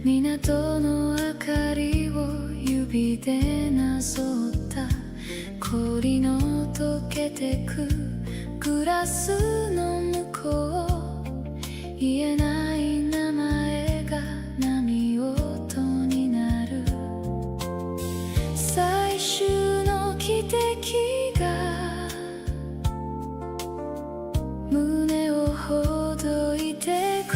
港の明かりを指でなぞった氷の溶けてくグラスの向こう、言えない名前が波音になる。最終の汽笛が胸をほどいてく。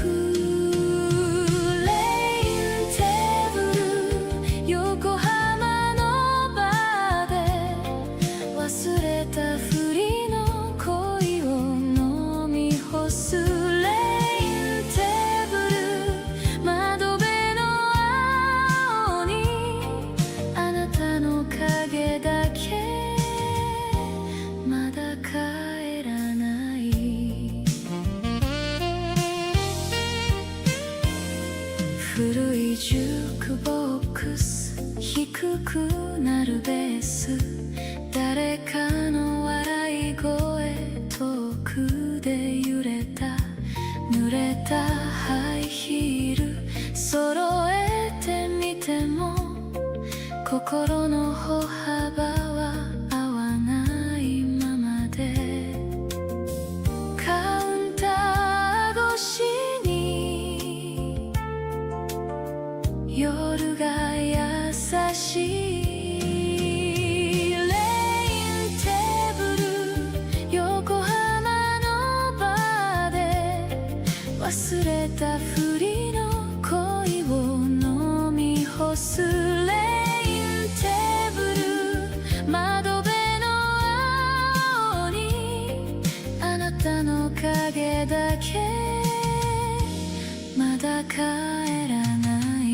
古いジュークボックス、低くなるベース、誰かの笑い声、遠くで揺れた濡れたハイヒール、揃えてみても心の歩幅は合わないままで、カウンター越しに夜が優しい。レインテーブル、横浜のバーで忘れたふりの恋を飲み干す。レインテーブル、窓辺の青にあなたの影だけ、まだ帰らない。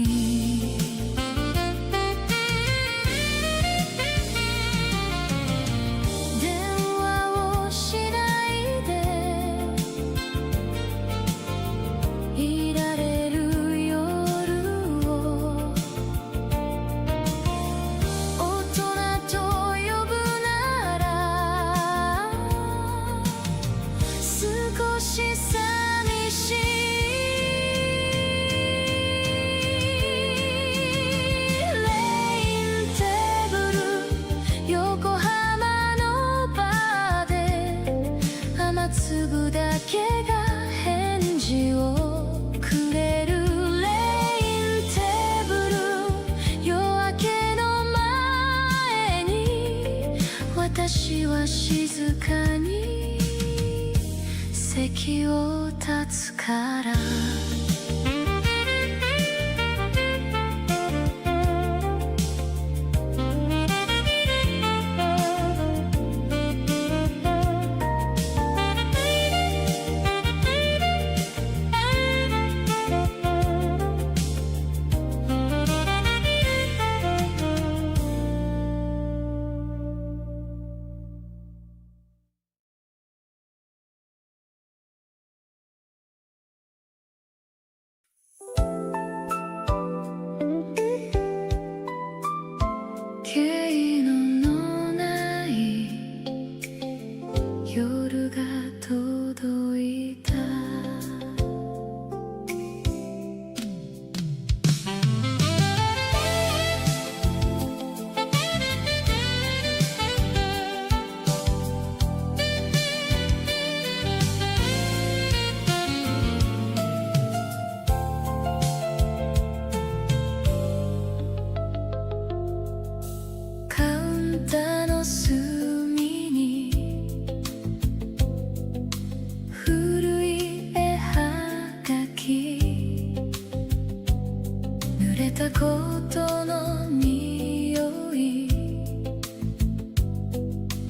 粒だけが返事をくれる。レインテーブル、夜明けの前に私は静かに席を立つから。経のない夜が届いた。ことの匂い、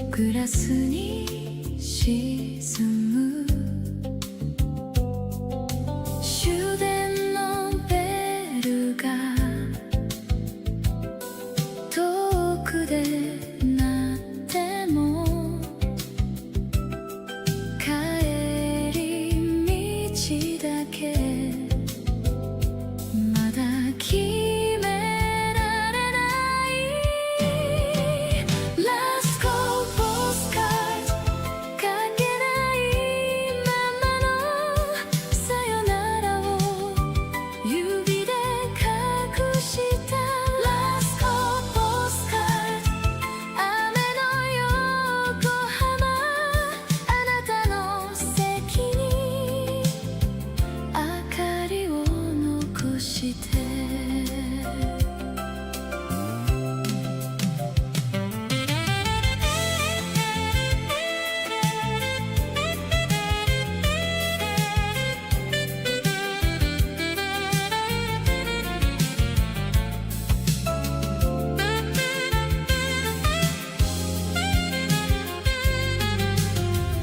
グラスに沈む終電のベルが遠くで鳴っても帰り道だけまだ決められない。 Let's go postcard かけないして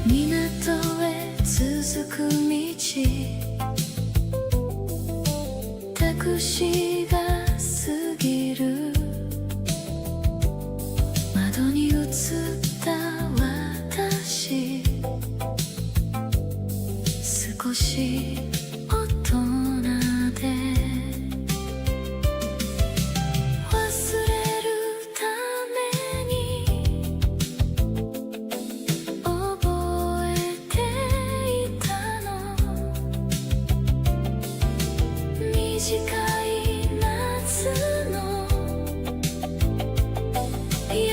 港へ続く道タクシーが過ぎる窓に映った私少し大人で忘れるために覚えていたの短い夏の優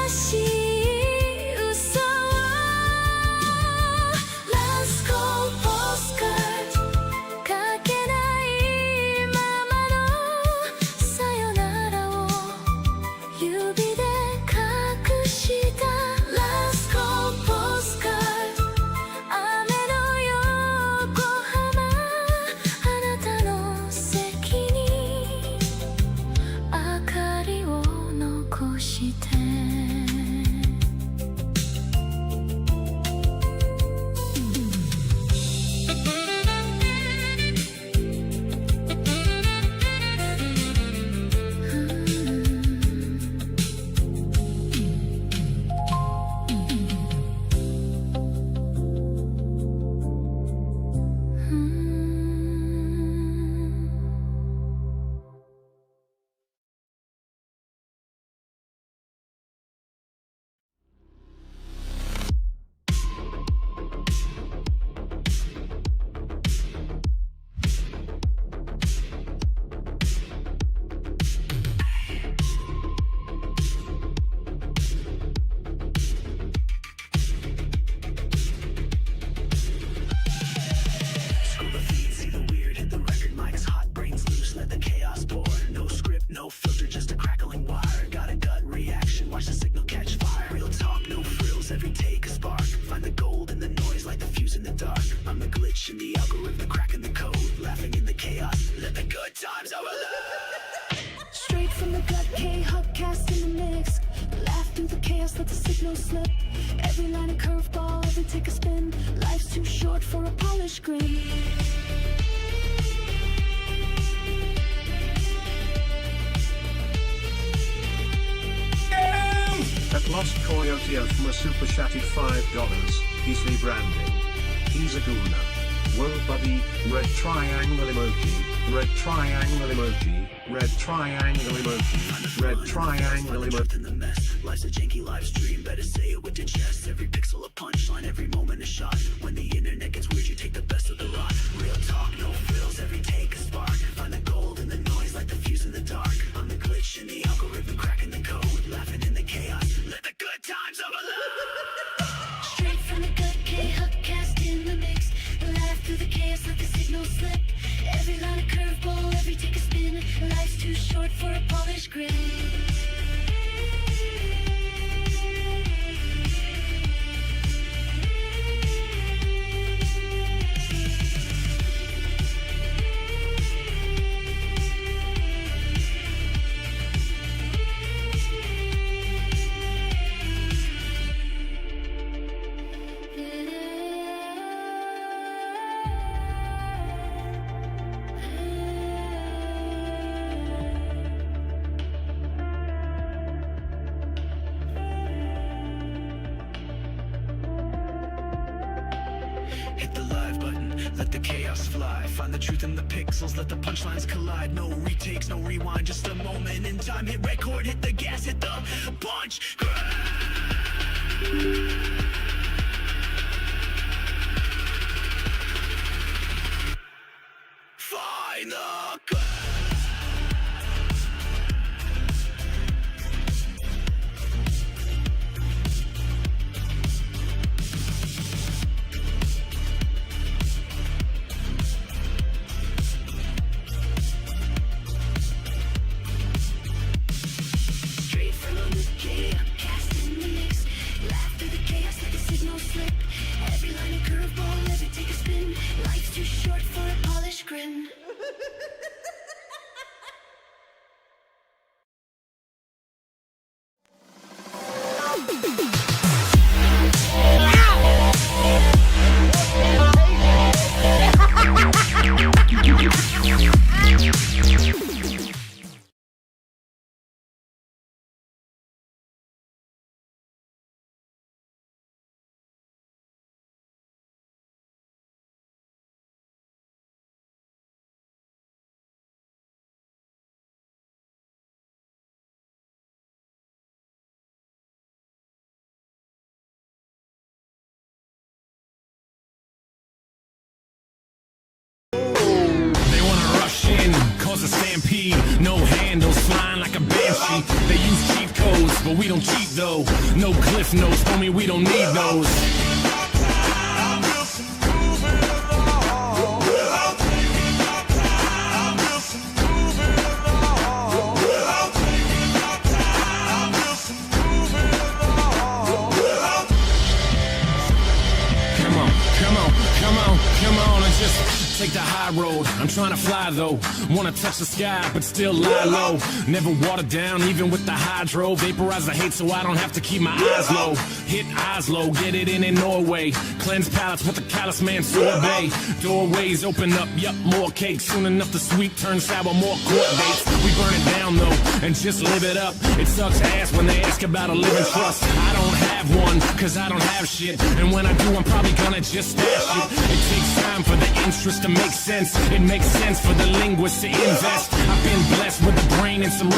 しい嘘ラスコポスカード書けないままのさよならを指で隠したラスコポスカード雨の横浜あなたの席に明かりを残してNo filter, just a crackling wire. Got a gut reaction, watch the signal catch fire. Real talk, no frills, every take a spark. Find the gold in the noise, like the fuse in the dark. I'm the glitch in the algorithm, cracking the code. Laughing in the chaos, let the good times overload. Straight from the gut, Khuck cast in the mix. Laugh through the chaos, let the signal slip. Every line a curveball, every take a spin. Life's too short for a polished grin. At Lost Coyote Othma Super Chatty $5, Easily Branding. He's a gooner. Whoa buddy, red triangle emoji, red triangle emoji, red triangle emoji, red triangle emoji. In the mess, life's a janky live stream, better say it with your chest. Every pixel a punchline, every moment a shot. When the internet gets weird, you take the best of the lot. Real talk, no frills, every take a spark. Find the gold in the noise, like the fuse in the dark. I'm the glitch in the algorithm, cracking the code. Laughing in the chaos, let the good times overload. Straight from the gut, Khuck cast in the mix. Laugh through the chaos, let the signal slip. Every line a curveball, every take a spin. Life's too short for a polished grin. Hit the live button, let the chaos fly. Find the truth in the pixels, let the punchlines collide. No retakes, no rewind, just a moment in time. Hit record, hit the gas, hit the punch. Find the good. candles flying like a banshee. They use cheat codes, but we don't cheat though. No cliff notes, homie, we don't need those. Come on, and just take the high road. I'm trying to fly though, wanna touch the sky but still lie low. Never watered down even with the hydro. Vaporize the hate so I don't have to keep my eyes low. Hit Oslo, get it in Norway. Cleanse palates with the callous man sorbet. Doorways open up, yup, more cake. Soon enough the sweet turns sour, more court dates. We burn it down though, and just live it up. It sucks ass when they ask about a living trust. I don't have one, cause I don't have shit. And when I do I'm probably gonna just stash it. It takes time for the interest to make sense. It makes sense for the linguists to invest. I've been blessed with a brain and some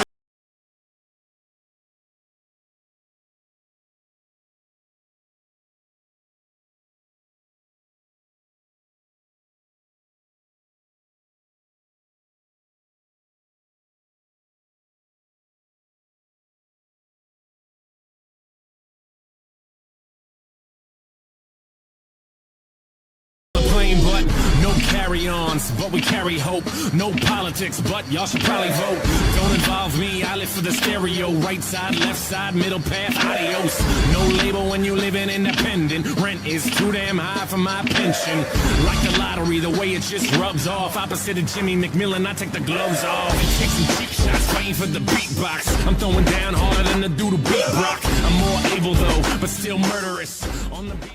but no carry-ons, but we carry hope. No politics, but y'all should probably vote. Don't involve me, I live for the stereo. Right side, left side, middle path, adios. No label when you living independent. Rent is too damn high for my pension. Like the lottery, the way it just rubs off. Opposite of Jimmy McMillan, I take the gloves off. And take some cheap shots, waiting for the beatbox. I'm throwing down harder than the dude who beat Brock. I'm more able though, but still murderous. On the beat.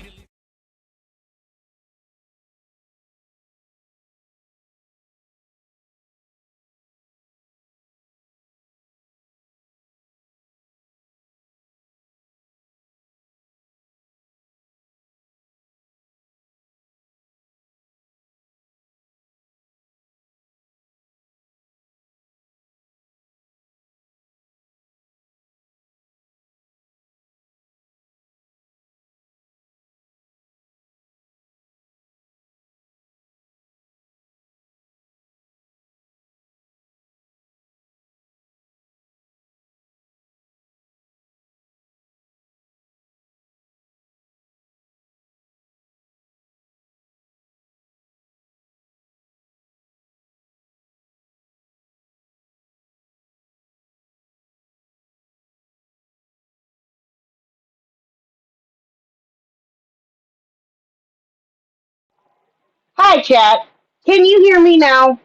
Hi, chat. Can you hear me now?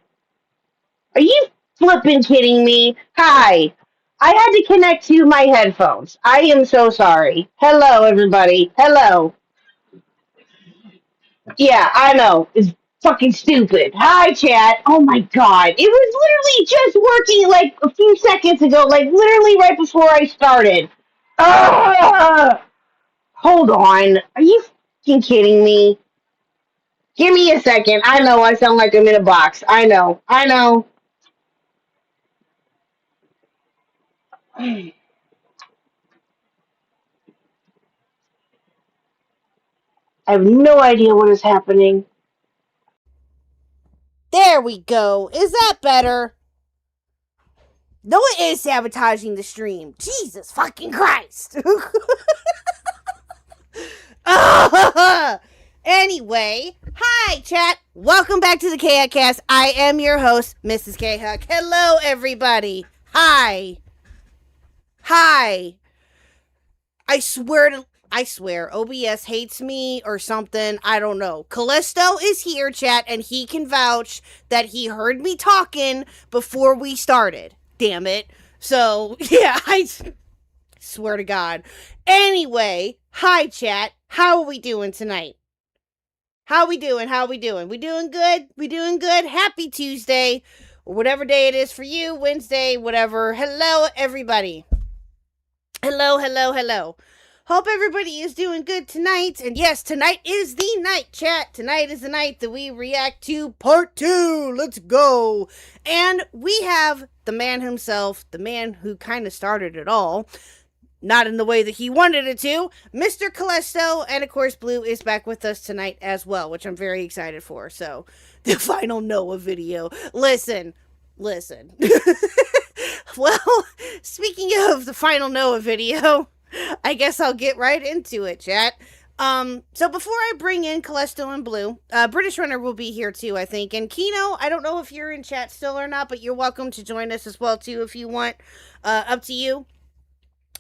Are you flipping kidding me? Hi. I had to connect to my headphones. I am so sorry. Hello, everybody. Hello. Yeah, I know. It's fucking stupid. Hi, chat. Oh my god. It was literally just working like a few seconds ago, like literally right before I started. Ugh! Hold on. Are you fucking kidding me? Give me a second. I know I sound like I'm in a box. I know. I know. I have no idea what is happening. There we go. Is that better? No, it is sabotaging the stream. Jesus fucking Christ. Anyway, hi chat. Welcome back to the Khuck. I am your host, Mrs. Khuck. Hello, everybody. Hi. Hi. I swear, OBS hates me or something. I don't know. Callisto is here, chat, and he can vouch that he heard me talking before we started. Damn it. So, yeah, I swear to God. Anyway, hi, chat. How are we doing tonight? How we doing? We doing good? We doing good? Happy Tuesday, or whatever day it is for you. Wednesday, whatever. Hello, everybody. Hello. Hope everybody is doing good tonight. And yes, tonight is the night, chat. Tonight is the night that we react to part 2. Let's go. And we have the man himself, the man who kind of started it all. Not in the way that he wanted it to. Mr. Callisto, and of course Blue is back with us tonight as well, which I'm very excited for. So, the final Noah video. Listen. well, speaking of the final Noah video, I guess I'll get right into it, chat. So before I bring in Callisto and Blue, British Runner will be here too, I think. And Kino, I don't know if you're in chat still or not, but you're welcome to join us as well too if you want. Up to you.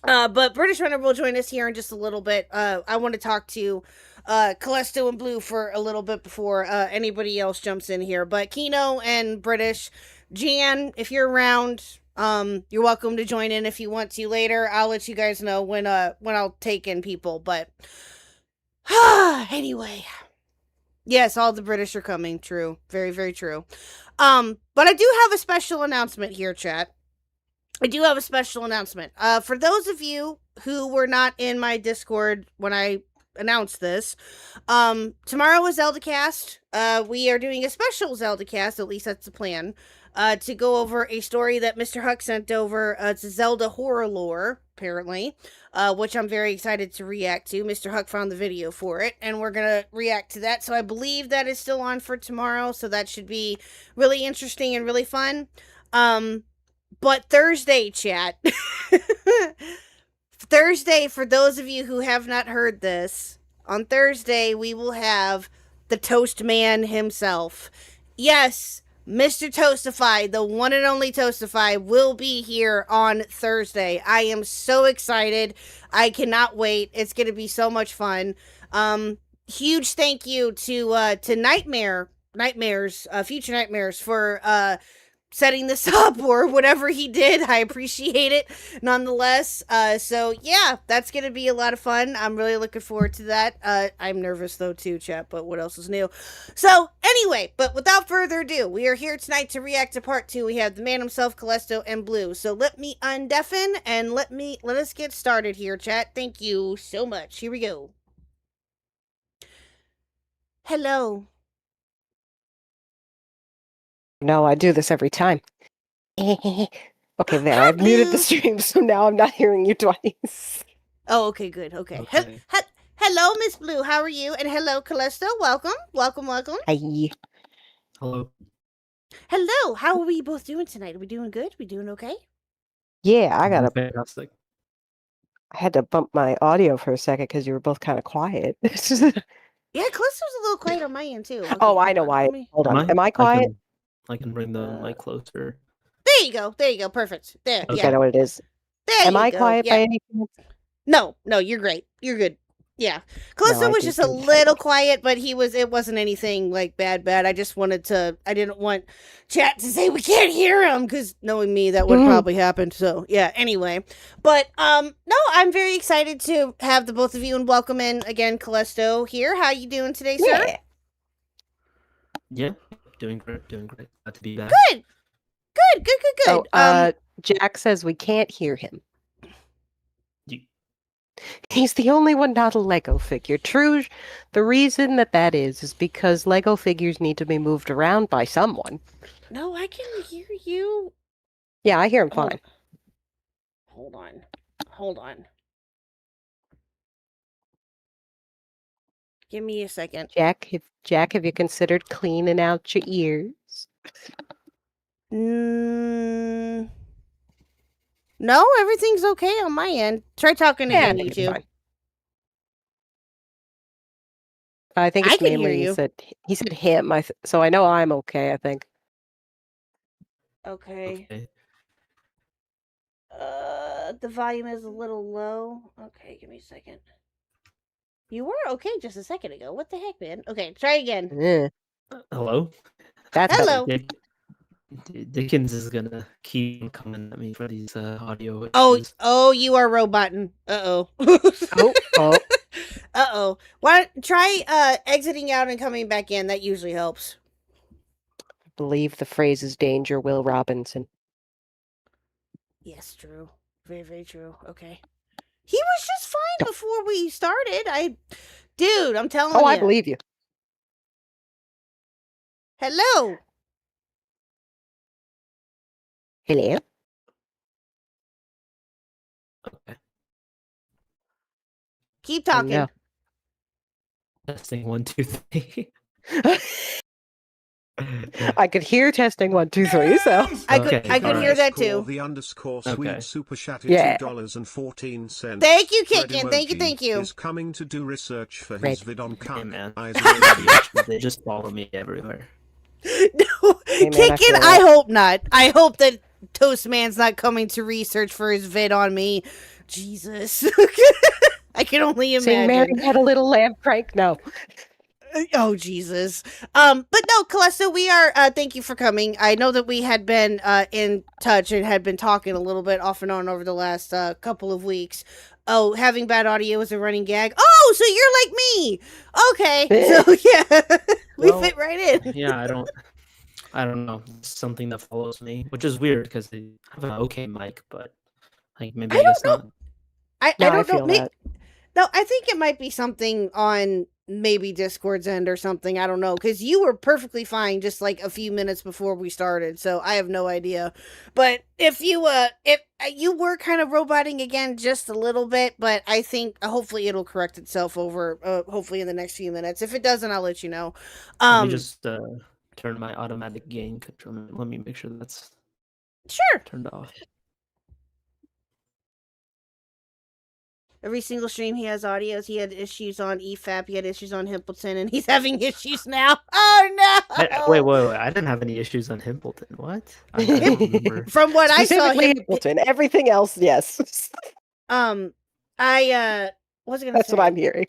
But British Runner will join us here in just a little bit. I want to talk to Callisto and Blue for a little bit before anybody else jumps in here. But Kino and British, Jan, if you're around, you're welcome to join in if you want to later. I'll let you guys know when I'll take in people. But anyway, yes, all the British are coming. True, very, very true. But I do have a special announcement here, chat. I do have a special announcement. For those of you who were not in my Discord when I announced this, tomorrow is Zeldacast. We are doing a special Zeldacast, at least that's the plan, to go over a story that Mr. Khuck sent over. It's a Zelda horror lore, apparently, which I'm very excited to react to. Mr. Khuck found the video for it, and we're going to react to that. So I believe that is still on for tomorrow, so that should be really interesting and really fun. But Thursday, chat. Thursday, for those of you who have not heard this, on Thursday, we will have the Toast Man himself. Yes, Mr. Toastify, the one and only Toastify, will be here on Thursday. I am so excited. I cannot wait. It's going to be so much fun. Huge thank you to Future Nightmares for setting this up or whatever he did. I appreciate it nonetheless. So yeah, that's gonna be a lot of fun. I'm really looking forward to that. I'm nervous though too, chat, but what else is new? So anyway, but without further ado, we are here tonight to react to part 2. We have the man himself, Callisto and Blue. So let me undeafen and let us get started here, chat. Thank you so much. Here we go. Hello. No, I do this every time. Okay, there. I've muted the stream, so now I'm not hearing you twice. Oh, okay, good. Okay. Okay. Hello, Miss Blue. How are you? And hello, Callisto. Welcome. Welcome. Hi. Hello. Hello. How are we both doing tonight? Are we doing good? We doing okay? Yeah, I Fantastic. had to bump my audio for a second because you were both kind of quiet. Yeah, Callisto's a little quiet on my end too. Okay, Oh, I know hold on, why. let me- Hold on. Am I quiet? I can bring the mic closer. There you go. There you go. Perfect. There. Okay. Okay, I know what it is. There Am you I go. quiet Yeah. by any chance? No, you're great. You're good. Yeah. Callisto I was do just a too. little quiet, but it wasn't anything like bad. I just I didn't want chat to say we can't hear him, because knowing me, that would probably happen. So yeah, anyway. But, no, I'm very excited to have the both of you and welcome in again, Callisto here. How you doing today, sir? Yeah. Yeah, doing great. Glad to be back. Good. Oh, Jack says we can't hear him. You- He's the only one not a Lego figure. True. The reason that is because Lego figures need to be moved around by someone. No, I can hear you. Yeah, I hear him Oh. fine. Hold on. Give me a second. Jack, have you considered cleaning out your ears? No, everything's okay on my end. Try talking Yeah, I again, think you it's two. fine. I think I it's can hear mainly you. he said him. So I know I'm okay. I think. Okay. Okay. The volume is a little low. Okay, give me a second. You were okay just a second ago. What the heck, man? Okay, try again. Eh, Hello. that's Hello. Dickens is gonna keep coming at me for these audio Oh, issues. you are roboting. Uh-oh. Oh. Uh-oh. Why don't try exiting out and coming back in? That usually helps. I believe the phrase is danger, Will Robinson. Yes, true. Very, very true. Okay. He was just fine before we started. Dude, I'm telling you. Oh, I believe you. Hello. Hello. Okay. Keep talking. No. Testing 1, 2, 3. I could hear testing 1, 2, 3. So I could Okay, I could hear alright. that too. The underscore sweet Okay. super chatted Yeah. $2.14. Thank you, Fred Kickin. Thank you, emoji thank you. Is coming to do research for Red. his vid on Hey, Khuck. man. Eyes emoji. They just follow me everywhere. No, Hey, man, I Kickin, feel I that. hope not. I hope that Toastman's not coming to research for his vid on me. Jesus. I can only saying Mary imagine. had a little lamp crank. No. Oh Jesus. But no, Callisto, we are thank you for coming. I know that we had been in touch and had been talking a little bit off and on over the last couple of weeks. Oh, having bad audio is a running gag. Oh, so you're like me. Okay. So yeah. We Well, fit right in. Yeah, I don't know. It's something that follows me, which is weird because I have an okay mic, but like maybe I I guess don't not. I No, I don't know. feel that. No, I think it might be something on maybe Discord's end or something. I don't know, because you were perfectly fine just like a few minutes before we started, so I have no idea. But if you were kind of roboting again just a little bit, but I think hopefully it'll correct itself over hopefully in the next few minutes. If it doesn't, I'll let you know. Let me just turn my automatic gain control. Let me make sure that's Sure. turned off. Every single stream he has audios. He had issues on EFAP. He had issues on Himpleton, and he's having issues now. Oh no! Wait! I didn't have any issues on Himpleton. What? I don't remember. From what I saw, Specifically Himpleton. Everything else, yes. I what's I gonna That's say? what I'm hearing.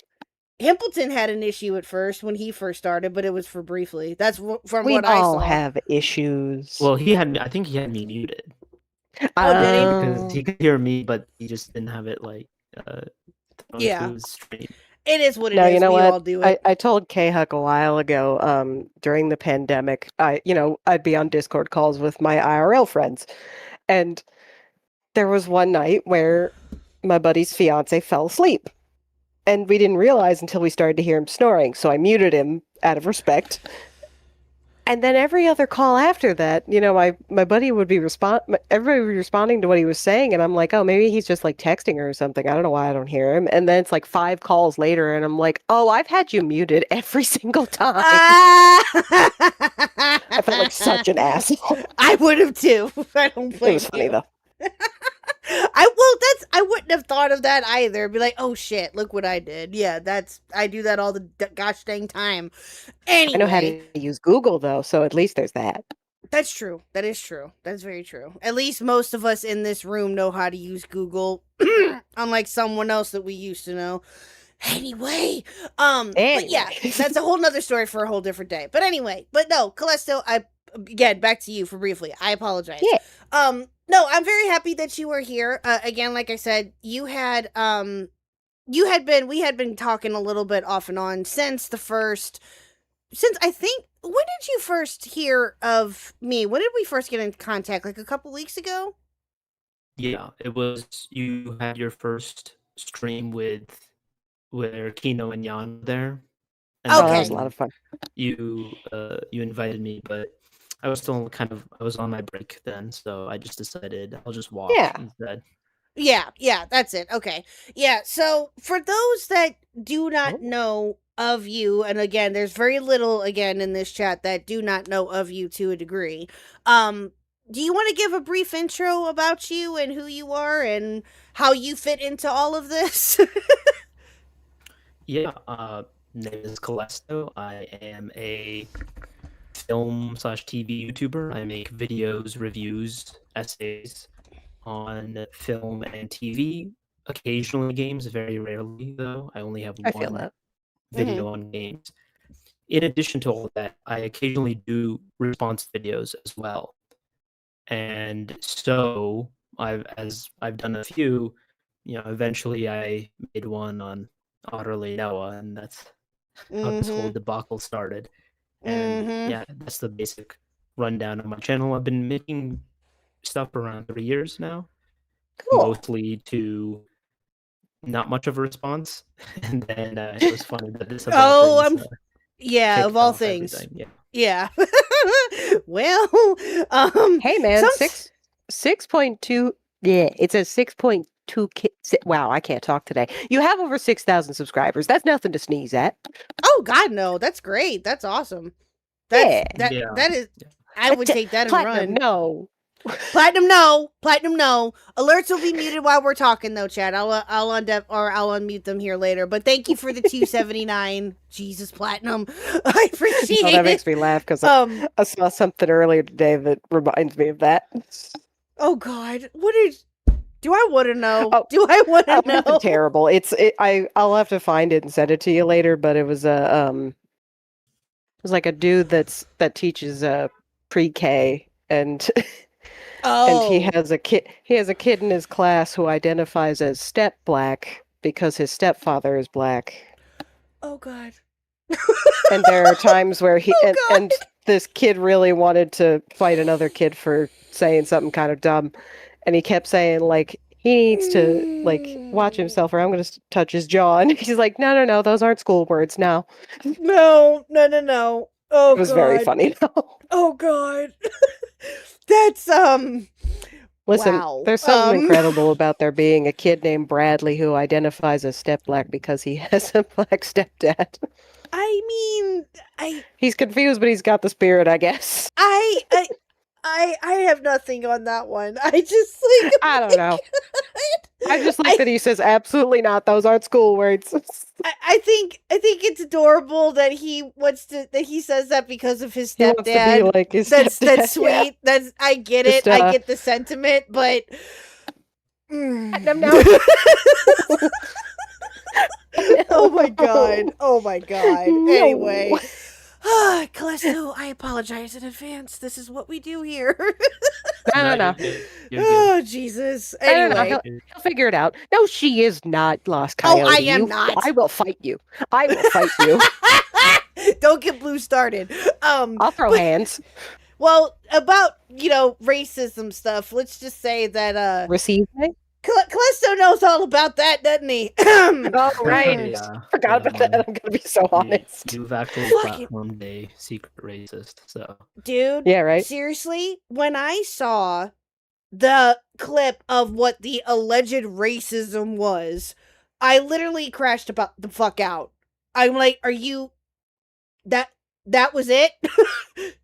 Himpleton had an issue at first when he first started, but it was for briefly. That's from We what I all saw. have issues. Well, I think he had me muted Oh, did he? because he could hear me, but he just didn't have it like thrown Yeah. to his stream. It is what it is. No, you know we what? all do it. I told Khuck a while ago, during the pandemic, I'd be on Discord calls with my IRL friends. And there was one night where my buddy's fiance fell asleep. And we didn't realize until we started to hear him snoring. So I muted him out of respect. And then every other call after that, my buddy would be everybody would be responding to what he was saying, and I'm like, oh, maybe he's just like texting her or something. I don't know why I don't hear him. And then it's like 5 calls later, and I'm like, oh, I've had you muted every single time. I felt like such an asshole. I would have too. I don't It blame was funny you. though. I wouldn't have thought of that either. Be like, oh shit, look what I did. Yeah, I do that all the gosh dang time. Anyway, I know how to use Google though, so at least there's that. That's true. That is true. That's very true. At least most of us in this room know how to use Google, unlike someone else that we used to know. Anyway, but yeah, that's a whole nother story for a whole different day. But anyway, no, Callisto, again, back to you for briefly. I apologize. Yeah. No, I'm very happy that you were here. Again, like I said, we had been talking a little bit off and on since I think, when did you first hear of me? When did we first get in contact? Like a couple weeks ago? Yeah, it was you had your first stream where Kino and Jan were there. And Oh, that Okay. was a lot of fun. You invited me, but I was still I was on my break then, so I just decided I'll just watch Yeah. instead. Yeah, that's it. Okay. Yeah, so for those that do not Oh. know of you, and again, there's very little again in this chat that do not know of you to a degree. Do you want to give a brief intro about you and who you are and how you fit into all of this? Yeah, name is Callisto. I am a film/TV YouTuber. I make videos, reviews, essays on film and TV. Occasionally games, very rarely though. I only have I feel one that. video on games. In addition to all that, I occasionally do response videos as well. And so I've done a few, eventually I made one on Otterly Noah, and that's how this whole debacle started. And yeah, that's the basic rundown of my channel. I've been making stuff around 3 years now, Cool. mostly to not much of a response. And then it was funny that this Oh, of all things, yeah, kicked of all off things. everything. Yeah. Well, Hey man, some- 6.2. Yeah, it says 6.2. Wow, I can't talk today. You have over 6,000 subscribers. That's nothing to sneeze at. Oh God, no, that's great. That's awesome. That Yeah. that is. I would take that and Platinum, run. no. Platinum, no. Platinum, no. Alerts will be muted while we're talking, though, Chad. I'll unmute them here later. But thank you for the 279. Jesus, Platinum. I appreciate Oh, it. that makes me laugh because I saw something earlier today that reminds me of that. Oh God, what is? Do I want to know? Oh, Do I want to know? It's terrible. I'll have to find it and send it to you later. But it was it was like a dude that teaches pre-K and. And he has a kid. He has a kid in his class who identifies as step black because his stepfather is black. Oh God. And there are times where he Oh, and this kid really wanted to fight another kid for saying something kind of dumb, and he kept saying like he needs to like watch himself or I'm going to touch his jaw. And he's like, no, those aren't school words. No, No. Oh, it was very funny. Oh God. That's Listen, wow. there's something incredible about there being a kid named Bradley who identifies as step black because he has a black stepdad. I mean, He's confused, but he's got the spirit, I guess. I have nothing on that one. I just like I don't know. I just like that he says absolutely not. Those aren't school words. I think it's adorable that he says that because of his He wants to be stepdad. like his That's stepdad, sweet. yeah. That's I get it. Just, I get the sentiment, but oh my god. Oh my god. Anyway. Callisto, I apologize in advance. This is what we do here. No. You're Oh, Jesus. I don't know. Anyway. He'll figure it out. No, she is not Lost Coyote. Oh, I am not. I will fight you. I will fight you. Don't get blue started. I'll throw hands. Well, about, racism stuff, let's just say that Receive me? Callisto knows all about that, doesn't he? Oh, right. Yeah. Forgot about that. I'm going to be so honest. You've actually Fucking- platformed a secret racist, so. Dude, Yeah, right? seriously, when I saw the clip of what the alleged racism was, I literally crashed about the fuck out. I'm like, are you... That was it?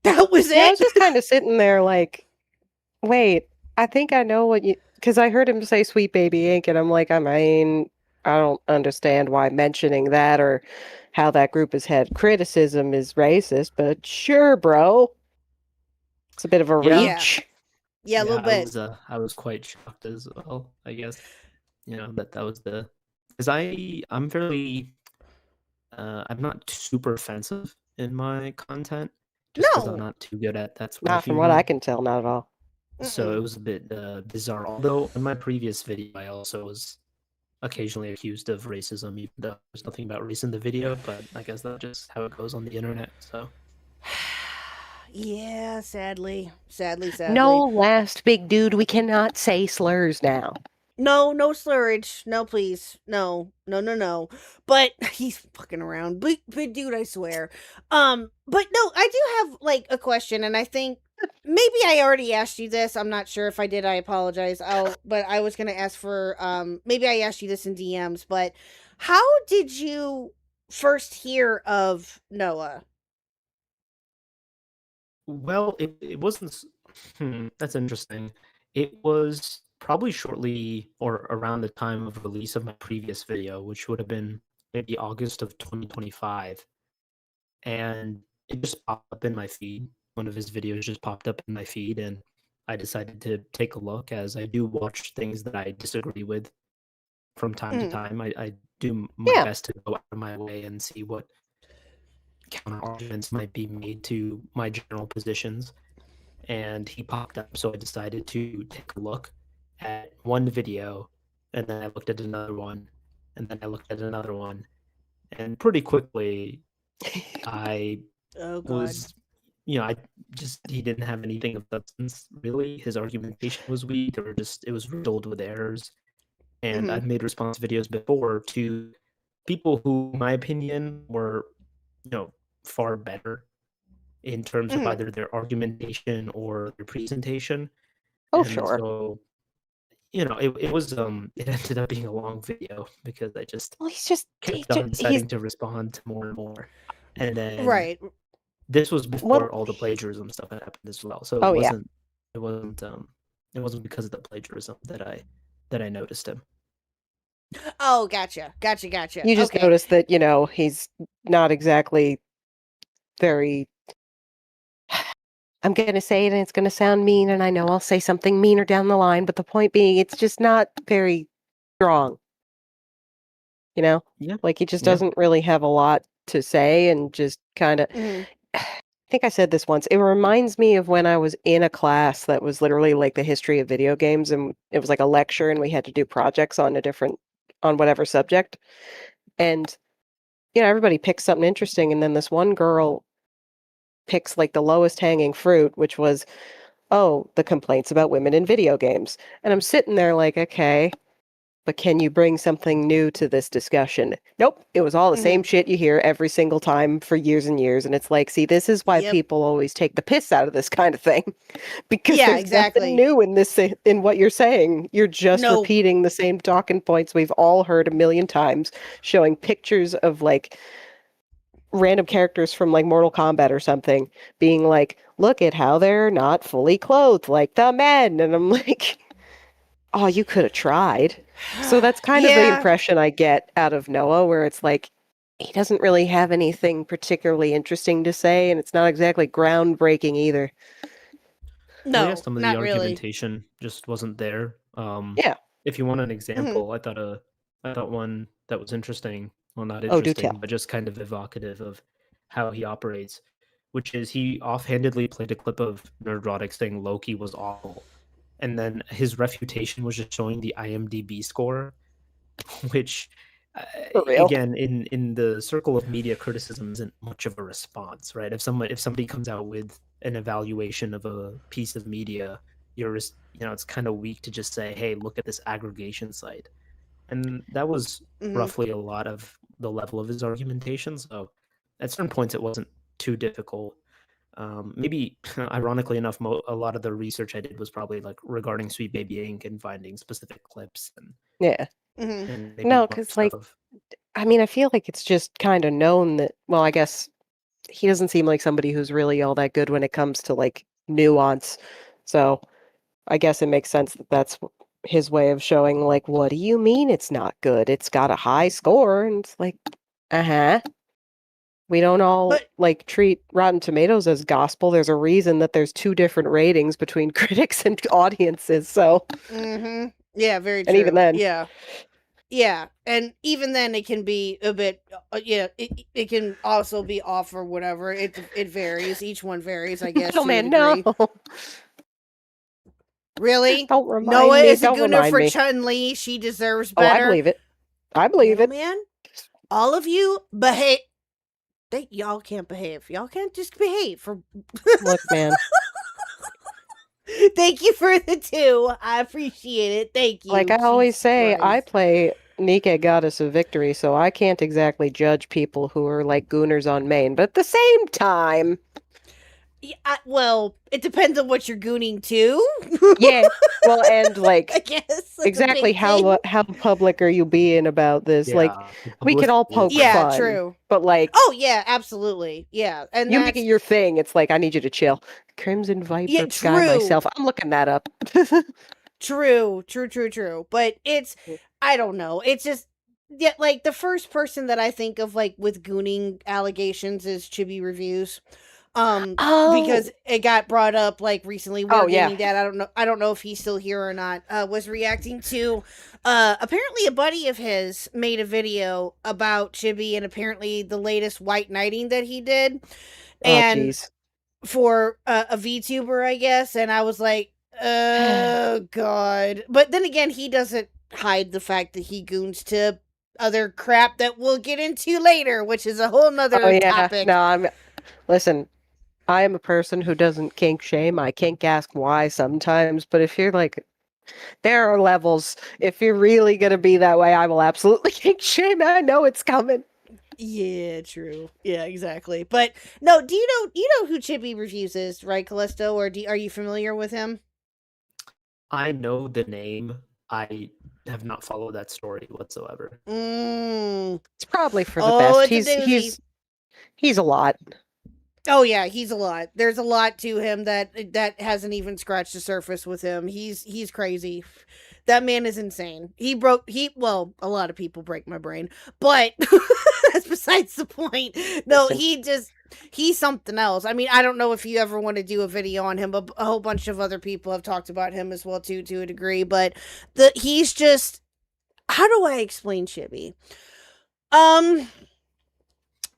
That was Yeah, I it? was just kind of sitting there like, wait, I think I know what you... Because I heard him say Sweet Baby Ink, and I'm like, I don't understand why mentioning that or how that group has had criticism is racist, but sure, bro. It's a bit of a Yeah. reach. Yeah, a little bit. I was quite shocked as well, I guess. That was the... Because I'm fairly... I'm not super offensive in my content. Just because No. I'm not too good at that sort Not of from what humor. I can tell, not at all. So it was a bit bizarre. Although in my previous video, I also was occasionally accused of racism, even though there's nothing about race in the video. But I guess that's just how it goes on the internet. So Yeah, sadly. No, last big dude, we cannot say slurs now. No slurage. No, please. No. But he's fucking around. But dude, I swear. But no, I do have like a question, and I think maybe I already asked you this. I'm not sure if I did. I apologize. But I was gonna ask for maybe I asked you this in DMs, but how did you first hear of Noah? well, it wasn't. That's interesting. It was probably shortly or around the time of release of my previous video, which would have been maybe August of 2025, and it just popped up in my feed. One of his videos just popped up in my feed, and I decided to take a look, as I do watch things that I disagree with from time to time. I do my Yeah. best to go out of my way and see what counter arguments might be made to my general positions. And he popped up, so I decided to take a look at one video, and then I looked at another one, and then I looked at another one, and pretty quickly I Oh god. was, I just, he didn't have anything of substance, really. His argumentation was weak, or just, it was riddled with errors. And I've made response videos before to people who, in my opinion, were, far better in terms of either their argumentation or their presentation. Oh, And sure. so, it was, it ended up being a long video because I just Well, he's just kept on deciding to respond to more and more. And then Right. This was before Well- all the plagiarism stuff had happened as well. So Oh, yeah. it wasn't because of the plagiarism that I noticed him. Oh, gotcha. You just Okay. noticed that, he's not exactly very. I'm going to say it and it's going to sound mean, and I know I'll say something meaner down the line, but the point being, it's just not very strong. Yeah. Like he just Yeah. doesn't really have a lot to say and just kind of. Mhm. I think I said this once. It reminds me of when I was in a class that was literally like the history of video games, and it was like a lecture, and we had to do projects on whatever subject. And everybody picks something interesting, and then this one girl picks like the lowest hanging fruit, which was, oh, the complaints about women in video games. And I'm sitting there like, okay, but can you bring something new to this discussion? Nope. It was all the same shit you hear every single time for years and years. And it's like, see, this is why Yep. people always take the piss out of this kind of thing. Because Yeah, there's exactly. nothing new in what you're saying. You're just No. repeating the same talking points we've all heard a million times, showing pictures of like random characters from like Mortal Kombat or something being like, look at how they're not fully clothed like the men. And I'm like, oh, you could have tried. So that's kind of the Yeah. impression I get out of Noah, where it's like, he doesn't really have anything particularly interesting to say, and it's not exactly groundbreaking either. No, Yeah, some of not the really. argumentation just wasn't there. Yeah. If you want an example, I thought one that was interesting. Well, not Oh, do interesting, tell. but just kind of evocative of how he operates, which is he offhandedly played a clip of Nerdrotic saying Loki was awful, and then his refutation was just showing the IMDb score, which For real. again in the circle of media criticism isn't much of a response, right? If somebody comes out with an evaluation of a piece of media, it's kind of weak to just say, hey, look at this aggregation site. And that was roughly a lot of the level of his argumentation. So at certain points, it wasn't too difficult. Maybe, ironically enough, a lot of the research I did was probably like regarding Sweet Baby Inc. and finding specific clips and Yeah. maybe No, more because like, stuff. I mean, I feel like it's just kind of known that, well, I guess he doesn't seem like somebody who's really all that good when it comes to like nuance. So I guess it makes sense that that's his way of showing like, what do you mean it's not good? It's got a high score. And it's like, we don't all But- like treat Rotten Tomatoes as gospel. There's a reason that there's two different ratings between critics and audiences. So, Yeah, very true. and even then, Yeah, and even then it can be a bit, it can also be off or whatever. It varies. Each one varies, I guess. oh to a man, degree. no. Really? Don't remind Noah me. is a Don't gooner remind for me. Chun-Li. She deserves Oh, I better. believe it. I believe No, it. man. All of you behave. Y'all can't behave. Y'all can't just behave. Look, man. Thank you for the 2. I appreciate it. Thank you. Like I always Jesus say, I Christ. play Nike Goddess of Victory, so I can't exactly judge people who are like gooners on main. But at the same time, Yeah, well, it depends on what you're gooning to. yeah. Well, and I like guess. That's a exactly big thing. how public are you being about this? Like we can all poke Yeah, fun, true. but like Oh yeah, absolutely. Yeah, and you that's make it your thing. It's like I need you to chill. Crimson Viper Yeah, guy true. myself. I'm looking that up. true. But it's I don't know. It's just like the first person that I think of like with gooning allegations is Chibi Reviews. Because it got brought up like recently. Oh, yeah. Dad, I don't know if he's still here or not. Was reacting to apparently a buddy of his made a video about Chibi and apparently the latest white knighting that he did. And jeez. for a VTuber, I guess, and I was like, oh god. But then again, he doesn't hide the fact that he goons to other crap that we'll get into later, which is a whole nother topic. No, listen, I am a person who doesn't kink shame. I kink ask why sometimes, but if you're like, there are levels. If you're really gonna be that way, I will absolutely kink shame. I know it's coming. Yeah, true. Yeah, exactly. But no, do you know who Chibi Reviews is, right, Callisto? Or are you familiar with him? I know the name. I have not followed that story whatsoever. Mm. It's probably for the Oh, best. it's a doozy. He's a lot. Oh yeah, he's a lot. There's a lot to him that hasn't even scratched the surface with him. He's crazy. That man is insane. Well, a lot of people break my brain, but that's besides the point. No, Listen. he's something else. I mean, I don't know if you ever want to do a video on him, but a whole bunch of other people have talked about him as well too, to a degree. But he's just, how do I explain Chibi? Um,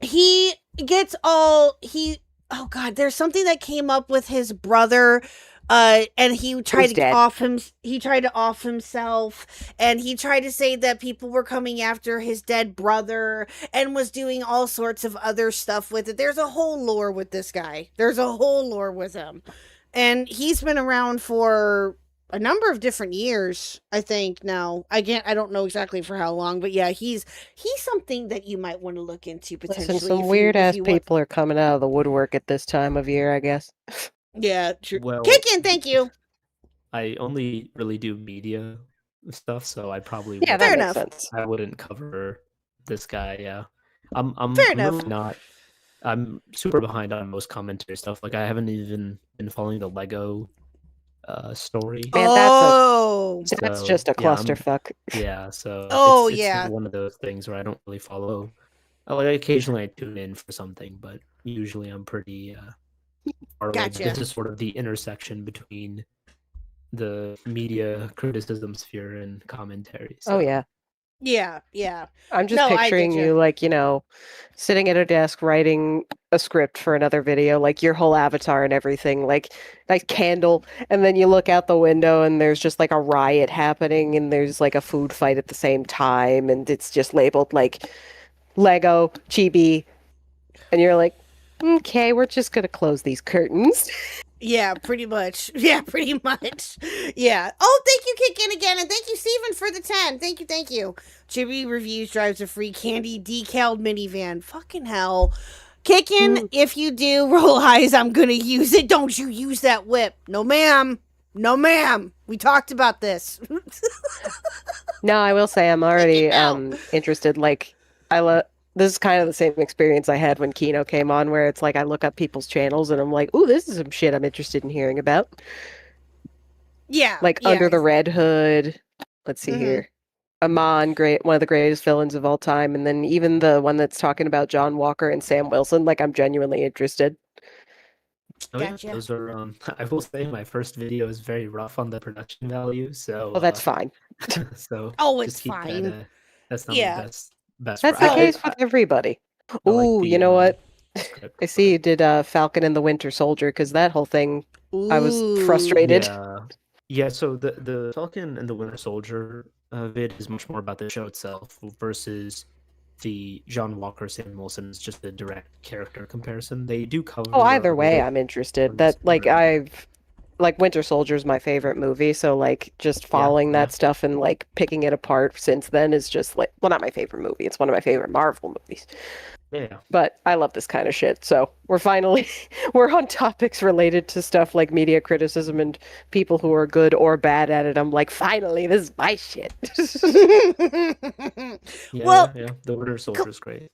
he gets all he. Oh God, there's something that came up with his brother. And he tried Who's to dead. off him. He tried to off himself, and he tried to say that people were coming after his dead brother, and was doing all sorts of other stuff with it. There's a whole lore with this guy. There's a whole lore with him, and he's been around for a number of different years. I think now. I don't know exactly for how long, but yeah, he's something that you might want to look into potentially. Listen, some if weird ass you want. people are coming out of the woodwork at this time of year, I guess. Yeah, true. Well, Kick in, thank you. I only really do media stuff, so I probably Yeah, would, that Fair makes enough. sense. I wouldn't cover this guy. Yeah, Fair I'm enough. really not. I'm super behind on most commentary stuff. Like I haven't even been following the Lego story. Man, Oh. that's So, just a yeah, clusterfuck. Yeah, so Oh, it's yeah. one of those things where I don't really follow. Like occasionally I tune in for something, but usually I'm pretty far away. Gotcha. This is sort of the intersection between the media criticism sphere and commentary. Oh So. yeah. Yeah. I'm just No, I picturing get ya. you like, sitting at a desk writing a script for another video, like your whole avatar and everything, like nice candle, and then you look out the window and there's just like a riot happening and there's like a food fight at the same time and it's just labeled like Lego, Chibi, and you're like, okay, we're just gonna close these curtains. Yeah, pretty much. Yeah, pretty much. Yeah. Oh, thank you, Kick In again, and thank you, Steven, for the 10. Thank you. Chibi Reviews drives a free candy decaled minivan. Fucking hell. Kick In, if you do roll eyes, I'm gonna use it. Don't you use that whip. No, ma'am. No, ma'am. We talked about this. No, I will say I'm already now. interested. Like, this is kind of the same experience I had when Kino came on, where it's like I look up people's channels and I'm like, "Ooh, this is some shit I'm interested in hearing about." Yeah. Like yeah. Under the Red Hood. Let's see Mhm. here. Amon, one of the greatest villains of all time, and then even the one that's talking about John Walker and Sam Wilson. Like, I'm genuinely interested. Oh Gotcha. yeah, those are. I will say my first video is very rough on the production value, so. Oh, that's fine. So. Oh, just it's keep fine. That. That's not Yeah. my best. That's I- the case with everybody. I like Ooh, the, you know what? script, I see you did Falcon and the Winter Soldier, because that whole thing, I was Ooh. frustrated. Yeah. So the Falcon and the Winter Soldier vid is much more about the show itself versus the John Walker Sam Wilson is just a direct character comparison. They do cover. Oh, either a way, little I'm interested. on That, this like, already. Winter Soldier is my favorite movie, so, like, just following that stuff and, like, picking it apart since then is just, like, well, not my favorite movie. It's one of my favorite Marvel movies. Yeah. But I love this kind of shit, so we're on topics related to stuff like media criticism and people who are good or bad at it. I'm like, finally, this is my shit. Well, yeah. The Winter Soldier is great.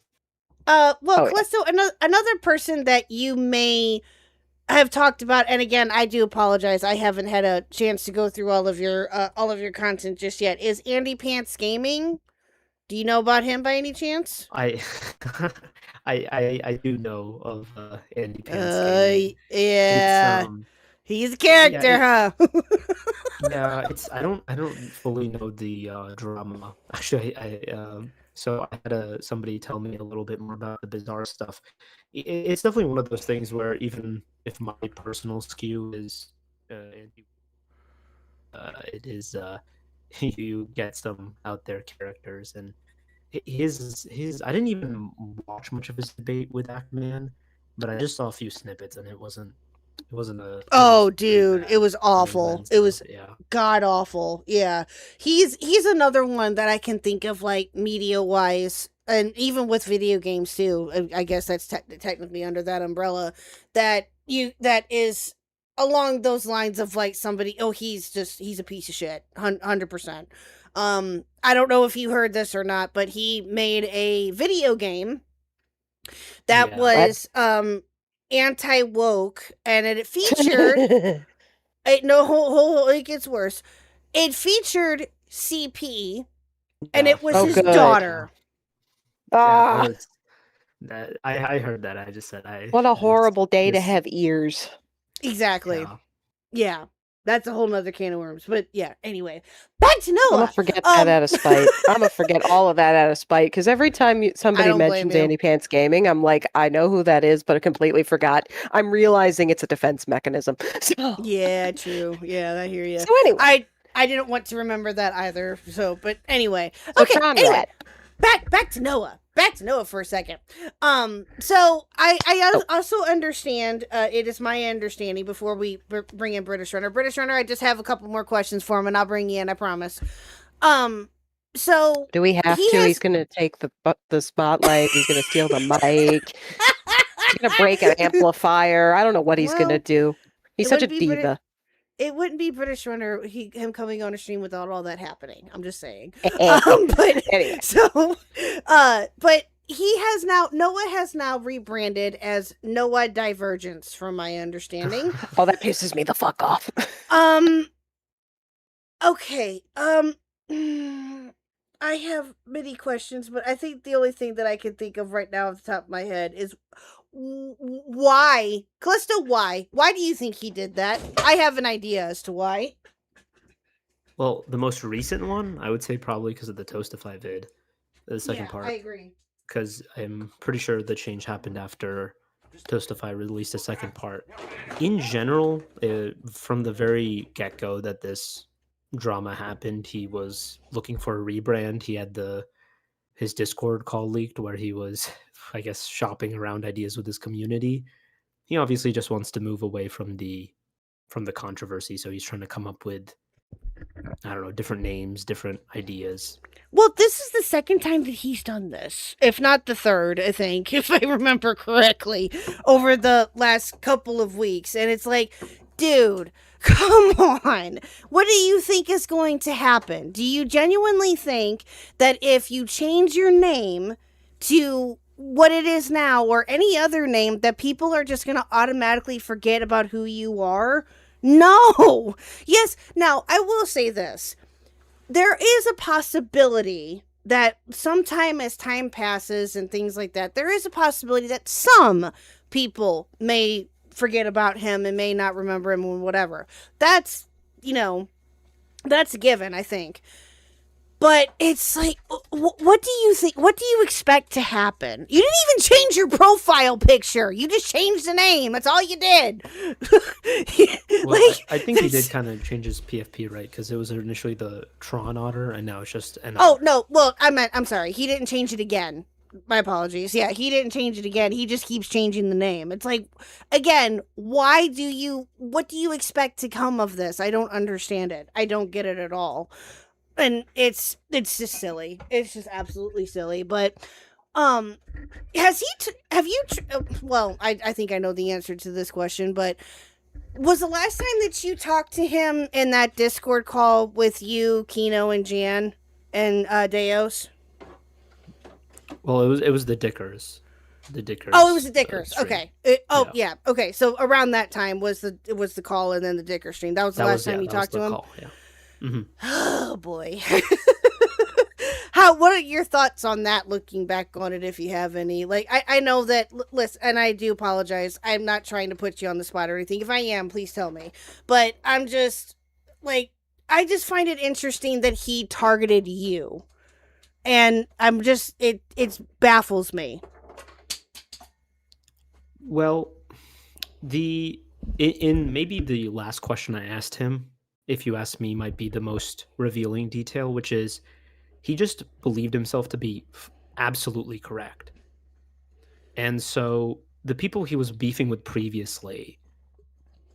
Well, Oh, yeah. Callisto, another person that you may have talked about, and again, I do apologize, I haven't had a chance to go through all of your content just yet, is Andy Pants Gaming. Do you know about him by any chance? I do know of Andy Pants Gaming. Yeah. It's, He's a character, huh? yeah, I don't fully know the drama. Actually, so I had somebody tell me a little bit more about the bizarre stuff. It's definitely one of those things where even if my personal skew is it is you get some out there characters, and his I didn't even watch much of his debate with Aquaman, but I just saw a few snippets, and it wasn't a. Oh, dude, it was awful. It was yeah. god awful. Yeah, he's another one that I can think of, like, media wise, and even with video games too. I guess that's technically under that umbrella. That is along those lines of, like, somebody. Oh, he's a piece of shit. 100%. I don't know if you heard this or not, but he made a video game that was anti-woke, and it featured it gets worse. It featured CP, and Yeah. it was Oh, his good. daughter. Ah, I heard that. I just said what a horrible day to this- have ears. Exactly. Yeah. Yeah. That's a whole nother can of worms. But yeah, anyway. Back to I'm Noah. gonna forget that out of spite. I'm gonna forget all of that out of spite because every time somebody don't blame mentions you. Andy Pants Gaming, I'm like, I know who that is, but I completely forgot. I'm realizing it's a defense mechanism. So, Yeah, true. Yeah, I hear you. so anyway, I didn't want to remember that either. So, but anyway. so Okay, Conrad. anyway. Back to Noah. Back to Noah for a second. So I also understand. It is my understanding before we bring in British Runner. British Runner, I just have a couple more questions for him, and I'll bring you in. I promise. So Do we have he to? has- He's gonna take the spotlight. He's gonna steal the mic. He's gonna break an amplifier. I don't know what he's Well, gonna do. He's it such a wouldn't be Briti- diva. It wouldn't be British Runner. Him coming on a stream without all that happening. I'm just saying. Anyway. But so, but Noah has now rebranded as Noah Divergence, from my understanding. Oh, that pisses me the fuck off. Okay. I have many questions, but I think the only thing that I can think of right now off the top of my head is why, Callisto, why do you think he did that? I have an idea as to why. Well, the most recent one, I would say probably because of the Toastify vid, the second part. I agree. Because I'm pretty sure the change happened after Toastify released a second part. In general, from the very get-go that this drama happened, he was looking for a rebrand. He had his Discord call leaked where he was, I guess, shopping around ideas with his community. He obviously just wants to move away from the controversy, so he's trying to come up with, I don't know, different names, different ideas. Well, this is the second time that he's done this, if not the third, I think, if I remember correctly, over the last couple of weeks. And it's like, dude, come on. What do you think is going to happen? Do you genuinely think that if you change your name to what it is now or any other name, that people are just going to automatically forget about who you are? No. Yes. Now, I will say this. There is a possibility that sometime as time passes and things like that, there is a possibility that some people may forget about him and may not remember him or whatever. That's, that's a given, I think. But it's like, what do you think? What do you expect to happen? You didn't even change your profile picture. You just changed the name. That's all you did. Well, I think he did kind of change his PFP, right? Because it was initially the Tron Otter, and now it's just an. Oh, no. Well, I'm sorry. He didn't change it again. My apologies. Yeah, he didn't change it again. He just keeps changing the name. It's like, again, what do you expect to come of this? I don't understand it. I don't get it at all. And it's just silly. It's just absolutely silly. But I think I know the answer to this question, but was the last time that you talked to him in that Discord call with you, Kino, and Jan, and Deos? Well, it was the Dickers. The Dickers. Oh, it was the Dickers. stream. Okay. Yeah. Okay. So around that time was the call, and then the Dicker stream. That was the last time you talked to him. Call, yeah. Mm-hmm. Oh boy. What are your thoughts on that, looking back on it, if you have any? Like, I know that, listen, and I do apologize. I'm not trying to put you on the spot or anything. If I am, please tell me. But I'm just, like, I just find it interesting that he targeted you. And I'm just, it baffles me. Well, in maybe the last question I asked him, if you ask me, might be the most revealing detail, which is he just believed himself to be absolutely correct. And so the people he was beefing with previously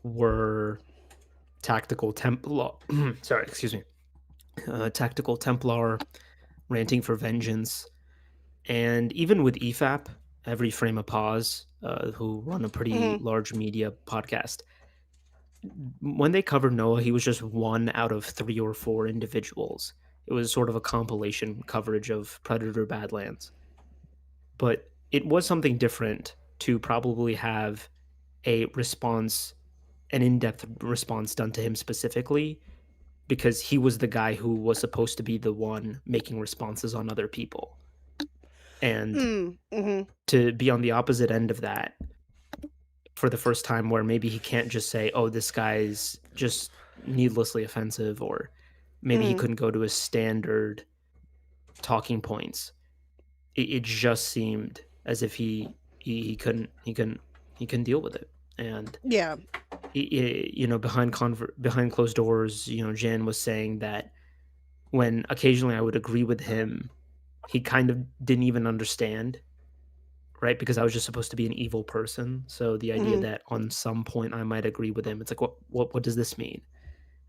were Tactical Templar, Tactical Templar, Ranting for Vengeance, and even with EFAP, Every Frame a Pause, who run a pretty large media podcast. When they covered Noah, he was just one out of 3 or 4 individuals. It was sort of a compilation coverage of Predator Badlands. But it was something different to probably have a response, an in-depth response done to him specifically, because he was the guy who was supposed to be the one making responses on other people. And to be on the opposite end of that for the first time, where maybe he can't just say, oh, this guy's just needlessly offensive, or maybe he couldn't go to his standard talking points. It just seemed as if he couldn't deal with it. And Yeah. behind closed doors, Jan was saying that when occasionally I would agree with him, he kind of didn't even understand, right? Because I was just supposed to be an evil person. So the idea that on some point I might agree with him, it's like, what does this mean?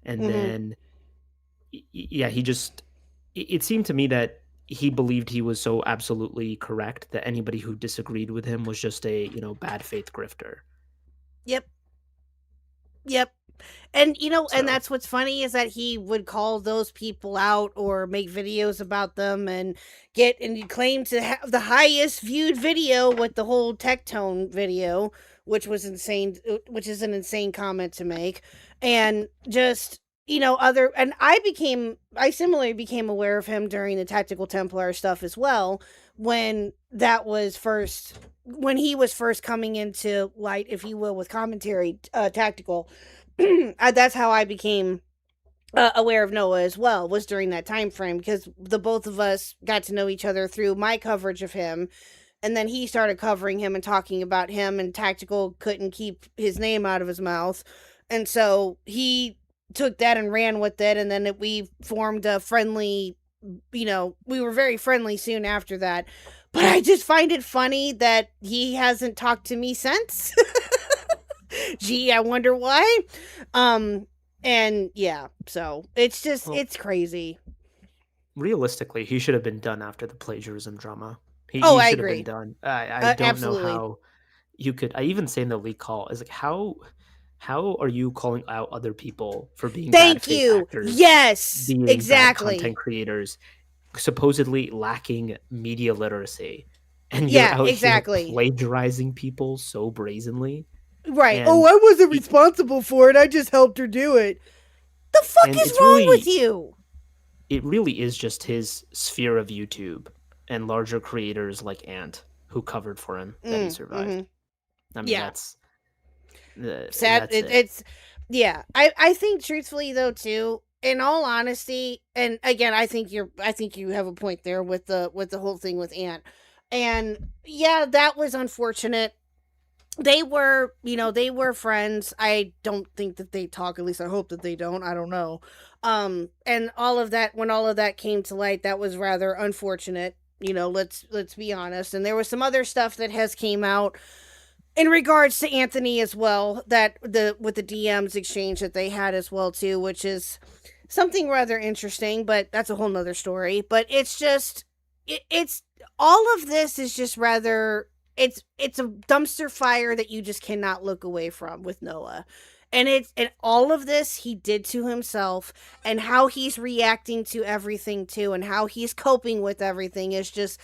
And then, yeah, it seemed to me that he believed he was so absolutely correct that anybody who disagreed with him was just a, bad faith grifter. Yep. And and that's what's funny is that he would call those people out or make videos about them and he claimed to have the highest viewed video with the whole Tectone video, which was insane, which is an insane comment to make. And just, and I similarly became aware of him during the Tactical Templar stuff as well, when he was first coming into light, if you will, with commentary, tactical. That's how I became aware of Noah as well, was during that time frame, because the both of us got to know each other through my coverage of him, and then he started covering him and talking about him, and Tactical couldn't keep his name out of his mouth, and so he took that and ran with it, and then we formed a friendly, we were very friendly soon after that. But I just find it funny that he hasn't talked to me since. Gee, I wonder why. And yeah, so it's just, it's crazy. Realistically, he should have been done after the plagiarism drama. He I should agree. have been done. I don't Absolutely. know how you could. I even say in the leak call is like, how are you calling out other people for being Thank bad faith you. actors? Yes, being exactly. bad content creators, supposedly lacking media literacy, and you're out here plagiarizing people so brazenly. Right. And I wasn't responsible for it. I just helped her do it. The fuck is wrong with you? It really is just his sphere of YouTube and larger creators like Ant who covered for him that he survived. I mean, that's sad. It's I think truthfully though too, in all honesty, and again, I think you have a point there with the whole thing with Ant. And yeah, that was unfortunate. They were friends. I don't think that they talk. At least I hope that they don't. I don't know. And all of that, when all of that came to light, that was rather unfortunate. Let's be honest. And there was some other stuff that has came out in regards to Anthony as well, that with the DMs exchange that they had as well too, which is something rather interesting, but that's a whole nother story. But it's just, it's all of this is just rather, it's a dumpster fire that you just cannot look away from with Noah. And all of this he did to himself, and how he's reacting to everything too, and how he's coping with everything is just,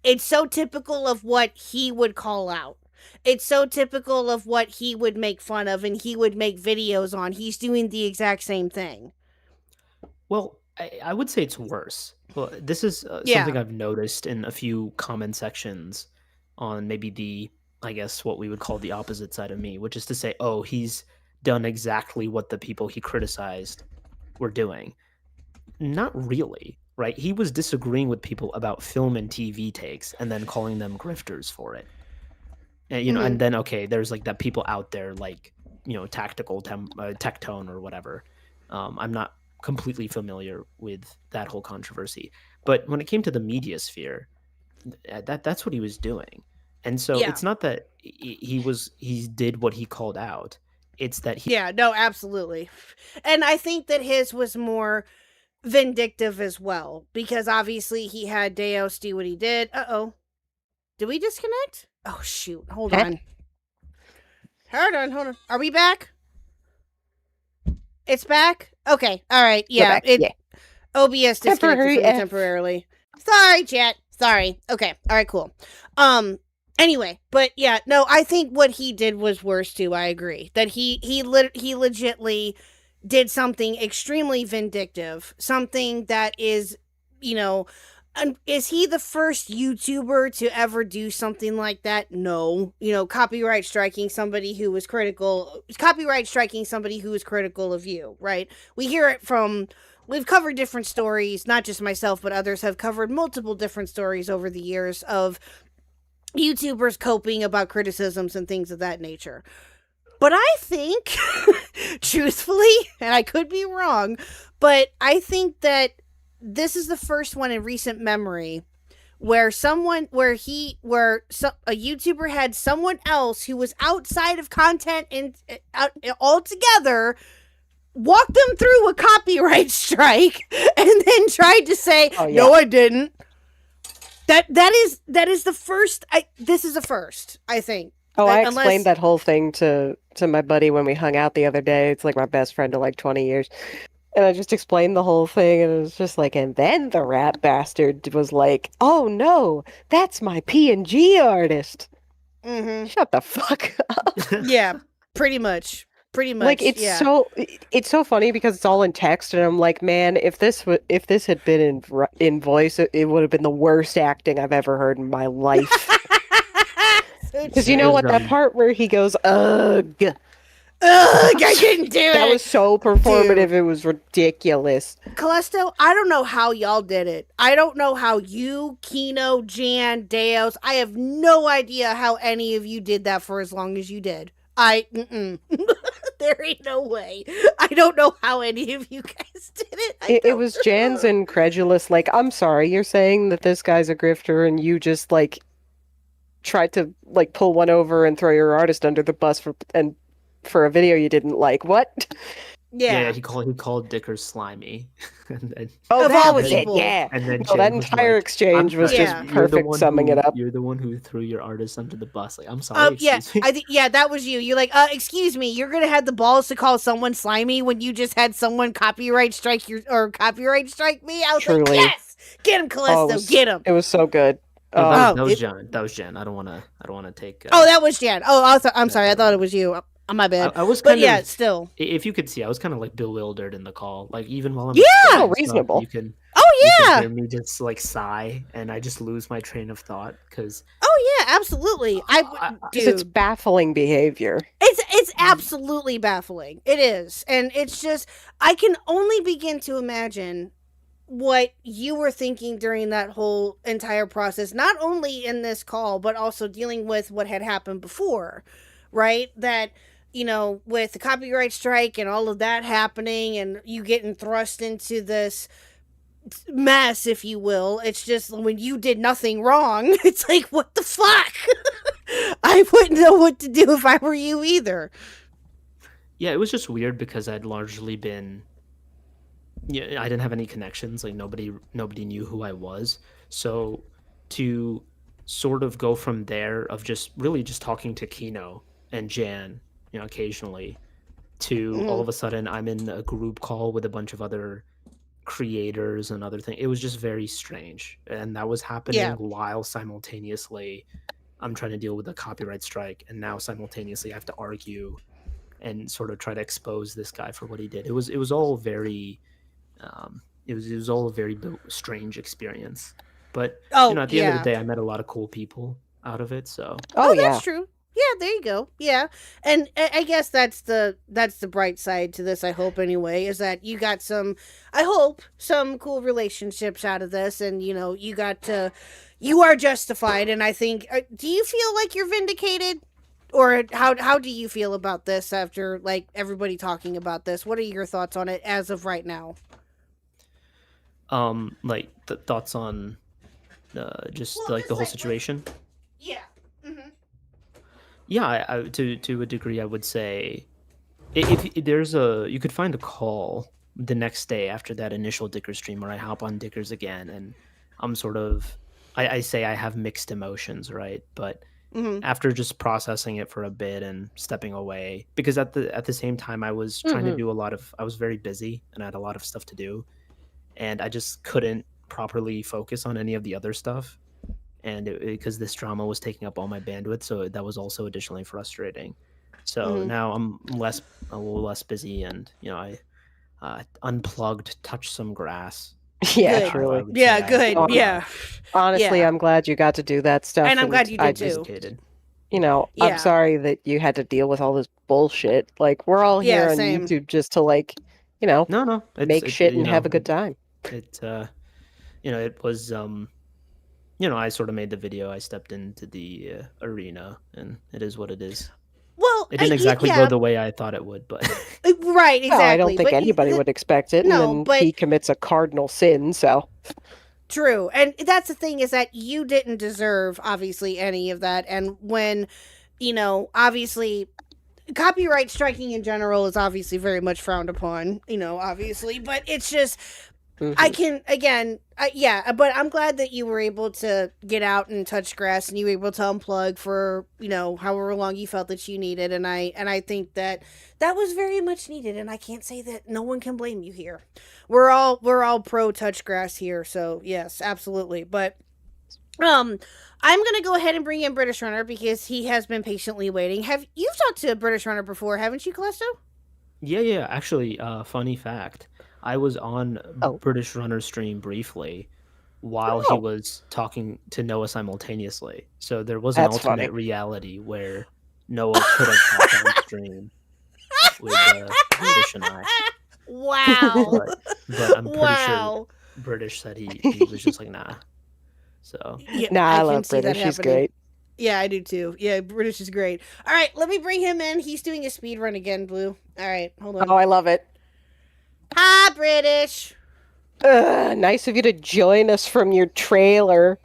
it's so typical of what he would call out. It's so typical of what he would make fun of and he would make videos on. He's doing the exact same thing. Well, I would say it's worse. Well, this is something I've noticed in a few comment sections on maybe I guess what we would call the opposite side of me, which is to say, oh, he's done exactly what the people he criticized were doing. Not really, right? He was disagreeing with people about film and TV takes and then calling them grifters for it. And, and then, okay, there's like that people out there like, Tactical Tectone or whatever. I'm not completely familiar with that whole controversy. But when it came to the media sphere, that's what he was doing. And so it's not that he did what he called out. It's that he... Yeah, no, absolutely. And I think that his was more vindictive as well, because obviously he had Deos do what he did. Uh-oh. Did we disconnect? Oh, shoot. Hold on. Hold on. Are we back? It's back? Okay. All right. Yeah. OBS disconnected temporarily. Sorry, chat. Sorry. Okay. All right, cool. Anyway, but yeah, no, I think what he did was worse too. I agree that he legitly did something extremely vindictive, something that is, you know, is he the first YouTuber to ever do something like that? No. Copyright striking somebody who was critical of you, right? We hear it from, we've covered different stories, not just myself, but others have covered multiple different stories over the years of YouTubers coping about criticisms and things of that nature. But I think, truthfully, and I could be wrong, but I think that this is the first one in recent memory where a YouTuber had someone else who was outside of content and altogether walk them through a copyright strike and then tried to say, no, I didn't. That is the first. This is a first, I think. Oh, I explained that whole thing to my buddy when we hung out the other day. It's like my best friend of like 20 years. And I just explained the whole thing, and it was just like, and then the rat bastard was like, oh no, that's my P&G artist. Mm-hmm. Shut the fuck up. Yeah, pretty much. Like, it's so funny because it's all in text, and I'm like, man, if this had been in voice, it would have been the worst acting I've ever heard in my life. Because you know what, that part where he goes, ugh, I didn't do it. That was so performative. Dude. It was ridiculous. Callisto, I don't know how y'all did it. I don't know how you, Kino, Jan, Deos, I have no idea how any of you did that for as long as you did. There ain't no way. I don't know how any of you guys did it. It was Jan's incredulous, like, I'm sorry, you're saying that this guy's a grifter and you just, like, tried to, like, pull one over and throw your artist under the bus for a video you didn't like. What? Yeah, he called Dicker slimy. That was it. Yeah. And then that entire exchange was just perfect summing it up. You're the one who threw your artist under the bus. Like, I'm sorry. Yeah, I think that was you. You're like, excuse me, you're gonna have the balls to call someone slimy when you just had someone copyright strike me. I was like, yes, get him, Callisto, get him. It was so good. That was Jan. That was Jan. I don't want to take. That was Jan. I'm sorry. I thought it was you. My bad. I was kind of, still. If you could see, I was kind of like bewildered in the call. Like, even while I'm reasonable. You can hear me just like sigh, and I just lose my train of thought because. Oh yeah, absolutely. It's baffling behavior. It's absolutely baffling. It is, and it's just I can only begin to imagine what you were thinking during that whole entire process, not only in this call but also dealing with what had happened before, right? That. With the copyright strike and all of that happening and you getting thrust into this mess, if you will, it's just when you did nothing wrong, it's like, what the fuck? I wouldn't know what to do if I were you either. Yeah, it was just weird because I'd largely been... Yeah, I didn't have any connections. Like, nobody knew who I was. So to sort of go from there of just really just talking to Kino and Jan... occasionally, to all of a sudden I'm in a group call with a bunch of other creators and other things. It was just very strange. And that was happening while simultaneously I'm trying to deal with a copyright strike. And now simultaneously I have to argue and sort of try to expose this guy for what he did. It was all very, it was all a very strange experience. But at the end of the day, I met a lot of cool people out of it. So that's true. Yeah, there you go. Yeah. And I guess that's the bright side to this, I hope, anyway, is that you got some cool relationships out of this, and, you are justified, and I think, do you feel like you're vindicated? Or how do you feel about this after, like, everybody talking about this? What are your thoughts on it as of right now? Like, the thoughts on just, like, the whole situation? Yeah. Mm-hmm. Yeah, I, to a degree, I would say, if there's you could find a call the next day after that initial Dicker stream where I hop on Dickers again, and I'm sort of, I say I have mixed emotions, right? But after just processing it for a bit and stepping away, because at the same time I was trying to do I was very busy and I had a lot of stuff to do, and I just couldn't properly focus on any of the other stuff. and because this drama was taking up all my bandwidth, so that was also additionally frustrating. So now I'm a little less busy, and I unplugged, touched some grass. Yeah, Good. truly. Yeah, good. Oh, Yeah. Honestly, Yeah. I'm glad you got to do that stuff. And I'm glad you did too. Educated. I'm Yeah. sorry that you had to deal with all this bullshit. Like, we're all Yeah, here on same. YouTube just to No, make shit and have a good time. It it was I sort of made the video. I stepped into the arena, and it is what it is. Well, It didn't exactly go the way I thought it would, but right, exactly. No, I don't think anybody would expect it. No, and then but- he commits a cardinal sin, so. True. And that's the thing, is that you didn't deserve, obviously, any of that. And when, obviously, copyright striking in general is obviously very much frowned upon, obviously. But it's just, I can, again, but I'm glad that you were able to get out and touch grass, and you were able to unplug for, however long you felt that you needed. And I think that was very much needed. And I can't say that no one can blame you here. We're all pro touch grass here. So yes, absolutely. But, I'm going to go ahead and bring in British Runner because he has been patiently waiting. You've talked to British Runner before, haven't you, Callisto? yeah. Actually, funny fact. I was on British Runner's stream briefly while he was talking to Noah simultaneously. So there was an alternate reality where Noah could have talked on stream with British and I. Wow. But I'm pretty sure British said he was just like, nah. So Nah, I love British. He's great. Yeah, I do too. Yeah, British is great. All right, let me bring him in. He's doing a speed run again, Blue. All right, hold on. Oh, I love it. Hi, British. Nice of you to join us from your trailer.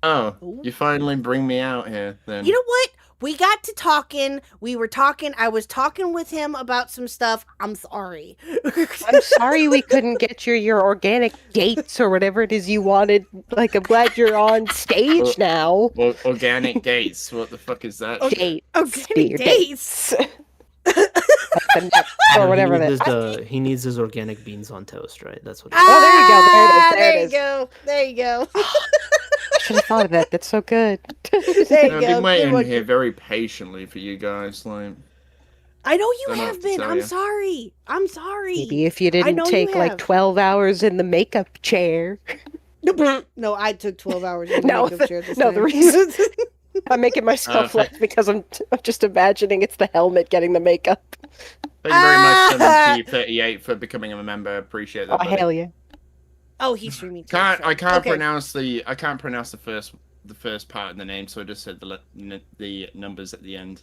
Oh, you finally bring me out here then. You know what? We got to talking. We were talking. I was talking with him about some stuff. I'm sorry. I'm sorry we couldn't get your organic dates or whatever it is you wanted. Like, I'm glad you're on stage now. Well, organic dates. What the fuck is that? Dates. Organic dates. Or whatever that is. He needs his organic beans on toast, right? That's what. Oh, there you go. There it is. There you go. I should have thought of that. That's so good. There you I've go. been waiting Good here very patiently for you guys. Like, I know you Don't know have what to been. tell I'm ya. sorry. I'm sorry. Maybe if you I didn't know you take like have. 12 hours in the makeup chair. No, I took 12 hours in the No, makeup chair this no, time. the reason I'm making myself laugh because I'm just imagining it's the helmet getting the makeup. thank you very much, 7038, for becoming a member. Appreciate that. Oh, buddy. hell yeah. Oh, he's streaming too. I can't Okay. pronounce the first part of the name, so I just said the numbers at the end.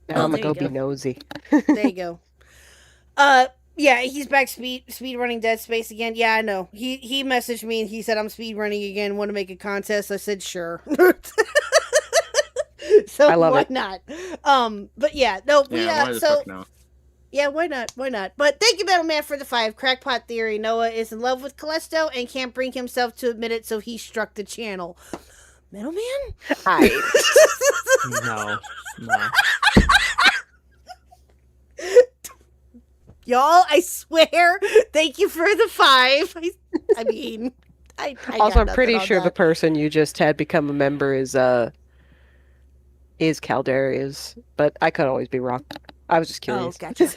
Now I'm there gonna you go be go. nosy. There you go. Yeah, he's back speed running Dead Space again. Yeah, I know. He messaged me and he said I'm speed running again. Want to make a contest? I said sure. So I love why it. not? But yeah, no, Yeah, why the so fuck not? yeah, why not? Why not? But thank you, Metalman, for the 5. Crackpot theory. Noah is in love with Callisto and can't bring himself to admit it, so he struck the channel. Metalman? No. Y'all, I swear, thank you for the 5. I mean, I Also, got I'm pretty nothing on sure the that. person you just had become a member is Calderia's, but I could always be wrong. I was just Oh, curious. gotcha.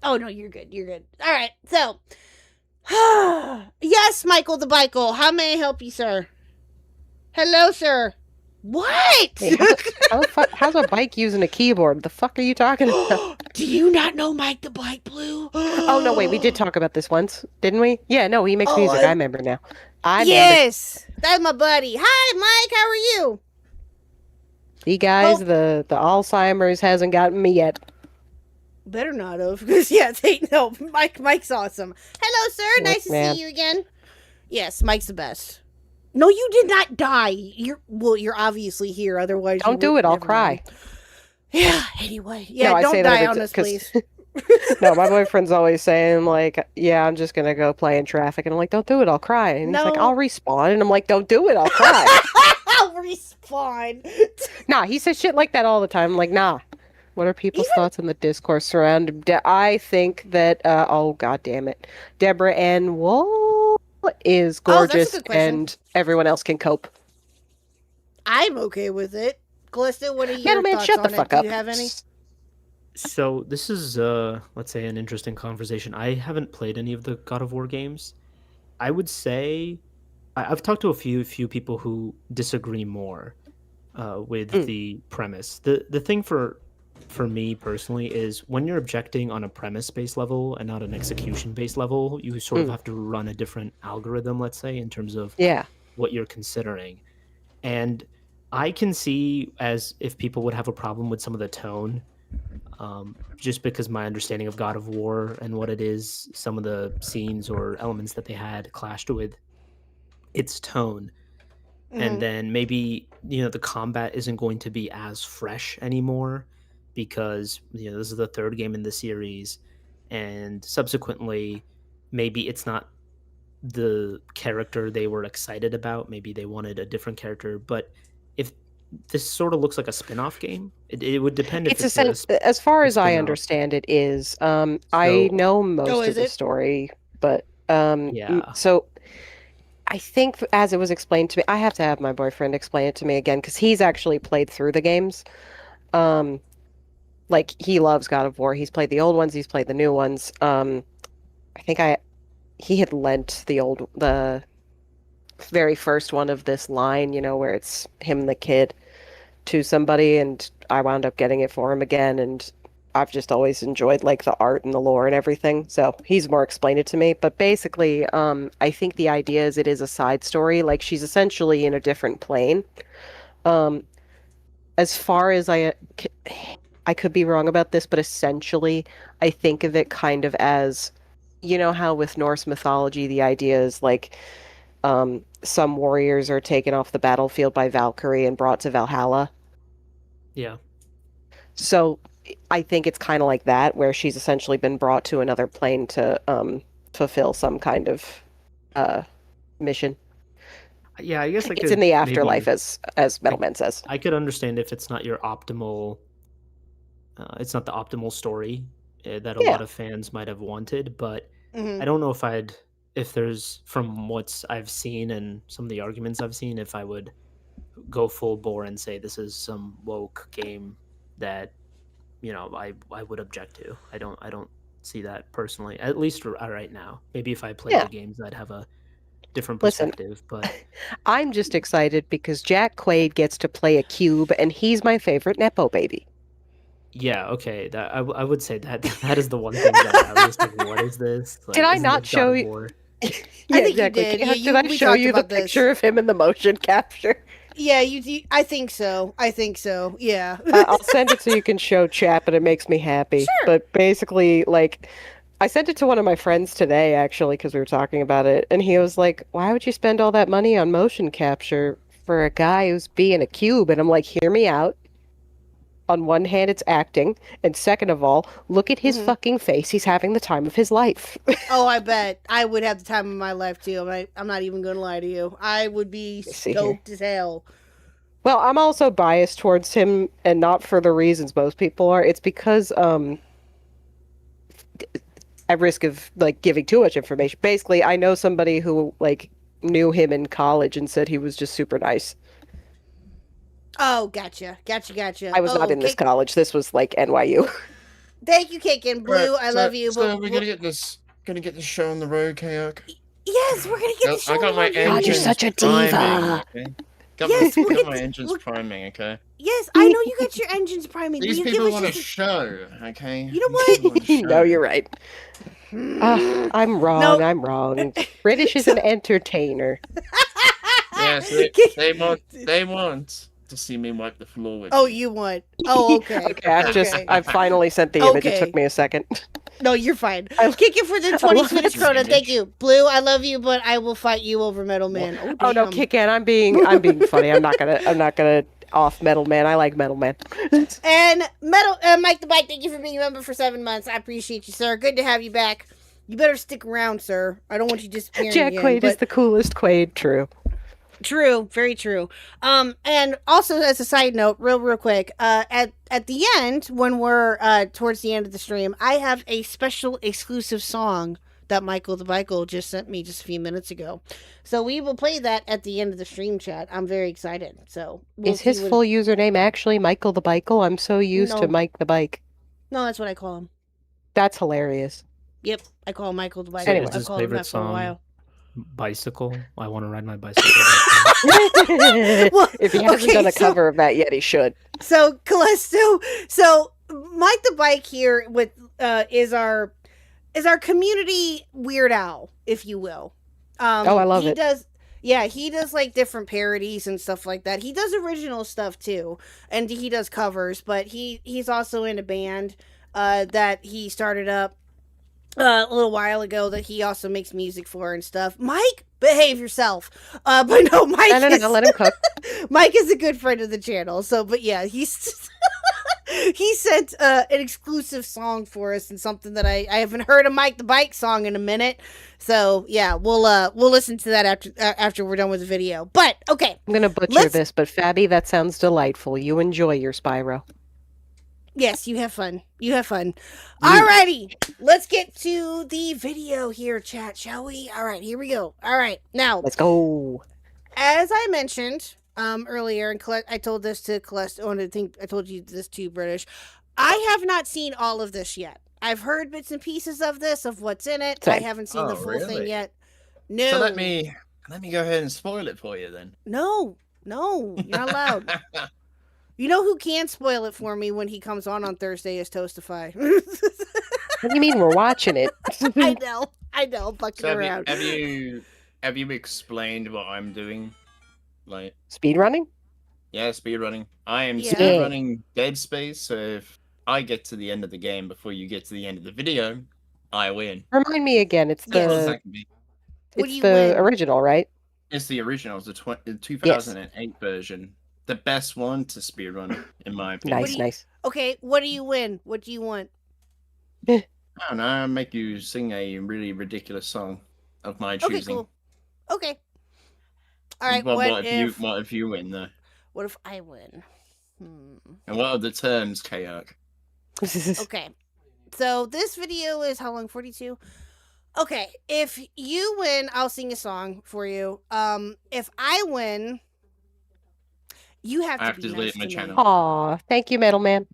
Oh, no, you're good. You're good. All right, so. Yes, Michael the Bikel. How may I help you, sir? Hello, sir. What? Hey, how's a bike using a keyboard? The fuck are you talking about? Do you not know Mike the Bike Blue? Oh, no, wait, we did talk about this once, didn't we? Yeah, no, he makes Oh, music. I remember now. Yes, that's my buddy. Hi, Mike. How are you? See, guys, Oh. the Alzheimer's hasn't gotten me yet. Better not have, because no, Mike's awesome. Hello, sir. Look, Nice to man. see you again. Yes, Mike's the best. No, you did not die. You're obviously here. Otherwise, Don't do it. I'll cry. Yeah. Anyway, yeah. No, I don't say that die every on t- us, 'cause- please. No, my boyfriend's always saying, like, yeah, I'm just going to go play in traffic. And I'm like, don't do it. I'll cry. And he's like, No. I'll respawn. And I'm like, don't do it. I'll cry. I'll respawn. Nah, he says shit like that all the time. I'm like, nah. What are people's thoughts on the discourse surrounding? I think that, oh, god damn it. Deborah Ann Wool is Oh, that's a gorgeous good question. and everyone else can cope. I'm okay with it. Callista, what are your Metal Man, thoughts shut on the it? fuck Do up. you have any? So this is, let's say, an interesting conversation. I haven't played any of the God of War games. I would say I've talked to a few people who disagree more with the premise. The thing for me personally is when you're objecting on a premise based level and not an execution based level, you sort of have to run a different algorithm, let's say, in terms of Yeah. what you're considering. And I can see as if people would have a problem with some of the tone, just because my understanding of God of War and what it is, some of the scenes or elements that they had clashed with its tone. And then maybe, the combat isn't going to be as fresh anymore because, this is the third game in the series. And subsequently, maybe it's not the character they were excited about. Maybe they wanted a different character. But if this sort of looks like a spin-off game, it would depend if it's as far as I spin-off. understand it is. I know most is of the it? story, but Yeah. so I think as it was explained to me, I have to have my boyfriend explain it to me again because he's actually played through the games. Like he loves God of War. He's played the old ones. He's played the new ones. I think he had lent the very first one of this line, where it's him and the kid to somebody, and I wound up getting it for him again, and I've just always enjoyed like the art and the lore and everything. So he's more explained it to me. But basically, I think the idea is it is a side story. Like she's essentially in a different plane. As far as I could be wrong about this, but essentially, I think of it kind of as, how with Norse mythology, the idea is like some warriors are taken off the battlefield by Valkyrie and brought to Valhalla. Yeah. So I think it's kind of like that, where she's essentially been brought to another plane to fulfill some kind of mission. Yeah, I guess It's in the afterlife, as Metal Man says. I could understand if it's not your optimal. It's not the optimal story that a lot of fans might have wanted, but I don't know if there's, from what I've seen and some of the arguments I've seen, if I would go full bore and say this is some woke game that I would object to. I don't see that personally, at least right now. Maybe if I played the games, I'd have a different perspective. But I'm just excited because Jack Quaid gets to play a cube, and he's my favorite Nepo baby. Yeah, okay. That I would say that is the one thing that I was thinking. What is this? Like, did I not show you? I think exactly. You did. Did I show you the picture of him in the motion capture? Yeah, you. I think so. Yeah. I'll send it so you can show chat, but it makes me happy. Sure. But basically, like, I sent it to one of my friends today, actually, because we were talking about it, and he was like, "Why would you spend all that money on motion capture for a guy who's being a cube?" And I'm like, "Hear me out. On one hand, it's acting, and second of all, look at his fucking face. He's having the time of his life." Oh, I bet. I would have the time of my life, too. I'm not even going to lie to you. I would be stoked as hell. Well, I'm also biased towards him, and not for the reasons most people are. It's because, at risk of, like, giving too much information, basically, I know somebody who, like, knew him in college and said he was just super nice. Oh, gotcha. I was not in this college. This was like NYU. Thank you, Cake and Blue. Right, I love you. So we're gonna get this show on the road, Khuck. Yes, we're gonna get the show. I got my engines. God, you're such a diva. Priming, okay? Got my engines priming, okay? Yes, I know you got your engines priming. These people want a show, okay? You know what? No, you're right. I'm wrong. No. I'm wrong. British is an entertainer. Yes, they want to see me wipe the floor with. Oh, you want? Oh, okay. Okay, I've finally sent the image. It took me a second. No, you're fine. Kick it for the 20 Swedish krona. Thank you, Blue. I love you, but I will fight you over Metal Man. Oh no, Kick in. I'm being funny. I'm not gonna off Metal Man. I like Metal Man. And Mike the Bike. Thank you for being a member for 7 months. I appreciate you, sir. Good to have you back. You better stick around, sir. I don't want you disappearing. Jack again, Quaid is the coolest Quaid. True. True, very true. And also as a side note, real quick, at the end, when we're towards the end of the stream, I have a special exclusive song that Michael the Michael just sent me just a few minutes ago. So we will play that at the end of the stream, chat. I'm very excited. So Is his full username actually Michael the Bikel? I'm so used to No. Mike the Bike. No, that's what I call him. That's hilarious. Yep, I call him Michael the Bicycle. Anyway. Is I've his called him favorite that for a while. song Bicycle? I want to ride my bicycle. Well, If he hasn't okay, done a so- cover of that yet, he should. So Callisto, so Mike the Bike here with is our community Weird Al, if you will. Oh, I love he it. He does like different parodies and stuff like that. He does original stuff too, and he does covers. But he's also in a band that he started up a little while ago that he also makes music for and stuff. Mike, behave yourself. But no, Mike. No, let him cook. Mike is a good friend of the channel. So, but yeah, he's he sent an exclusive song for us and something that I haven't heard a Mike the Bike song in a minute. So yeah, we'll listen to that after we're done with the video. But okay, I'm gonna butcher this, but Fabi, that sounds delightful. You enjoy your Spyro. yes, you have fun. You have fun. Alrighty, let's get to the video here, chat, shall we? All right, here we go. All right, now Let's go. as I mentioned earlier, and I told this to Celeste, I think I told you this too, British. I have not seen all of this yet. I've heard bits and pieces of this, of what's in it. I Same. haven't seen the Oh, full thing really? yet. No. So let me go ahead and spoil it for you then. No, you're not allowed. You know who can spoil it for me when he comes on Thursday is Toastify. What do you mean we're watching it? I know, fucking So around. have you explained what I'm doing? Like, Speed running? yeah, speedrunning. I am Yeah. speedrunning Dead Space, so if I get to the end of the game before you get to the end of the video, I win. Remind me again. It's Yes. Well, the that can be- What do it's you the win? original, right? It's the original, it's the 2008 version. The best one to speedrun, in my opinion. Nice, nice. Okay, what do you win? What do you want? I don't know, I'll make you sing a really ridiculous song of my Okay, choosing. cool. Okay. All right. Well, what if what if you win though? what if I win? And what are the terms, Khuck? Okay. So this video is how long? 42. Okay. If you win, I'll sing a song for you. If I win, you have to I have be to nice delete my to me. channel. Aw, thank you, Metal Man.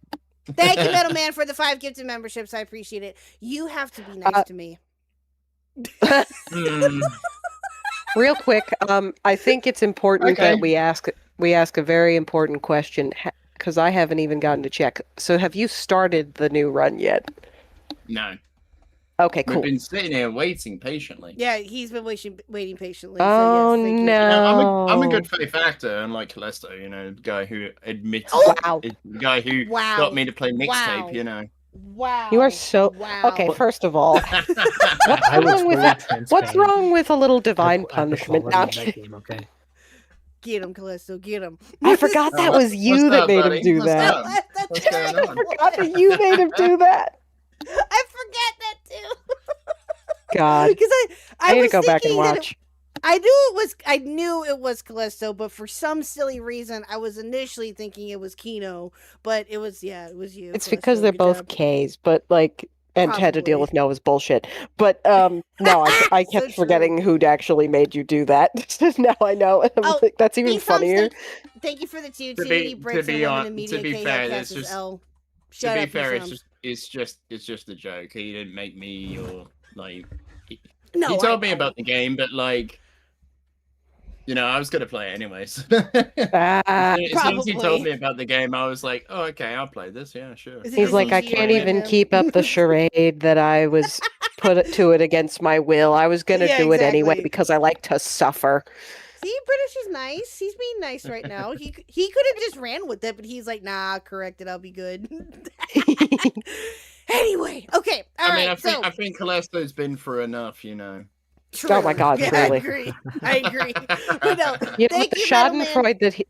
Thank you, Metal Man, for the 5 gifted memberships. I appreciate it. You have to be nice to me. Hmm. Real quick, I think it's important Okay. that we ask a very important question because I haven't even gotten to check. So, have you started the new run yet? No. Okay, We've cool. been sitting here waiting patiently. Yeah, he's been waiting patiently. Oh, so yes, thank you. no. I'm a good faith actor, unlike Callisto, the guy who admits Wow. the guy who Wow. got me to play mixtape, Wow. Wow. You are so Wow. okay. First of all, what's I was wrong with fully that? What's transparent. wrong with a little divine at the punishment? quality No, I'm of that kidding. game, okay? Get him, Callisto. Get him. I forgot that was you What's that up, made buddy? him do What's that. up? What's going I on? forgot that you made him do that. I forget that too. God, Because I I need was to go back and thinking that watch. I knew it was Callisto, but for some silly reason, I was initially thinking it was Kino, but it was you. It's Callisto. because they're Good both job. K's, but like, and had to deal Probably. with Noah's bullshit. But no, I So kept true. forgetting who'd actually made you do that. Now I know. And I'm Oh, like, that's even These songs, funnier. thank you for the 2 To T be- Brits to be and Women hon- in to Media. be K fair, Cast that's is just- L. To Shut be up, fair, you it's just a joke. He didn't make me or like. No, He I told me know. about the game, but like, I was gonna play it anyways. Ah. As soon as he Probably. told me about the game, I was like, "Oh, okay, I'll play this. Yeah, sure." Is it He's just like, I easier can't for even him? keep up the charade that I was put to it against my will. I was gonna Yeah, do it anyway exactly. because I like to suffer. See, British is nice. He's being nice right now. He could have just ran with it, but he's like, nah, correct it. I'll be good. Anyway, okay, all I mean, right. I think Callisto's been through enough, True. Oh my God, yeah, truly. I agree. But no, Yeah, thank you, Metal Man. Schadenfreude that he,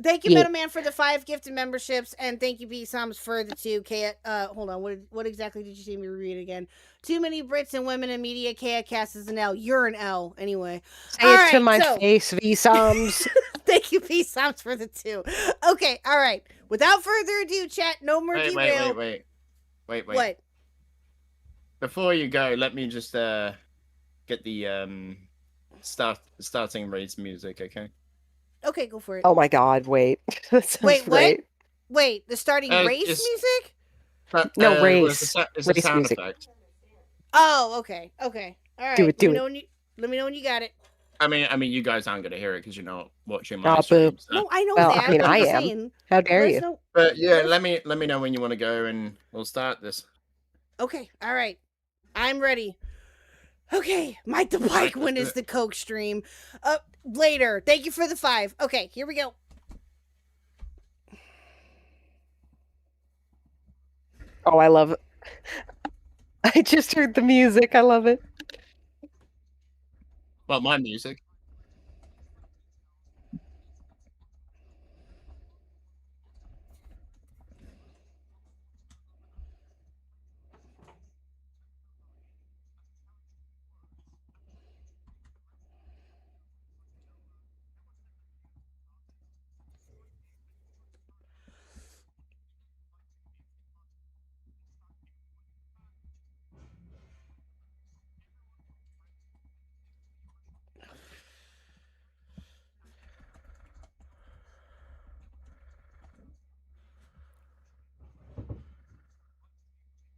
Thank you, Yeah. Metal Man, for the 5 gifted memberships, and thank you, B Sams, for the 2 K. Hold on, what exactly did you see me read again? Too many Brits and women in media. Cast is an L. You're an L, anyway. say All it to right, my so- face, V-Sums. Thank you, B Sams, for the 2. Okay, all right. Without further ado, chat. No more Wait, derail. wait. What? before you go, let me just get the starting race music, okay? Okay, go for it. Oh my god, wait. That sounds Wait, what? great. Wait, the starting race it's- music? No, well, race. It's a Race sound music. effect. Oh, okay. Okay. All right. Do it, do let me it. know when you let me know when you got it. I mean, you guys aren't gonna hear it because you're not watching Aw, my stream. boo. So. No, I know Well, that. I mean, I'm I just am. saying, How dare let us you? know- But yeah, let me know when you want to go, and we'll start this. Okay, all right. I'm ready. Okay, Mike the Bike when is the Coke stream. Later. Thank you for the 5. Okay, here we go. Oh, I love it. I just heard the music. I love it. Well, my music.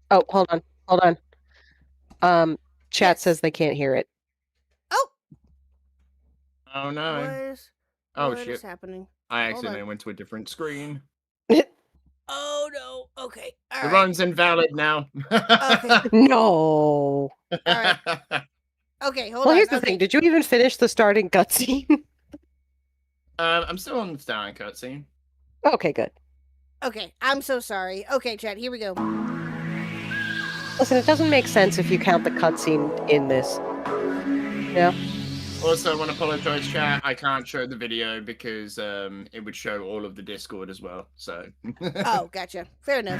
Oh, hold on. Hold on. Chat Yes. says they can't hear it. Oh, Oh no! what is Oh what is shit! happening? I Hold accidentally on. went to a different screen. Oh no. Okay. All The right. run's invalid now. Okay. No. right. Okay, hold Well, on. here's the Okay. thing. Did you even finish the starting cutscene? I'm still on the starting cutscene. Okay, good. Okay, I'm so sorry. Okay, chat, here we go. Listen, it doesn't make sense if you count the cutscene in this. Yeah. Also, I want to apologize, chat. I can't show the video because it would show all of the Discord as well. So. Oh, gotcha. Fair enough.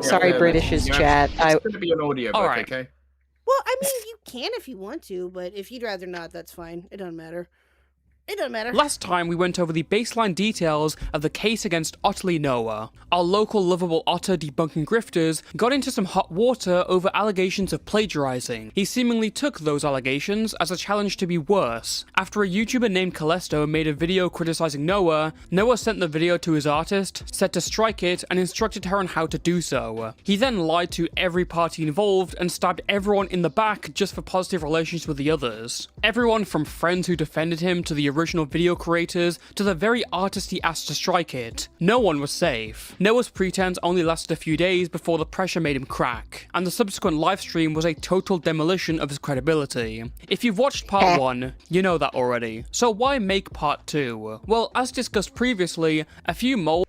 Sorry, Yeah, British's yeah, chat. It's going to be an audio All book, right. okay? Well, I mean, you can if you want to, but if you'd rather not, that's fine. It doesn't matter. It doesn't matter. Last time we went over the baseline details of the case against Otterly Noah. Our local lovable otter debunking grifters got into some hot water over allegations of plagiarizing. He seemingly took those allegations as a challenge to be worse. After a YouTuber named Calesto made a video criticizing Noah, Noah sent the video to his artist, said to strike it, and instructed her on how to do so. He then lied to every party involved and stabbed everyone in the back just for positive relations with the others. Everyone from friends who defended him to the original video creators to the very artist he asked to strike it. No one was safe. Noah's pretense only lasted a few days before the pressure made him crack, and the subsequent livestream was a total demolition of his credibility. If you've watched part 1, you know that already, so why make part 2? Well, as discussed previously, a few moles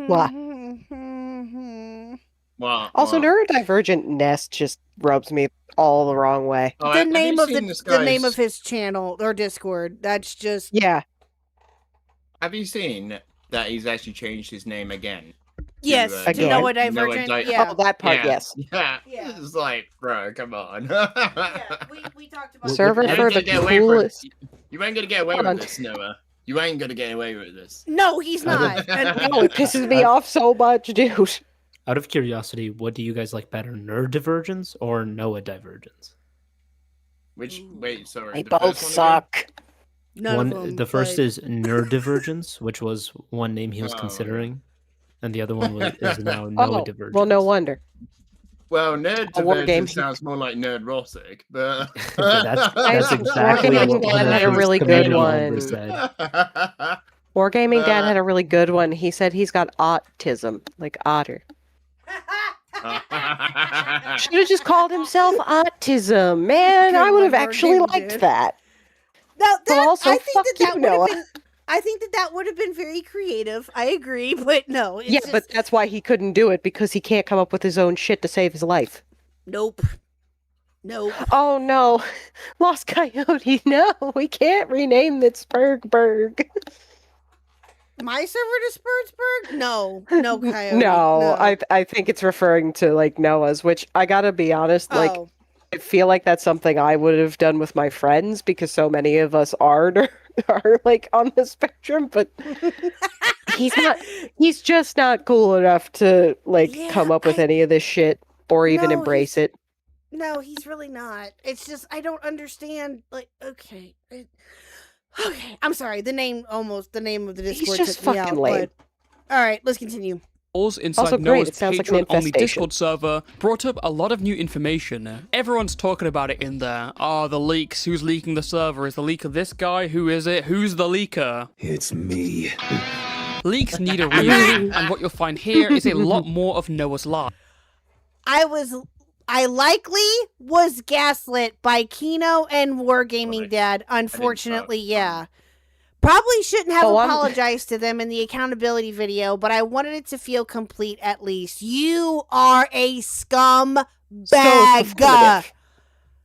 What? Well, Also, neurodivergent Nest just rubs me all the wrong way. Oh, The have name you of seen this the name guy's- of his channel or Discord. That's just Yeah. Have you seen that he's actually changed his name again? yes. to To Again? Noah Noah Divergent. Di- Yeah. Oh, that part, Yeah. yes. Yeah. Yeah. It's like, bro, come on. Yeah, we talked about Server You ain't for gonna the get away coolest. You ain't gonna get away Hold with on. this, Noah. You ain't gonna get away with this. No, he's not. And No, it pisses me off so much, dude. Out of curiosity, what do you guys like better, Nerd Divergence or Noah Divergence? Wait, sorry. They the both first one again? suck. none of them. The first but- is Nerd Divergence, which was one name he was Oh, considering, and the other one is now Noah Oh, Divergence. well, no wonder. Well, Nerd A war game. Divergence sounds more like Nerd Rossic, but That's exactly Wargaming what Dad one had of a his really good community one. members said. Wargaming Dad had a really good one. He said he's got autism, like otter. Should have just called himself Autism, man. Good I would have one, actually Wargaming liked Dad. that. Now, But that, also, I think fuck that you, that would have Noah. been. I think that would have been very creative. I agree, but no. It's Yeah, just, but that's why he couldn't do it, because he can't come up with his own shit to save his life. nope. Nope. Oh no, Lost Coyote, no, we can't rename it Spurgberg. My server to Spurtsburg? No, no, Coyote. No, I think it's referring to like Noah's, which I gotta be honest, like Oh, I feel like that's something I would have done with my friends because so many of us are like on the spectrum, but He's just not cool enough to like Yeah, come up with any of this shit or even No, embrace it. No, he's really not. It's just I don't understand. Like, okay, okay. I'm sorry. The name of the Discord just took me fucking out. lame. But all right, let's continue. Inside Also great, Noah's it sounds like an Patreon-only infestation. Discord server brought up a lot of new information. Everyone's talking about it in there. The leaks. Who's leaking the server? Is the leaker this guy? Who is it? Who's the leaker? It's me. Leaks need a reason, and what you'll find here is a lot more of Noah's lie. I likely was gaslit by Kino and Wargaming Dad. Unfortunately, yeah. Probably shouldn't have apologized to them in the accountability video, but I wanted it to feel complete at least. You are a scumbag.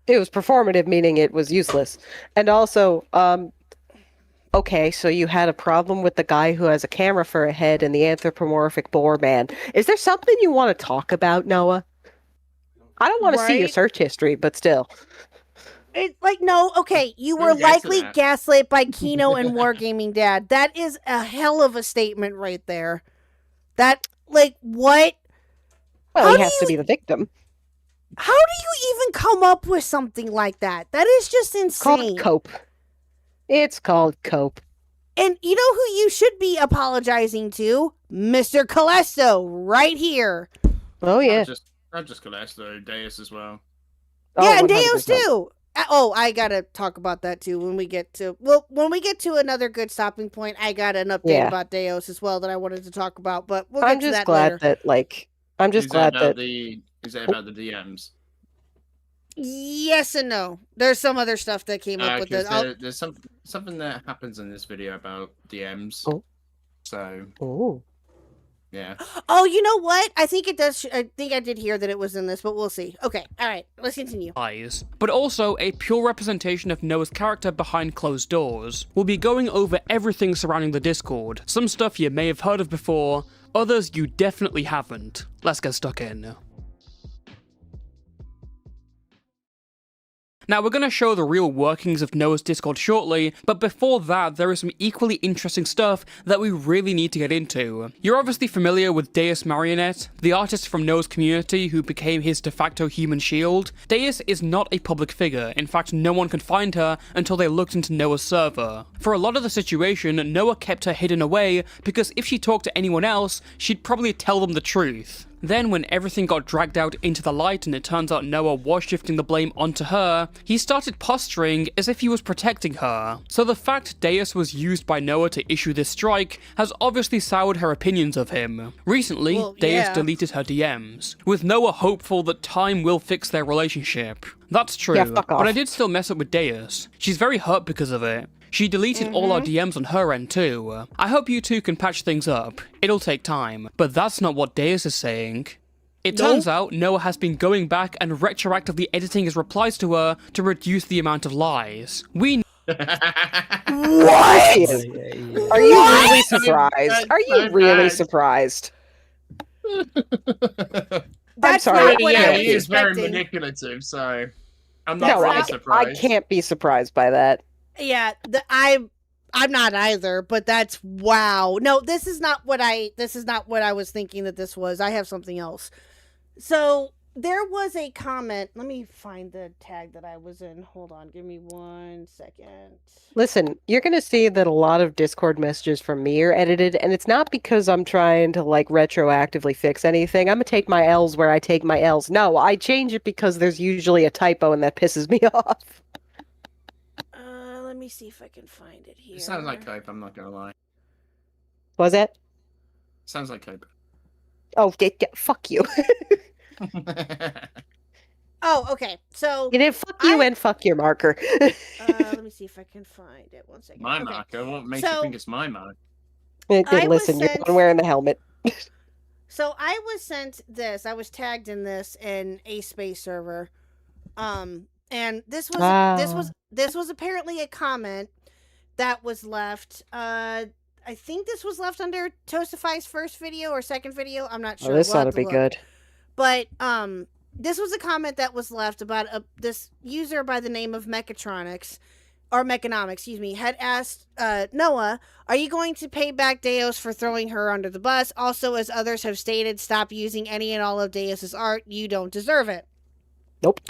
It was performative, meaning it was useless. And also, okay, so you had a problem with the guy who has a camera for a head and the anthropomorphic boar man. Is there something you want to talk about, Noah? I don't want to see your search history, but still. It's like, no, okay, you were likely gaslit by Kino and Wargaming Dad. That is a hell of a statement right there. That, like, what? Well, he has to be the victim. How do you even come up with something like that? That is just insane. Called cope. It's called cope. And you know who you should be apologizing to? Mr. Calesto, right here. Oh, yeah. Not just Calesto, Deus as well. Yeah, and Deus too. Oh, I gotta talk about that too when we get to another good stopping point. I got an update about Deus as well that I wanted to talk about, but we'll get to that later. Is that about the DMs? Yes and no. There's some other stuff that came up with it. There's something that happens in this video about DMs. Oh. So. Yeah. Oh, you know what? I think it does. I think I did hear that it was in this, but we'll see. Okay. All right. Let's continue. But also a pure representation of Noah's character behind closed doors. We'll be going over everything surrounding the Discord. Some stuff you may have heard of before, others you definitely haven't. Let's get stuck in. Now, we're going to show the real workings of Noah's Discord shortly, but before that, there is some equally interesting stuff that we really need to get into. You're obviously familiar with Deus Marionette, the artist from Noah's community who became his de facto human shield. Deus is not a public figure, in fact no one could find her until they looked into Noah's server. For a lot of the situation, Noah kept her hidden away because if she talked to anyone else, she'd probably tell them the truth. Then when everything got dragged out into the light and it turns out Noah was shifting the blame onto her, he started posturing as if he was protecting her. So the fact Deus was used by Noah to issue this strike has obviously soured her opinions of him. Recently, Deus deleted her DMs, with Noah hopeful that time will fix their relationship. That's true, but I did still mess up with Deus. She's very hurt because of it. She deleted all our DMs on her end too. I hope you two can patch things up. It'll take time. But that's not what Deus is saying. It turns out Noah has been going back and retroactively editing his replies to her to reduce the amount of lies. We What? Are you really surprised? Are you really surprised? I'm sorry. He is very manipulative, so I'm not really surprised. I can't be surprised by that. Yeah, I'm not either, but that's wow. No, this is not what I was thinking that this was. I have something else. So there was a comment. Let me find the tag that I was in. Hold on, give me 1 second. Listen, you're going to see that a lot of Discord messages from me are edited, and it's not because I'm trying to, like, retroactively fix anything. I'm going to take my L's where I take my L's. No, I change it because there's usually a typo, and that pisses me off. Let me see if I can find it here. It sounds like cope, I'm not going to lie. Was it? Sounds like cope. Oh, fuck you. Oh, okay. So you did fuck you and fuck your marker. Let me see if I can find it. 1 second. My marker? What makes you think it's my mark? Listen, you're the one wearing the helmet. So I was sent this. I was tagged in this in a space server. And this was apparently a comment that was left. I think this was left under Toastify's first video or second video. I'm not sure. Oh, this ought to be good. But this was a comment that was left about this user by the name of Mechatronics. or Mechanomics, excuse me, had asked Noah, are you going to pay back Deos for throwing her under the bus? Also, as others have stated, stop using any and all of Deos's art. You don't deserve it. Nope.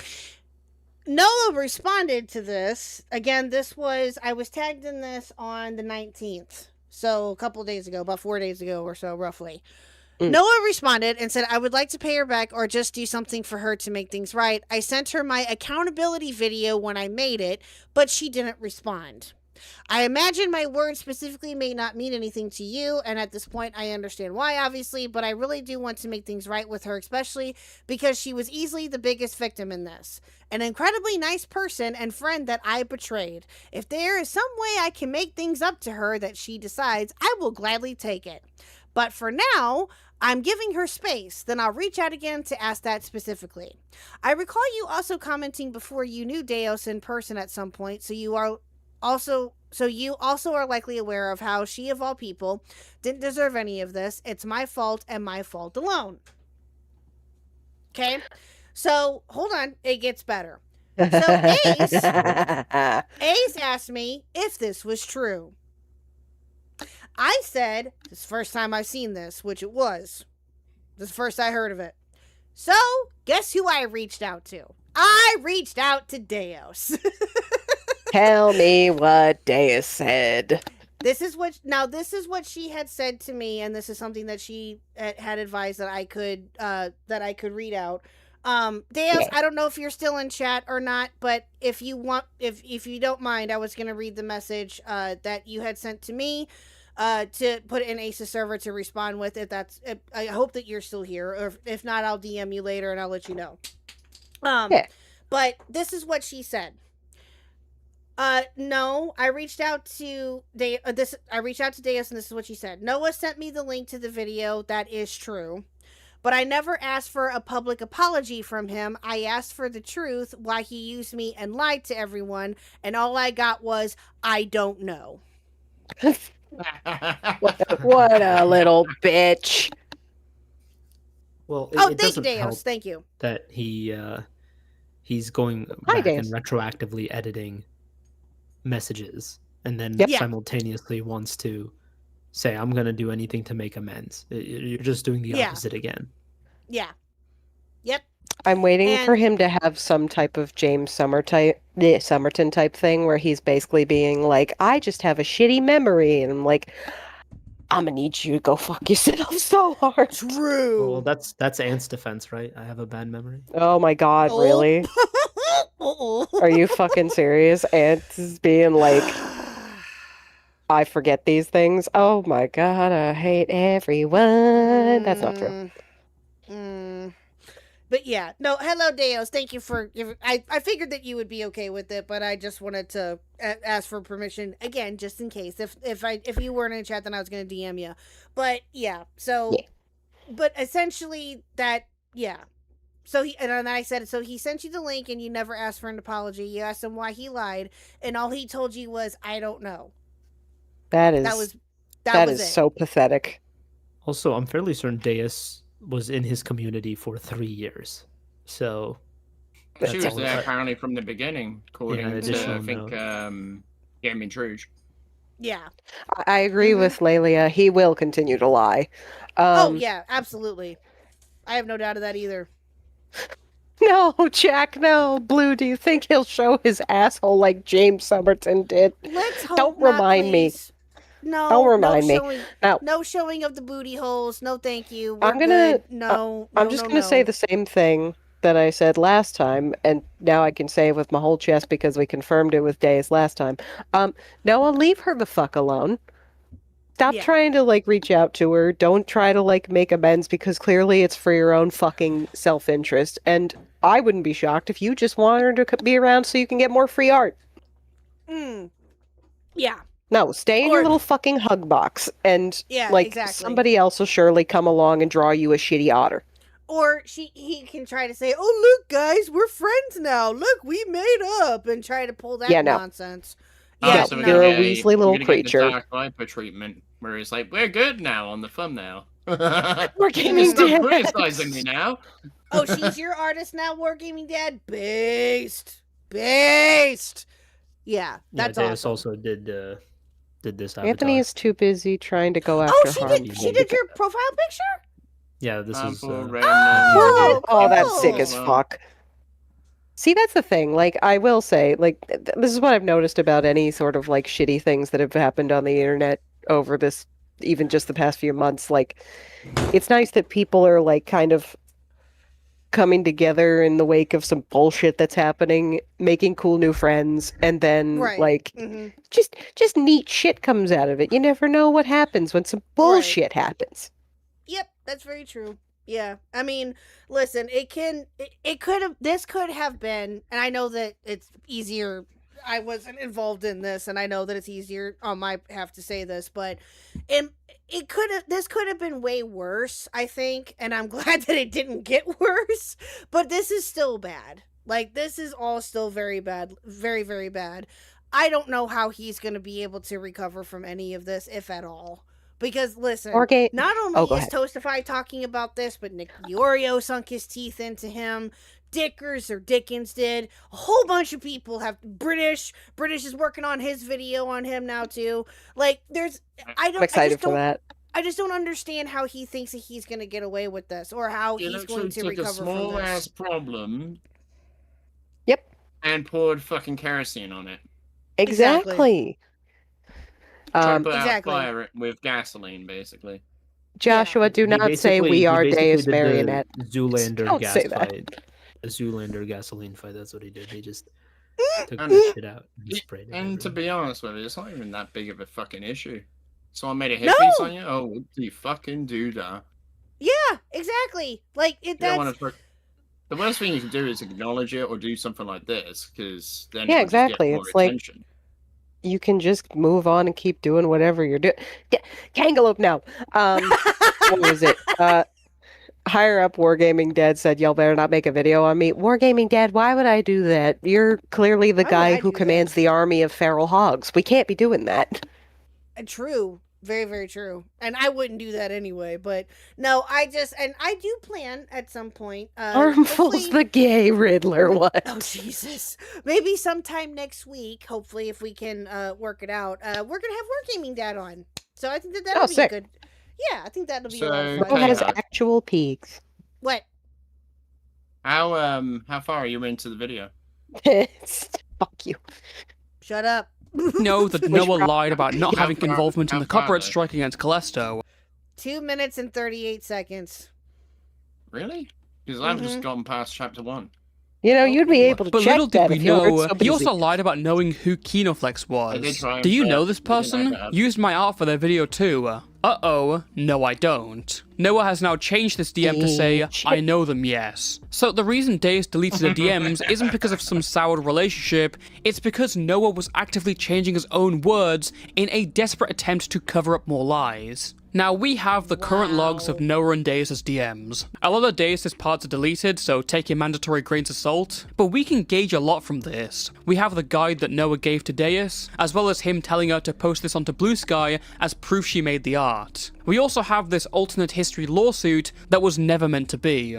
Noah responded to this. Again, I was tagged in this on the 19th. So a couple of days ago, about 4 days ago or so, roughly. Noah responded and said, I would like to pay her back or just do something for her to make things right. I sent her my accountability video when I made it, but she didn't respond. I imagine my words specifically may not mean anything to you, and at this point I understand why, obviously, but I really do want to make things right with her, especially because she was easily the biggest victim in this. An incredibly nice person and friend that I betrayed. If there is some way I can make things up to her that she decides, I will gladly take it. But for now, I'm giving her space, then I'll reach out again to ask that specifically. I recall you also commenting before you knew Deos in person at some point, so you also are likely aware of how she, of all people, didn't deserve any of this. It's my fault and my fault alone. Okay? So, hold on, it gets better. So, Ace asked me if this was true. I said, this is the first time I've seen this, which it was. This is the first I heard of it. So, guess who I reached out to? I reached out to Deos. Tell me what Deus said. This is what she had said to me, and this is something that she had advised that I could read out. Deus, yeah. I don't know if you're still in chat or not, but if you you don't mind, I was gonna read the message that you had sent to me. To put in Ace's server to respond with. I hope that you're still here, or if not, I'll DM you later and I'll let you know. Yeah. But this is what she said. No, I reached out to Deus, and this is what she said. Noah sent me the link to the video. That is true. But I never asked for a public apology from him. I asked for the truth, why he used me and lied to everyone, and all I got was, I don't know. What a little bitch. Well, thank you, Deus. Thank you. That he's going back and retroactively editing messages, and then simultaneously wants to say, "I'm going to do anything to make amends." You're just doing the opposite again. Yeah. Yep. I'm waiting for him to have some type of James Somerton type thing where he's basically being like, I just have a shitty memory. And I'm like, I'm going to need you to go fuck yourself so hard. True. Well, that's Ant's defense, right? I have a bad memory. Oh my God, really? Are you fucking serious? Ant is being like, I forget these things. Oh my God, I hate everyone. That's not true. But yeah, no, hello, Deos. Thank you for giving. I figured that you would be okay with it, but I just wanted to ask for permission again, just in case. If you weren't in chat, then I was going to DM you. But yeah, so, but essentially that, yeah. So I said, so he sent you the link and you never asked for an apology. You asked him why he lied, and all he told you was, I don't know. That is so pathetic. Also, I'm fairly certain Deus was in his community for 3 years, so she was there apparently from the beginning, according to I think Gaming Truge. Yeah, I agree with Lelia. He will continue to lie. Oh yeah, absolutely. I have no doubt of that either. No, Jack, no. Blue, do you think he'll show his asshole like James Somerton did? Let's hope Don't not, remind me. No, don't remind me. No showing of the booty holes. No, thank you. I'm just gonna say the same thing that I said last time, and now I can say it with my whole chest because we confirmed it with Days last time. Noah, leave her the fuck alone. Stop trying to reach out to her. Don't try to make amends because clearly it's for your own fucking self-interest. And I wouldn't be shocked if you just want her to be around so you can get more free art. Yeah. No, stay in your little fucking hug box, and exactly. Somebody else will surely come along and draw you a shitty otter. Or he can try to say, "Oh look, guys, we're friends now. Look, we made up," and try to pull that nonsense. Yeah, so you're a Weasley little creature. Get the Dark Viper treatment, where it's like, "We're good now" on the thumbnail. Wargaming Dad. Criticizing me now. Oh, she's your artist now, Wargaming Dad. Based. Yeah, that's Deus awesome. also did this avatar. Anthony is too busy trying to go after Oh, she harmful. did. She did your profile picture. Yeah, this is. Oh, Oh, that's sick cool. as fuck. See, that's the thing. Like, I will say, like, this is what I've noticed about any sort of like shitty things that have happened on the internet over this, even just the past few months. Like, it's nice that people are like kind of coming together in the wake of some bullshit that's happening, making cool new friends, and then Right. like just neat shit comes out of it. You never know what happens when some bullshit happens. Yep, that's very true. Yeah, I mean, listen, it could have been, and I know that it's easier. I wasn't involved in this, and I know that it's easier on my have to say this, but this could have been way worse, I think, and I'm glad that it didn't get worse. But this is still bad. Like, this is all still very bad, very, very bad. I don't know how he's going to be able to recover from any of this, if at all. Because, listen, not only is Toastify talking about this, but Nick Diorio sunk his teeth into him. Dickers or Dickens did. A whole bunch of people have British is working on his video on him now, too. Like, I'm excited for that. I just don't understand how he thinks that he's going to get away with this, or how he's going to recover from this. a small ass problem. Yep. And poured fucking kerosene on it. Exactly. Try to put out fire with gasoline, basically. Joshua, do not say we are Deus Marionette. Zoolander Don't gas say that. fight. A Zoolander gasoline fight. That's what he did. He just took the shit out and sprayed it. And to be honest with you, it's not even that big of a fucking issue. Someone made a hit piece on you. Oh, what do you fucking do that? Yeah, exactly. Like The worst thing you can do is acknowledge it or do something like this, because then Yeah, you just get exactly. more It's like attention. you can just move on and keep doing whatever you're doing. Kangaloo now. What was it? Higher up Wargaming Dad said, y'all better not make a video on me. Wargaming Dad, why would I do that? You're clearly the guy who commands the army of feral hogs. We can't be doing that. True. Very, very true. And I wouldn't do that anyway, but no, I do plan at some point. Armful's the gay Riddler one. Oh, Jesus. Maybe sometime next week, hopefully, if we can work it out, we're going to have Wargaming Dad on. So I think that'll be sick. good. Yeah, I think that'll be a lot of fun. Ro has actual peaks. What? How far are you into the video? Fuck you. Shut up. Know that Noah lied about not having involvement in the copyright strike against Callisto. 2 minutes and 38 seconds. Really? Because I've just gone past chapter 1. You know, you'd be able to But check little that did we if you weren't know, so he busy. also lied about knowing who Kinoflex I did was. try and Do you say know it. this I didn't person? like that. Used my art for their video too. Uh-oh, no I don't. Noah has now changed this DM to say, I know them, yes. So the reason Deus deleted the DMs isn't because of some soured relationship, it's because Noah was actively changing his own words in a desperate attempt to cover up more lies. Now, we have the current logs of Noah and Deus' DMs. A lot of Deus' parts are deleted, so take your mandatory grains of salt, but we can gauge a lot from this. We have the guide that Noah gave to Deus, as well as him telling her to post this onto Blue Sky as proof she made the art. We also have this alternate history lawsuit that was never meant to be.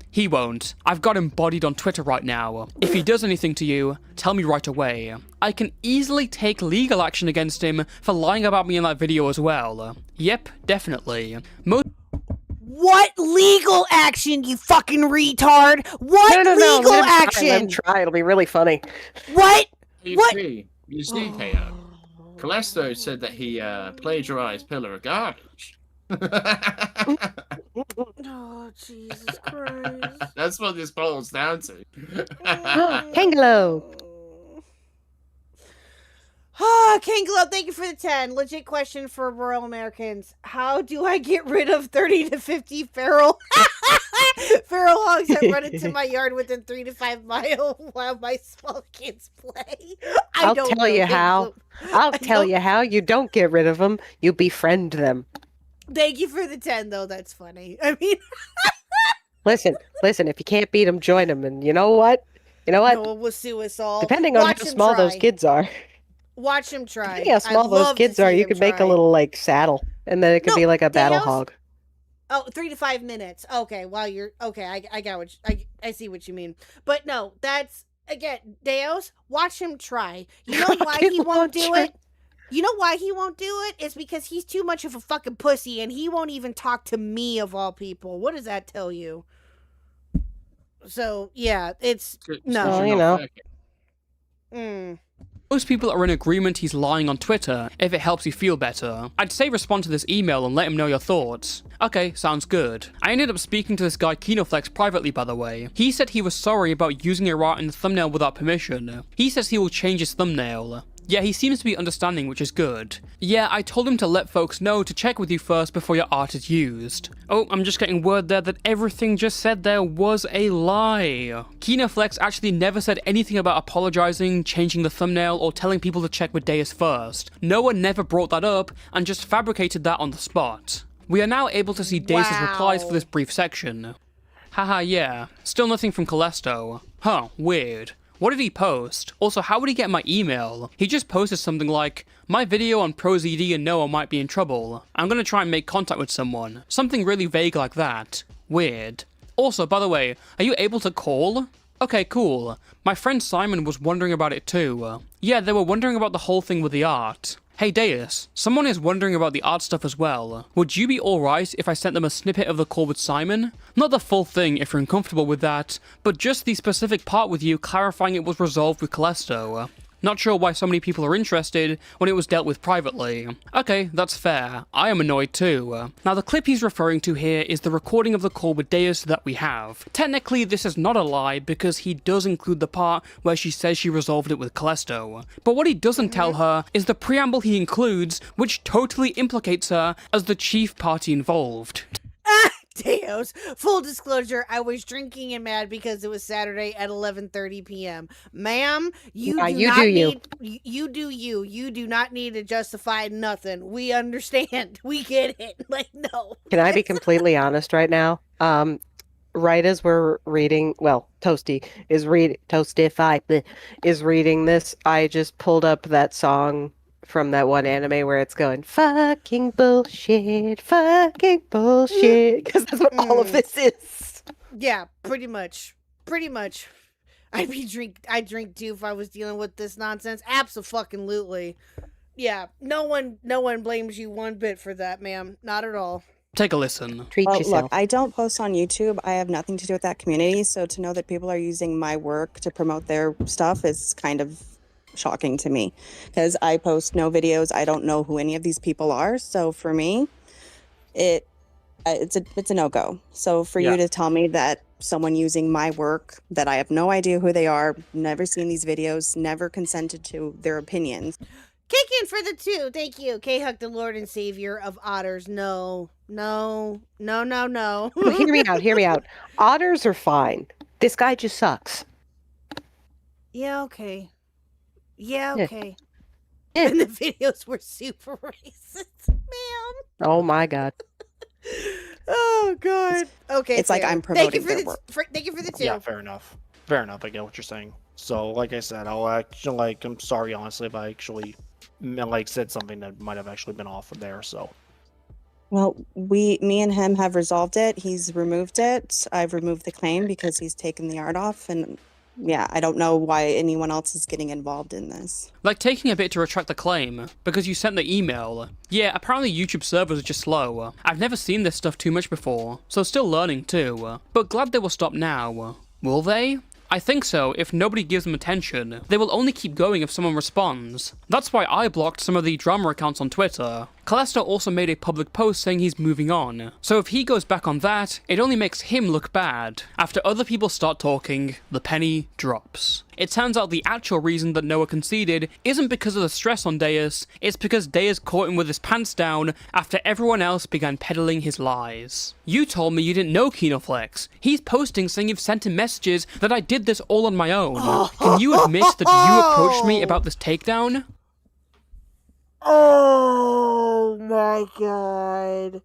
He won't. I've got him bodied on Twitter right now. If he does anything to you, tell me right away. I can easily take legal action against him for lying about me in that video as well. Yep, definitely. What legal action, you fucking retard? What No, legal let him action? Try, let him try. It'll be really funny. What? You see, K.O. Callisto said that he plagiarized Pillar of Garbage. Oh, Jesus Christ. That's what this boils down to. Kangaloo. Kanglo, thank you for the 10. Legit question for rural Americans. How do I get rid of 30 to 50 feral hogs that run into my yard within 3 to 5 miles while my small kids play? I'll tell you how. I'll tell you how. You don't get rid of them. You befriend them. Thank you for the 10, though. That's funny. I mean... Listen. If you can't beat them, join them. And you know what? Noah will sue us all. Depending on how small those kids are. Watch him try. Depending how small those kids are, you could make a little, like, saddle. And then it could be like a battle hog. Oh, 3 to 5 minutes. Okay, while you're... Okay, I got what... I see what you mean. But no, that's... again, Deos, watch him try. You know why Rocket he won't do launcher. it? You know why he won't do it? It's because he's too much of a fucking pussy and he won't even talk to me of all people. What does that tell you? So, yeah, it's no. Well, you know. Most people are in agreement he's lying on Twitter, if it helps you feel better. I'd say respond to this email and let him know your thoughts. Okay, sounds good. I ended up speaking to this guy Kinoflex privately, by the way. He said he was sorry about using your art in the thumbnail without permission. He says he will change his thumbnail. Yeah, he seems to be understanding, which is good. Yeah, I told him to let folks know to check with you first before your art is used. Oh, I'm just getting word there that everything just said there was a lie. Kinoflex actually never said anything about apologizing, changing the thumbnail, or telling people to check with Deus first. Noah never brought that up, and just fabricated that on the spot. We are now able to see Deus' replies for this brief section. Haha, yeah. Still nothing from Callisto. Huh, weird. What did he post? Also, how would he get my email? He just posted something like, my video on ProZD and Noah might be in trouble. I'm gonna try and make contact with someone. Something really vague like that. Weird. Also, by the way, are you able to call? Okay, cool. My friend Simon was wondering about it too. Yeah, they were wondering about the whole thing with the art. Hey Deus, someone is wondering about the art stuff as well. Would you be alright if I sent them a snippet of the call with Simon? Not the full thing if you're uncomfortable with that, but just the specific part with you clarifying it was resolved with Callisto. Not sure why so many people are interested when it was dealt with privately. Okay, that's fair. I am annoyed too. Now the clip he's referring to here is the recording of the call with Deus that we have. Technically this is not a lie because he does include the part where she says she resolved it with Callisto. But what he doesn't tell her is the preamble he includes, which totally implicates her as the chief party involved. Deos, full disclosure, I was drinking and mad because it was Saturday at 11:30 p.m. Ma'am, you do not need to justify nothing. We understand. We get it. Like, no. Can I be completely honest right now? Right as we're reading, well, Toastify is reading this, I just pulled up that song from that one anime where it's going, fucking bullshit, because that's what all of this is. Yeah, pretty much. I'd drink too if I was dealing with this nonsense. Abso-fucking-lutely. Yeah, no one blames you one bit for that, ma'am. Not at all. Take a listen. Treat yourself. Look, I don't post on YouTube. I have nothing to do with that community, so to know that people are using my work to promote their stuff is kind of shocking to me, because I post no videos. I don't know who any of these people are, so for me it's a no-go. So for you to tell me that someone using my work that I have no idea who they are, never seen these videos, never consented to their opinions. Kick in for the 2. Thank you. Khuck, the Lord and Savior of otters. No. Hear me out. Otters are fine. This guy just sucks. Yeah, okay. And the videos were super racist, ma'am. Oh my god. Oh god. Okay. It's like I'm promoting their work. Thank you for the 2. Yeah, fair enough. I get what you're saying. So, like I said, I'm sorry, honestly, if I actually, said something that might have actually been off of there, so. Well, me and him have resolved it. He's removed it. I've removed the claim because he's taken the art off, and yeah, I don't know why anyone else is getting involved in this. Like taking a bit to retract the claim, because you sent the email. Yeah, apparently YouTube servers are just slow. I've never seen this stuff too much before, so still learning too. But glad they will stop now. Will they? I think so. If nobody gives them attention, they will only keep going if someone responds. That's why I blocked some of the drama accounts on Twitter. Callisto also made a public post saying he's moving on, so if he goes back on that, it only makes him look bad. After other people start talking, the penny drops. It turns out the actual reason that Noah conceded isn't because of the stress on Deus, it's because Deus caught him with his pants down after everyone else began peddling his lies. You told me you didn't know Kinoflex. He's posting saying you've sent him messages that I did this all on my own. Can you admit that you approached me about this takedown? Oh my god.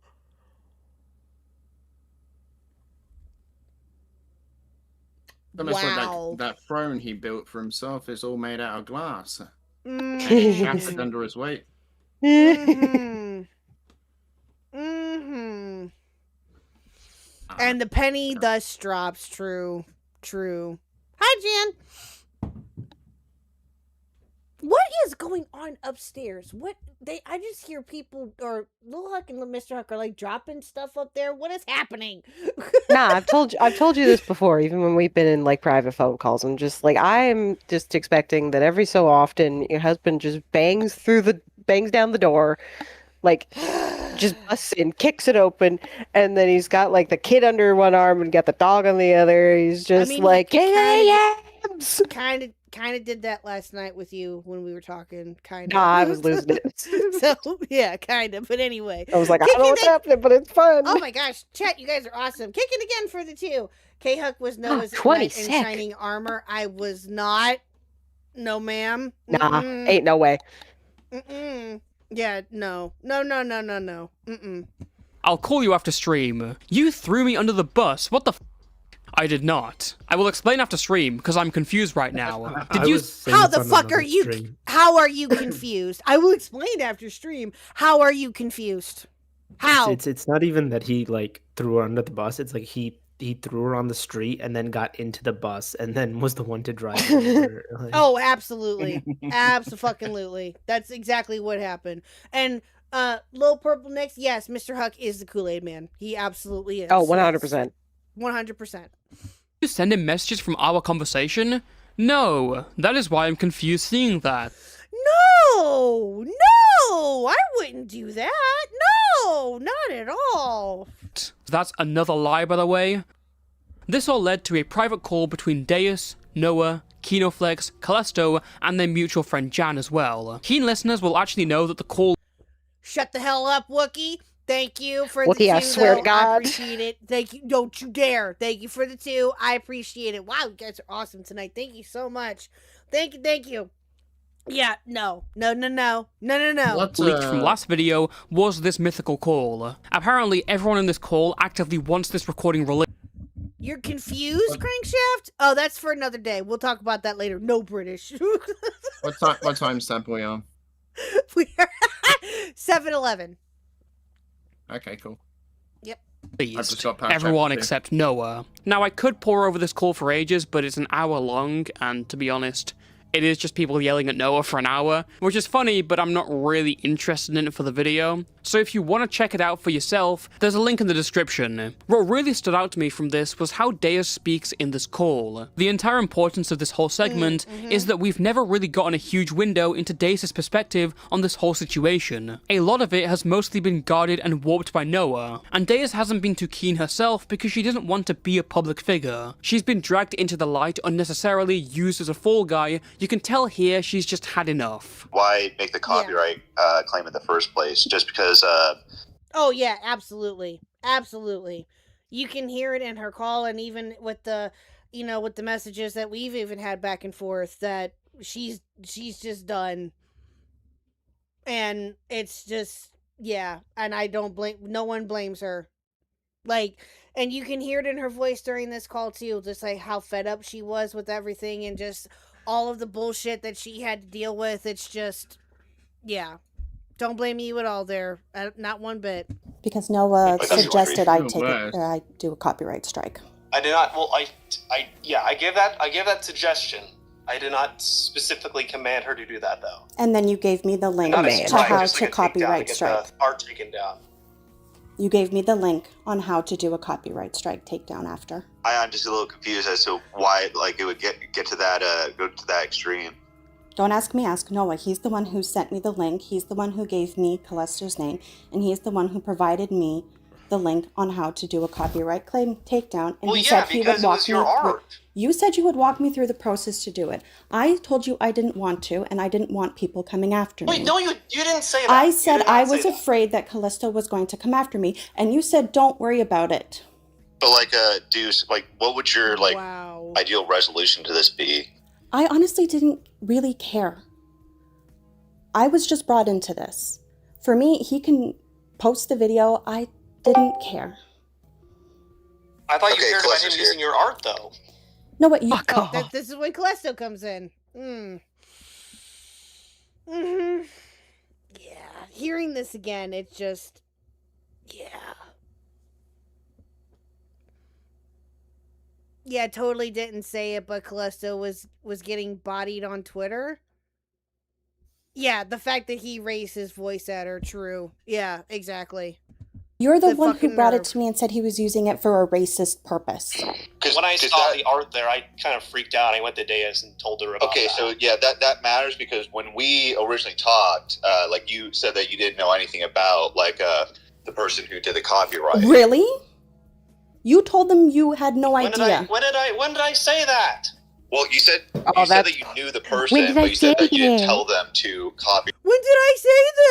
Almost Wow. like that throne he built for himself is all made out of glass. And Mm. it's shattered under his weight. Mhm. Mhm. And the penny thus drops. True. Hi, Jan. going on upstairs? I just hear people, or Lil Huck and Mr. Huck are like dropping stuff up there. What is happening? Nah, I've told you this before, even when we've been in like private phone calls. I'm just like, I'm just expecting that every so often your husband just bangs down the door, like just busts in, kicks it open, and then he's got like the kid under one arm and got the dog on the other. He's just like, yams! Kind of did that last night with you when we were talking. Kind of. Nah, I was losing it. So yeah, kind of. But anyway, I was like, I don't know what's happening, but it's fun. Oh my gosh, chat, you guys are awesome. Kicking again for the 2. Khuck was Noah's knight 20 in sick. shining armor. I was not. No, ma'am. Nah, ain't no way. Yeah, no. I'll call you after stream. You threw me under the bus. What the I did not. I will explain after stream, because I'm confused right now. Did you... How the fuck are you... How are you confused? I will explain after stream. How are you confused? How? It's not even that he, like, threw her under the bus. It's like he threw her on the street and then got into the bus and then was the one to drive her. Like... Oh, absolutely. Absolutely. That's exactly what happened. And Lil Purple next, yes, Mr. Huck is the Kool-Aid man. He absolutely is. Oh, 100%. 100%. You send him messages from our conversation? No, that is why I'm confused seeing that. No, I wouldn't do that. No, not at all. That's another lie, by the way. This all led to a private call between Deus, Noah, Kinoflex, Callisto, and their mutual friend Jan as well. Keen listeners will actually know that the call... Shut the hell up, Wookie. Thank you for Wookie, the 2, I swear to God. I appreciate it. Thank you. Don't you dare. Thank you for the 2. I appreciate it. Wow, you guys are awesome tonight. Thank you so much. Thank you. Yeah, no. Leaked from last video was this mythical call. Apparently, everyone in this call actively wants this recording released. You're confused, Crankshaft? Oh, that's for another day. We'll talk about that later. No British. What time stamp are we on? We are 7-11. Okay, cool. Yep. Everyone except Noah. Now, I could pour over this call for ages, but it's an hour long, and to be honest, it is just people yelling at Noah for an hour, which is funny, but I'm not really interested in it for the video. So if you want to check it out for yourself, there's a link in the description. What really stood out to me from this was how Deus speaks in this call. The entire importance of this whole segment is that we've never really gotten a huge window into Deus' perspective on this whole situation. A lot of it has mostly been guarded and warped by Noah, and Deus hasn't been too keen herself because she doesn't want to be a public figure. She's been dragged into the light unnecessarily, used as a fall guy. You can tell here she's just had enough. Why make the copyright claim in the first place? Just because Oh yeah, absolutely. You can hear it in her call, and even with the with the messages that we've even had back and forth, that she's just done. And it's just, yeah, and I don't blame, no one blames her. Like, and you can hear it in her voice during this call too, just like how fed up she was with everything and just all of the bullshit that she had to deal with. It's just, don't blame you at all there, not one bit. Because Noah suggested I take it, or I do a copyright strike. I did not. Well, I gave that suggestion. I did not specifically command her to do that, though. And then you gave me the link to how to copyright strike. Art taken down. You gave me the link on how to do a copyright strike takedown after. I'm just a little confused as to why, like, it would get to that, go to that extreme. Don't ask me, ask Noah. He's the one who sent me the link. He's the one who gave me Callisto's name, and he's the one who provided me the link on how to do a copyright claim takedown. And he said he would walk me through. You said you would walk me through the process to do it. I told you I didn't want to, and I didn't want people coming after me. Wait, no, you didn't say that. I said I was afraid that Callisto was going to come after me, and you said don't worry about it. But like, Deuce, like, what would your ideal resolution to this be? I honestly didn't really care. I was just brought into this. For me, he can post the video. I didn't care. I thought you cared about him using your art, though. No, what you... This is when Callisto comes in. Yeah. Hearing this again, it's just... Yeah. Yeah, totally didn't say it, but Callisto was getting bodied on Twitter. Yeah, the fact that he raised his voice at her, true. Yeah, exactly. You're the The one who fucking brought it nerve. to me and said he was using it for a racist purpose. When I saw the art there, I kind of freaked out. I went to Deus and told her about Okay, that. so yeah, that matters because when we originally talked, like you said that you didn't know anything about like the person who did the copyright. Really? You told them you had no idea. When did I say that? Well, you said Oh, that you knew the When person, did I but you said say that you didn't that? tell them to copy. When did I say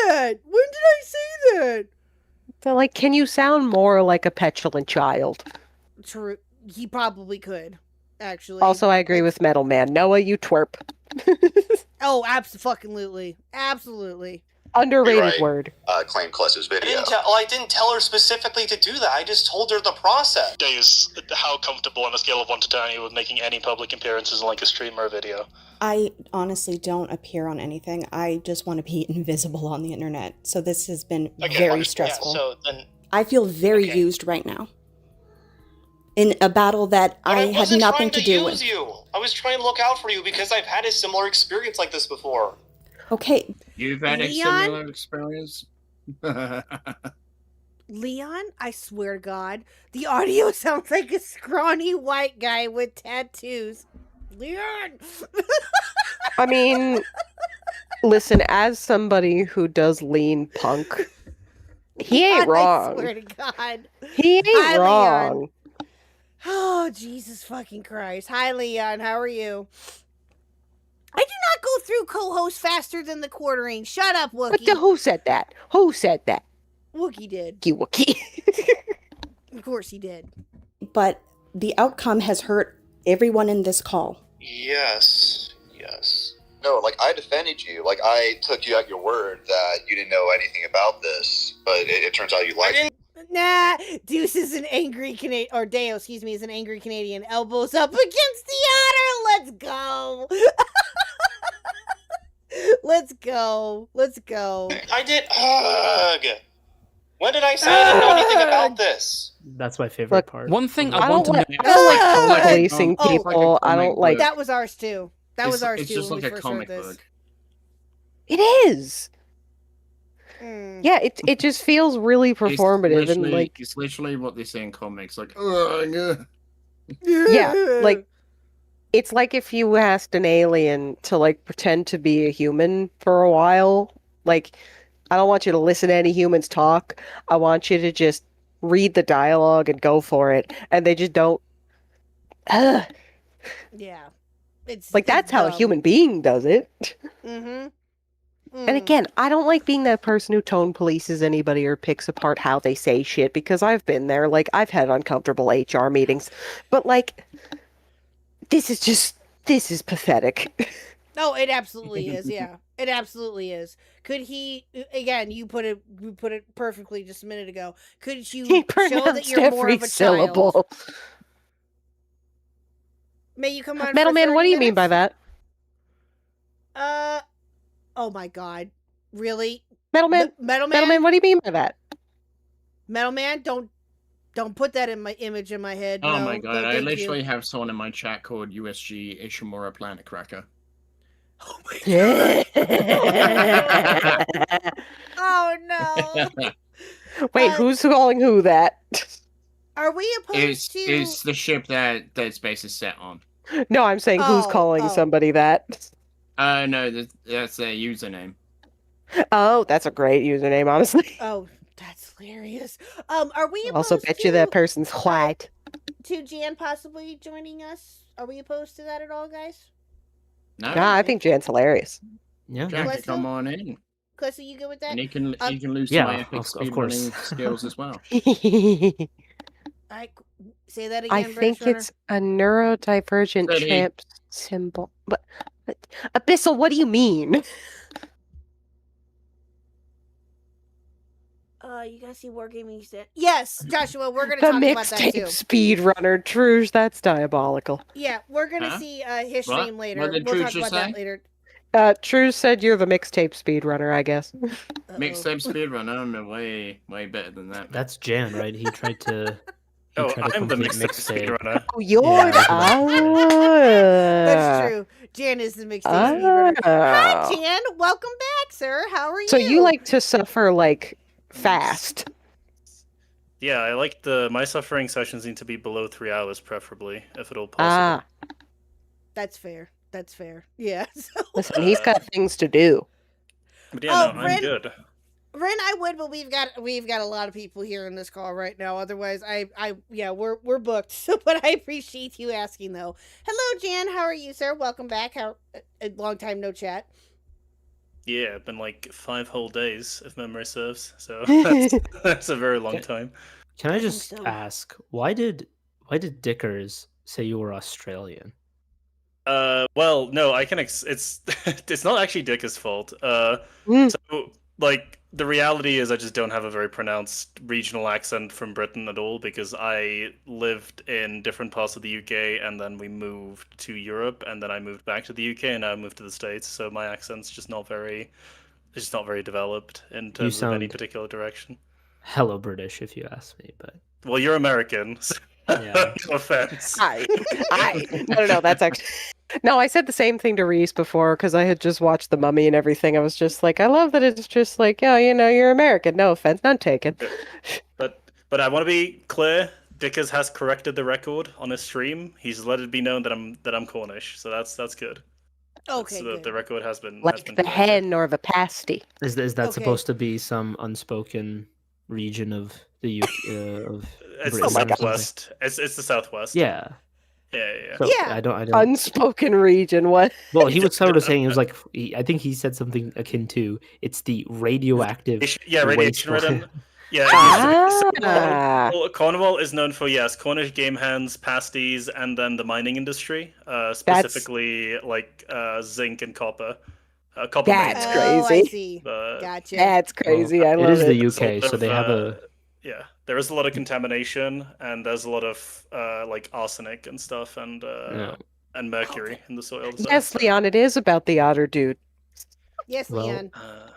that? When did I say that? So, like, can you sound more like a petulant child? True. He probably could, actually. Also, I agree with Metal Man. Noah, you twerp. Oh, absolutely. Absolutely. Underrated Right. word. Claim Cluster's video. I didn't tell her specifically to do that. I just told her the process. Deus, how comfortable on a scale of 1 to 10 are you with making any public appearances in like a stream or a video? I honestly don't appear on anything. I just want to be invisible on the internet. So this has been very stressful. Yeah, so then I feel very used right now. In a battle that I had wasn't nothing trying to do use with. you. I was trying to look out for you because I've had a similar experience like this before. Okay. You've had a Leon? similar experience? Leon, I swear to God, the audio sounds like a scrawny white guy with tattoos. Leon! I mean, listen, as somebody who does lean punk, he ain't I wrong. swear to God. He ain't Hi, wrong. Leon. Oh, Jesus fucking Christ. Hi, Leon. How are you? I do not go through co-host faster than the quartering. Shut up, Wookie. Who said that? Who said that? Wookie did. Wookie. Of course he did. But the outcome has hurt everyone in this call. Yes. No, like I defended you. Like I took you at your word that you didn't know anything about this, but it turns out you liked it. Nah, Deuce is an angry Canadian, or Deo, excuse me, is an angry Canadian. Elbows up against the otter. Let's go. Let's go. I did. Ugh. When did I say I didn't know anything about this? That's my favorite part. One thing I I want don't to like, know. I don't like Oh, policing oh, people. I don't like. That was ours too. That was ours It's too just when like we a first comic heard this. book. It is. Yeah, it just feels really performative and like. It's literally what they say in comics. Like, ugh. Yeah, like it's like if you asked an alien to like pretend to be a human for a while. Like, I don't want you to listen to any humans talk. I want you to just read the dialogue and go for it. And they just don't. Ugh. Yeah. It's Like that's how a human being does it. Mm-hmm. And again, I don't like being that person who tone polices anybody or picks apart how they say shit because I've been there. Like, I've had uncomfortable HR meetings. But, like, this is pathetic. No, it absolutely is. Yeah, it absolutely is. Could he? Again, you put it perfectly just a minute ago. Could you He show that pronounced you're more every of a syllable. child? May you come on? Metal for Man, 30 what do you mean by minutes? that? Oh my God! Really? Metal Man? Metal Man? Metal Man, what do you mean by that? Metal Man, don't put that in my image in my head. Oh no, my god, no, I thank literally you. have someone in my chat called USG Ishimura Planet Cracker. Oh my God! Oh no! Wait, who's calling who that? Are we opposed to? It's the ship that space is set on. No, I'm saying who's calling somebody that. No, that's their username. Oh, that's a great username, honestly. Oh, that's hilarious. Are we opposed Also, bet you that person's white. to Jan possibly joining us? Are we opposed to that at all, guys? No, Nah, I think Jan's hilarious. Yeah. Klessa? come on in. Klessa, you good with that? And he can lose Yeah, my epic of speed course. running skills as well. Say that again. I British think runner. it's a neurodivergent Said he. champ symbol. But Abyssal, what do you mean? You guys see Wargaming set? Yes, Joshua, we're gonna The talk about that mixtape too. speedrunner, Truge, that's diabolical. Yeah, we're gonna Huh? see his What? stream later. What did We'll Truge talk just about say? that later. Truge said you're the mixtape speedrunner, I guess. Mixtape speedrun, I'm way better than that. That's Jan, right? He tried to He Oh, tried a I'm the complete mixtape mixtape. speedrunner. Oh, you're That's true. Jan is the mixtape speedrunner. Hi, Oh. Jan. Welcome back, sir. How are you? So you like to suffer like fast? Yeah, I like my suffering sessions need to be below 3 hours, preferably, if at all possible. Ah, That's fair. That's fair. Yeah. So, listen, he's got things to do. But yeah, Oh, no, Ren- I'm good. Ren, I would, but we've got a lot of people here in this call right now. Otherwise, we're booked. So, but I appreciate you asking though. Hello, Jan. How are you, sir? Welcome back. How a long time no chat. Yeah, it's been like 5 whole days, if memory serves. So that's a very long time. Can I just so. ask why did Dickers say you were Australian? Well, no, I can. It's it's not actually Dick's fault. So like the reality is, I just don't have a very pronounced regional accent from Britain at all because I lived in different parts of the UK and then we moved to Europe and then I moved back to the UK and now I moved to the States. So my accent's just not very developed in terms of any particular direction. Hello, British, if you ask me, but well, you're American. So yeah. No offense. No, that's actually. No, I said the same thing to Reese before because I had just watched The Mummy and everything. I was just like, I love that it's just like, yeah, you're American. No offense, none taken. But I want to be clear. Dickers has corrected the record on his stream. He's let it be known that I'm Cornish, so that's good. Okay, So good. the record has been Like the hen or the pasty. Is that Okay. supposed to be some unspoken region of the UK? Of It's Britain the or something? southwest. It's the southwest. Yeah. Yeah. So Yeah. I don't. Unspoken region. What? Well, he was sort of saying it was like I think he said something akin to it's the radioactive. Radiation waste- ridden. Yeah. Ah. Cornwall is known for Cornish game hands, pasties, and then the mining industry, specifically like zinc and copper. Copper. That's mining. Oh, I crazy. see. But- Gotcha. That's crazy. I It love is it. the There's UK, a so lot they of, have a. Yeah, there is a lot of contamination, and there's a lot of like arsenic and stuff, and and mercury in the soil. So, Yes, Leon, it is about the otter dude. Yes, Well, Leon.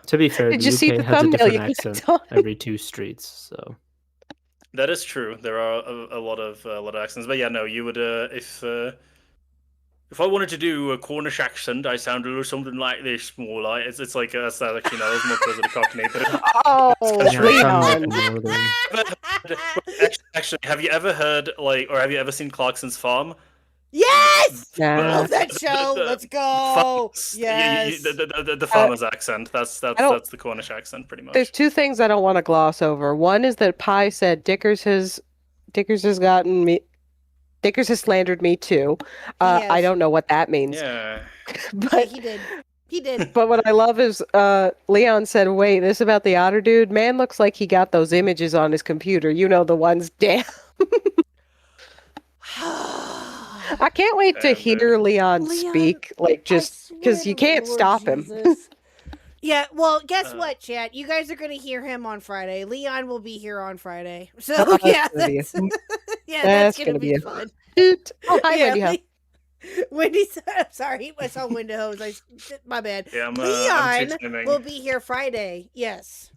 To be fair, Did the you see UK the has a thumbnail different you clicked accent on? every 2 streets, so. That is true. There are a lot of accents, but yeah, no, you would if I wanted to do a Cornish accent, I sound a little something like this, more like it's like that's actually no, it's more closer to Cockney. But Oh, Yeah, Leon. northern. actually, have you ever heard or have you ever seen Clarkson's Farm? Yes. Nah. Love that show. Let's go. Farmers- Yes. the farmer's accent. That's don't- the Cornish accent, pretty much. There's 2 things I don't want to gloss over. One is that Pi said Dickers has gotten me. Dickers has slandered me too. Yes. I don't know what that means. Yeah. But He did. He did. but what I love is Leon said, "Wait, this about the otter dude? Man looks like he got those images on his computer. You know the ones." Damn. I can't wait to hear Leon speak, like just because you can't stop him. Yeah, well, guess what, chat? You guys are going to hear him on Friday. Leon will be here on Friday. So, Oh, yeah, that's gonna be that's going to gonna be be a fun. hoot. Oh, hi, Yeah, Wendy. Ho. Wendy, I'm sorry, I saw window hose. My bad. Yeah, I'm Leon two-timing. will be here Friday. Yes.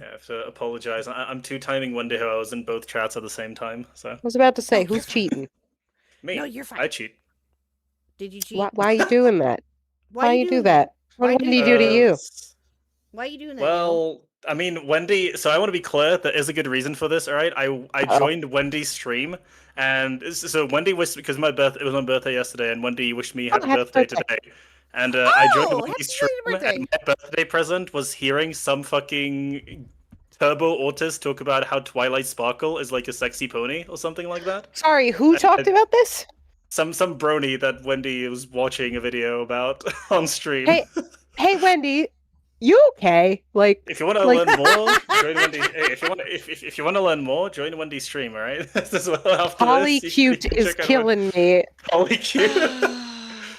Yeah, I have to apologize. I'm two-timing Wendy who I was in both chats at the same time. So I was about to say, who's cheating? me. No, you're fine. I cheat. Did you cheat? Why are you doing that? Why you do doing that? What Why did Wendy do to you? Why are you doing that? Well, I mean, Wendy. So I want to be clear. There is a good reason for this. All right, I joined Wendy's stream, and so Wendy wished because it was my birthday yesterday, and Wendy wished me happy happy birthday birthday. today. And I joined Oh, Wendy's happy stream, birthday. and my birthday present was hearing some fucking turbo autist talk about how Twilight Sparkle is like a sexy pony or something like that. Sorry, who talked about this? Some brony that Wendy was watching a video about on stream. Hey, Wendy, you okay? Like, If you want to like- learn more, join Wendy. Hey, if you want to learn more, join Wendy's stream. All right. As well after Polly this, you Cute can is check out killing me. Polly Cute.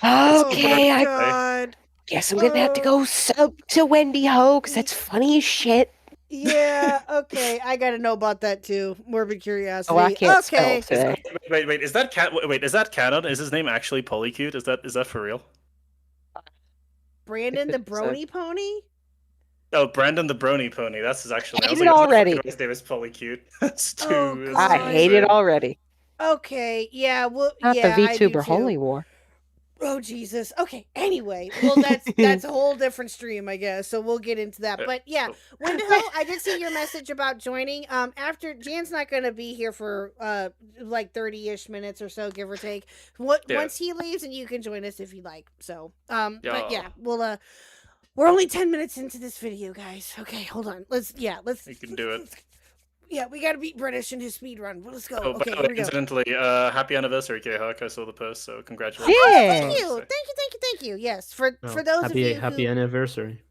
Okay, I God. guess I'm gonna have to go sub to Wendy Ho because that's funny as shit. Yeah, okay. I got to know about that too. Morbid curiosity. Oh, I can't okay. spell today. Wait. Is that Is that canon? Is his name actually Polly Cute? Is that for real? Brandon the So- Brony Pony? Oh, Brandon the Brony Pony. That's actually. I was Hate like, it already. his name is probably cute. That's too. Oh, that's God. I too hate it insane. already. Okay, yeah, well, Not yeah, the I do VTuber too. Holy War. Oh Jesus. Okay. Anyway, well, that's a whole different stream, I guess. So we'll get into that. But yeah, Wendigo, I did see your message about joining. After Jan's not going to be here for like 30-ish minutes or so, give or take. Once he leaves, and you can join us if you like. So but yeah, we'll we're only 10 minutes into this video, guys. Okay, hold on. Let's. You can do it. Yeah, we got to beat British in his speed run. Let's go. Oh, Okay, by the here way, we go. incidentally, happy anniversary, Khuck. I saw the post, so congratulations. Yeah. Thank you. Yes, for those of you happy anniversary.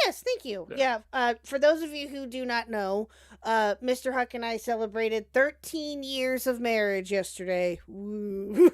Yes, thank you. Yeah. For those of you who do not know, Mr. Khuck and I celebrated 13 years of marriage yesterday. Woo.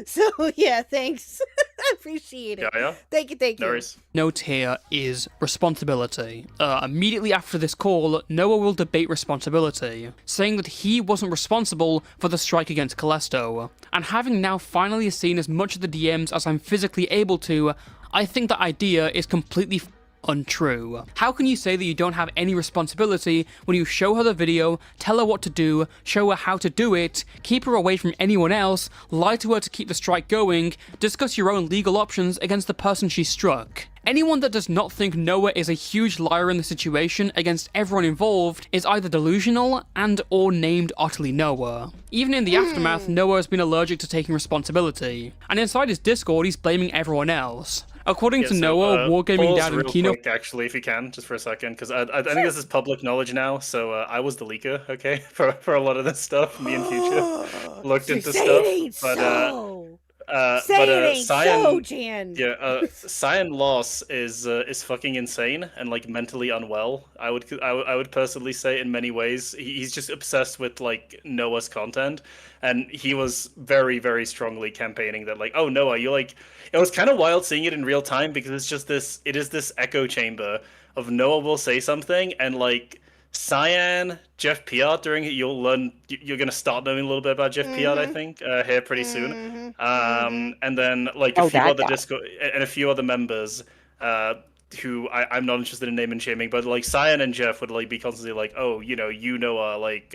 So yeah, thanks. I appreciate it. Yeah. Thank you. No worries. Note here is responsibility. Immediately after this call, Noah will debate responsibility, saying that he wasn't responsible for the strike against Callisto. And having now finally seen as much of the DMs as I'm physically able to, I think that idea is completely untrue. How can you say that you don't have any responsibility when you show her the video, tell her what to do, show her how to do it, keep her away from anyone else, lie to her to keep the strike going, discuss your own legal options against the person she struck? Anyone that does not think Noah is a huge liar in the situation against everyone involved is either delusional and or named utterly Noah. Even in the aftermath, Noah has been allergic to taking responsibility, and inside his Discord he's blaming everyone else. According to Noah, Wargaming pause Dad and real Kino... quick, actually, if you can, just for a second, because I think this is public knowledge now, so I was the leaker, okay, for a lot of this stuff. Me and Future looked into stuff, Cyan, Jan. Yeah, Cyan Loss is fucking insane and like mentally unwell. I would personally say in many ways he's just obsessed with like Noah's content, and he was very, very strongly campaigning that like, oh Noah, you like. It was kind of wild seeing it in real time because it is this echo chamber of Noah will say something and like Cyan, Jeff Piat during it, you're gonna start knowing a little bit about Jeff Piat, I think, here pretty soon. And then like a few other members who I'm not interested in naming and shaming, but like Cyan and Jeff would like be constantly like, oh, you Noah, like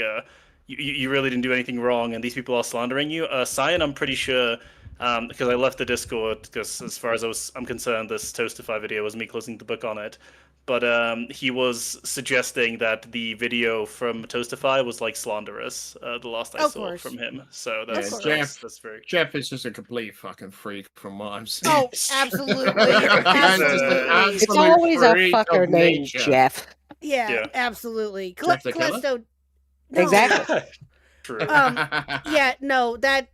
you really didn't do anything wrong, and these people are slandering you. Cyan, I'm pretty sure. Because I left the Discord, because as far as I'm concerned, this Toastify video was me closing the book on it. But he was suggesting that the video from Toastify was like slanderous. The last I saw from him, so that's very. Jeff is just a complete fucking freak from what I'm saying. Oh, absolutely. It's always a fucker named Jeff. Yeah, absolutely. Jeff the Killer? Callisto. No. Exactly. True. Yeah, no, that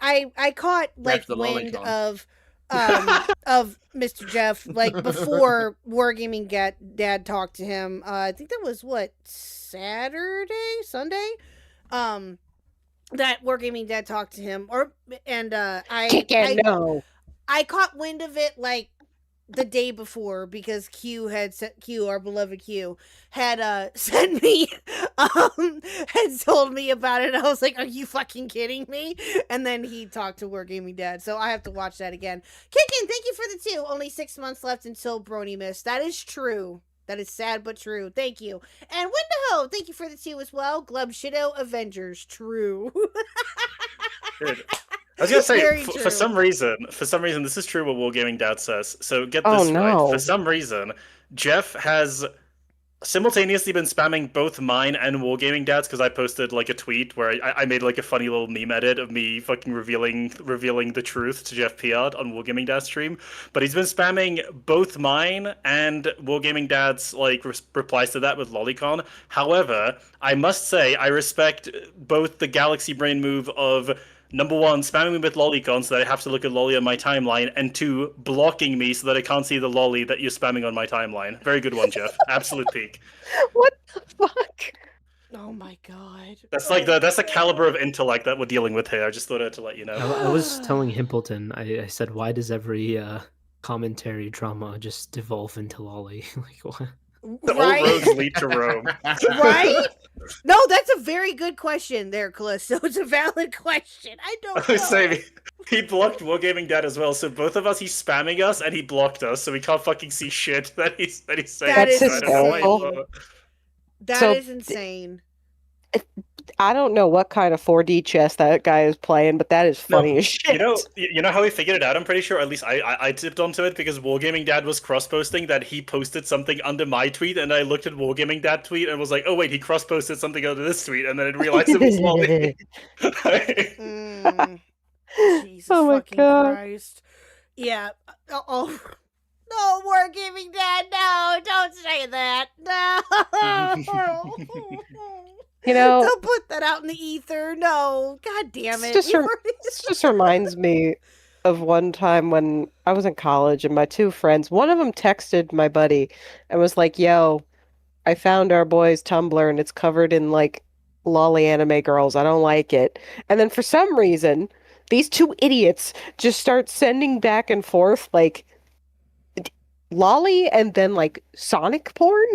I caught like wind of Mr. Jeff like before Wargaming Dad talked to him. I think that was what, Sunday. That Wargaming Dad talked to him, I caught wind of it like the day before because Q, our beloved Q, had sent me had told me about it. I was like, are you fucking kidding me? And then he talked to Wargaming Dad, so I have to watch that again. Kickin', thank you for the 2. Only 6 months left until Brony Miss. That is true. That is sad but true. Thank you. And Windaho, thank you for the 2 as well. Glub Shido Avengers. True. Good. I was gonna say, for some reason, this is true what Wargaming Dad says. So get this right. For some reason, Jeff has simultaneously been spamming both mine and Wargaming Dad's because I posted like a tweet where I made like a funny little meme edit of me fucking revealing the truth to Jeff Piat on Wargaming Dad's stream. But he's been spamming both mine and Wargaming Dad's like replies to that with Lolicon. However, I must say I respect both the Galaxy Brain move of number 1, spamming me with Lolicon so that I have to look at Lolly on my timeline, and 2, blocking me so that I can't see the Lolly that you're spamming on my timeline. Very good one, Jeff. Absolute peak. What the fuck? Oh my god. That's like that's the caliber of intellect that we're dealing with here. I just thought I had to let you know. I was telling Himpleton, I said, why does every commentary drama just devolve into Lolly? Like what? All roads lead to Rome. Right? No, that's a very good question there, Callisto. It's a valid question. I don't I know. was saying, he blocked Wargaming Dad as well, so both of us, he's spamming us and he blocked us, so we can't fucking see shit that he's saying. That is So I don't know why he insane. blocked. That is insane. I don't know what kind of 4D chess that guy is playing, but that is funny as shit. You know how he figured it out? I'm pretty sure. At least I tipped onto it because Wargaming Dad was cross-posting that he posted something under my tweet, and I looked at Wargaming Dad tweet and was like, "Oh wait, he cross-posted something under this tweet," and then I realized it was Wally. Jesus Oh my fucking God. Christ. Yeah. Oh. No, Wargaming Dad. No, don't say that. No. You know, Don't put that out in the ether. No. God damn it. This just reminds me of one time when I was in college and my two friends, one of them texted my buddy and was like, "Yo, I found our boy's Tumblr and it's covered in like lolly anime girls. I don't like it." And then for some reason, these two idiots just start sending back and forth like lolly and then like Sonic porn.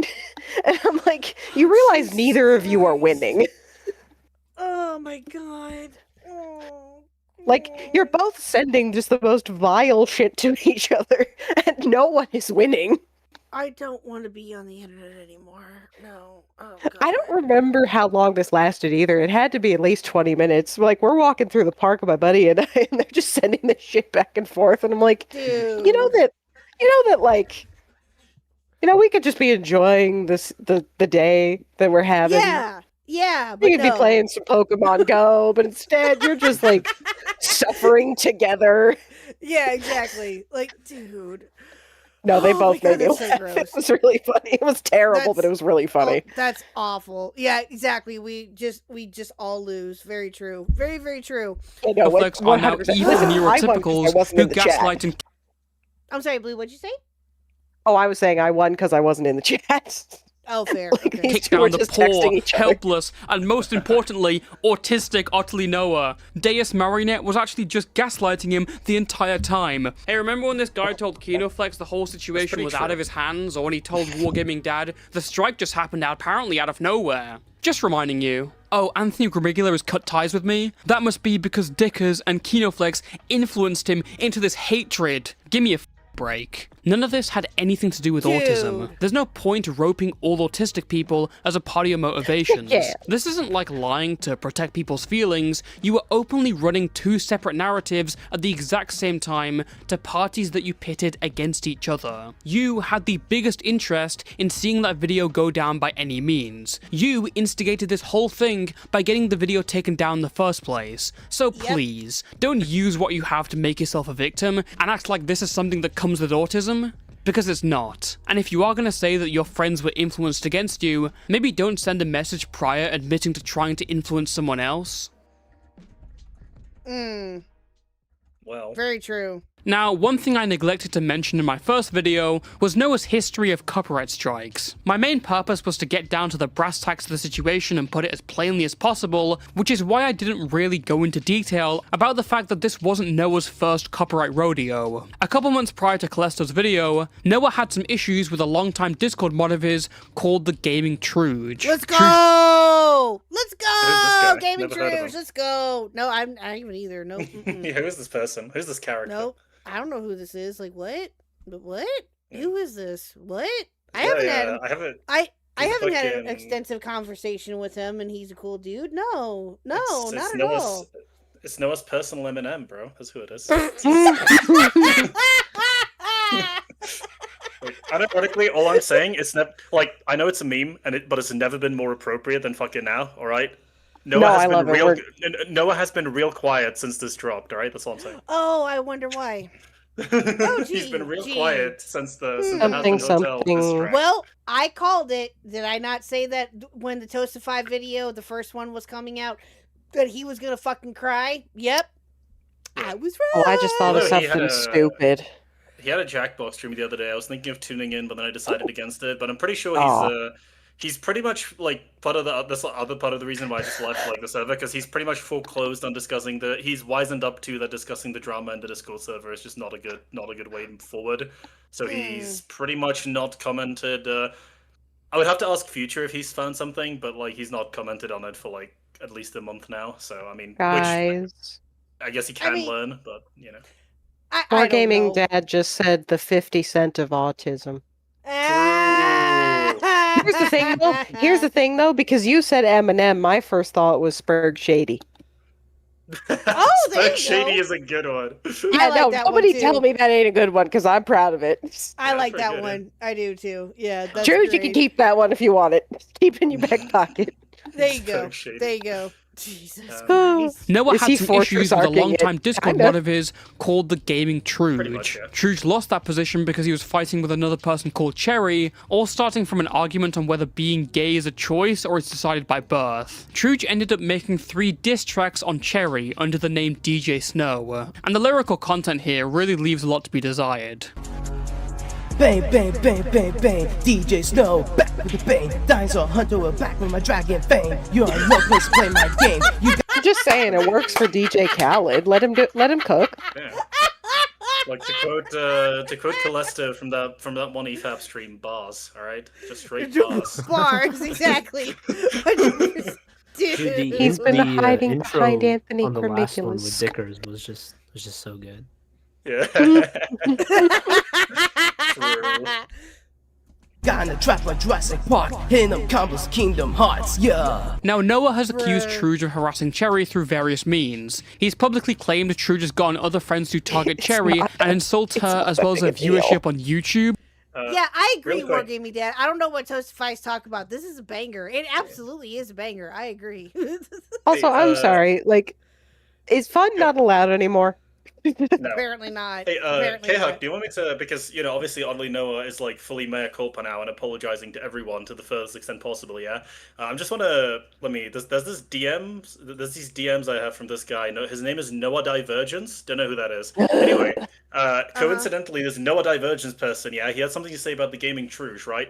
And I'm like, you realize neither of you are winning. Oh my God. Oh. Like, you're both sending just the most vile shit to each other, and no one is winning. I don't want to be on the internet anymore. No. Oh, I don't remember how long this lasted either. It had to be at least 20 minutes. Like, we're walking through the park with my buddy and I, and they're just sending this shit back and forth, and I'm like, Dude. like, we could just be enjoying the day that we're having. Yeah, but We could be playing some Pokemon Go, but instead you're just like suffering together. Yeah, exactly. Like, dude. No, they Oh both my God, made me that's so laugh. gross. It was really funny. It was terrible, but it was really funny. Oh, that's awful. Yeah, exactly. We just all lose. Very true. Very, very true. Flex are now 100%. evil Listen, I won 'cause I neurotypicals wasn't who in the chat. gaslight and I'm sorry, Blue, what'd you say? Oh, I was saying I won because I wasn't in the chat. Oh, fair. Like, Okay. these kick two were down the just texting poor, each other. helpless, and most importantly, autistic Otley Noah. Deus Marinette was actually just gaslighting him the entire time. Hey, remember when this guy told Kinoflex the whole situation was out of his hands, or when he told Wargaming Dad the strike just happened apparently out of nowhere? Just reminding you. Oh, Anthony Gramigula has cut ties with me? That must be because Dickers and Kinoflex influenced him into this hatred. Give me a break. None of this had anything to do with autism. There's no point roping all autistic people as a part of your motivations. Yeah. This isn't like lying to protect people's feelings. You were openly running two separate narratives at the exact same time to parties that you pitted against each other. You had the biggest interest in seeing that video go down by any means. You instigated this whole thing by getting the video taken down in the first place. So please, don't use what you have to make yourself a victim and act like this is something that comes with autism. Because it's not. And if you are going to say that your friends were influenced against you, maybe don't send a message prior admitting to trying to influence someone else. Well. Very true. Now, one thing I neglected to mention in my first video was Noah's history of copyright strikes. My main purpose was to get down to the brass tacks of the situation and put it as plainly as possible, which is why I didn't really go into detail about the fact that this wasn't Noah's first copyright rodeo. A couple months prior to Callisto's video, Noah had some issues with a longtime Discord mod of his called the Gaming Truge. Let's go! Let's go! guy? Gaming Never heard of Truge, let's go! No, I haven't either. Nope. Yeah, who is this person? Who's this character? Nope. I don't know who this is. Like, what? But what? Who is this? What? I Yeah, haven't yeah, had. I haven't. I haven't had an fucking- extensive conversation with him, and he's a cool dude. No, It's not at Noah's, all. It's Noah's personal M&M, bro. That's who it is. Unironically, all I'm saying is like I know it's a meme, but it's never been more appropriate than fucking now. All right. Noah has I been love it. real. Noah has been real quiet since this dropped. All right, that's all I'm saying. Oh, I wonder why. Oh, He's been real gee. quiet since the Something, Hotel something. distract. Well, I called it. Did I not say that when the Toastify video, the first one, was coming out, that he was gonna fucking cry? Yep. I was right. Oh, I just thought of Although he something had stupid. He had a Jackbox stream the other day. I was thinking of tuning in, but then I decided against it. But I'm pretty sure he's pretty much like part of this other part of the reason why I just left like the server, because he's pretty much foreclosed on discussing he's wisened up to that discussing the drama in the Discord server is just not a good way forward. So he's pretty much not commented. I would have to ask Future if he's found something, but like he's not commented on it for like at least a month now. So I mean, Guys. I guess he can learn, but you know. More Gaming Dad just said the 50 Cent of autism. Here's the thing, though. Here's the thing, though, because you said Eminem, my first thought was Spurg Shady. Oh, there you Shady go. is a good one. Yeah, like no, that nobody one, tell too. me that ain't a good one because I'm proud of it. I like that one. I do too. Yeah, that's George, you great. can keep that one if you want it. Keep in your back pocket. There you go. There you go. Jesus Oh. Christ. Noah Is had he some fortress issues with a arcing it? long-time Discord Kinda. mod of his called the Gaming Truge. much, yeah. Truge lost that position because he was fighting with another person called Cherry, all starting from an argument on whether being gay is a choice or it's decided by birth. Truge ended up making 3 diss tracks on Cherry under the name DJ Snow, and the lyrical content here really leaves a lot to be desired. Bang, bang, bang, bang, bang, DJ Snow, back with the bang. Dinosaur Hunter, we're back with my dragon fame. You're in no place to play my game. You I'm just saying, it works for DJ Khaled. Let him cook. Yeah. Like to quote Calesta from that one EFAP stream, bars. All right, just straight bars. Bars, exactly. Dude. He's been hiding intro behind Anthony on the last one with Cornelius. Dickers was just so good. Yeah. got in a trap like Jurassic Park, hitting them combos, Kingdom Hearts, yeah. Now, Noah has accused Truge of harassing Cherry through various means. He's publicly claimed Truge has gotten other friends to target Cherry and insult her as well as her viewership on YouTube. Yeah, I agree, real quick. Wargaming Dad. I don't know what Toastifies talk about. This is a banger. It absolutely is a banger. I agree. Also, I'm sorry. Like, is fun not allowed anymore? Apparently not. Hey, Apparently K-Hug, not. do you want me to, because, you know, obviously, oddly, Noah is, like, fully mea culpa now and apologizing to everyone to the furthest extent possible, yeah? I just want to, there's these DMs I have from this guy. No, his name is Noah Divergence. Don't know who that is. Anyway, coincidentally, this Noah Divergence person, yeah, he had something to say about the gaming Truge, right?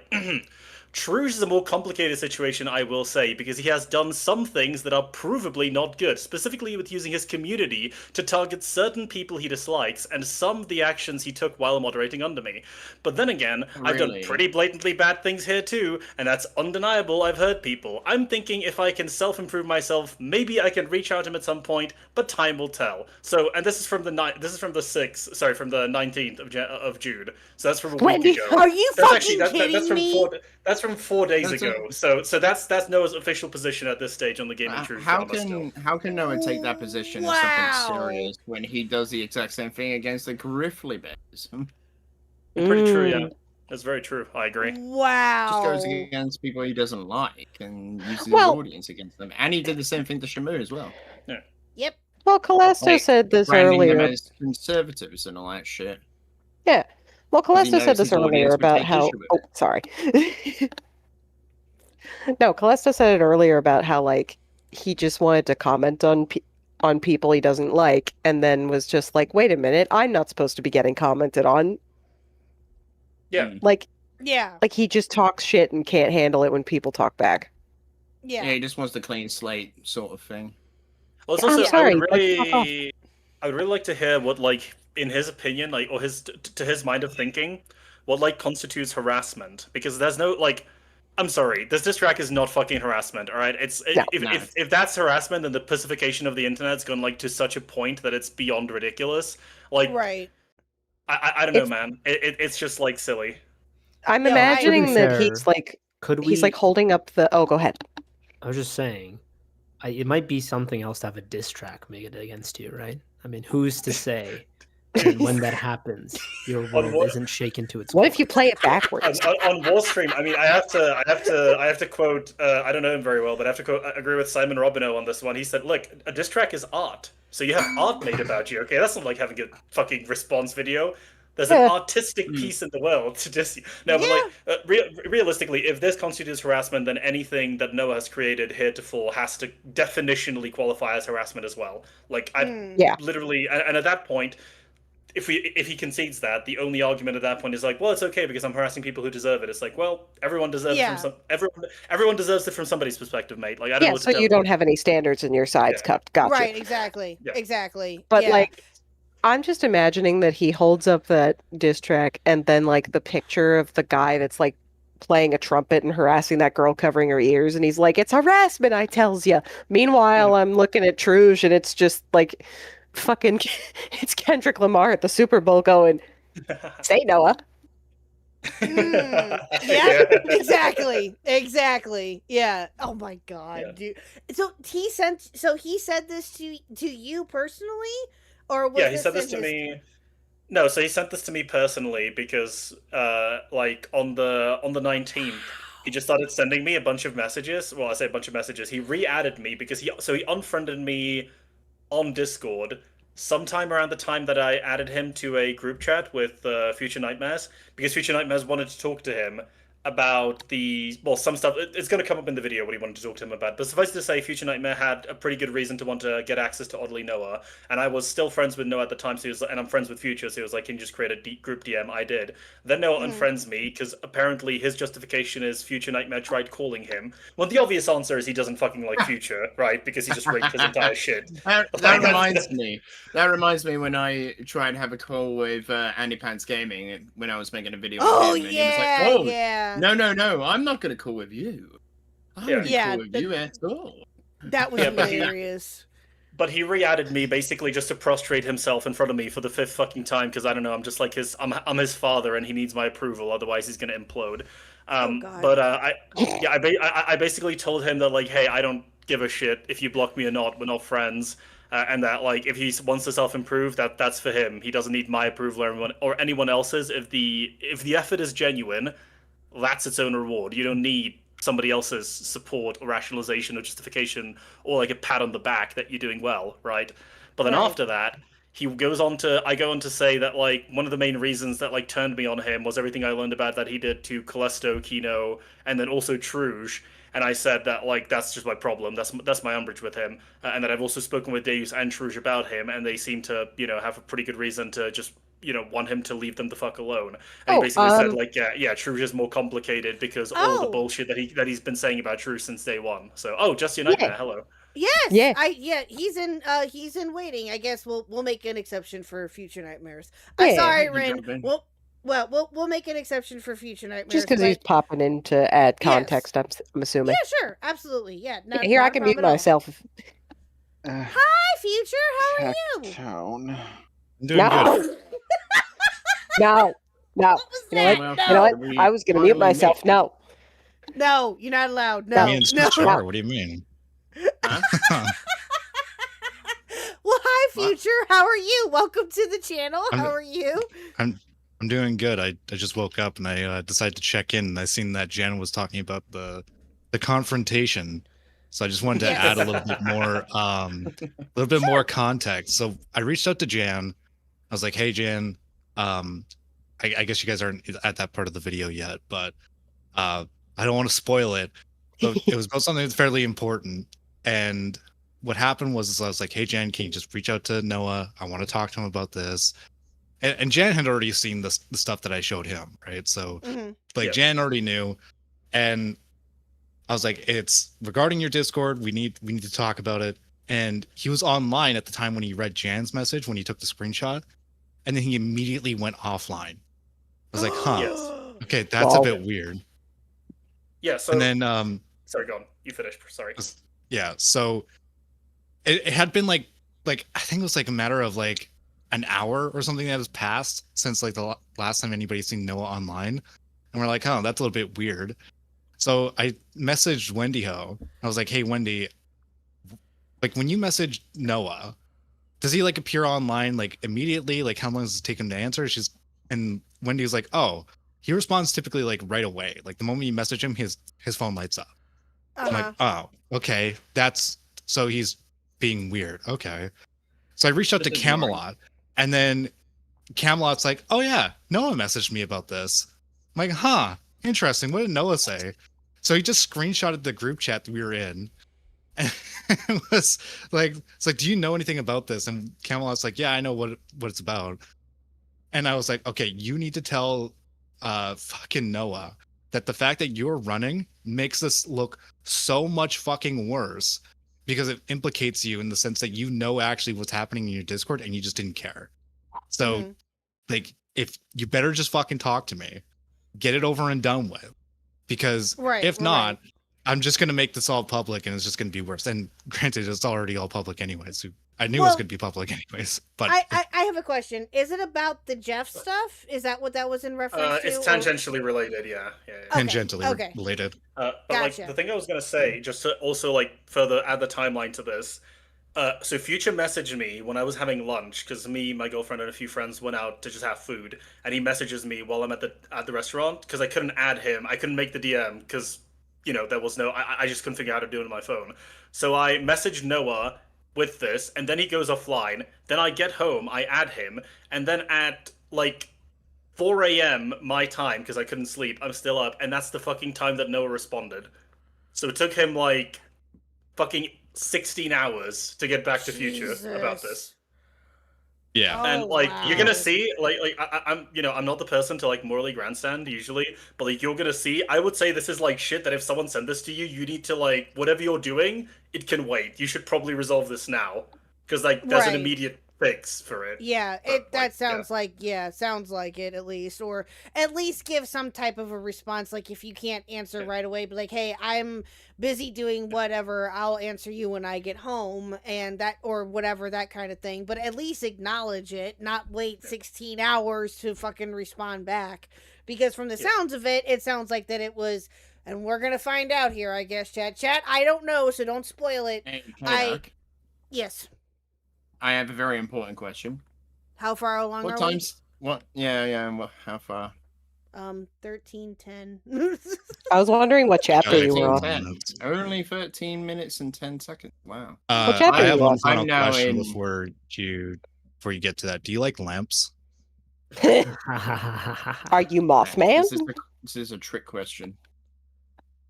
Truge is a more complicated situation, I will say, because he has done some things that are provably not good, specifically with using his community to target certain people he dislikes, and some of the actions he took while moderating under me. But then again, I've done Really? pretty blatantly bad things here too, and that's undeniable. I've hurt people. I'm thinking if I can self-improve myself, maybe I can reach out to him at some point, but time will tell. So, and this is from the 19th of June. So that's from a week ago. Are you That's fucking actually, kidding from me? That's from 4 days That's ago. So that's Noah's official position at this stage on the Gaming Truth How drama still. can Noah take that position as something serious when he does the exact same thing against the Griffly Bears? Pretty true, yeah. That's very true. I agree. Wow. Just goes against people he doesn't like and uses Well- his audience against them. And he did the same thing to Shamu as well. Yeah. Yep. Well, Calesto Like, said this branding them earlier. as conservatives and all that shit. Yeah. Well, Because he Calesto knows said this his audience earlier would about take how. issue with Oh, sorry. No, Calesto said it earlier about how like he just wanted to comment on people he doesn't like, and then was just like, "Wait a minute, I'm not supposed to be getting commented on." Yeah. Like, Yeah. like he just talks shit and can't handle it when people talk back. Yeah. Yeah, he just wants the clean slate sort of thing. Well, it's I'm also, sorry, I would like, fuck off. really like to hear what, like, in his opinion, like, or to his mind of thinking, what like constitutes harassment. Because there's no like, I'm sorry, this diss track is not fucking harassment. All right, if that's harassment, then the pacification of the internet's gone like to such a point that it's beyond ridiculous. Like, Right. I don't know, man. It's just like silly. I'm No, I- imagining To be that fair, he's like Could he's we? like holding up the. Oh, go ahead. I was just saying, it might be something else to have a diss track made against you, right? I mean, who's to say? And when that happens, your world what- isn't shaken to its What core. if you play it backwards? On Warstream, I mean, I have to quote. I don't know him very well, but I have to quote. I agree with Simon Robineau on this one. He said, "Look, a diss track is art. So you have art made about you. Okay, that's not like having a fucking response video. There's an artistic piece in the world to diss you. No, but like realistically, if this constitutes harassment, then anything that Noah has created heretofore has to definitionally qualify as harassment as well. Like, Yeah. literally, and at that point. If he concedes that, the only argument at that point is like, well, it's okay because I'm harassing people who deserve it. It's like, well, everyone deserves it from everyone deserves it from somebody's perspective, mate. Like, I don't know Yeah, what so to you tell don't have any standards in your sides cupped. Gotcha. Right, exactly. Yeah. Exactly. But yeah. like, I'm just imagining that he holds up that diss track and then like the picture of the guy that's like playing a trumpet and harassing that girl covering her ears, and he's like, "It's harassment, I tells ya." Meanwhile, I'm looking at Truge, and it's just like fucking it's Kendrick Lamar at the Super Bowl going, "Say Noah." Yeah, exactly. Yeah. Oh my god, dude. So he said this to you personally, or was He said this to me. No, so he sent this to me personally because, like on the 19th, he just started sending me a bunch of messages. Well, I say a bunch of messages. He re-added me because he unfriended me on Discord sometime around the time that I added him to a group chat with Future Nightmares, because Future Nightmares wanted to talk to him about some stuff. It's going to come up in the video what he wanted to talk to him about. But suffice to say, Future Nightmare had a pretty good reason to want to get access to Oddly Noah, and I was still friends with Noah at the time. So he was, and I'm friends with Future, so he was like, "Can you just create a group DM?" I did. Then Noah unfriends me because apparently his justification is Future Nightmare tried calling him. Well, the obvious answer is he doesn't fucking like Future, right? Because he just raped his entire shit. That reminds me when I tried to have a call with Andy Pants Gaming when I was making a video. Oh, with him, and yeah, he was like, yeah. No, I'm not going to call with you. I'm not going to call with you at all. That was hilarious. But he re-added me basically just to prostrate himself in front of me for the 5th fucking time because I don't know, I'm just like I'm his father and he needs my approval, otherwise he's gonna implode. But I basically told him that like, hey, I don't give a shit if you block me or not, we're not friends, and that like if he wants to self-improve, that's for him. He doesn't need my approval or anyone else's. If the effort is genuine, that's its own reward. You don't need somebody else's support or rationalization or justification or like a pat on the back that you're doing well, right? But then after that, I go on to say that like one of the main reasons that like turned me on him was everything I learned about that he did to Callisto, Kino, and then also Truge. And I said that like that's just my problem. That's my umbrage with him, and that I've also spoken with Deus and Truge about him, and they seem to have a pretty good reason to just want him to leave them the fuck alone. And he basically said like, yeah, Truge is more complicated because all the bullshit that he's been saying about Truge since day one. So just your nightmare. Hello. Yes. He's in waiting. I guess we'll make an exception for Future Nightmares. I'm sorry, Rin. We'll make an exception for Future Nightmares. Just because he's popping in to add context, I'm assuming. Yeah, sure, absolutely. Yeah. Here, I can mute myself. Hi, Future. How are you? I'm doing good. No. You know what? I was gonna mute myself. No, you're not allowed. No. What do you mean? Well, hi, Future. How are you? Welcome to the channel. How are you? I'm doing good. I just woke up and I decided to check in, and I seen that Jen was talking about the confrontation. So I just wanted to add a little bit more context. So I reached out to Jan. I was like, "Hey, Jan, I guess you guys aren't at that part of the video yet, but I don't want to spoil it. So it was about something that's fairly important." And what happened was I was like, "Hey, Jan, can you just reach out to Noah? I want to talk to him about this." And Jan had already seen the stuff that I showed him, right? So Jan already knew, and I was like, "It's regarding your Discord. We need to talk about it." And he was online at the time when he read Jan's message when he took the screenshot, and then he immediately went offline. I was like, "Huh, okay, that's a bit weird." Yeah. So and then sorry, go on. You finished. Sorry. Yeah. So it had been like I think it was like a matter of like an hour or something that has passed since like the last time anybody's seen Noah online, and we're like, "Oh, that's a little bit weird." So I messaged Wendy Ho. I was like, "Hey, Wendy, like when you message Noah, does he like appear online like immediately? Like how long does it take him to answer?" And Wendy was like, "Oh, he responds typically like right away. Like the moment you message him, his phone lights up." I'm like, "Oh, okay, so he's being weird." Okay. So I reached out to Camelot, and then Camelot's like, "Oh yeah, Noah messaged me about this." I'm like, "Huh, interesting. What did Noah say?" So he just screenshotted the group chat that we were in. And it was like, it's like, "Do you know anything about this?" And Camelot's like, "Yeah, I know what it's about." And I was like, "Okay, you need to tell fucking Noah that the fact that you're running makes this look so much fucking worse because it implicates you in the sense that you know actually what's happening in your Discord and you just didn't care. So like, if you better just fucking talk to me, get it over and done with." Because if not, I'm just going to make this all public and it's just going to be worse. And granted, it's already all public anyways. So I knew it was going to be public anyways. But I have a question. Is it about the Jeff stuff? Is that what that was in reference to? It's tangentially related, yeah. tangentially related. But Gotcha. like the thing I was gonna say, just to also like further add the timeline to this. So Future messaged me when I was having lunch because me, my girlfriend, and a few friends went out to just have food, and he messages me while I'm at the restaurant because I couldn't add him. I couldn't make the DM because there was no. I just couldn't figure out how to do it on my phone. So I messaged Noah with this, and then he goes offline. Then I get home, I add him, and then at like 4 a.m. my time, because I couldn't sleep, I'm still up, and that's the fucking time that Noah responded. So it took him like fucking 16 hours to get back to Future about this. Yeah. And like you're gonna see, I'm I'm not the person to like morally grandstand usually, but like you're gonna see, I would say this is like shit that if someone sent this to you, you need to like whatever you're doing, it can wait. You should probably resolve this now. Because like there's an immediate fix for it. Yeah, sounds like sounds like it at least, or at least give some type of a response. Like if you can't answer right away, be like, "Hey, I'm busy doing whatever. I'll answer you when I get home," and that or whatever that kind of thing. But at least acknowledge it, not wait 16 hours to fucking respond back. Because from the sounds of it, it sounds like that it was. And we're gonna find out here, I guess. Chat. I don't know, so don't spoil it. Yes. I have a very important question. How far along What are times? What? Yeah. What? How far? 13:10. I was wondering what chapter you were on. 13:10. Only 13 minutes and 10 seconds. Wow. What chapter I have one I'm final now question in- before you get to that. Do you like lamps? Are you Mothman? This is a trick question.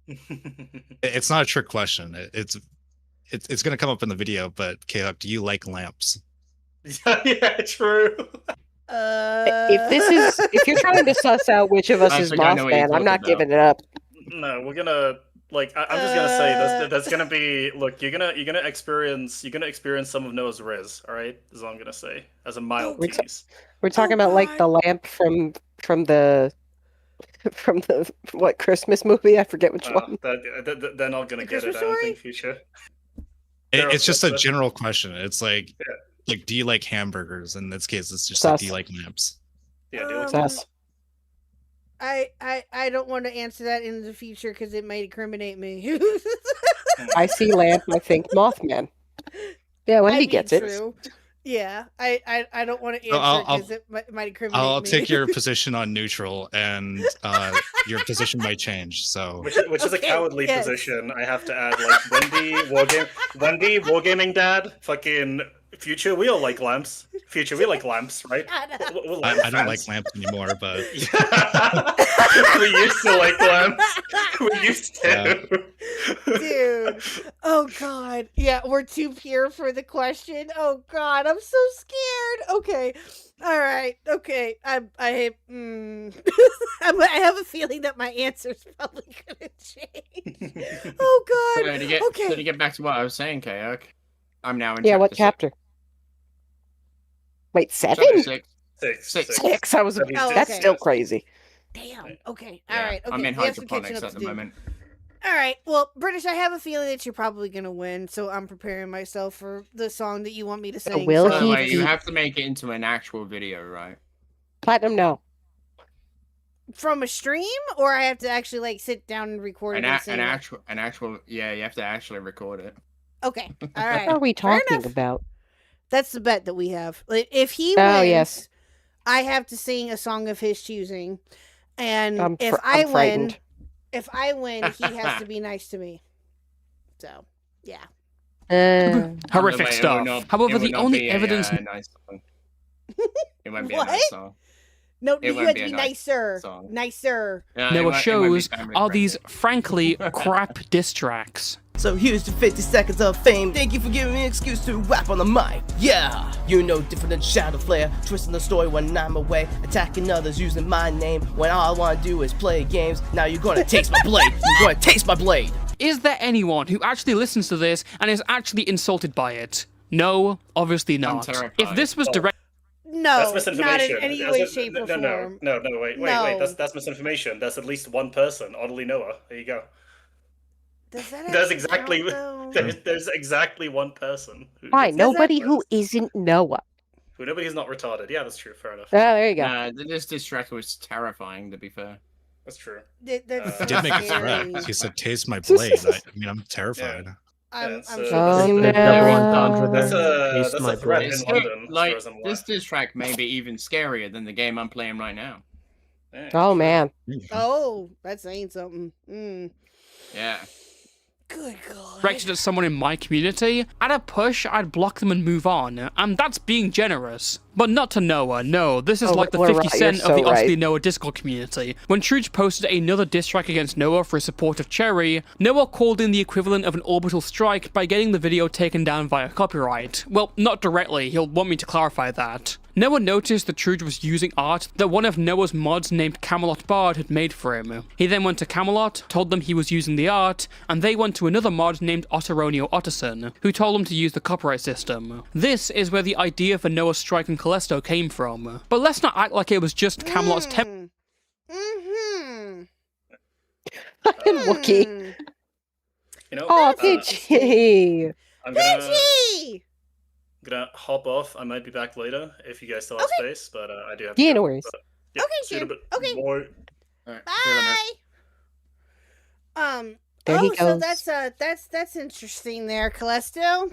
It's not a trick question. It's going to come up in the video, but Khuck, do you like lamps? Yeah, true. If you're trying to suss out which of us I is think I know what you're Mothman, I'm not talking giving it up. No, we're gonna like. I'm just gonna say that's gonna be. Look, you're gonna experience some of Noah's Riz. All right, is all I'm gonna say as a mild tease. We're talking about like the lamp from the what Christmas movie? I forget which one. They're not gonna get it. I don't think Future. It's just a general question. It's like do you like hamburgers? In this case, it's just like, do you like lamps? Yeah, do you like lamps? I don't want to answer that in the future because it might incriminate me. I see lamp. I think Mothman. Yeah, Wendy gets it. True. Yeah, I don't want to So answer because it might incriminate me. I'll take your position on neutral, and your position might change. So, which is a cowardly position. I have to add, like Wendy, wargaming dad, fucking Future. We all like lamps. Future, we like lamps, right? I don't like lamps anymore, but we used to like lamps. We used to. Dude, oh god, yeah, we're too pure for the question. Oh god, I'm so scared. Okay, all right, okay. I have a feeling that my answer's probably gonna change. Oh god. To get back to what I was saying, Khuck, I'm now in. What chapter? Wait, 7? Six. I was. That's still crazy. Damn. Okay. All right. Okay. I'm in we have some catching hydroponics up at to the do. moment. All right. Well, British, I have a feeling that you're probably gonna win, so I'm preparing myself for the song that you want me to sing. Will so. he Wait, you have to make it into an actual video, right? Platinum, no. From a stream, or I have to actually like sit down and record it. An actual. Yeah, you have to actually record it. Okay. All right. What are we talking about? That's the bet that we have. If he wins, yes. I have to sing a song of his choosing, and I'm if I frightened. win, he has to be nice to me. So, yeah. Horrific It stuff. would not- However, it would the not only be evidence. nice song. It won't be a nice song. No, It you won't had be to a be nice nicer. song. Nicer. No, it Noah won't be shows family are friendly. these frankly crap diss tracks. So here's your 50 seconds of fame. Thank you for giving me an excuse to rap on the mic. Yeah, you're no different than Shadow Flare, twisting the story when I'm away, attacking others using my name when all I want to do is play games. Now you're gonna taste my blade. You're gonna taste my blade. Is there anyone who actually listens to this and is actually insulted by it? No, obviously not. terrified. If this was direct. No, That's not in misinformation. any That's way, mis- shape, or no, form. wait. No. That's misinformation. There's at least one person, Oddly Noah. There you go. Does that There's actually exactly count, though? there's exactly one person. Fine, nobody who isn't Noah. Who nobody's not retarded. Yeah, that's true. Fair enough. Oh, there you go. Nah, this diss track was terrifying, to be fair. That's true. That's He did make a scary. threat. He said, "Taste my blade." I mean, I'm terrified. I'm so sure Oh, this is- no. That's a threat It's in London. like, as far as I'm this diss track may be even scarier than the game I'm playing right now. aware. Oh, man. Oh, that's saying something. Mm. Yeah. Good God. Directed at someone in my community, at a push, I'd block them and move on, and that's being generous. But not to Noah, no, this is Oh, like the we're 50 right, Cent you're of the so right. Utterly Noah Discord community. When Truge posted another diss track against Noah for his support of Cherry, Noah called in the equivalent of an orbital strike by getting the video taken down via copyright. Well, not directly, he'll want me to clarify that. Noah noticed that Truge was using art that one of Noah's mods named Camelot Bard had made for him. He then went to Camelot, told them he was using the art, and they went to another mod named Otteronio Otterson, who told him to use the copyright system. This is where the idea for Noah's strike and Callisto came from. But let's not act like it was just Camelot's Mm-hmm. Fucking Wookie. You know, Oh, Pidgey. I'm gonna, Pidgey! gonna hop off. I might be back later if you guys still have space, but I do have to Yeah, go. no worries. But, yeah, Okay, see you in a Jim. bit. Okay. Bye. Bye. There he so goes. that's interesting there, Callisto.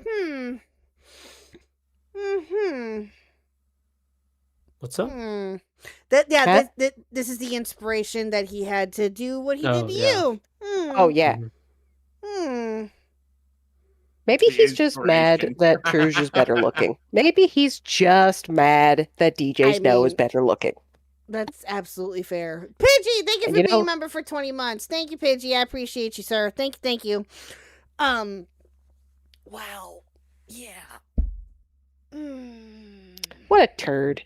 What's up? Huh? This is the inspiration that he had to do what he Oh, did to yeah. you. Oh, yeah. Maybe The he's just mad inspiration. that Truge is better looking. Maybe he's just mad that DJ Snow is better looking. That's absolutely fair. Pidgey, thank you And for you being know- a member for 20 months. Thank you, Pidgey. I appreciate you, sir. Thank you. Wow. Yeah. What a turd.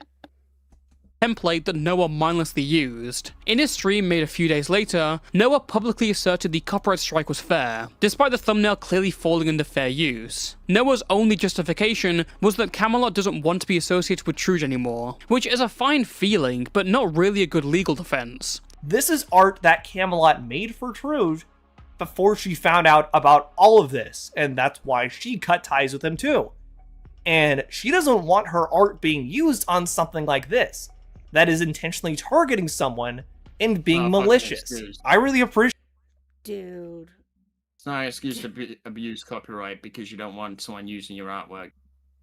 template that Noah mindlessly used. In his stream made a few days later, Noah publicly asserted the copyright strike was fair, despite the thumbnail clearly falling under fair use. Noah's only justification was that Camelot doesn't want to be associated with Truge anymore, which is a fine feeling, but not really a good legal defense. This is art that Camelot made for Truge before she found out about all of this, and that's why she cut ties with him too. And she doesn't want her art being used on something like this, that is intentionally targeting someone and being malicious. I really appreciate. Dude. It's not an excuse to abuse copyright because you don't want someone using your artwork.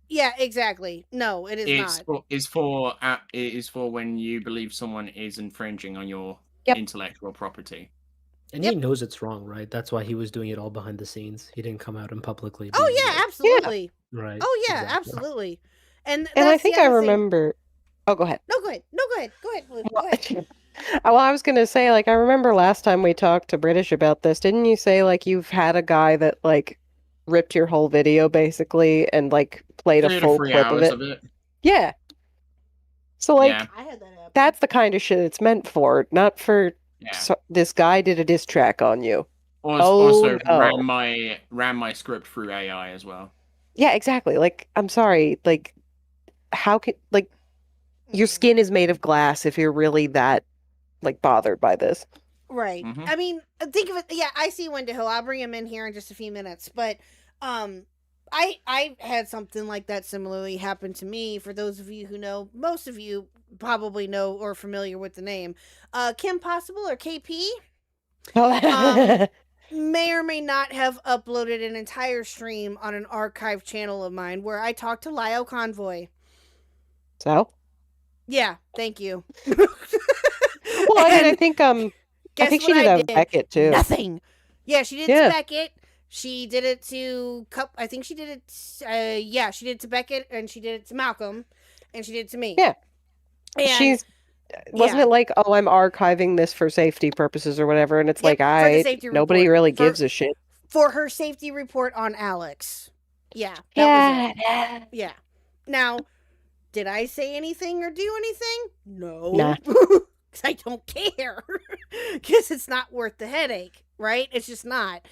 Yeah, exactly. No, it is not. It is for when you believe someone is infringing on your intellectual property. And he knows it's wrong, right? That's why he was doing it all behind the scenes. He didn't come out and publicly. Oh be yeah, like- absolutely. Right. Oh yeah, exactly. absolutely. And And I that's the think I other thing- remember. Oh, go ahead. No, go ahead. No, go ahead. Go ahead. Blue. Go ahead. Well, I was gonna say, like, I remember last time we talked to British about this. Didn't you say like you've had a guy that like ripped your whole video basically and like played a 3 to full 3 clip hours of it? Yeah. So like, Yeah. that's the kind of shit it's meant for, not for. So, this guy did a diss track on you. Also no. ran my script through AI as well. Yeah, exactly. Like, I'm sorry. Like, how can like your skin is made of glass if you're really that like bothered by this? Right. Mm-hmm. I mean, think of it. Yeah, I see Wendigo. I'll bring him in here in just a few minutes. But I had something like that similarly happen to me. For those of you who know, most of you probably know or familiar with the name, Kim Possible or KP. May or may not have uploaded an entire stream on an archive channel of mine where I talked to Lyle Convoy. So? Yeah, thank you. Well, I mean, I think I think she did have Beckett too. Nothing. Yeah, she did Yeah. to Beckett. She did it to I think she did it. Yeah, she did it to Beckett, and she did it to Malcolm, and she did it to me. Yeah. And She's wasn't it like, oh, I'm archiving this for safety purposes or whatever, and it's like for the safety nobody report. really For- gives a shit. for her safety report on Alex. Yeah. That Yeah. was it. Yeah. Now, did I say anything or do anything? No. Nah. 'Cause I don't care. Because it's not worth the headache, right? It's just not.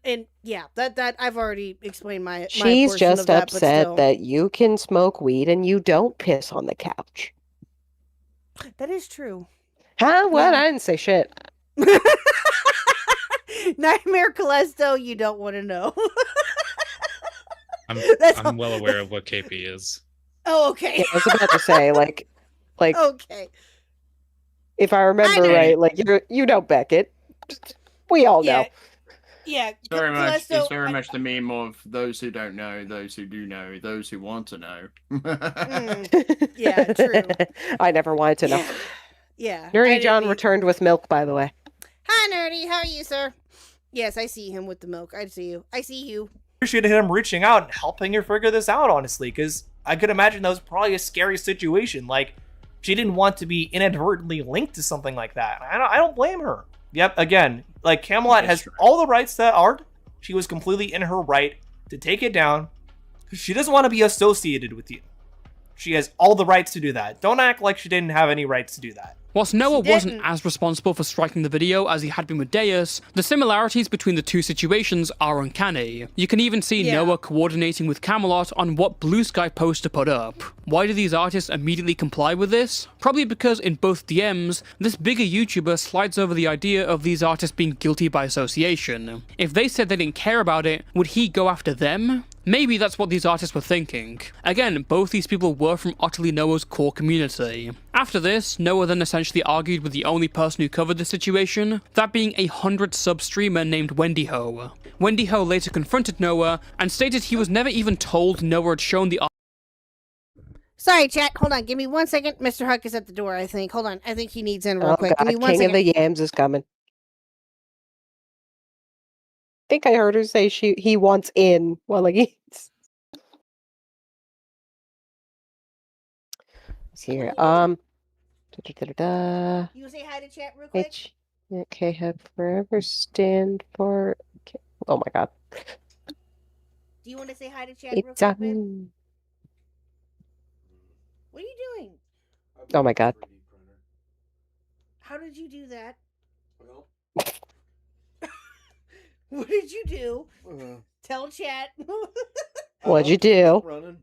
and yeah, that I've already explained my She's portion of just that, but upset still. that you can smoke weed and you don't piss on the couch. That is true. Huh? What? I didn't say shit. Nightmare Callisto, you don't want to know. I'm well aware of what KP is. Oh, okay. Yeah, I was about to say, like, okay. if I remember right, like you know Beckett. We all know. Yeah, It's very much. Callisto, It's very much the meme of those who don't know, those who do know, those who want to know. Yeah, true. I never wanted to know. Yeah. Nerdy John returned with milk, by the way. Hi, Nerdy. How are you, sir? Yes, I see him with the milk. I see you. I see you. Appreciated him reaching out and helping her figure this out, honestly, because I could imagine that was probably a scary situation. Like, she didn't want to be inadvertently linked to something like that. I don't blame her. Yep, again, like, Camelot has all the rights to art. She was completely in her right to take it down. She doesn't want to be associated with you. She has all the rights to do that. Don't act like she didn't have any rights to do that. Whilst Noah wasn't as responsible for striking the video as he had been with Deus, the similarities between the two situations are uncanny. You can even see Noah coordinating with Camelot on what Blue Sky post to put up. Why do these artists immediately comply with this? Probably because in both DMs, this bigger YouTuber slides over the idea of these artists being guilty by association. If they said they didn't care about it, would he go after them? Maybe that's what these artists were thinking. Again, both these people were from Utterly Noah's core community. After this, Noah then essentially argued with the only person who covered the situation, that being a 100-sub streamer named Wendy Ho. Wendy Ho later confronted Noah and stated he was never even told Noah had shown the Sorry, chat. Hold on. Give me 1 second. Mr. Huck is at the door, I think. Hold on. I think he needs in real quick. God, Give me 1 King second. of the Yams is coming. I think I heard her say he wants in while he eats. Let's see here. You want to say hi to chat real quick? Okay, have forever stand for. Okay. Oh my God. Do you want to say hi to chat real It's quick, man? What are you doing? Oh my God. How did you do that? What did you do? Tell chat. What'd you do? Running,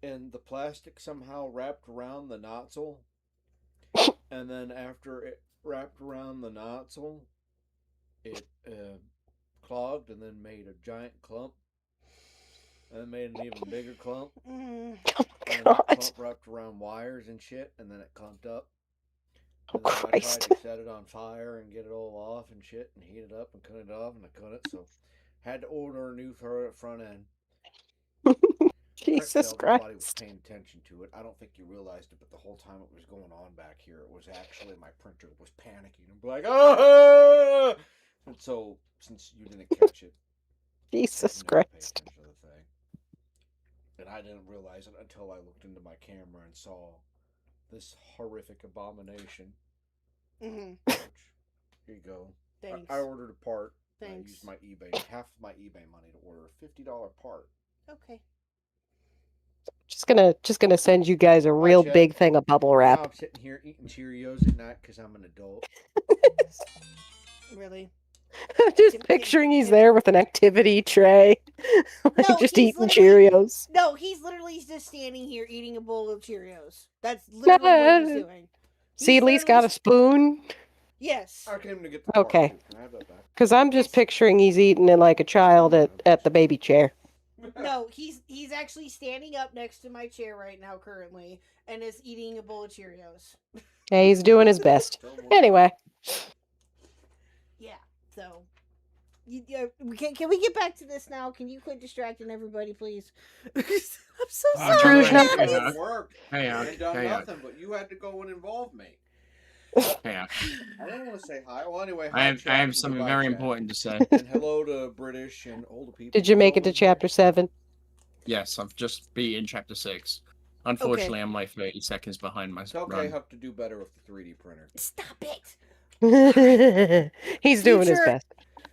and the plastic somehow wrapped around the nozzle, and then after it wrapped around the nozzle, it clogged and then made a giant clump, and then made an even bigger clump. Oh And my then God. that clump wrapped around wires and shit, and then it clumped up. Oh And then Christ. I tried to set it on fire and get it all off and shit, and heat it up and cut it off, and I couldn't, so had to order a new front end. Jesus Nobody was Christ. paying attention to it. I don't think you realized it, but the whole time it was going on back here, it was actually my printer was panicking and like, ah! And so, since you didn't catch it, Jesus you never paid Christ. attention to the thing. And I didn't realize it until I looked into my camera and saw this horrific abomination. Mm-hmm. Here you go. Thanks. I ordered a part. Thanks. I used my eBay, half of my eBay money to order a $50 part. Okay. Just gonna send you guys a real Chet. big thing of bubble Now wrap. I'm sitting here eating Cheerios at night because I'm an adult. Really? Just picturing he's there with an activity tray, like No, just he's eating literally- Cheerios. No, he's literally just standing here eating a bowl of Cheerios. That's literally what he's doing. Seedley's got a spoon. Yes. I came to get the Okay. part, too. Can I have that back? Because I'm just picturing he's eating it like a child at the baby chair. No, he's actually standing up next to my chair right now currently and is eating a bowl of Cheerios. Yeah, he's doing his best. Anyway, Yeah. So, can we get back to this now? Can you quit distracting everybody, please? I'm so sorry. It worked. Hey, I Huck. ain't done Hey, Huck. nothing, but you had to go and involve me. Hey, Huck. I don't want to say hi. Well, anyway, I hi, have chat, and something goodbye, very chat. important to say. And hello to British and older people. did you make it to chapter 7? Yes, I've just beat in chapter 6. Unfortunately, I'm like 30 seconds behind my It's okay. run. Have to do better with the 3D printer. Stop it. He's doing his Future- best.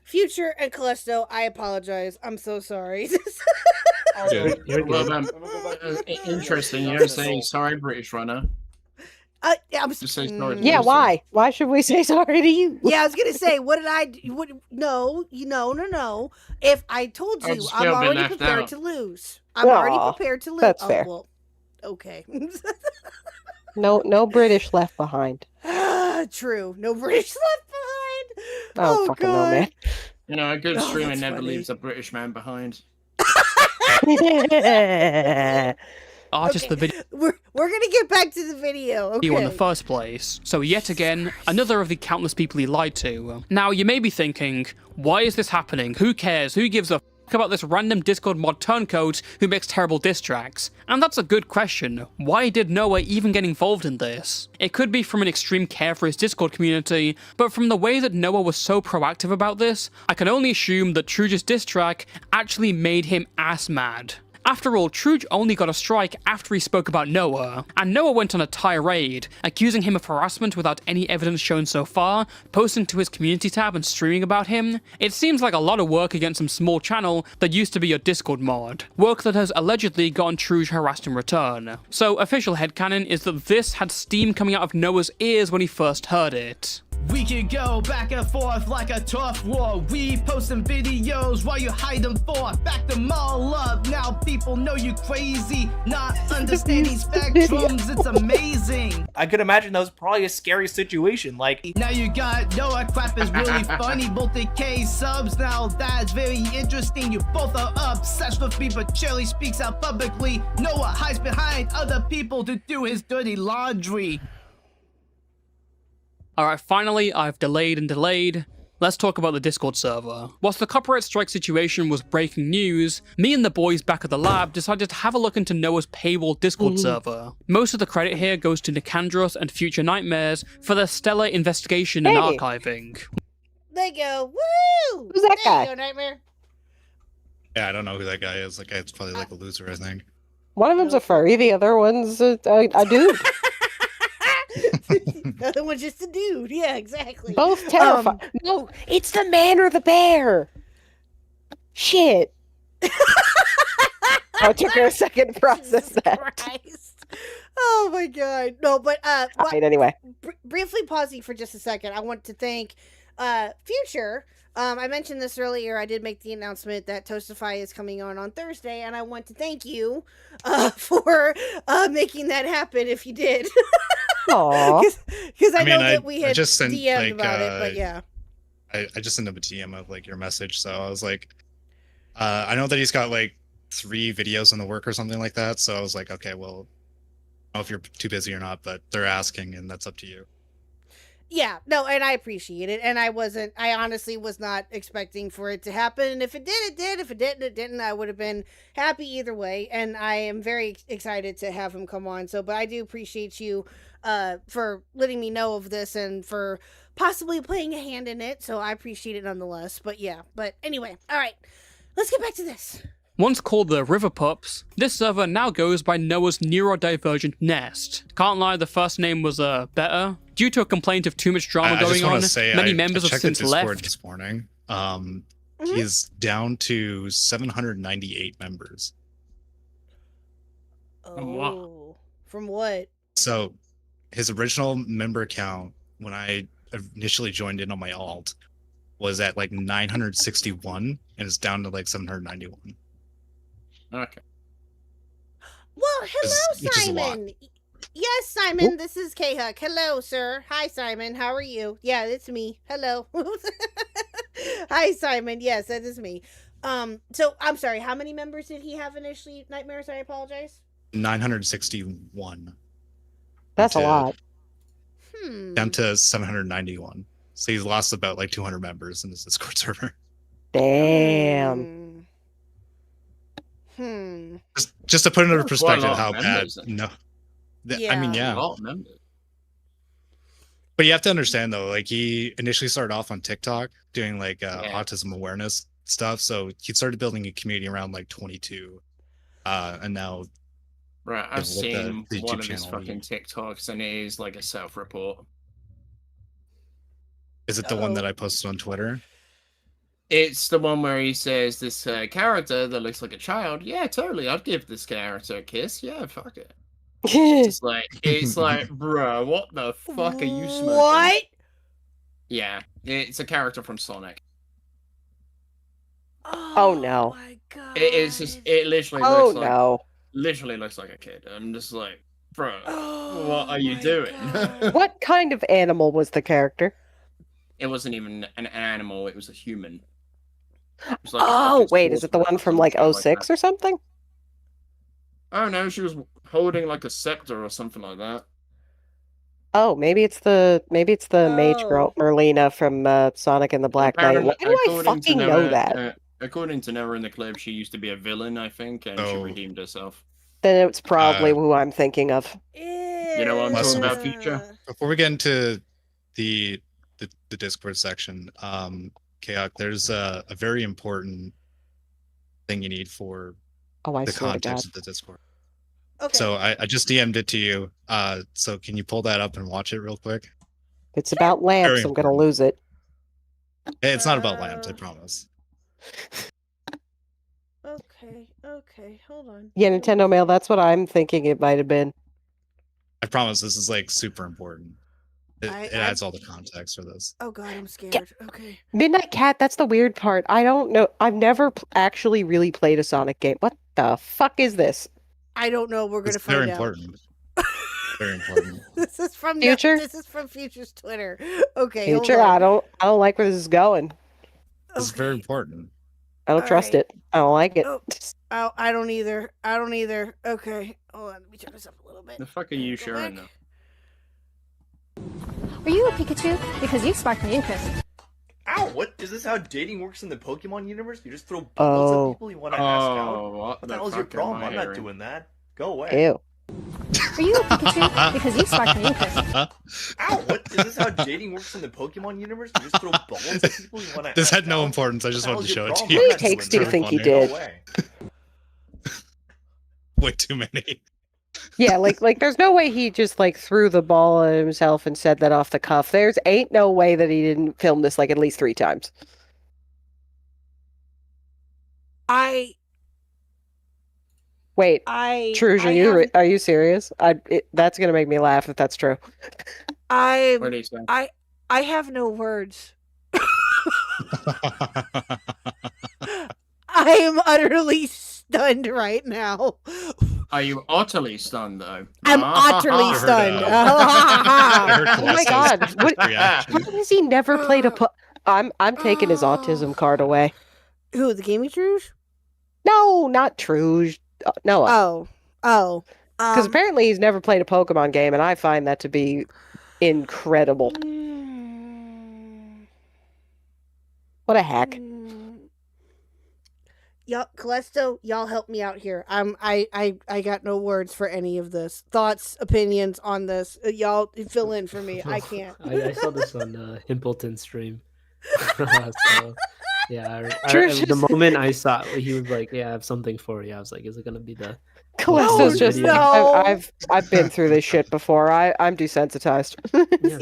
Future and Callisto, I apologize. I'm so sorry. Well, interesting. You're saying sorry, British runner. I'm Just say sorry to Yeah, Lucy. why? Why should we say sorry to you? Yeah, I was gonna say, what did I do? What, no, no. If I told I you, just I'm feel a bit already left prepared out. to lose. I'm already Aw, prepared to lose. that's fair. Well, okay. No British left behind. True. No British left behind. Oh, fucking no, God. man. You know, a good Oh, streamer that's never funny. leaves a British man behind. Artist the video We're gonna get back to the video. Okay. in the first place. So yet again, another of the countless people he lied to. Now you may be thinking, why is this happening? Who cares? Who gives a f about this random Discord mod turncoat who makes terrible diss tracks? And that's a good question. Why did Noah even get involved in this? It could be from an extreme care for his Discord community, but from the way that Noah was so proactive about this, I can only assume that Truge's diss track actually made him ass mad. After all, Truge only got a strike after he spoke about Noah, and Noah went on a tirade, accusing him of harassment without any evidence shown so far, posting to his community tab and streaming about him. It seems like a lot of work against some small channel that used to be your Discord mod, work that has allegedly gotten Truge harassed in return. So official headcanon is that this had steam coming out of Noah's ears when he first heard it. We could go back and forth like a tough war. We post some videos while you hide them for. Back them all up. Now people know you crazy. Not understanding spectrums. It's amazing. I could imagine that was probably a scary situation. Like, Now you got Noah crap is really funny. Both the K subs. Now that's very interesting. You both are obsessed with me, but Charlie speaks out publicly. Noah hides behind other people to do his dirty laundry. Alright, finally, I've delayed. Let's talk about the Discord server. Whilst the copyright strike situation was breaking news, me and the boys back at the lab decided to have a look into Noah's paywall Discord server. Most of the credit here goes to Nicandros and Future Nightmares for their stellar investigation and archiving. There you go. Woo! Who's that There guy? you go, Nightmare. Yeah, I don't know who that guy is. That guy's probably like a loser, I think. One of them's a furry, the other one's a dude. The other one's just a dude. Yeah, exactly. Both terrifying. No, it's the man or the bear. Shit. Oh, it took her a second to process that. Christ. Oh my god. No, but Alright, anyway. Briefly pausing for just a second, I want to thank Future. I mentioned this earlier. I did make the announcement that Toastify is coming on Thursday, and I want to thank you for making that happen if you did. Aww. Because I I mean, know that we I had just sent, DM'd like, about it, but yeah. I just sent him a DM of like your message, so I was like, I know that he's got like 3 videos in the work or something like that, so I was like, okay, well, I don't know if you're too busy or not, but they're asking, and that's up to you. Yeah, no, and I appreciate it. And I honestly was not expecting for it to happen. And if it did, it did. If it didn't, it didn't. I would have been happy either way. And I am very excited to have him come on. So, but I do appreciate you for letting me know of this and for possibly playing a hand in it. So I appreciate it nonetheless. But yeah, but anyway, all right, let's get back to this. Once called the River Pups, this server now goes by Noah's neurodivergent nest. Can't lie, the first name was better. Due to a complaint of too much drama I just going wanna on, say, many I members have checked the since Discord left. this morning. He's down to 798 members. Oh, from what? So his original member count when I initially joined in on my alt was at like 961 and it's down to like 791. Okay. Well, hello, which is a lot. Simon. Yes, Simon, this is Khuck. Hello, sir. Hi, Simon. How are you? Yeah, it's me. Hello. Hi, Simon. Yes, that is me. So I'm sorry, how many members did he have initially, Nightmares? I apologize. 961. That's a to- lot. Down to 791. So he's lost about like 200 members in his Discord server. Damn. Just to put it into That's quite a perspective lot how of bad. members, then. No. I mean, yeah. A lot of members. But you have to understand though, like he initially started off on TikTok doing like autism awareness stuff. So he started building a community around like 22. And now Right, I've with seen the one YouTube of his channel, fucking TikToks, and it is like a self-report. Is it the one that I posted on Twitter? It's the one where he says this character that looks like a child. Yeah, totally. I'd give this character a kiss. Yeah, fuck it. It's like, bro, what the fuck are you smoking? What? Yeah, it's a character from Sonic. Oh no. It is just, it literally Oh looks like, no. literally looks like a kid. I'm just like, bro, what are you doing? What kind of animal was the character? It wasn't even an animal, it was a human. It was like a Oh, fucking wait, is it the sorcerer one or from some like shit 06 that. or something? Oh no, she was holding like a scepter or something like that. Oh, maybe it's the mage girl Merlina from Sonic and the Black Knight. Apparently, Why do I fucking know that? According to Noah in the clip, she used to be a villain, I think, and she redeemed herself. Then it's probably who I'm thinking of. You know what I'm talking about, Future? Before we get into the Discord section, Khuck, there's a very important thing you need for I the swear to context God. of the Discord. Okay. So I just DM'd it to you. So can you pull that up and watch it real quick? It's about lamps. Very I'm gonna lose it. It's not about lamps, I promise. Okay, hold on. Yeah, Nintendo Mail. That's what I'm thinking it might have been. I promise this is like super important. It adds all the context for this. Oh god, I'm scared. Okay. Midnight Cat. That's the weird part. I don't know. I've never actually really played a Sonic game. What the fuck is this? I don't know. We're gonna It's find very out. important. Very important. This is from Future? This is from Future's Twitter. Okay, Future. hold on. I don't like where this is going. This is very important. I don't trust it. I don't like it. Oh, I don't either. Okay, hold on. Let me turn this up a little bit. The fuck are you sharing though? Are you a Pikachu? Because you sparked my interest. Ow! What is this? How dating works in the Pokemon universe? You just throw balls at people you want to ask out. What the hell's your fuck am problem? I I'm not hearing? doing that. Go away. Ew. Are you a Pikachu? Because you sparked my interest. Ow! What is this? How dating works in the Pokemon universe? You just throw balls at people you want to This ask had no out. importance. I just What wanted the to show hell's it to your you. problem? How many takes do you think he Go did? away. Way too many. Yeah, like there's no way he just like threw the ball at himself and said that off the cuff. There's ain't no way that he didn't film this like at least 3 times. Wait, Truge, are you serious? That's gonna make me laugh if that's true. I What do you say? I have no words. I am utterly stunned right now. Are you utterly stunned though? I'm utterly stunned. Oh my god! How has he never played a? I'm taking his autism card away. Who, the Gaming Truge? No, not Truge. Noah. Oh. Because apparently he's never played a Pokemon game, and I find that to be incredible. What a hack! Y'all, Callisto, y'all help me out here. I got no words for any of this. Thoughts, opinions on this. Y'all fill in for me. I can't. I saw this on Himpleton's stream. So, yeah, the moment I saw he was like, "Yeah, I have something for you," I was like, "Is it gonna be the?" Callisto's just like, I've been through this shit before. I'm desensitized. Yeah,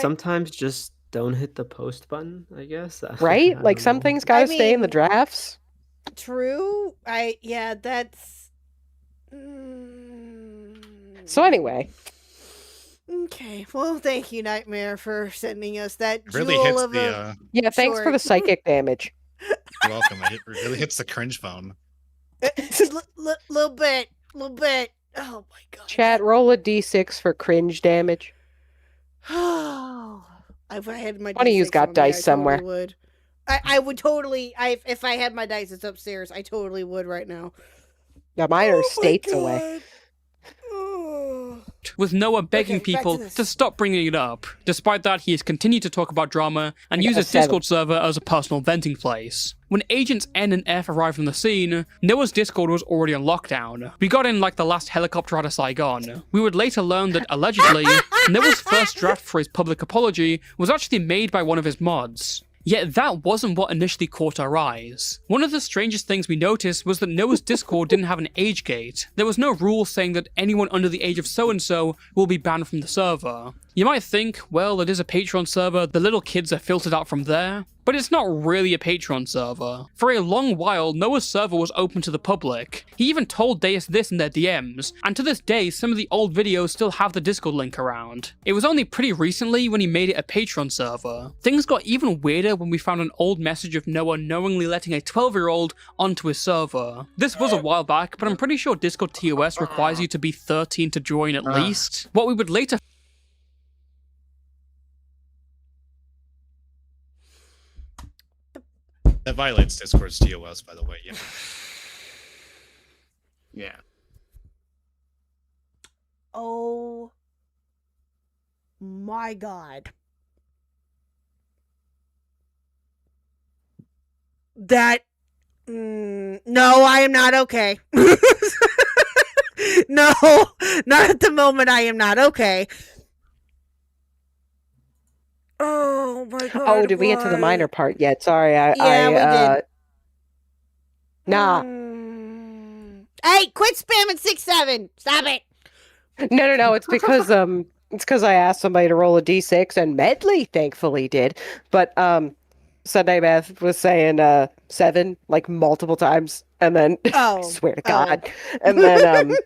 sometimes just don't hit the post button. I guess. Right? I Like don't some know. things gotta stay in the drafts. True. That's. So anyway. Okay. Well, thank you, Nightmare, for sending us that Really jewel hits of the. a. Yeah, thanks for the psychic damage. You're welcome. It really hits the cringe phone. Little bit. Oh my god. Chat, roll a d6 for cringe damage. Oh, if I had my One of you's D6 got on me, dice I somewhere. Totally would. I would totally. If I had my dice, it's upstairs. I totally would right now. Yeah, mine are states away. With Noah begging people to stop bringing it up. Despite that, he has continued to talk about drama and use his Discord server as a personal venting place. When Agents N and F arrived on the scene, Noah's Discord was already on lockdown. We got in like the last helicopter out of Saigon. We would later learn that, allegedly, Noah's first draft for his public apology was actually made by one of his mods. Yet that wasn't what initially caught our eyes. One of the strangest things we noticed was that Noah's Discord didn't have an age gate. There was no rule saying that anyone under the age of so-and-so will be banned from the server. You might think, well, it is a Patreon server, the little kids are filtered out from there, but it's not really a Patreon server. For a long while, Noah's server was open to the public. He even told Deus this in their DMs, and to this day, some of the old videos still have the Discord link around. It was only pretty recently when he made it a Patreon server. Things got even weirder when we found an old message of Noah knowingly letting a 12-year-old onto his server. This was a while back, but I'm pretty sure Discord TOS requires you to be 13 to join at least. What we would later That violates Discord's TOS, by the way. Yeah. Yeah. Oh my god. That. No, I am not okay. No, not at the moment. I am not okay. Oh my god. Oh, did we get to the minor part yet? Sorry, Yeah, we did. Nah. Hey, quit spamming 6-7. Stop it. No. It's because I asked somebody to roll a d6 and Medley thankfully did. But Sunday Beth was saying 7 like multiple times, and then I swear to God, and then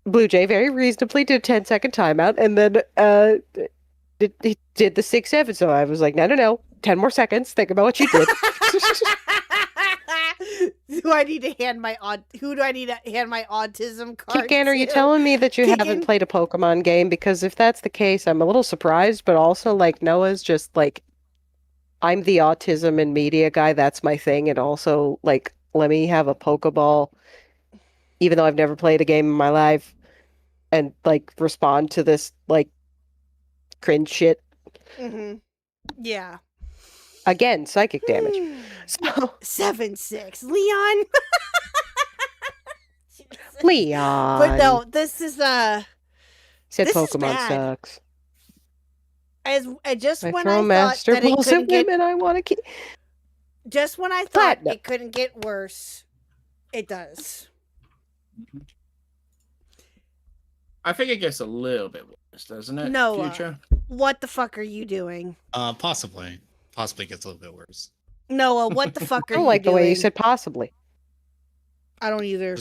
Blue Jay very reasonably did a 10-second timeout, and then he did the 6-7. So I was like, no, 10 more seconds. Think about what you did. Do I need to hand my who do I need to hand my autism card Kickan, are you to? telling me that you Kickan? haven't played a Pokemon game? Because if that's the case, I'm a little surprised, but also like Noah's just like, I'm the autism and media guy. That's my thing. And also like, let me have a Pokeball, even though I've never played a game in my life, and like respond to this like cringe shit. Mm-hmm. Yeah. Again, psychic damage. So 7-6. Leon. Leon. But no, this is said this is Pokemon bad. sucks. Just I when throw I thought master that it balls couldn't at get women, I want to keep. just when I thought Platinum. it couldn't get worse, it does. I think it gets a little bit worse, doesn't it? No, Future. What the fuck are you doing? Possibly gets a little bit worse. Noah, what the fuck I are don't you like doing? the way you said possibly. I don't either.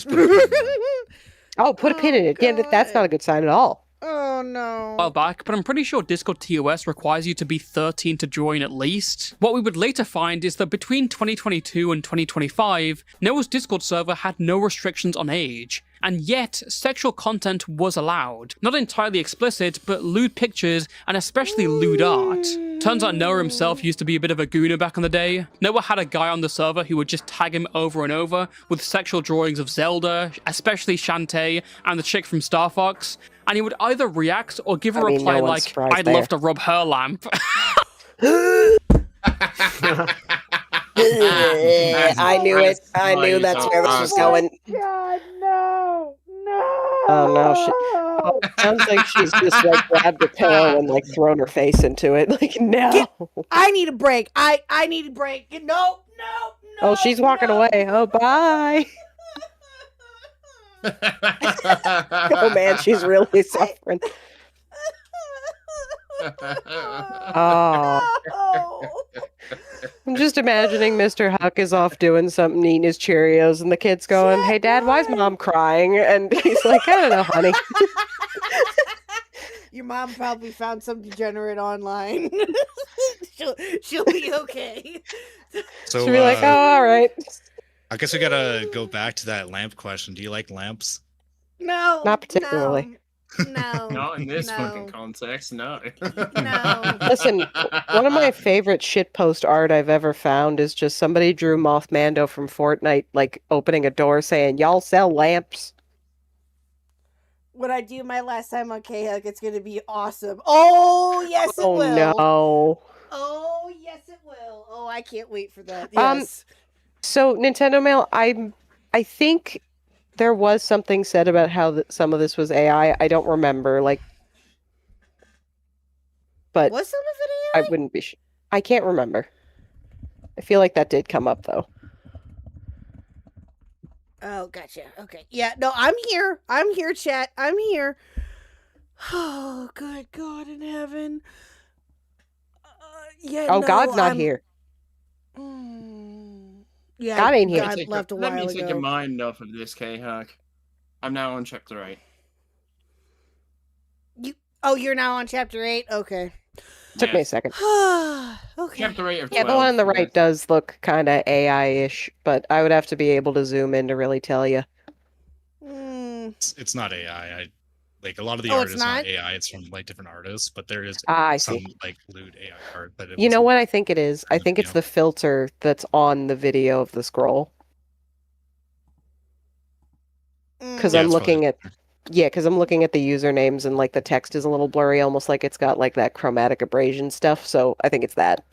Oh, put a pin in it. Yeah, that's not a good sign at all. Oh no. a while back, but I'm pretty sure Discord TOS requires you to be 13 to join at least. What we would later find is that between 2022 and 2025, Noah's Discord server had no restrictions on age, and yet sexual content was allowed. Not entirely explicit, but lewd pictures and especially lewd art. Turns out Noah himself used to be a bit of a gooner back in the day. Noah had a guy on the server who would just tag him over and over with sexual drawings of Zelda, especially Shantae, and the chick from Star Fox, and he would either react or give a reply like, I'd love to rub her lamp. I knew it. I knew that's where this was going. God, no. Oh no! Sounds like she's just like grabbed a pillow and like thrown her face into it. Like no. I need a break. I need a break. No. Oh, she's walking away. Oh, bye. Oh man, she's really suffering. Oh. I'm just imagining Mr. Huck is off doing something, eating his Cheerios, and the kid's going, "Hey, Dad, why is Mom crying?" And he's like, "I don't know, honey." Your mom probably found some degenerate online. she'll be okay. So She'll be like, "Oh, all right." I guess we gotta go back to that lamp question. Do you like lamps? No, not particularly. No, not in this fucking context. No. Listen, one of my favorite shitpost art I've ever found is just somebody drew Moth Mando from Fortnite, like opening a door saying, "Y'all sell lamps." When I do my last time on K-Hug, it's gonna be awesome. Oh yes, it will. No. Oh yes, it will. Oh, I can't wait for that. Yes. So Nintendo Mail, I think there was something said about how some of this was AI. I don't remember, but was some of it AI? I wouldn't be. I can't remember. I feel like that did come up though. Oh, gotcha. Okay. Yeah. No, I'm here. I'm here, chat. I'm here. Oh, good God in heaven. Yeah. Oh, no, God's not I'm- here. Yeah, God ain't here. God left a Let while me take your ago. mind off of this, Khuck. I'm now on chapter 8. Oh, you're now on chapter 8? Okay. Took me a second. Okay. Chapter 8 of 12. Yeah, the one on the right does look kind of AI-ish, but I would have to be able to zoom in to really tell you. It's not AI. Like a lot of the Oh, art it's is not not? AI. It's from like different artists, but there is I some see. like lewd AI art. But You know what I think it is? I think it's the filter that's on the video of the scroll. Because Yeah, I'm it's looking at, because I'm looking at the usernames and like the text is a little blurry, almost like it's got like that chromatic abrasion stuff. So I think it's that.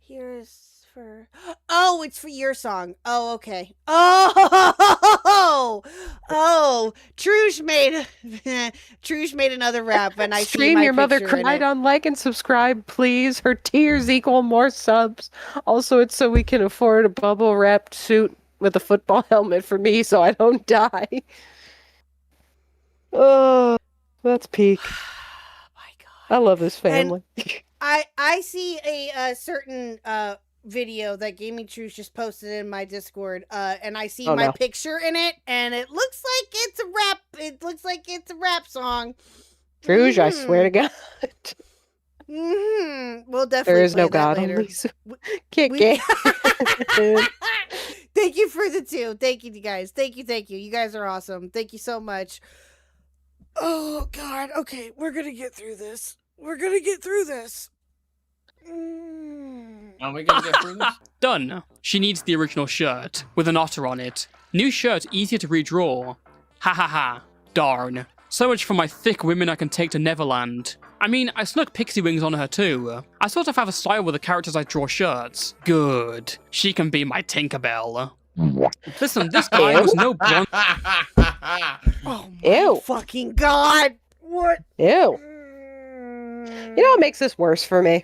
Here's for. Oh, it's for your song. Oh, okay. Oh, Truge made another rap, and I see Stream my your mother picture in cried it. on like and subscribe, please. Her tears equal more subs. Also, it's so we can afford a bubble wrapped suit with a football helmet for me, so I don't die. Oh, that's peak. I love this family. I see a certain video that Gaming Truth just posted in my Discord, and I see Oh, my no. picture in it, and it looks like it's a rap. It looks like it's a rap song. Rouge, I swear to God. We'll definitely. There is play no that God, later. only Kick it. Thank you for the 2. Thank you, guys. Thank you. You guys are awesome. Thank you so much. Oh God. Okay, we're gonna get through this. Are we gonna get through this? Done. She needs the original shirt, with an otter on it. New shirt easier to redraw. Ha ha ha. Darn. So much for my thick women I can take to Neverland. I mean, I snuck pixie wings on her too. I sort of have a style with the characters I draw shirts. Good. She can be my Tinkerbell. Listen, this guy was no blonde. Oh my Ew. fucking God. What? Ew. You know what makes this worse for me?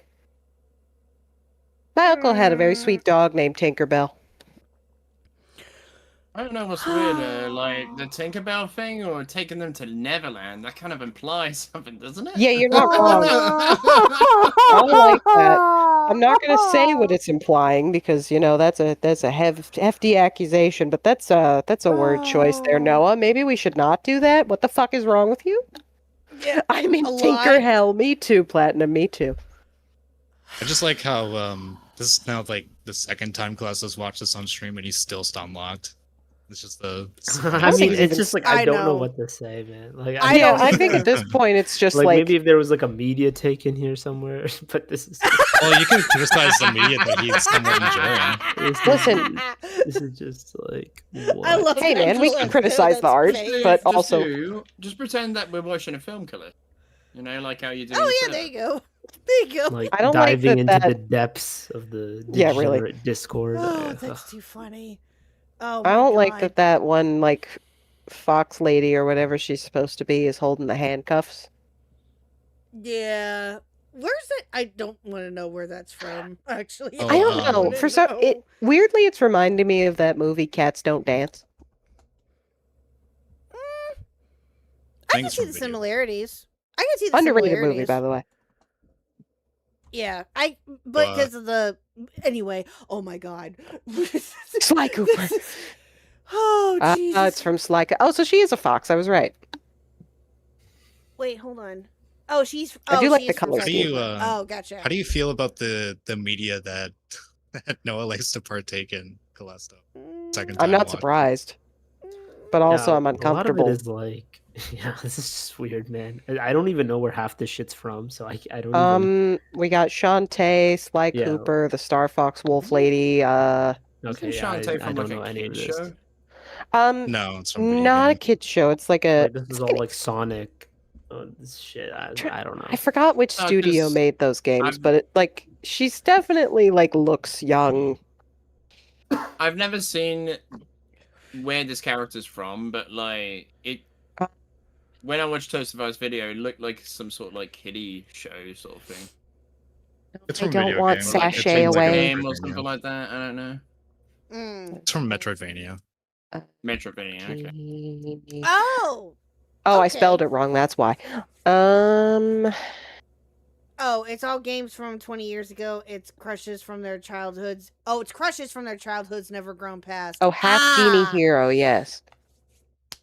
My uncle had a very sweet dog named Tinkerbell. I don't know what's weirder, like the Tinkerbell thing or taking them to Neverland. That kind of implies something, doesn't it? Yeah, you're not wrong. I don't like that. I'm not going to say what it's implying because you know that's a hefty accusation, but that's a word choice there, Noah. Maybe we should not do that. What the fuck is wrong with you? Yeah, I mean, a lot. Tinker hell, me too, Platinum, me too. I just like how this is now like the second time Class has watched this on stream and he's still unlocked. It's just the. I mean, it's just like I don't know know. what to say, man. Like, I think at this point it's just like maybe if there was like a media take in here somewhere, but this is. Well, you can criticize the media that he's somewhat enjoying. Listen. This is just like. What? Hey man, we can criticize the art, but also just pretend that we're watching a film killer. You know, like how you do. Oh yeah, there you go. There you go. Like I don't like diving into that- the depths of the Yeah, really. degenerate Discord. Oh, that's too funny. Oh, I don't like God. that one like fox lady or whatever she's supposed to be is holding the handcuffs. Yeah. Where's it? I don't want to know where that's from. Actually, I don't know. wanna For some, know. weirdly, it's reminding me of that movie Cats Don't Dance. I can see the similarities. I can see the Underrated similarities. movie, by the way. Yeah, but because of the anyway. Oh my God, Sly Cooper. Oh Jesus! It's from Sly. Oh, so she is a fox. I was right. Wait, hold on. Oh, she's. I do like the from color Sly scheme. Cooper. Oh, gotcha. How do you feel about the media that Noah likes to partake in, Callisto? Second time I'm not watch. surprised, but also Yeah, I'm uncomfortable. A lot of it is like, yeah, this is just weird, man. I don't even know where half this shit's from, so I don't even. We got Shantae, Sly Yeah. Cooper, the Star Fox Wolf Lady. Okay, Isn't yeah, Shantae I from don't like know a any of kid this. show? No, it's from video not a game. kid show. It's like a. Like, this is all like Sonic. This shit. I don't know. I forgot which No, studio 'cause made those games, but it, like she's definitely like looks young. I've never seen where this character's from, but like it. When I watched Toastified's video, it looked like some sort of like kiddie show sort of thing. It's I from don't video want game. Like, it sachet seems like a away. Game or Metroidvania. something like that. I don't know. It's from Metroidvania. Metroidvania. Okay. Oh, Oh, I Okay. spelled it wrong. That's why. Oh, it's all games from 20 years ago. It's crushes from their childhoods. Oh, it's crushes from their childhoods never grown past. Oh, Half Genie Hero. Yes.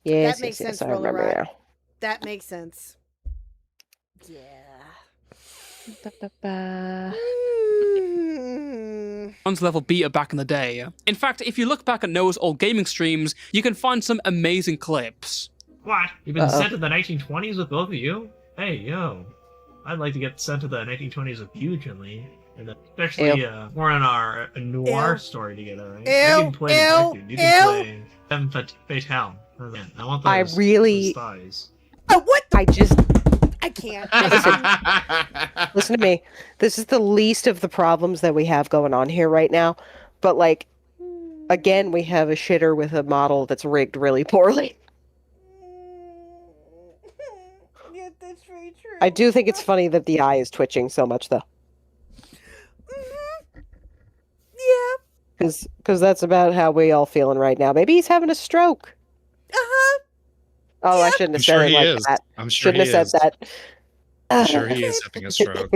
Yes, That makes yes, sense, yes. I Roller remember Rock. now. That makes sense. Yeah. Level beta back in the day. In fact, if you look back at Noah's old gaming streams, you can find some amazing clips. What? You've been sent to the 1920s with both of you? Hey, yo. I'd like to get sent to the 1920s with you, Chun-Li. And especially, we're in our noir story together, right? I can play detective. You can play Femme Fatale. I want those, I really. those thighs. Oh, what? I just. I can't. Listen to me. This is the least of the problems that we have going on here right now. But, like, again, we have a shitter with a model that's rigged really poorly. Yeah, that's very true. I do think it's funny that the eye is twitching so much, though. Yeah. Because that's about how we all feeling right now. Maybe he's having a stroke. Uh-huh. Oh, I shouldn't have said it like that. I'm sure Shouldn't he have is. said that. I'm sure he is having a stroke.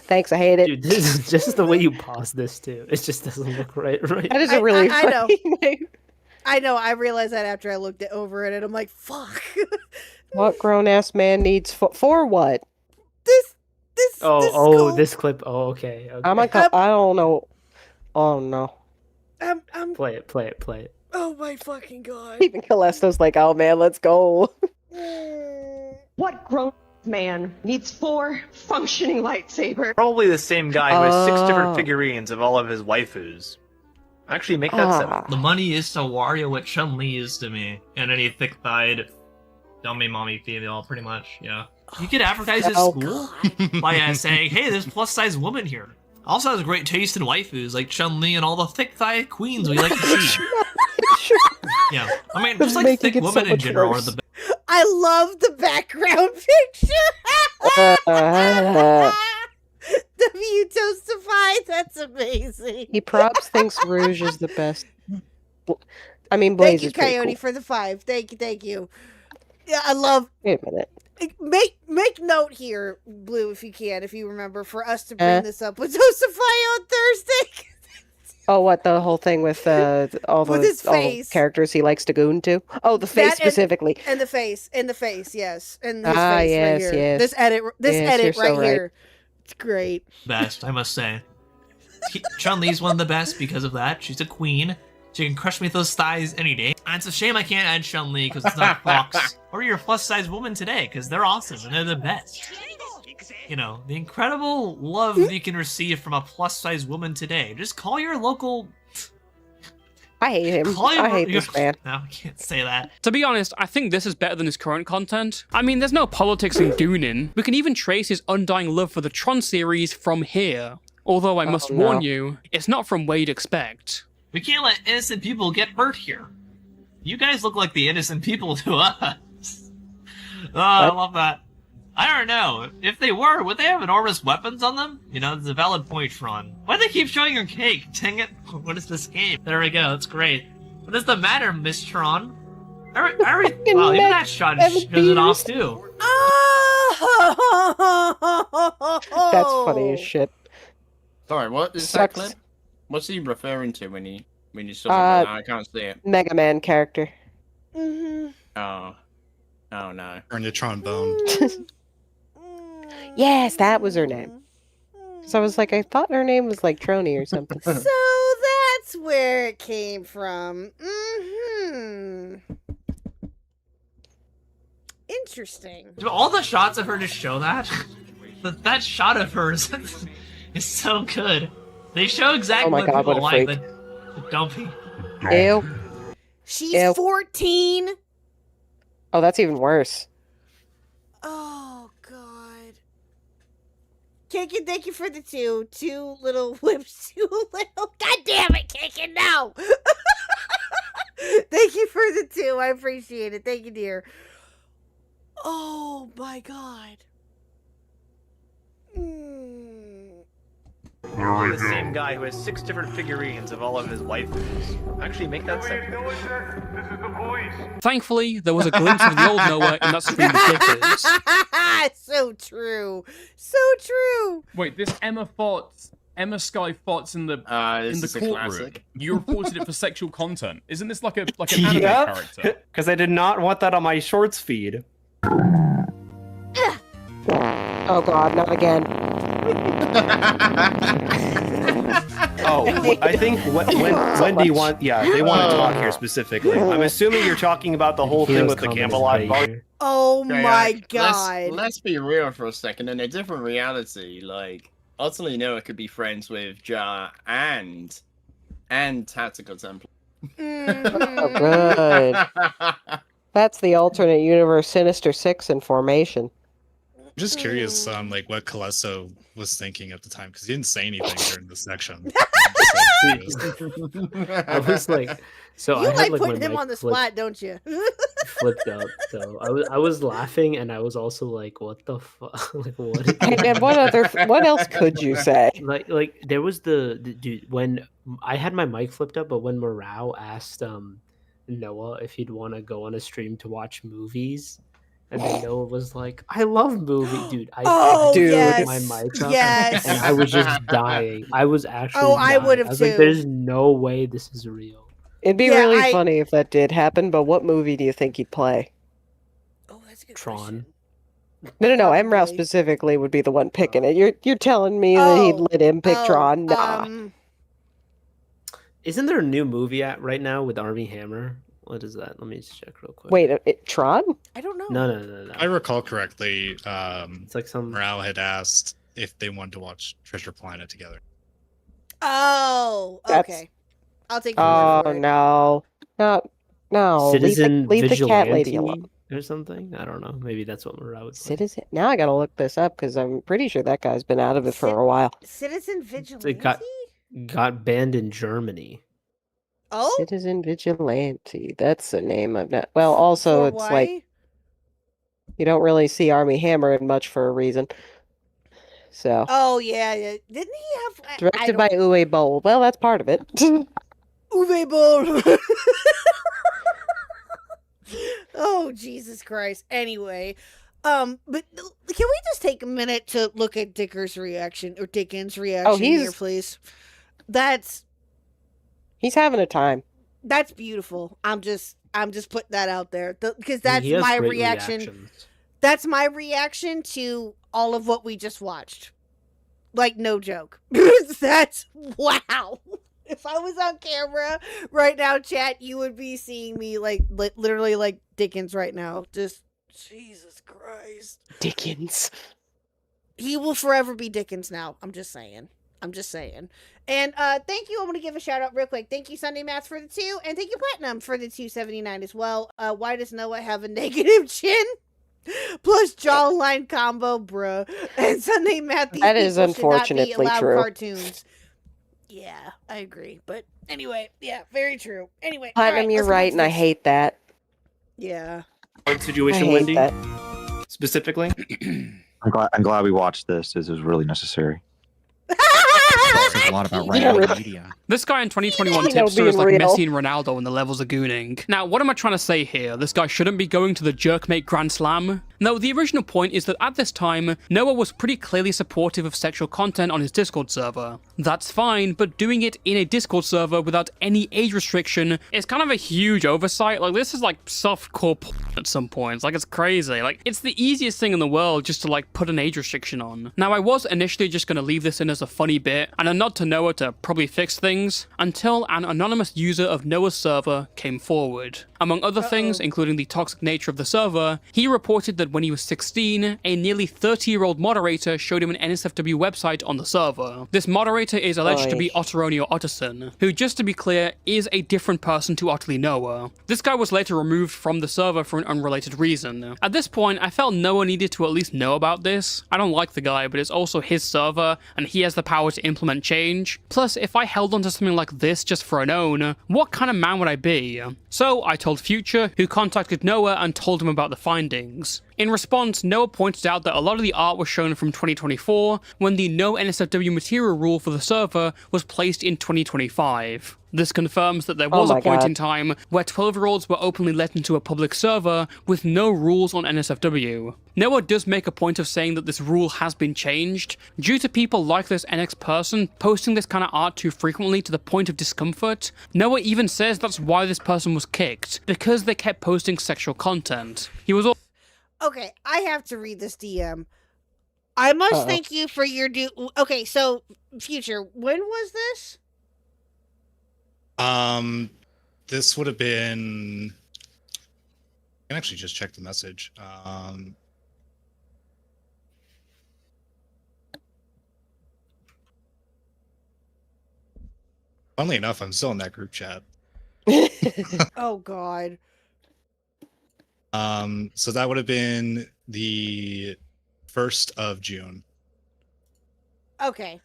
Thanks, I hate it. Dude, this is just the way you pause this too. It just doesn't look right. That is a really I know. funny I know. I realized that after I looked over it, and I'm like, fuck. What grown-ass man needs for what? This this clip. Oh, okay. I don't know. Oh, no. I'm Play it. Oh my fucking god. Even Calesto's like, oh, man, let's go. What grown man needs 4 functioning lightsabers? Probably the same guy who has 6 Oh. different figurines of all of his waifus. Actually, make that 7. The money is to Wario what Chun-Li is to me. And any thick-thighed, dummy mommy female, pretty much, yeah. You could advertise at school by saying, hey, there's a plus-size woman here. Also has great taste in waifus, like Chun-Li and all the thick-thighed queens we like to see. Yeah, I mean, just like thick women in general are the best. I love the background picture. W Toastify, that's amazing. He props thinks Rouge is the best. I mean, Blaze Thank you, is pretty Coyote, cool. for the 5. Thank you. Yeah, I love. Wait a minute. Make note here, Blue, if you remember, for us to bring this up with Toastify on Thursday. Oh, what, the whole thing with all With the his all the face. characters he likes to goon to? Oh, the face specifically. And the face, yes, and his Ah, face yes, right here. yes. This edit Yes, you're so right right. here. It's great. Best, I must say. Chun-Li's one of the best because of that. She's a queen. She can crush me with those thighs any day. And it's a shame I can't add Chun-Li because it's not Fox or your plus-size woman today because they're awesome and they're the best. You know, the incredible love you can receive from a plus-size woman today. Just call your local... I hate him. I hate this man. No, I can't say that. To be honest, I think this is better than his current content. I mean, there's no politics in Goonin. We can even trace his undying love for the Tron series from here. Although I must no. warn you, it's not from where you'd expect. We can't let innocent people get hurt here. You guys look like the innocent people to us. Oh, I love that. I don't know. If they were, would they have enormous weapons on them? You know, it's a valid point, Tron. Why do they keep showing your cake? Dang it. What is this game? There we go. That's great. What does the matter, Miss Tron? Wow, even that shot shows it off, too. That's funny as shit. Sorry, what is Sucks. that clip? What's he referring to when you saw it? I can't see it. Mega Man character. Oh no. Earn your trombone. Yes, that was her name. So I was like, I thought her name was like Trony or something. So that's where it came from. Interesting. Do all the shots of her just show that? That shot of hers is so good. They show exactly Oh my what God, people what a like, freak. but don't be. Ew. She's Ew. 14. Oh, that's even worse. Oh god. Kaken, thank you for the two little whips. God damn it, Kaken, no! Thank you for the 2. I appreciate it. Thank you, dear. Oh my god. the same guy who has 6 different figurines of all of his waifus. Actually, make that second. Thankfully, there was a glimpse of the old Noah in that stream of Dickers. So true. So true. Wait, this Emma Sky Fots in the courtroom. Classic. You reported it for sexual content. Isn't this like an anime Yep, character? because I did not want that on my shorts feed. Oh god, not again. Oh, I think Wendy want. Yeah, they want to talk here specifically. I'm assuming you're talking about the whole thing with the Camelot bar. Oh Okay, my god. Let's be real for a second. In a different reality, like utterly Noah could be friends with Jar and Tactical Temple. Oh, good. That's the alternate universe Sinister Six in formation. I'm just curious on like what Calesso was thinking at the time because he didn't say anything during this section. I was like, so You I had like like putting my him mic on the spot, don't you? flipped up. So I was laughing and I was also like, what the fuck? Like what? And what else could you say? Like there was the dude when I had my mic flipped up, but when Morale asked Noah if he'd want to go on a stream to watch movies. And then Noah was like, I love movies, dude. I put my mic up and I was just dying. I was actually I dying. would have I was too. like, there's no way this is real. It'd be really funny if that did happen, but what movie do you think he'd play? Tron. No. Emrao specifically would be the one picking it. You're telling me that he'd let him pick Tron? Nah. Isn't there a new movie out right now with Armie Hammer? What is that? Let me just check real quick. Wait, Tron? I don't know. No. I recall correctly, it's like some Morale had asked if they wanted to watch Treasure Planet together. Oh, okay. I'll take your Oh word for it. no. Citizen leave the cat lady Vigilante alone. or something. I don't know. Maybe that's what Morale would say. Citizen. Now I gotta look this up because I'm pretty sure that guy's been out of it for a while. Citizen Vigilante? It got banned in Germany. Oh, Citizen Vigilante. That's the name of that. Well, also it's like you don't really see Armie Hammer in much for a reason. So Oh yeah. Didn't he have directed by Uwe Boll. Well, that's part of it. Uwe Boll? Oh Jesus Christ. Anyway, but can we just take a minute to look at Dickens' reaction here, please? He's having a time. That's beautiful. I'm just putting that out there because that's He has my great reaction. reactions. That's my reaction to all of what we just watched. Like, no joke. That's wow. If I was on camera right now, chat, you would be seeing me like literally like Dickens right now. Just Jesus Christ. Dickens. He will forever be Dickens now. I'm just saying. And thank you. I'm going to give a shout out real quick. Thank you, Sunday Mats, for the 2. And thank you, Platinum, for the 279 as well. Why does Noah have a negative chin? Plus jawline combo, bruh. And Sunday Matt, these That is people should not be unfortunately allowed true. Cartoons. Yeah, I agree. But anyway, yeah, very true. Anyway, Platinum, alright, you're let's go right, to and I this. hate that. Yeah. Hard situation, I hate Wendy. that. Specifically. I'm glad we watched this. This was really necessary. Says a lot about right media. This guy in 2021 You know, tipster is like being real. Messi and Ronaldo and the levels of gooning. Now, what am I trying to say here? This guy shouldn't be going to the Jerkmate Grand Slam? No, the original point is that at this time, Noah was pretty clearly supportive of sexual content on his Discord server. That's fine, but doing it in a Discord server without any age restriction is kind of a huge oversight. Like, this is like softcore porn at some points. Like, it's crazy. Like, it's the easiest thing in the world just to like put an age restriction on. Now, I was initially just gonna leave this in as a funny bit and a nod to Noah to probably fix things until an anonymous user of Noah's server came forward. Among other things, including the toxic nature of the server, he reported that when he was 16, a nearly 30-year-old moderator showed him an NSFW website on the server. This moderator is alleged to be Otteronio Otterson, who, just to be clear, is a different person to Utterly Noah. This guy was later removed from the server for an unrelated reason. At this point, I felt Noah needed to at least know about this. I don't like the guy, but it's also his server, and he has the power to implement change. Plus, if I held onto something like this just for an own, what kind of man would I be? So, I told Future, who contacted Noah and told him about the findings. In response, Noah pointed out that a lot of the art was shown from 2024, when the no NSFW material rule for the server was placed in 2025. This confirms that there was a point in time where 12-year-olds were openly let into a public server with no rules on NSFW. Noah does make a point of saying that this rule has been changed, due to people like this NX person posting this kind of art too frequently to the point of discomfort. Noah even says that's why this person was kicked, because they kept posting sexual content. He was Okay, I have to read this DM. I must thank you for your Okay, so Future, when was this? This would have been. I can actually just check the message. Funnily enough, I'm still in that group chat. Oh God. So that would have been the 1st of June. Okay.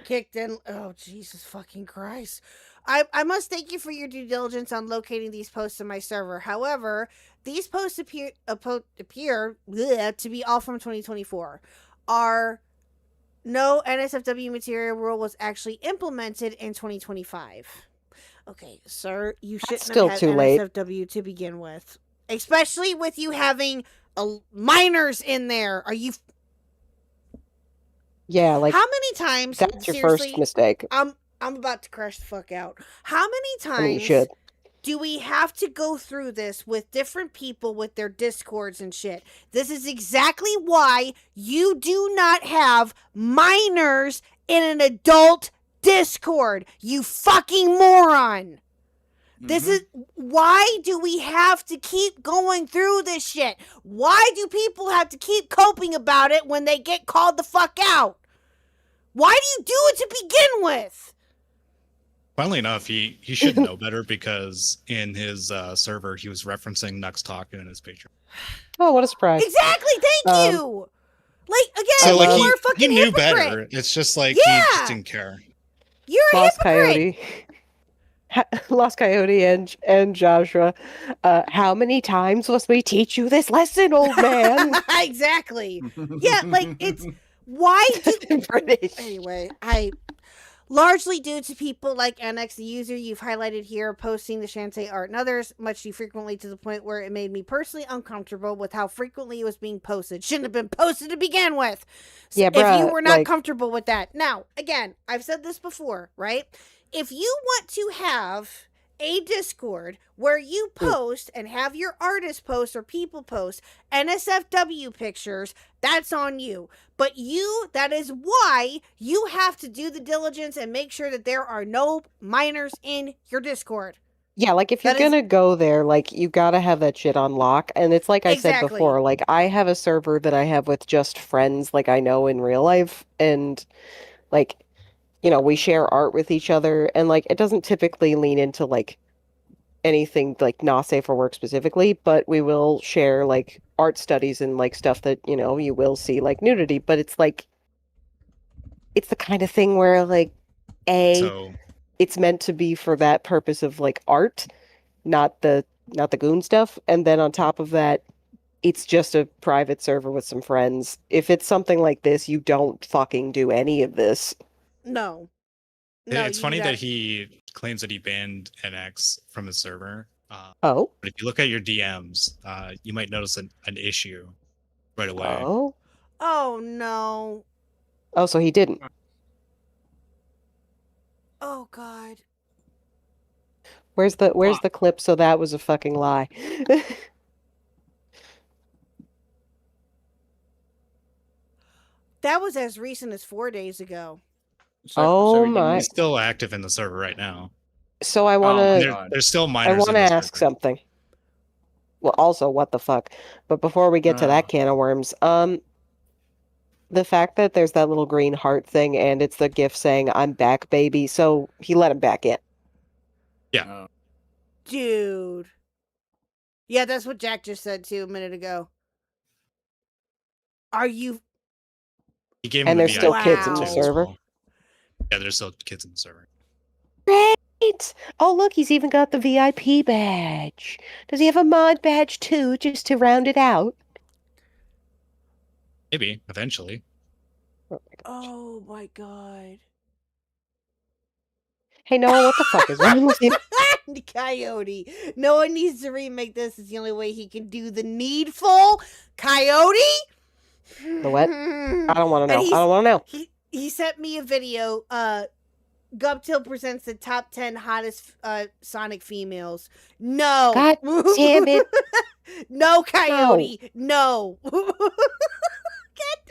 Kicked in. Oh, Jesus fucking Christ. I must thank you for your due diligence on locating these posts on my server. However, these posts appear to be all from 2024. Our no NSFW material rule was actually implemented in 2025. Okay, sir, you shouldn't still have had too late. NSFW to begin with. Especially with you having minors in there. Are you... Yeah, like, how many times? that's your seriously, first mistake. I'm about to crash the fuck out. How many times I mean, you should. do we have to go through this with different people with their discords and shit? This is exactly why you do not have minors in an adult discord, you fucking moron. This is why do we have to keep going through this shit? Why do people have to keep coping about it when they get called the fuck out? Why do you do it to begin with? Funnily enough, he should know better because in his server he was referencing Nux Taku in his Patreon. Oh, what a surprise! Exactly. Thank you. Like again, So like you're a fucking he knew hypocrite. better. It's just like he just didn't care. You're a Lost hypocrite. Coyote. Lost Coyote and Joshua. How many times must we teach you this lesson, old man? Exactly. Yeah, like it's why do British. Anyway, I largely due to people like NX the user you've highlighted here posting the Shantae art and others much too frequently to the point where it made me personally uncomfortable with how frequently it was being posted. Shouldn't have been posted to begin with. So Yeah, if you bruh, were not like- comfortable with that. Now, again, I've said this before, right? If you want to have a Discord where you post and have your artist post or people post NSFW pictures, that's on you. But that is why you have to do the diligence and make sure that there are no minors in your Discord. Yeah, like if you're gonna go there, like you gotta have that shit on lock. And it's like I said Exactly. before, like I have a server that I have with just friends like I know in real life, and like, you know, we share art with each other, and like it doesn't typically lean into like anything like not safe for work specifically, but we will share like art studies and like stuff that, you know, you will see like nudity, but it's like it's the kind of thing where like it's meant to be for that purpose of like art, not the goon stuff. And then on top of that, it's just a private server with some friends. If it's something like this, you don't fucking do any of this. No. It's funny that he claims that he banned NX from his server. Oh. But if you look at your DMs, you might notice an issue right away. Oh. Oh no. Oh, so he didn't. Oh God. Where's the clip? So that was a fucking lie. That was as recent as 4 days ago. My. He's still active in the server right now. So I want to. There's still I minors. want to in the ask server. something. Well, also, what the fuck? But before we get to that can of worms, the fact that there's that little green heart thing and it's the GIF saying "I'm back, baby," so he let him back in. Yeah. Dude. Yeah, that's what Jack just said too a minute ago. Are you? He gave And him there's the still VIP kids in the too as server. well. Yeah, there's still kids in the server. Oh, look, he's even got the VIP badge. Does he have a mod badge too, just to round it out? Maybe eventually. Oh my god. Hey, Noah, what the fuck is wrong with you? Coyote. No one needs to remake this. It's the only way he can do the needful. Coyote? The what? I don't want to know. I don't want to know. He sent me a video. Gubtail presents the top 10 hottest Sonic females. No. God damn it. No, Coyote. No.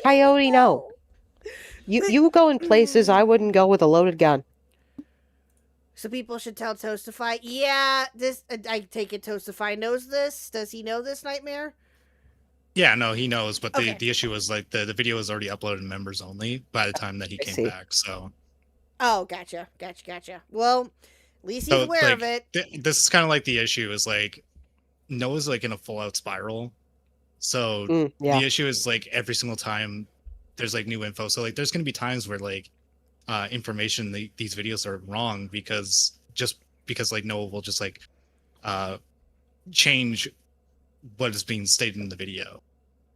Coyote, no. You go in places I wouldn't go with a loaded gun. So people should tell Toastify. Yeah, this I take it Toastify knows this. Does he know this, Nightmare? Yeah, no, he knows, but Okay. the issue was like the video was already uploaded to members only by the time that he came back. So Oh, gotcha. Well, at least he's aware of it. This is kind of like the issue is like Noah's like in a full out spiral. So yeah. the issue is like every single time there's like new info. So like there's gonna be times where like information these videos are wrong because like Noah will just like change what is being stated in the video,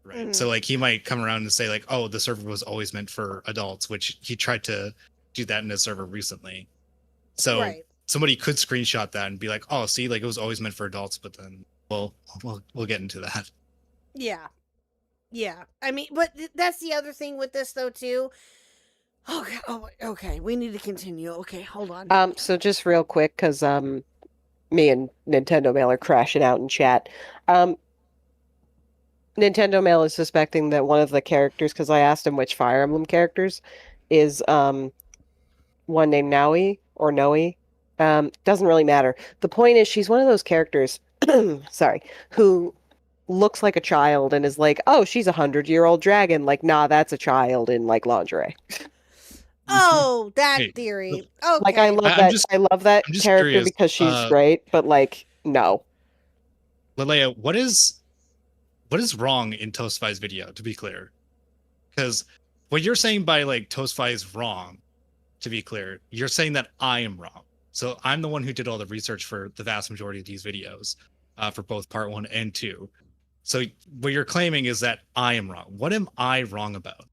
right? So like he might come around and say like, oh, the server was always meant for adults, which he tried to do that in his server recently. So somebody could screenshot that and be like, oh, see, like it was always meant for adults, but then we'll get into that. Yeah. I mean, but that's the other thing with this though too. Okay. We need to continue. Okay, hold on. So just real quick, because me and Nintendo Mail are crashing out in chat. Nintendo Mail is suspecting that one of the characters, because I asked him which Fire Emblem characters, is one named Noe or Noe. Doesn't really matter. The point is, she's one of those characters, sorry, who looks like a child and is like, oh, she's 100-year-old dragon. Like, nah, that's a child in like lingerie. Oh, that theory. Okay. Like, I love that I'm just character curious, because she's great, but like, no. Linnea, what is wrong in Toastify's video, to be clear? Because what you're saying by like Toastify is wrong, to be clear, you're saying that I am wrong. So I'm the one who did all the research for the vast majority of these videos, for both part 1 and 2. So what you're claiming is that I am wrong. What am I wrong about?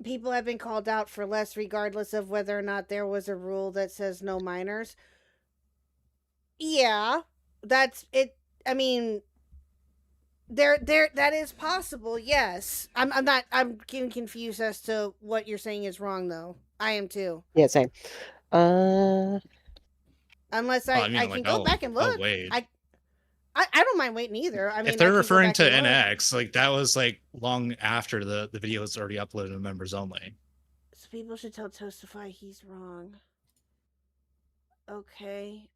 People have been called out for less regardless of whether or not there was a rule that says no minors. Yeah, that's it. I mean, there that is possible. Yes. I'm getting confused as to what you're saying is wrong though. I am too. Yeah, same. Unless I can go back and look. Wait. I don't mind waiting either. I mean, If they're referring to NX, like that was like long after the video was already uploaded to members only. So people should tell Toastify he's wrong. Okay.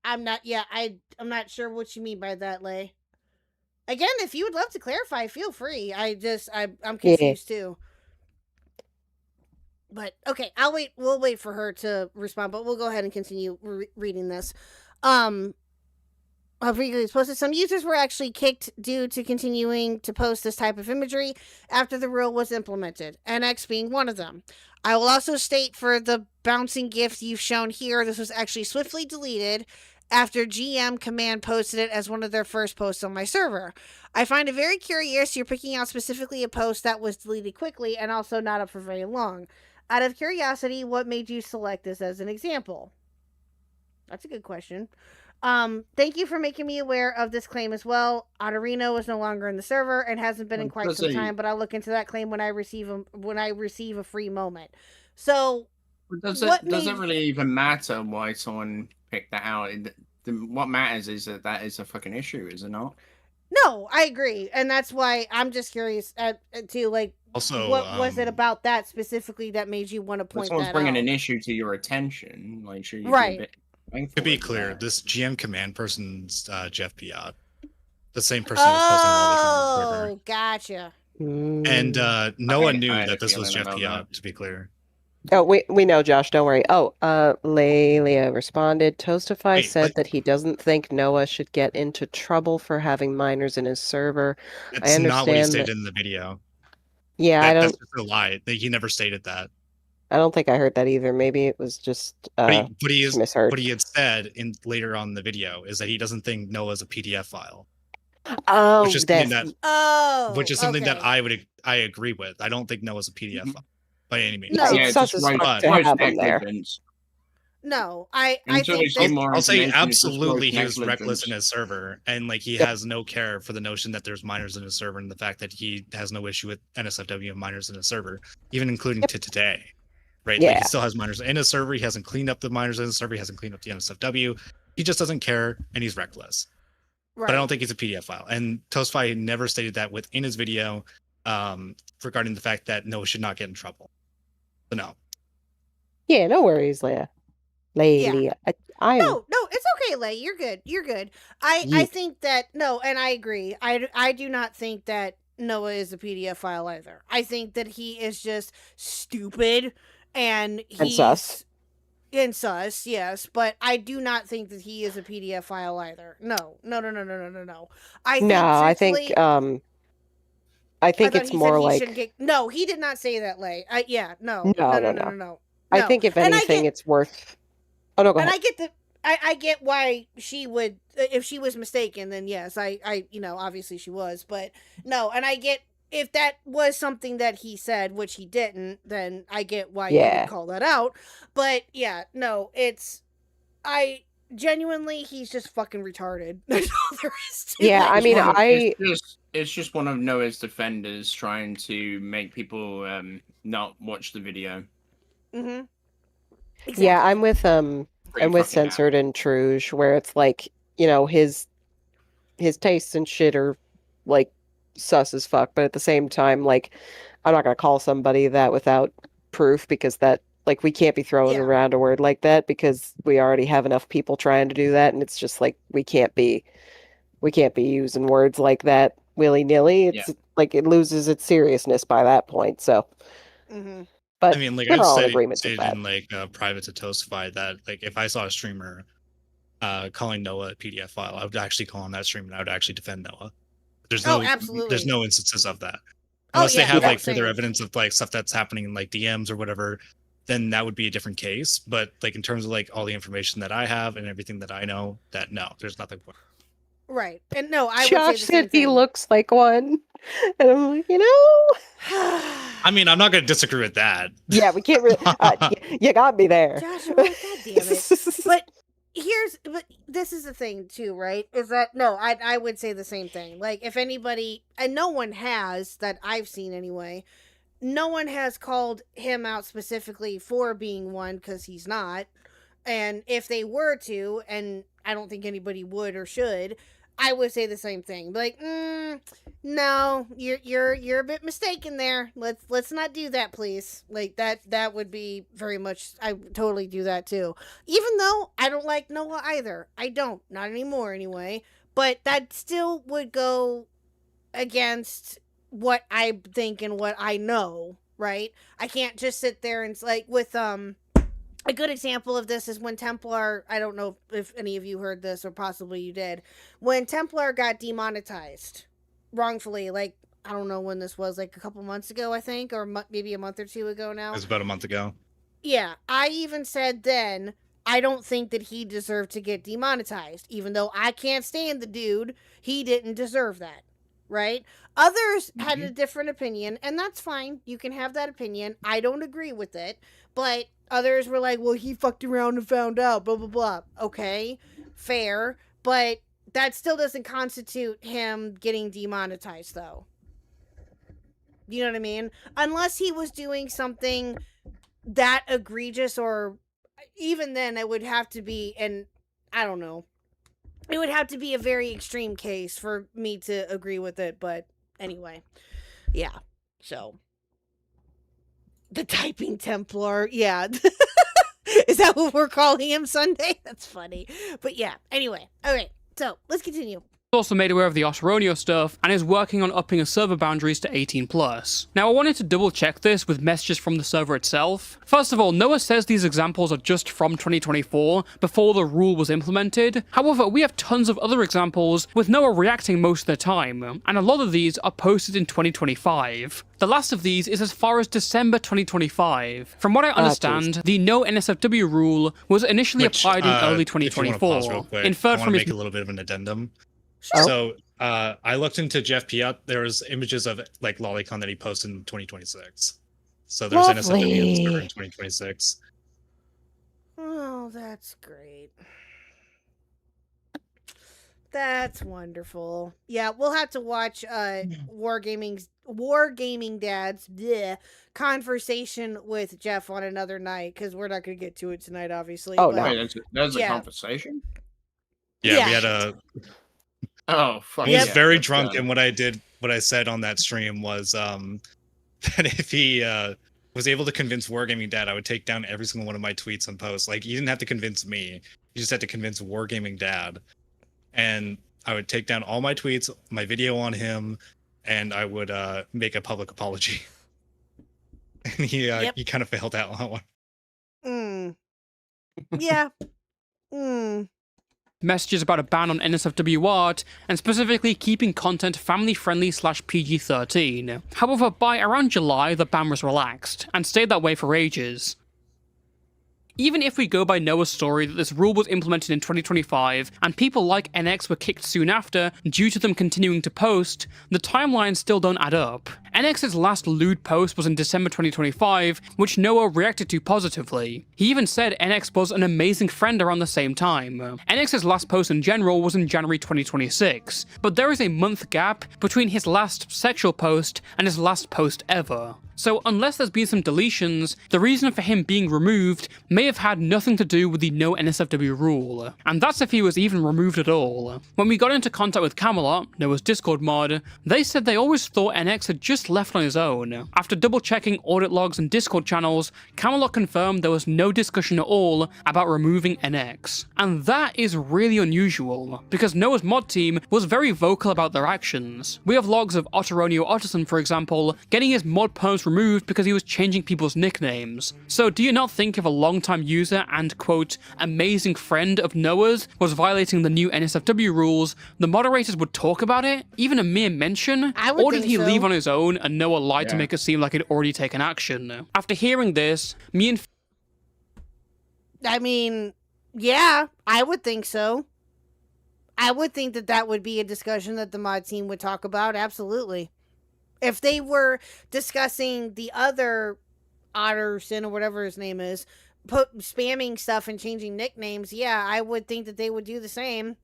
I'm not. Yeah, I'm not sure what you mean by that, Lay. Again, if you would love to clarify, feel free. I'm confused too. But okay, I'll wait. We'll wait for her to respond. But we'll go ahead and continue reading this. Posted. Some users were actually kicked due to continuing to post this type of imagery after the rule was implemented, NX being one of them. I will also state for the bouncing GIF you've shown here, this was actually swiftly deleted after GM Command posted it as one of their first posts on my server. I find it very curious you're picking out specifically a post that was deleted quickly and also not up for very long. Out of curiosity, what made you select this as an example? That's a good question. Thank you for making me aware of this claim as well. Otarino is no longer in the server and hasn't been in quite some time, but I'll look into that claim when I receive a free moment. So Does it really even matter why someone picked that out? What matters is that is a fucking issue, is it not? No, I agree, and that's why I'm just curious to like. Also, what was it about that specifically that made you want to point that out? Someone's bringing an issue to your attention, like should you right. be a bit To be clear, this GM Command person's Jeff Biot, the same person who's posting all the comments on Twitter. Gotcha. And Noah knew that this was Jeff Biot, to be clear. Oh, we know, Josh. Don't worry. Oh, Lelia responded. Toastify said that he doesn't think Noah should get into trouble for having minors in his server. It's not what he stated in the video. Yeah, That's just a lie. He never stated that. I don't think I heard that either. Maybe it was just misheard. What he had said in later on in the video is that he doesn't think Noah's a PDF file. Oh, which is something that okay. I agree with. I don't think Noah's a PDF file by any means. No. Yeah, it's such a fuck to have him there. No, I think that I'll say absolutely he was reckless in his server, and like he has no care for the notion that there's minors in his server, and the fact that he has no issue with NSFW and minors in his server, even including to today. Right? Like Yeah. he still has minors in his server. He hasn't cleaned up the minors in his server. He hasn't cleaned up the NSFW. He just doesn't care, and he's reckless. But I don't think he's a PDF file. And Toastfy never stated that within his video regarding the fact that Noah should not get in trouble. So no. Yeah, no worries, Leia. Leia. I No, it's okay, Lay. You're good. You're good. I think that and I agree. I do not think that Noah is a PDF file either. I think that he is just stupid and he's sus. And sus, yes, but I do not think that he is a PDF file either. No. I think it's more like no, he did not say that, Lay. No. I think if anything, it's worth. Oh no, go ahead. And I get why she would, if she was mistaken, then yes, I obviously she was, but no, and I get if that was something that he said, which he didn't, then I get why you would call that out. But yeah, no, I genuinely, he's just fucking retarded. That's all there is to it. I mean, it's just one of Noah's defenders trying to make people not watch the video. Mm-hmm. Exactly. Yeah, I'm with Censored and Truge, where it's like, his tastes and shit are like sus as fuck, but at the same time, like, I'm not gonna call somebody that without proof, because that, like, we can't be throwing around a word like that, because we already have enough people trying to do that, and it's just like we can't be using words like that willy-nilly. It's like it loses its seriousness by that point. So but I mean, like we're all in I've agreement with stated that. in like private to Toastify that like if I saw a streamer calling Noah a PDF file, I would actually call on that streamer and I would actually defend Noah. There's no instances of that. Unless they have like further evidence of like stuff that's happening in like DMs or whatever, then that would be a different case. But like in terms of like all the information that I have and everything that I know, that no, there's nothing. Right. And no, I Josh would say the same said he thing. looks like one. And I'm like, I mean, I'm not going to disagree with that. Yeah, we can't really. You got me there. Joshua, God damn it. But this is the thing too, right? Is that no, I would say the same thing. Like if anybody, and no one has that I've seen anyway, no one has called him out specifically for being one, because he's not. And if they were to, and I don't think anybody would or should, I would say the same thing. Like, no, you're a bit mistaken there. Let's not do that, please. Like that would be very much. I would totally do that too. Even though I don't like Noah either. I don't, not anymore anyway. But that still would go against what I think and what I know. Right? I can't just sit there and like with a good example of this is when Templar, I don't know if any of you heard this or possibly you did, when Templar got demonetized wrongfully, like, I don't know when this was, like a couple months ago, I think, or maybe a month or two ago now. It was about a month ago. Yeah, I even said then, I don't think that he deserved to get demonetized. Even though I can't stand the dude, he didn't deserve that, right? Others had a different opinion, and that's fine. You can have that opinion. I don't agree with it, but others were like, well, he fucked around and found out, blah, blah, blah. Okay, fair, but that still doesn't constitute him getting demonetized, though. You know what I mean? Unless he was doing something that egregious, or even then it would have to be, and I don't know, it would have to be a very extreme case for me to agree with it, but anyway, yeah, so. The typing Templar, yeah. Is that what we're calling him Sunday? That's funny. But yeah, anyway. Okay, so let's continue. also made aware of the Otteronio stuff and is working on upping his server boundaries to 18+. Now I wanted to double check this with messages from the server itself. First of all, Noah says these examples are just from 2024, before the rule was implemented. However, we have tons of other examples with Noah reacting most of the time, and a lot of these are posted in 2025. The last of these is as far as December 2025. From what I understand, the no NSFW rule was initially applied in early 2024. Inferred from his make a little bit of an addendum. Sure. So I looked into Jeff Piat. There was images of like Lolicon that he posted in 2026. So there's an NSFW on the server in 2026. Oh, that's great. That's wonderful. Yeah, we'll have to watch Wargaming Dad's conversation with Jeff on another night, because we're not going to get to it tonight, obviously. Oh, but, no. Wait, that's yeah. a conversation? Yeah, we had a. Oh, fuck. He was yeah, very that's drunk, done. and what I said on that stream was that if he was able to convince Wargaming Dad, I would take down every single one of my tweets and posts. Like, you didn't have to convince me; you just had to convince Wargaming Dad, and I would take down all my tweets, my video on him, and I would make a public apology. And he kind of failed out on that one. Yeah. messages about a ban on NSFW art, and specifically keeping content family-friendly / PG-13. However, by around July, the ban was relaxed, and stayed that way for ages. Even if we go by Noah's story that this rule was implemented in 2025, and people like NX were kicked soon after due to them continuing to post, the timelines still don't add up. NX's last lewd post was in December 2025, which Noah reacted to positively. He even said NX was an amazing friend around the same time. NX's last post in general was in January 2026, but there is a month gap between his last sexual post and his last post ever. So unless there's been some deletions, the reason for him being removed may have had nothing to do with the no NSFW rule. And that's if he was even removed at all. When we got into contact with Camelot, Noah's Discord mod, they said they always thought NX had just left on his own. After double checking audit logs and Discord channels, Camelot confirmed there was no discussion at all about removing NX. And that is really unusual, because Noah's mod team was very vocal about their actions. We have logs of Otteronio Otterson, for example, getting his mod perms removed because he was changing people's nicknames. So do you not think if a longtime user and quote amazing friend of Noah's was violating the new NSFW rules, the moderators would talk about it? Even a mere mention? Or did he leave on his own and Noah lied to make it seem like he'd already taken action? After hearing this, me and I mean, yeah, I would think so. I would think that that would be a discussion that the mod team would talk about, absolutely. If they were discussing the other Otterson or whatever his name is, spamming stuff and changing nicknames, yeah, I would think that they would do the same.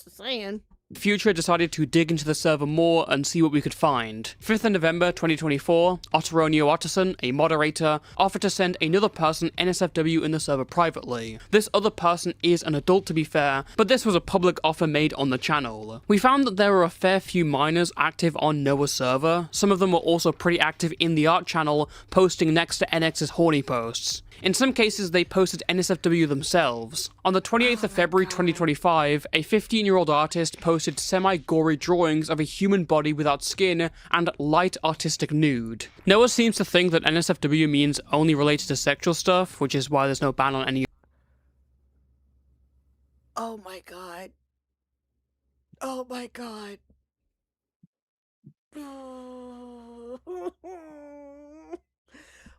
Just saying. Future decided to dig into the server more and see what we could find. 5th of November 2024, Otteronio Otterson, a moderator, offered to send another person NSFW in the server privately. This other person is an adult to be fair, but this was a public offer made on the channel. We found that there were a fair few minors active on Noah's server. Some of them were also pretty active in the art channel, posting next to NX's horny posts. In some cases, they posted NSFW themselves. On the 28th of February 2025, a 15-year-old artist posted semi-gory drawings of a human body without skin and light artistic nude. Noah seems to think that NSFW means only related to sexual stuff, which is why there's no ban on any. Oh my god. Oh my god.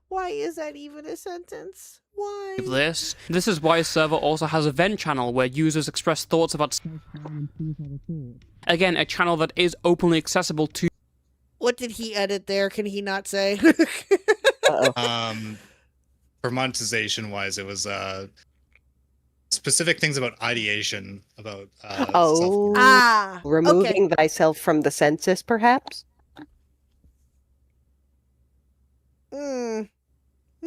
Why is that even a sentence? Why? This is why his server also has a vent channel where users express thoughts about. Again, a channel that is openly accessible to. What did he edit there? Can he not say? For monetization wise, it was specific things about ideation, about removing thyself from the census, perhaps.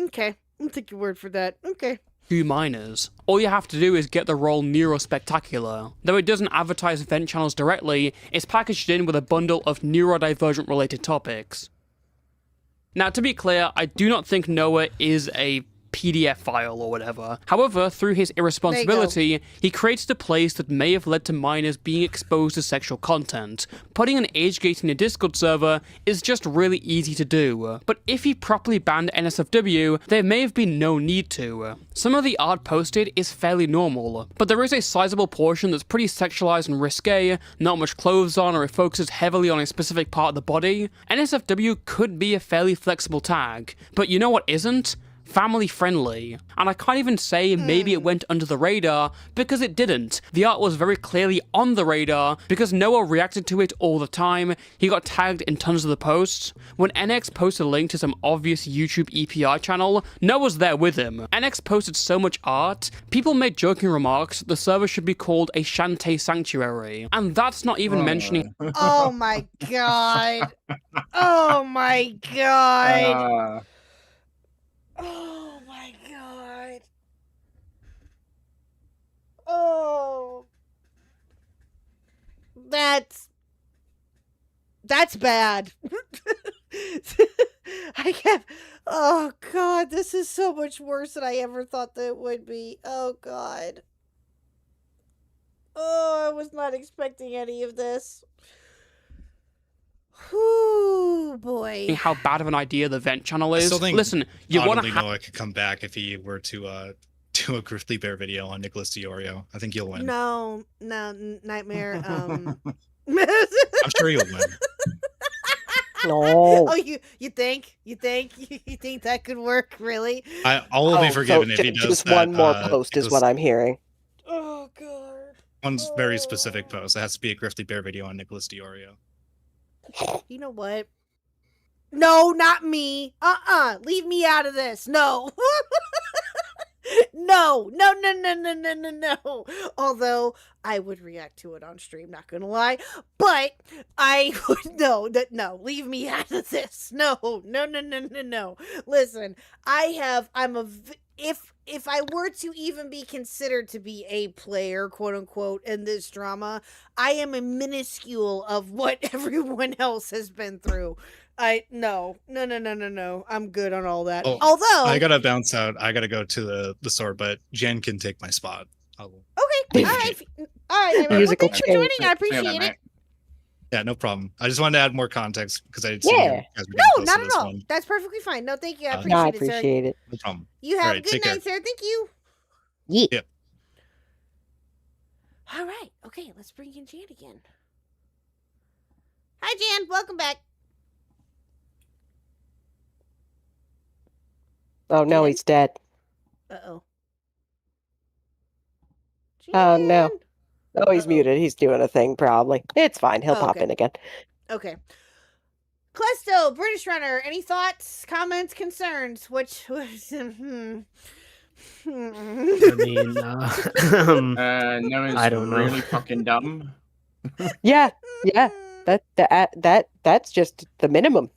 Okay, I'll take your word for that. Okay. 2 minors. All you have to do is get the role Neurospectacular. Though it doesn't advertise vent channels directly, it's packaged in with a bundle of neurodivergent related topics. Now, to be clear, I do not think Noah is a PDF file or whatever. However, through his irresponsibility, he created a place that may have led to minors being exposed to sexual content. Putting an age gate in a Discord server is just really easy to do, but if he properly banned NSFW, there may have been no need to. Some of the art posted is fairly normal, but there is a sizable portion that's pretty sexualized and risque, not much clothes on, or it focuses heavily on a specific part of the body. NSFW could be a fairly flexible tag, but you know what isn't? Family friendly. And I can't even say maybe it went under the radar, because it didn't. The art was very clearly on the radar, because Noah reacted to it all the time. He got tagged in tons of the posts. When NX posted a link to some obvious YouTube EPI channel, Noah's there with him. NX posted so much art, people made joking remarks that the server should be called a Shantae sanctuary. And that's not even mentioning... Oh my god. Oh my god. Oh my god. Oh. That's bad. I can't. Oh god, this is so much worse than I ever thought that it would be. Oh god. Oh, I was not expecting any of this. Whoo, boy. how bad of an idea the vent channel I is. still think Listen, you want to Noah could come back if he were to do a Grizzly Bear video on Nicholas DiOrio. I think you'll win. No, Nightmare. I'm sure you'll win. No. Oh, you think that could work? Really? I'll be forgiven if he does just that. one more post is what I'm hearing. Oh god. One very specific post. It has to be a Grizzly Bear video on Nicholas DiOrio. You know what? No, not me. Leave me out of this. No. No. Although I would react to it on stream, not gonna lie. But I would no. Leave me out of this. No. Listen, if I were to even be considered to be a player, quote unquote, in this drama, I am a minuscule of what everyone else has been through. No. I'm good on all that. Oh, Although I gotta bounce out. I gotta go to the store, but Jen can take my spot. Okay. All right. Well, Musical thanks for joining. I appreciate it. Yeah, no problem. I just wanted to add more context because I did see Yeah. you guys were getting No, close not to at this all. one. That's perfectly fine. No, thank you. I No, I appreciate it, sir. appreciate it. No problem. You have All a right, good take care. night, sir. Thank you. Yeah. Yep. All right. Okay, let's bring in Jan again. Hi, Jan. Welcome back. Oh no, he's dead. Uh-oh. Oh no. Oh, he's muted. He's doing a thing probably. It's fine. He'll pop okay. in again. Okay. Clesto, British Runner, any thoughts, comments, concerns? Which was I mean, Noah's I don't know. really fucking dumb. Yeah. That's just the minimum.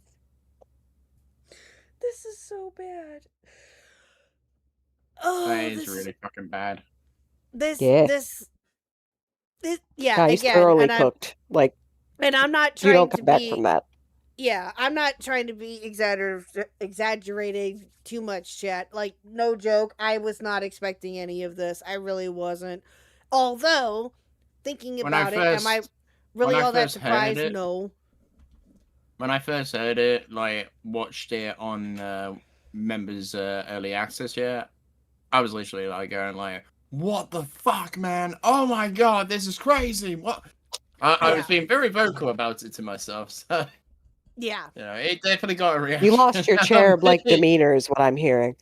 This is so bad. Oh, That is really fucking bad. Yeah. This yeah, Yeah, he's again, thoroughly and cooked. Like and I'm not you trying don't to come back be from that. Yeah, I'm not trying to be exaggerating too much, chat. Like, no joke, I was not expecting any of this. I really wasn't. Although, thinking about it, am I really all that surprised? No. When I first heard it, like, watched it on members early access, yeah, I was literally like going like, "What the fuck, man? Oh my god, this is crazy!" What? I was being very vocal about it to myself. So. Yeah. You know, it definitely got a reaction. You lost your cherub-like demeanor is what I'm hearing.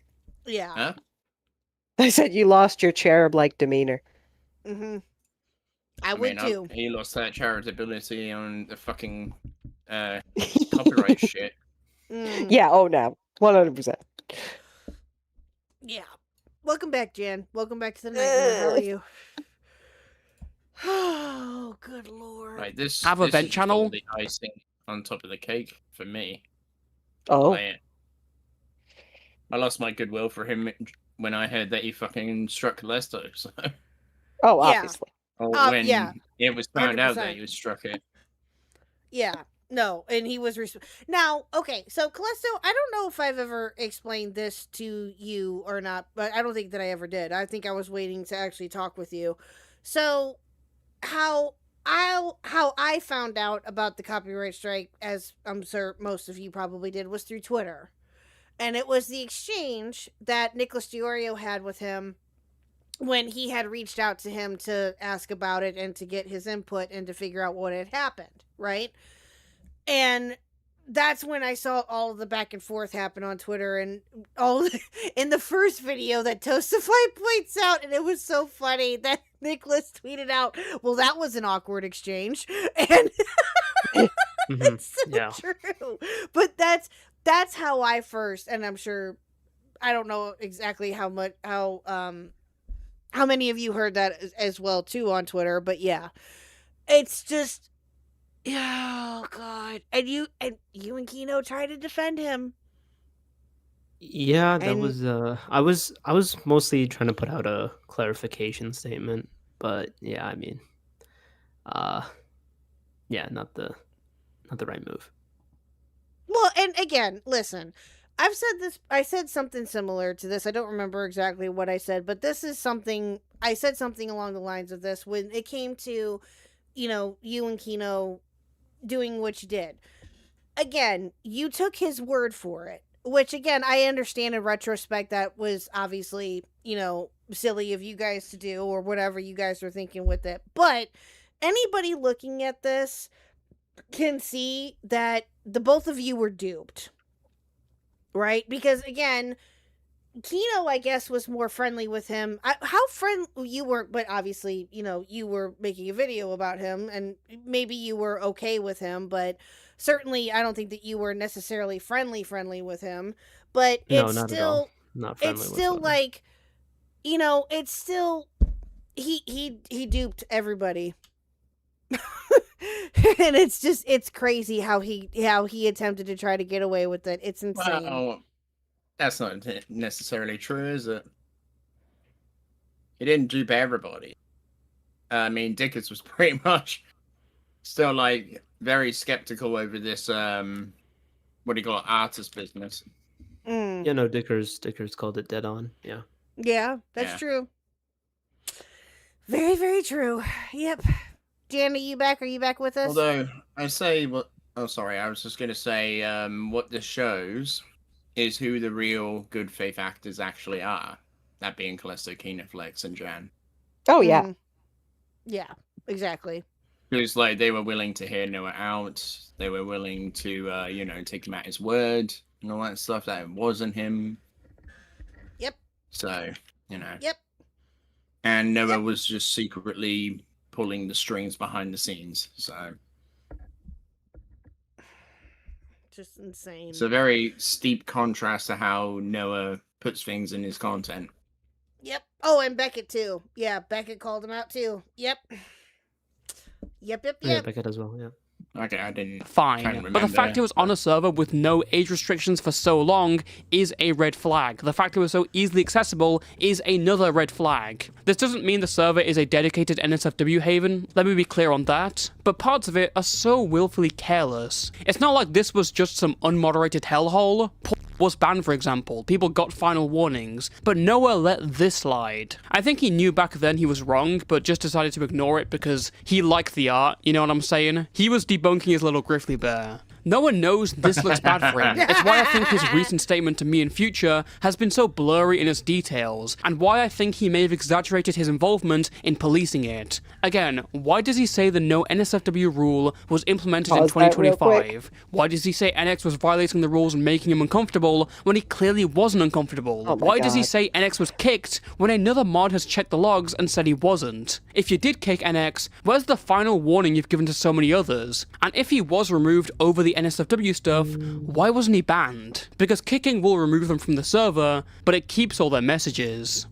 Yeah. Huh? I said you lost your cherub-like demeanor. Mm-hmm. I would too. He lost that charitability on the fucking copyright shit. Yeah, oh no. 100%. Yeah. Welcome back, Jan. Welcome back to the nightmare. How are you? Oh, good lord. Like this Have a this vent is channel? all the icing on top of the cake for me. Oh. Like, I lost my goodwill for him when I heard that he fucking struck Lesto. So. Oh, obviously. Or when yeah. it was found out 100%. that he was struck it. Yeah. No, and he was now okay. So Callisto, I don't know if I've ever explained this to you or not, but I don't think that I ever did. I think I was waiting to actually talk with you. So how I found out about the copyright strike, as I'm sure most of you probably did, was through Twitter, and it was the exchange that Nicholas Diorio had with him when he had reached out to him to ask about it and to get his input and to figure out what had happened, right? And that's when I saw all of the back and forth happen on Twitter, and in the first video that Toastify points out, and it was so funny that Nicholas tweeted out, "Well, that was an awkward exchange," and it's so true. But that's how I first, and I'm sure I don't know exactly how many of you heard that as well too on Twitter, but yeah, it's just. Oh God! And you and Kino tried to defend him. Yeah, that And- was I was mostly trying to put out a clarification statement, but yeah, I mean, yeah, not the right move. Well, and again, listen, I've said this. I said something similar to this. I don't remember exactly what I said, but this is something I said something along the lines of this when it came to, you and Kino doing what you did. Again, you took his word for it, which again, I understand in retrospect that was obviously, silly of you guys to do or whatever you guys were thinking with it. But anybody looking at this can see that the both of you were duped, right? Because again, Kino, I guess, was more friendly with him. How friendly you weren't, but obviously, you were making a video about him, and maybe you were okay with him, but certainly, I don't think that you were necessarily friendly with him. But No, it's not at still, all. Not friendly it's still whatsoever. like, it's still he duped everybody. And it's crazy how he attempted to try to get away with it. It's insane. Well, that's not necessarily true, is it? He didn't dupe everybody. I mean, Dickens was pretty much still like very skeptical over this what do you call it, artist business. Yeah, no, Dickers called it dead on. Yeah. Yeah, that's Yeah. true. Very, very true. Yep. Jan, are you back? Are you back with us? Although I say what oh sorry, I was just gonna say what this shows is who the real good faith actors actually are. That being Callisto, Kinoflex, and Jan. Oh yeah. Mhm. Yeah, exactly. Because like they were willing to hear Noah out, they were willing to take him at his word and all that stuff. That it wasn't him. Yep. So Yep. And Noah was just secretly pulling the strings behind the scenes. So Just insane. it's a very steep contrast to how Noah puts things in his content. Yep. Oh, and Beckett too. Yeah, Beckett called him out too. Yep. Yep. Yeah, Beckett as well. Yeah. Okay, I didn't. Fine, but the fact it was on a server with no age restrictions for so long is a red flag. The fact it was so easily accessible is another red flag. This doesn't mean the server is a dedicated NSFW haven, let me be clear on that, but parts of it are so willfully careless. It's not like this was just some unmoderated hellhole. Was banned, for example, people got final warnings, but Noah let this slide. I think he knew back then he was wrong, but just decided to ignore it because he liked the art, you know what I'm saying? He was debunking his little grizzly bear. Noah knows this looks bad for him. It's why I think his recent statement to me in future has been so blurry in its details, and why I think he may have exaggerated his involvement in policing it. Again, why does he say the no NSFW rule was implemented in Pause that real quick. 2025? Why does he say NX was violating the rules and making him uncomfortable when he clearly wasn't uncomfortable? Oh my Why does he God. say NX was kicked when another mod has checked the logs and said he wasn't? If you did kick NX, where's the final warning you've given to so many others? And if he was removed over the NSFW stuff, why wasn't he banned? Because kicking will remove them from the server, but it keeps all their messages.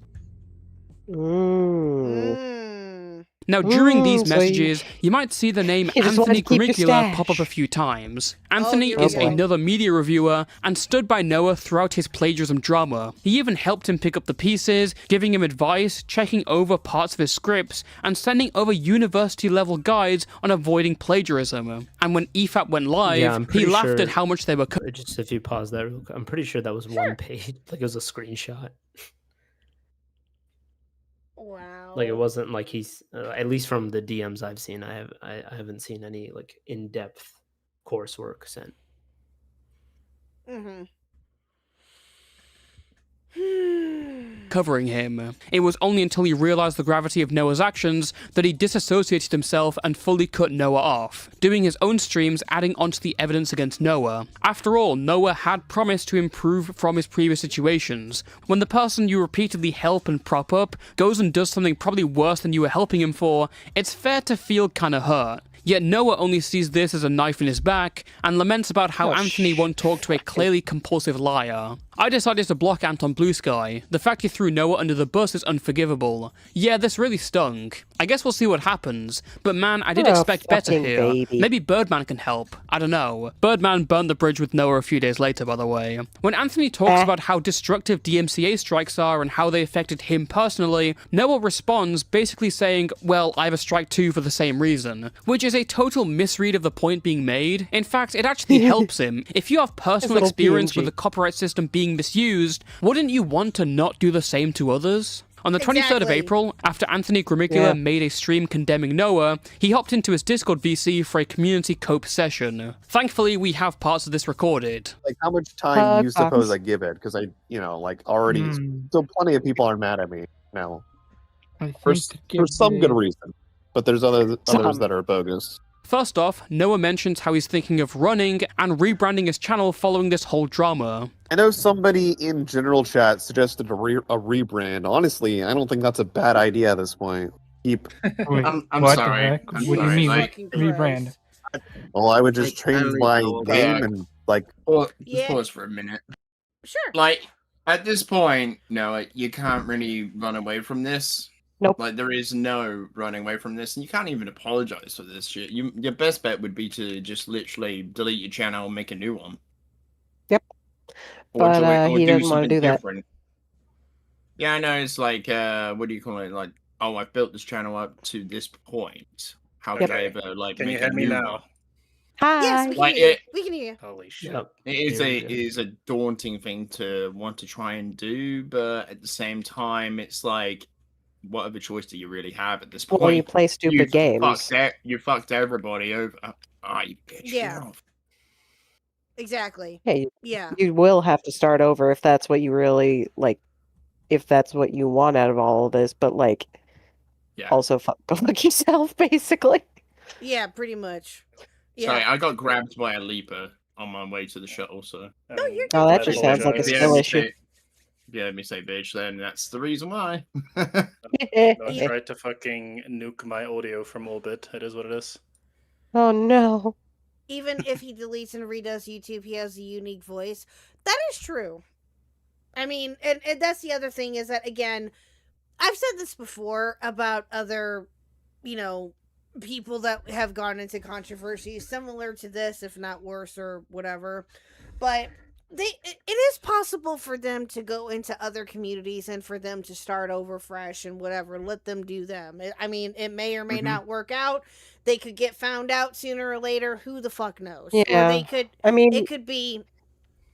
Now, during these so messages, you might see the name you just wanted Anthony to keep your Grimicula pop up stash. a few times. Anthony here is we go. another media reviewer and stood by Noah throughout his plagiarism drama. He even helped him pick up the pieces, giving him advice, checking over parts of his scripts, and sending over university-level guides on avoiding plagiarism. And when EFAP went live, Yeah, I'm he pretty laughed sure- at how much they were... Just if you pause that real quick, I'm pretty sure that was one page. Like, it was a screenshot. Wow. Like, it wasn't like he's... at least from the DMs I've seen, I haven't seen any, like, in-depth coursework sent. Mm-hmm. covering him. It was only until he realized the gravity of Noah's actions that he disassociated himself and fully cut Noah off, doing his own streams adding onto the evidence against Noah. After all, Noah had promised to improve from his previous situations. When the person you repeatedly help and prop up goes and does something probably worse than you were helping him for, it's fair to feel kinda hurt. Yet Noah only sees this as a knife in his back, and laments about how Anthony won't talk to a clearly compulsive liar. I decided to block Ant on Blue Sky. The fact he threw Noah under the bus is unforgivable. Yeah, this really stung. I guess we'll see what happens, but man, I did Oh, expect better fucking here. baby. Maybe Birdman can help. I don't know. Birdman burned the bridge with Noah a few days later, by the way. When Anthony talks about how destructive DMCA strikes are and how they affected him personally, Noah responds basically saying, well, I have a strike too for the same reason, which is a total misread of the point being made. In fact, it actually helps him. If you have personal little experience PNG. with the copyright system being misused, wouldn't you want to not do the same to others? On the 23rd of Exactly. April, after Anthony Grimicula Yeah. made a stream condemning Noah, he hopped into his Discord VC for a community cope session. Thankfully, we have parts of this recorded. Like, how much time do you Fox. suppose I give it? Because already, so plenty of people are mad at me now. For some good reason. But there's others that are bogus. First off, Noah mentions how he's thinking of running and rebranding his channel following this whole drama. I know somebody in general chat suggested a rebrand. Honestly, I don't think that's a bad idea at this point. Keep. I'm what sorry. the heck? I'm What do you sorry, mean like- rebrand? Well, I would just Like, change I my don't know. name Yeah. and like. Well, just Yeah. pause for a minute. Sure. Like, at this point, no, you can't really run away from this. Nope. Like, there is no running away from this, and you can't even apologize for this shit. Your best bet would be to just literally delete your channel and make a new one. Yep. Or But he doesn't want to something do that. different. Yeah, I know, it's like, what do you call it? Like, oh, I built this channel up to this point. How Yep. could I ever, like, Can you make hear a me new now? one? Hi. Yes, we can Like, hear you. it- We can hear you. Holy shit. Yep. It is Here we it go. is a daunting thing to want to try and do, but at the same time, it's like, what other choice do you really have at this point? Well, you play stupid games. You fucked everybody over. Ah, you bitch. Yeah. Get off. Exactly. Hey, Yeah. you will have to start over if that's what you really like, if that's what you want out of all of this. But like, Yeah. also go fuck yourself, basically. Yeah, pretty much. Yeah. Sorry, I got grabbed by a leaper on my way to the shuttle, so. No, you're Oh, that good. just sounds like a If you skill heard me issue. say- if you heard me say bitch, then that's the reason why. I tried to fucking nuke my audio from orbit. It is what it is. Oh no. Even if he deletes and redoes YouTube, he has a unique voice. That is true. I mean, and that's the other thing is that, again, I've said this before about other, people that have gone into controversy similar to this, if not worse or whatever. But it is possible for them to go into other communities and for them to start over fresh and whatever. Let them do them. I mean, it may or may not work out. They could get found out sooner or later. Who the fuck knows? Yeah. Or they could. I mean, It could be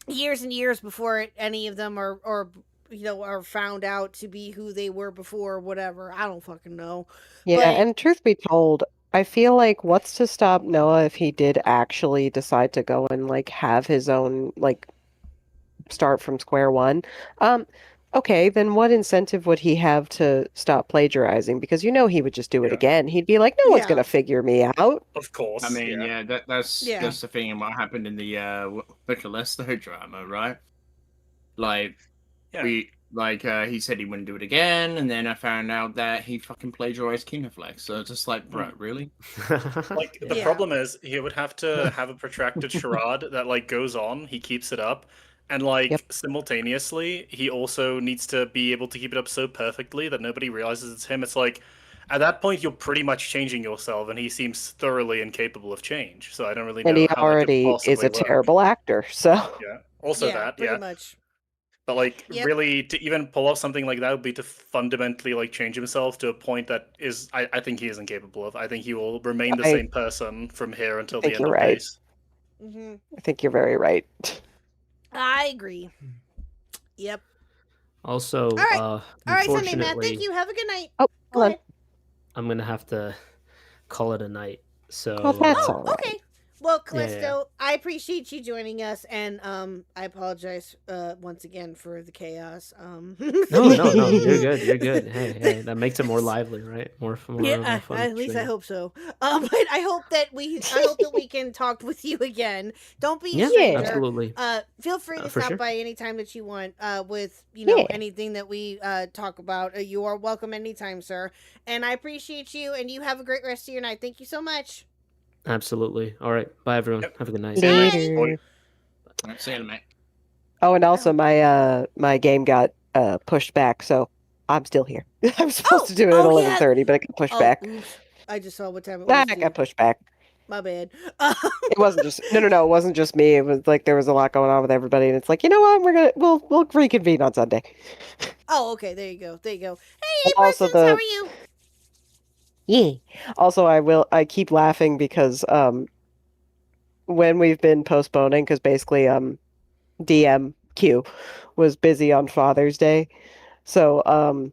years and years before any of them are found out to be who they were before. Whatever. I don't fucking know. yeah, But- and truth be told, I feel like what's to stop Noah if he did actually decide to go and like have his own like start from square one? Okay, then what incentive would he have to stop plagiarizing? Because he would just do it again. He'd be like, no one's Yeah. gonna figure me out. Of course. I mean, yeah, that's Yeah. that's the thing. What happened in the Booker Lester drama, right? Like, Yeah. he said he wouldn't do it again, and then I found out that he fucking plagiarized Kinoflex. So it's just like, bro, really? Like the Yeah. problem is he would have to have a protracted charade that like goes on. He keeps it up, and like Yep. simultaneously, he also needs to be able to keep it up so perfectly that nobody realizes it's him. It's like at that point you're pretty much changing yourself, and he seems thoroughly incapable of change. So I don't really And know he how that could already is possibly a work. terrible actor, so Yeah. Also that, pretty yeah. much. But like, Yep. really, to even pull off something like that would be to fundamentally like change himself to a point that is, I think he is incapable of. I think he will remain the same person from here until the think end you're of right. days. Hmm. I think you're very right. I agree. Yep. Also, All right, Sunday Matt. unfortunately, Thank you. Have a good night. Oh, Go ahead. I'm gonna have to call it a night. So that's all right. Okay. Well, Yeah, yeah. Callisto, I appreciate you joining us, and I apologize once again for the chaos. No, you're good. You're good. Hey, that makes it more lively, right? More fun. At least I hope so. But I hope that we can talk with you again. Don't be a Yeah, stranger. absolutely. Feel free to For stop sure. by anytime that you want. With Yeah. anything that we talk about. You are welcome anytime, sir. And I appreciate you. And you have a great rest of your night. Thank you so much. Absolutely. All right. Bye, everyone. Have a good night. Later. See you, mate. Oh, and also my game got pushed back, so I'm still here. I was supposed to do it at 11:30, but it got pushed back. Oops. I just saw what time it Nah, was. it got pushed back. My bad. It wasn't just no, it wasn't just me. It was like there was a lot going on with everybody, and it's like, you know what, we'll reconvene on Sunday. Oh, okay. There you go. Hey, And also Parsons, how are you? Yeah. Also, I keep laughing because when we've been postponing, because basically DMQ was busy on Father's Day, so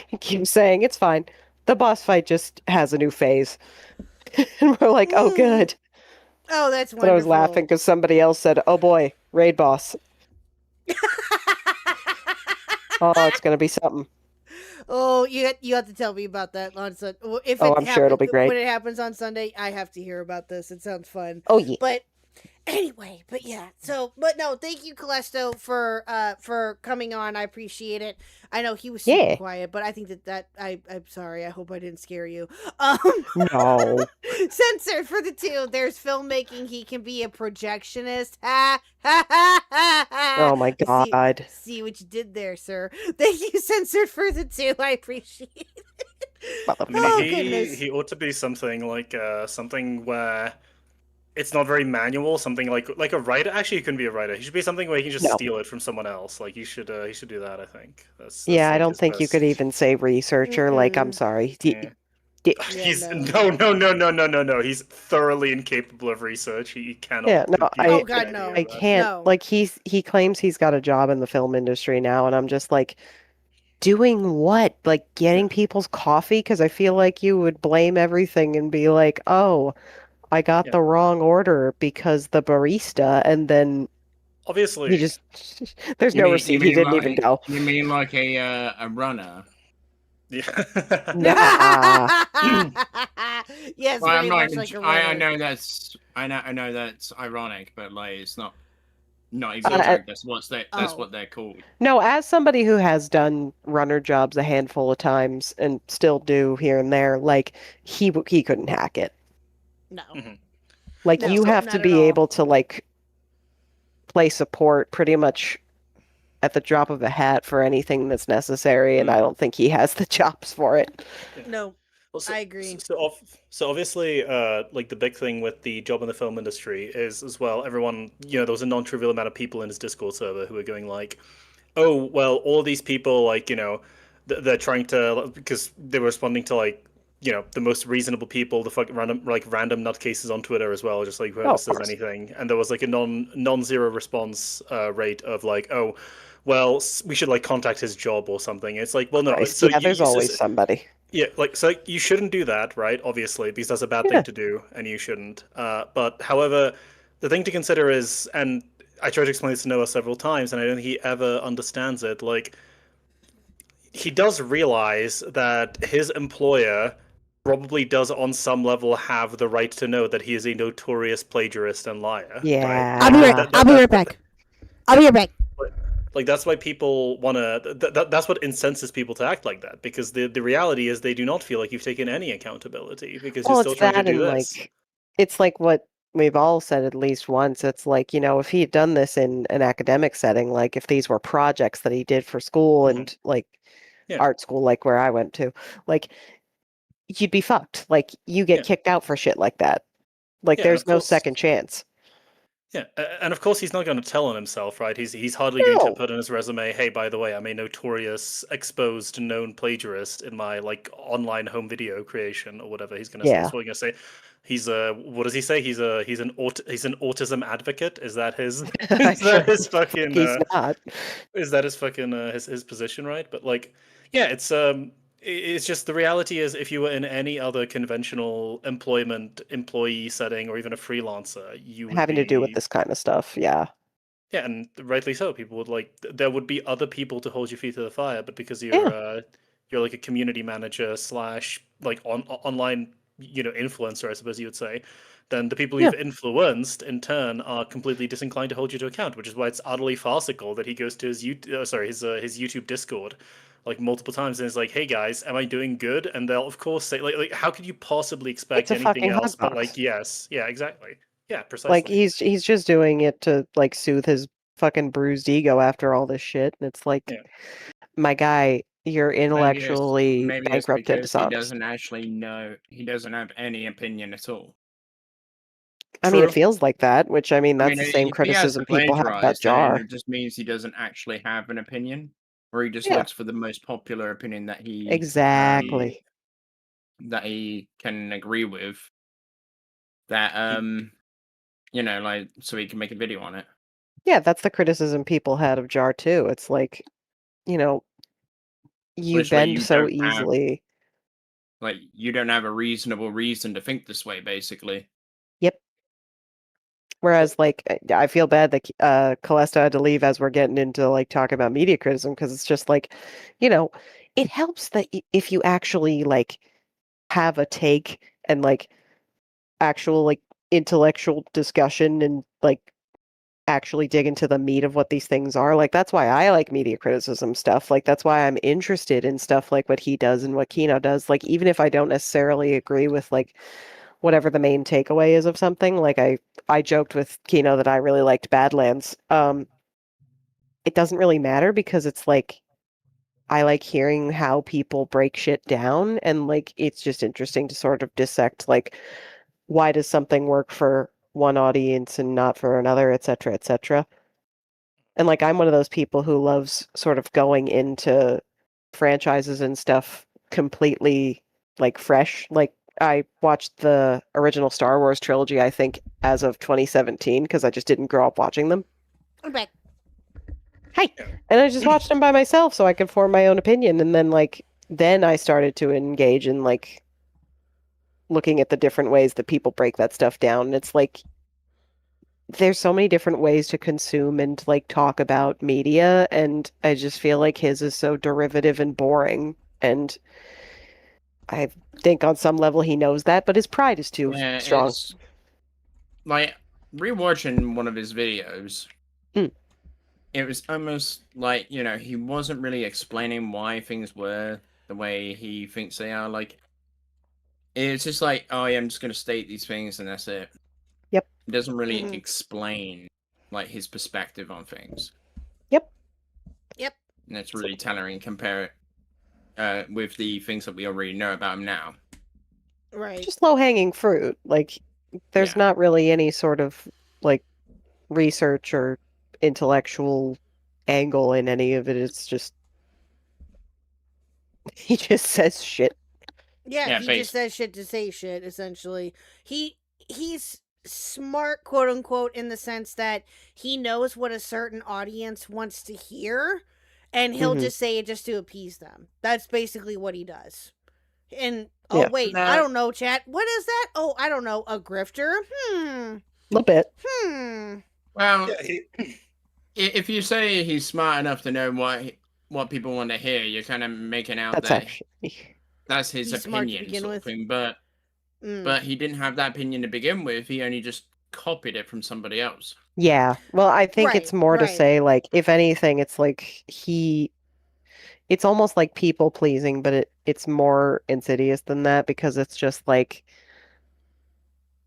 he keeps saying it's fine. The boss fight just has a new phase, and we're like, oh, good. Oh, that's But wonderful. I was laughing because somebody else said, "Oh boy, raid boss." Oh, it's gonna be something. Oh, you have to tell me about that on Sunday. If Oh, I'm sure it'll be great. When it happens on Sunday, I have to hear about this. It sounds fun. Oh yeah. But anyway, but no, thank you, Callisto, for coming on. I appreciate it. I know he was super quiet, but I think I'm sorry. I hope I didn't scare you. No. Censored for the two. There's filmmaking. He can be a projectionist. Ha ha ha ha ha. Oh my god. See what you did there, sir. Thank you, censored for the two. I appreciate it. I mean, Oh, he goodness. he ought to be something like something where it's not very manual. Something like a writer. Actually, he couldn't be a writer. He should be something where he can just No. steal it from someone else. Like he should do that. I think. That's Yeah, I like don't his think you best. could even say researcher. Like, I'm sorry. He's no. He's thoroughly incapable of research. He cannot. Yeah, no, be Oh, God, no. I can't. No. Like, he claims he's got a job in the film industry now, and I'm just like, doing what? Like, getting people's coffee? Because I feel like you would blame everything and be like, oh, I got the wrong order because the barista, and then Obviously, he just there's no receipt. He didn't even go. You mean like a runner? Yeah. Nah. Yes, Well, very much like a I runner. know that's ironic, but like it's not even a joke. That's what they're called. No, as somebody who has done runner jobs a handful of times and still do here and there, like he couldn't hack it. No. Like No, you have not to at be all. able to like play support pretty much at the drop of a hat for anything that's necessary, and I don't think he has the chops for it. No, I agree. So obviously, like the big thing with the job in the film industry is as well. Everyone, there was a non-trivial amount of people in his Discord server who were going like, "Oh, well, all these people, like, they're trying to because they were responding to like." The most reasonable people, the fucking random nutcases on Twitter as well, just like whoever of says course. anything. And there was like a non-zero response rate of like, oh, well, we should like contact his job or something. It's like, well, no. Christ, yeah, there's always somebody. Yeah, like, so you shouldn't do that, right? Obviously, because that's a bad thing to do, and you shouldn't. But however, the thing to consider is, and I tried to explain this to Noah several times, and I don't think he ever understands it. Like, he does realize that his employer probably does on some level have the right to know that he is a notorious plagiarist and liar. Yeah. Right? I'll be right back. I'll be right back. Like that's why people want to. That's what incenses people to act like that, because the reality is they do not feel like you've taken any accountability because you're still trying to do this. Like, it's like what we've all said at least once. It's like, if he had done this in an academic setting, like if these were projects that he did for school and like art school like where I went to, like you'd be fucked. Like you get kicked out for shit like that. Like Yeah, and there's of no course- second chance. Yeah, and of course he's not going to tell on himself, right? He's hardly going to put on his resume, "Hey, by the way, I'm a notorious, exposed, known plagiarist in my like online home video creation or whatever." He's going to say. Yeah. That's what he's going to say. He's a what does he say? He's an autism advocate. Is that his? Is that his fucking? He's not. Is that his fucking his position, right? But like, yeah, it's just the reality is if you were in any other conventional employee setting or even a freelancer, you would Having to do with be- this kind of stuff, yeah. Yeah, and rightly so. People would like there would be other people to hold your feet to the fire, but because you're like a community manager slash like online influencer, I suppose you would say, then the people you've influenced in turn are completely disinclined to hold you to account, which is why it's utterly farcical that he goes to his YouTube Discord like multiple times and is like, "Hey guys, am I doing good?" And they'll of course say like how could you possibly expect It's a anything fucking else but hotbox. like yes, yeah, exactly. Yeah, precisely. Like he's just doing it to like soothe his fucking bruised ego after all this shit. And it's like, my guy, you're intellectually Maybe it's bankrupt and because he dishonest. doesn't actually know. He doesn't have any opinion at all. I mean, it feels like that, which I mean, that's the same if he has criticism people have about plagiarized, then Jar. it just means he doesn't actually have an opinion, or he just Yeah. looks for the most popular opinion that he Exactly. that he can agree with. That like so he can make a video on it. Yeah, that's the criticism people had of Jar too. It's like, you Which way bend you so don't have- easily. Like you don't have a reasonable reason to think this way, basically. Yep. Whereas, like, I feel bad that Calesta had to leave as we're getting into like talking about media criticism because it's just like, it helps that if you actually like have a take and like actual like intellectual discussion and like actually dig into the meat of what these things are. Like that's why I like media criticism stuff. Like that's why I'm interested in stuff like what he does and what Kino does. Like even if I don't necessarily agree with like whatever the main takeaway is of something, like I joked with Kino that I really liked Badlands. It doesn't really matter because it's like I like hearing how people break shit down and like it's just interesting to sort of dissect like why does something work for one audience and not for another, et cetera, et cetera. And like I'm one of those people who loves sort of going into franchises and stuff completely like fresh. Like I watched the original Star Wars trilogy, I think, as of 2017 because I just didn't grow up watching them. I'm back. Hi. And I just watched them by myself so I could form my own opinion. And then I started to engage in like looking at the different ways that people break that stuff down. And it's like there's so many different ways to consume and like talk about media. And I just feel like his is so derivative and boring. And I think on some level he knows that, but his pride is too strong. It's, like rewatching one of his videos, it was almost like he wasn't really explaining why things were the way he thinks they are. Like it's just like, oh yeah, I'm just gonna state these things and that's it. Yep. It doesn't really explain like his perspective on things. Yep. And it's really telling and compare it with the things that we already know about him now. Right. Just low hanging fruit. Like there's not really any sort of like research or intellectual angle in any of it. It's just he just says shit. Yeah, he just says shit to say shit, essentially. He's smart, quote unquote, in the sense that he knows what a certain audience wants to hear, and he'll just say it just to appease them. That's basically what he does. And wait, I don't know, chat. What is that? Oh, I don't know. A grifter? A little bit. Well, if you say he's smart enough to know what people want to hear, you're kind of making out that's his opinion sort of thing. But he didn't have that opinion to begin with. He only just copied it from somebody else. Yeah. Well, I think it's more to say like if anything, it's like it's almost like people pleasing, but it's more insidious than that because it's just like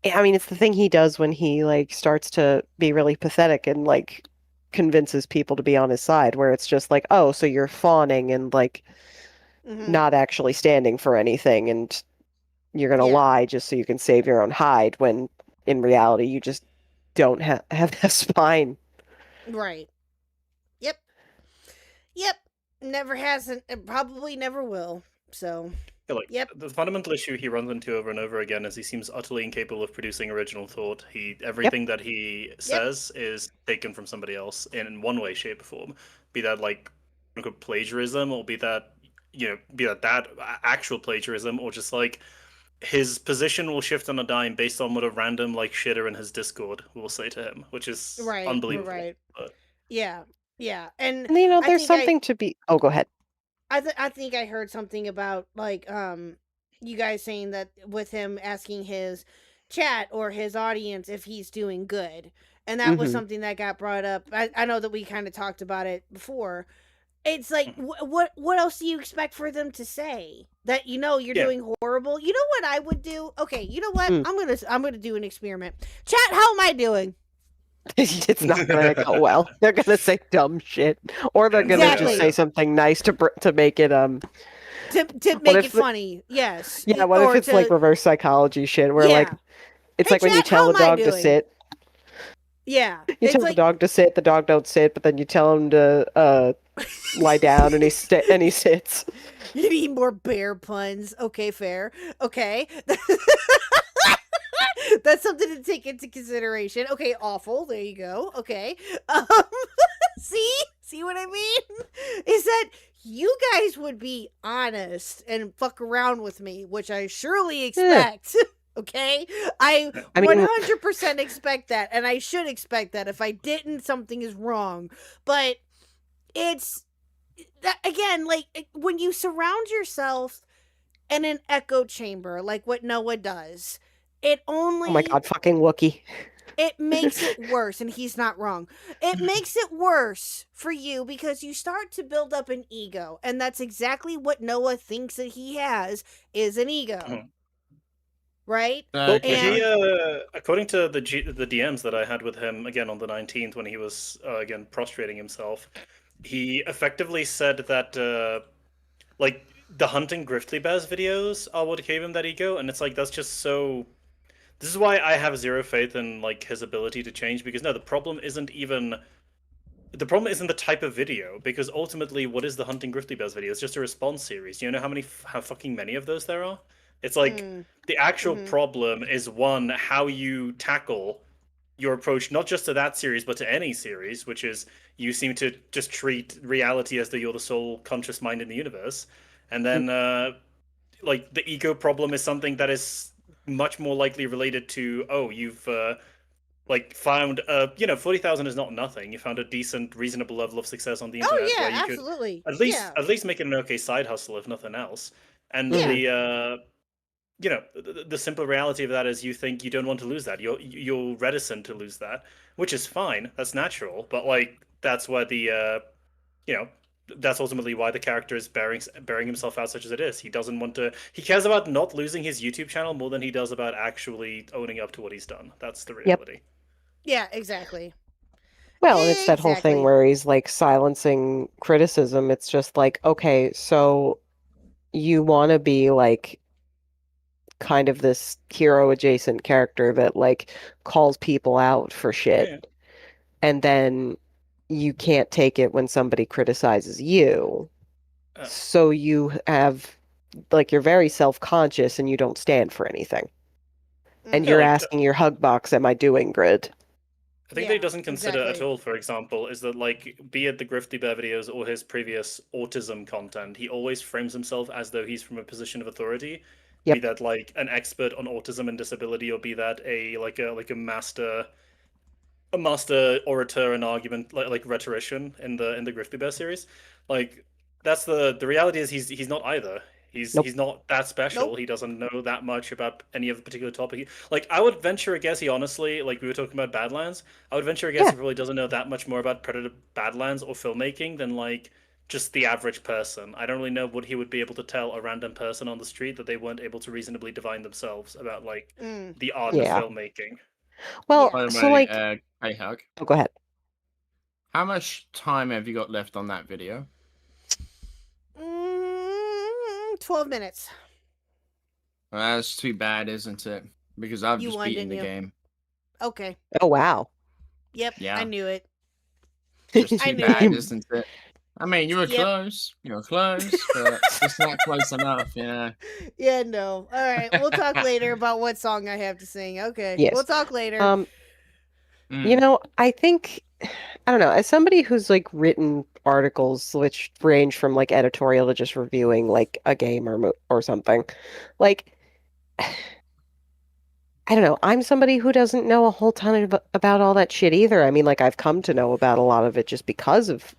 I mean, it's the thing he does when he like starts to be really pathetic and like convinces people to be on his side, where it's just like, oh, so you're fawning and like not actually standing for anything, and you're gonna lie just so you can save your own hide, when in reality you just don't have the spine. Right. Yep. Yep. Never hasn't, and probably never will. So. Yeah, like, the fundamental issue he runs into over and over again is he seems utterly incapable of producing original thought. Everything that he says is taken from somebody else in one way, shape, or form. Be that like plagiarism, or be that that actual plagiarism, or just like his position will shift on a dime based on what a random like shitter in his Discord will say to him, which is unbelievable. Right. But... Yeah. And And I there's think something to be. Oh, go ahead. I think I heard something about like you guys saying that with him asking his chat or his audience if he's doing good, and that was something that got brought up. I know that we kind of talked about it before. It's like what else do you expect for them to say? That you're doing horrible. You know what I would do? Okay, you know what? I'm gonna do an experiment. Chat, how am I doing? It's not gonna go well. They're gonna say dumb shit, or they're gonna just say something nice to make it to make it funny. Yes. Yeah. What if it's like reverse psychology shit, where like it's Hey, like when you chat, tell how the am I dog to doing? sit. Yeah. You tell the dog to sit, the dog don't sit, but then you tell him to lie down, and he sits. You need more bear puns. Okay, fair. Okay. That's something to take into consideration. Okay, awful. There you go. Okay. See what I mean? Is that you guys would be honest and fuck around with me, which I surely expect. Okay? I mean, 100% expect that, and I should expect that. If I didn't, something is wrong. But it's that again, like when you surround yourself in an echo chamber, like what Noah does, it only Oh my god, fucking Wookie. it makes it worse, and he's not wrong. It makes it worse for you because you start to build up an ego, and that's exactly what Noah thinks that he has is an ego. Right? According to the DMs that I had with him again on the 19th when he was again prostrating himself, he effectively said that like the hunting grizzly bears videos are what gave him that ego, and it's like that's just so. This is why I have zero faith in like his ability to change, because no, the problem isn't the type of video, because ultimately what is the hunting grizzly bears video? It's just a response series. Do you know how fucking many of those there are? It's like the actual problem is one, how you tackle your approach, not just to that series, but to any series, which is you seem to just treat reality as though you're the sole conscious mind in the universe. And then like the ego problem is something that is much more likely related to, you've like found 40,000 is not nothing. You found a decent, reasonable level of success on the internet where you absolutely. could at least make it an okay side hustle, if nothing else. And the simple reality of that is you think you don't want to lose that. You're reticent to lose that, which is fine. That's natural. But like that's why that's ultimately why the character is bearing himself out such as it is. He doesn't want to. He cares about not losing his YouTube channel more than he does about actually owning up to what he's done. That's the reality. Yeah, exactly. Well, and it's that whole thing where he's like silencing criticism. It's just like, okay, so you want to be like kind of this hero adjacent character that like calls people out for shit, and then you can't take it when somebody criticizes you. So you have like you're very self-conscious and you don't stand for anything. And you're asking your hug box, am I doing good? I think that he doesn't consider at all, for example, is that like be it the Griffly Bear videos or his previous autism content, he always frames himself as though he's from a position of authority. Be that like an expert on autism and disability, or be that a master orator and argument like rhetorician in the Griffly Bear series. Like that's the reality is he's not either. He's not that special. He doesn't know that much about any of the particular topic. Like I would venture a guess he honestly, like we were talking about Badlands, I would venture a guess he probably doesn't know that much more about Predator Badlands or filmmaking than like just the average person. I don't really know what he would be able to tell a random person on the street that they weren't able to reasonably divine themselves about like the art of filmmaking. Well, so like hey Khuck. Oh, go ahead. How much time have you got left on that video? 12 minutes. Well, that's too bad, isn't it? Because I've You just won, beaten didn't the you? game. Okay. Oh wow. Yep. Yeah. I knew it. Just I too knew bad, it. isn't it? I mean, you were Yep. close. You were close, but just not close enough, you know. Yeah, no. All right. We'll talk later about what song I have to sing. Okay. Yes. We'll talk later. You know, I think I don't know, as somebody who's like written articles which range from like editorial to just reviewing like a game or something, like I don't know, I'm somebody who doesn't know a whole ton about all that shit either. I mean, like I've come to know about a lot of it just because of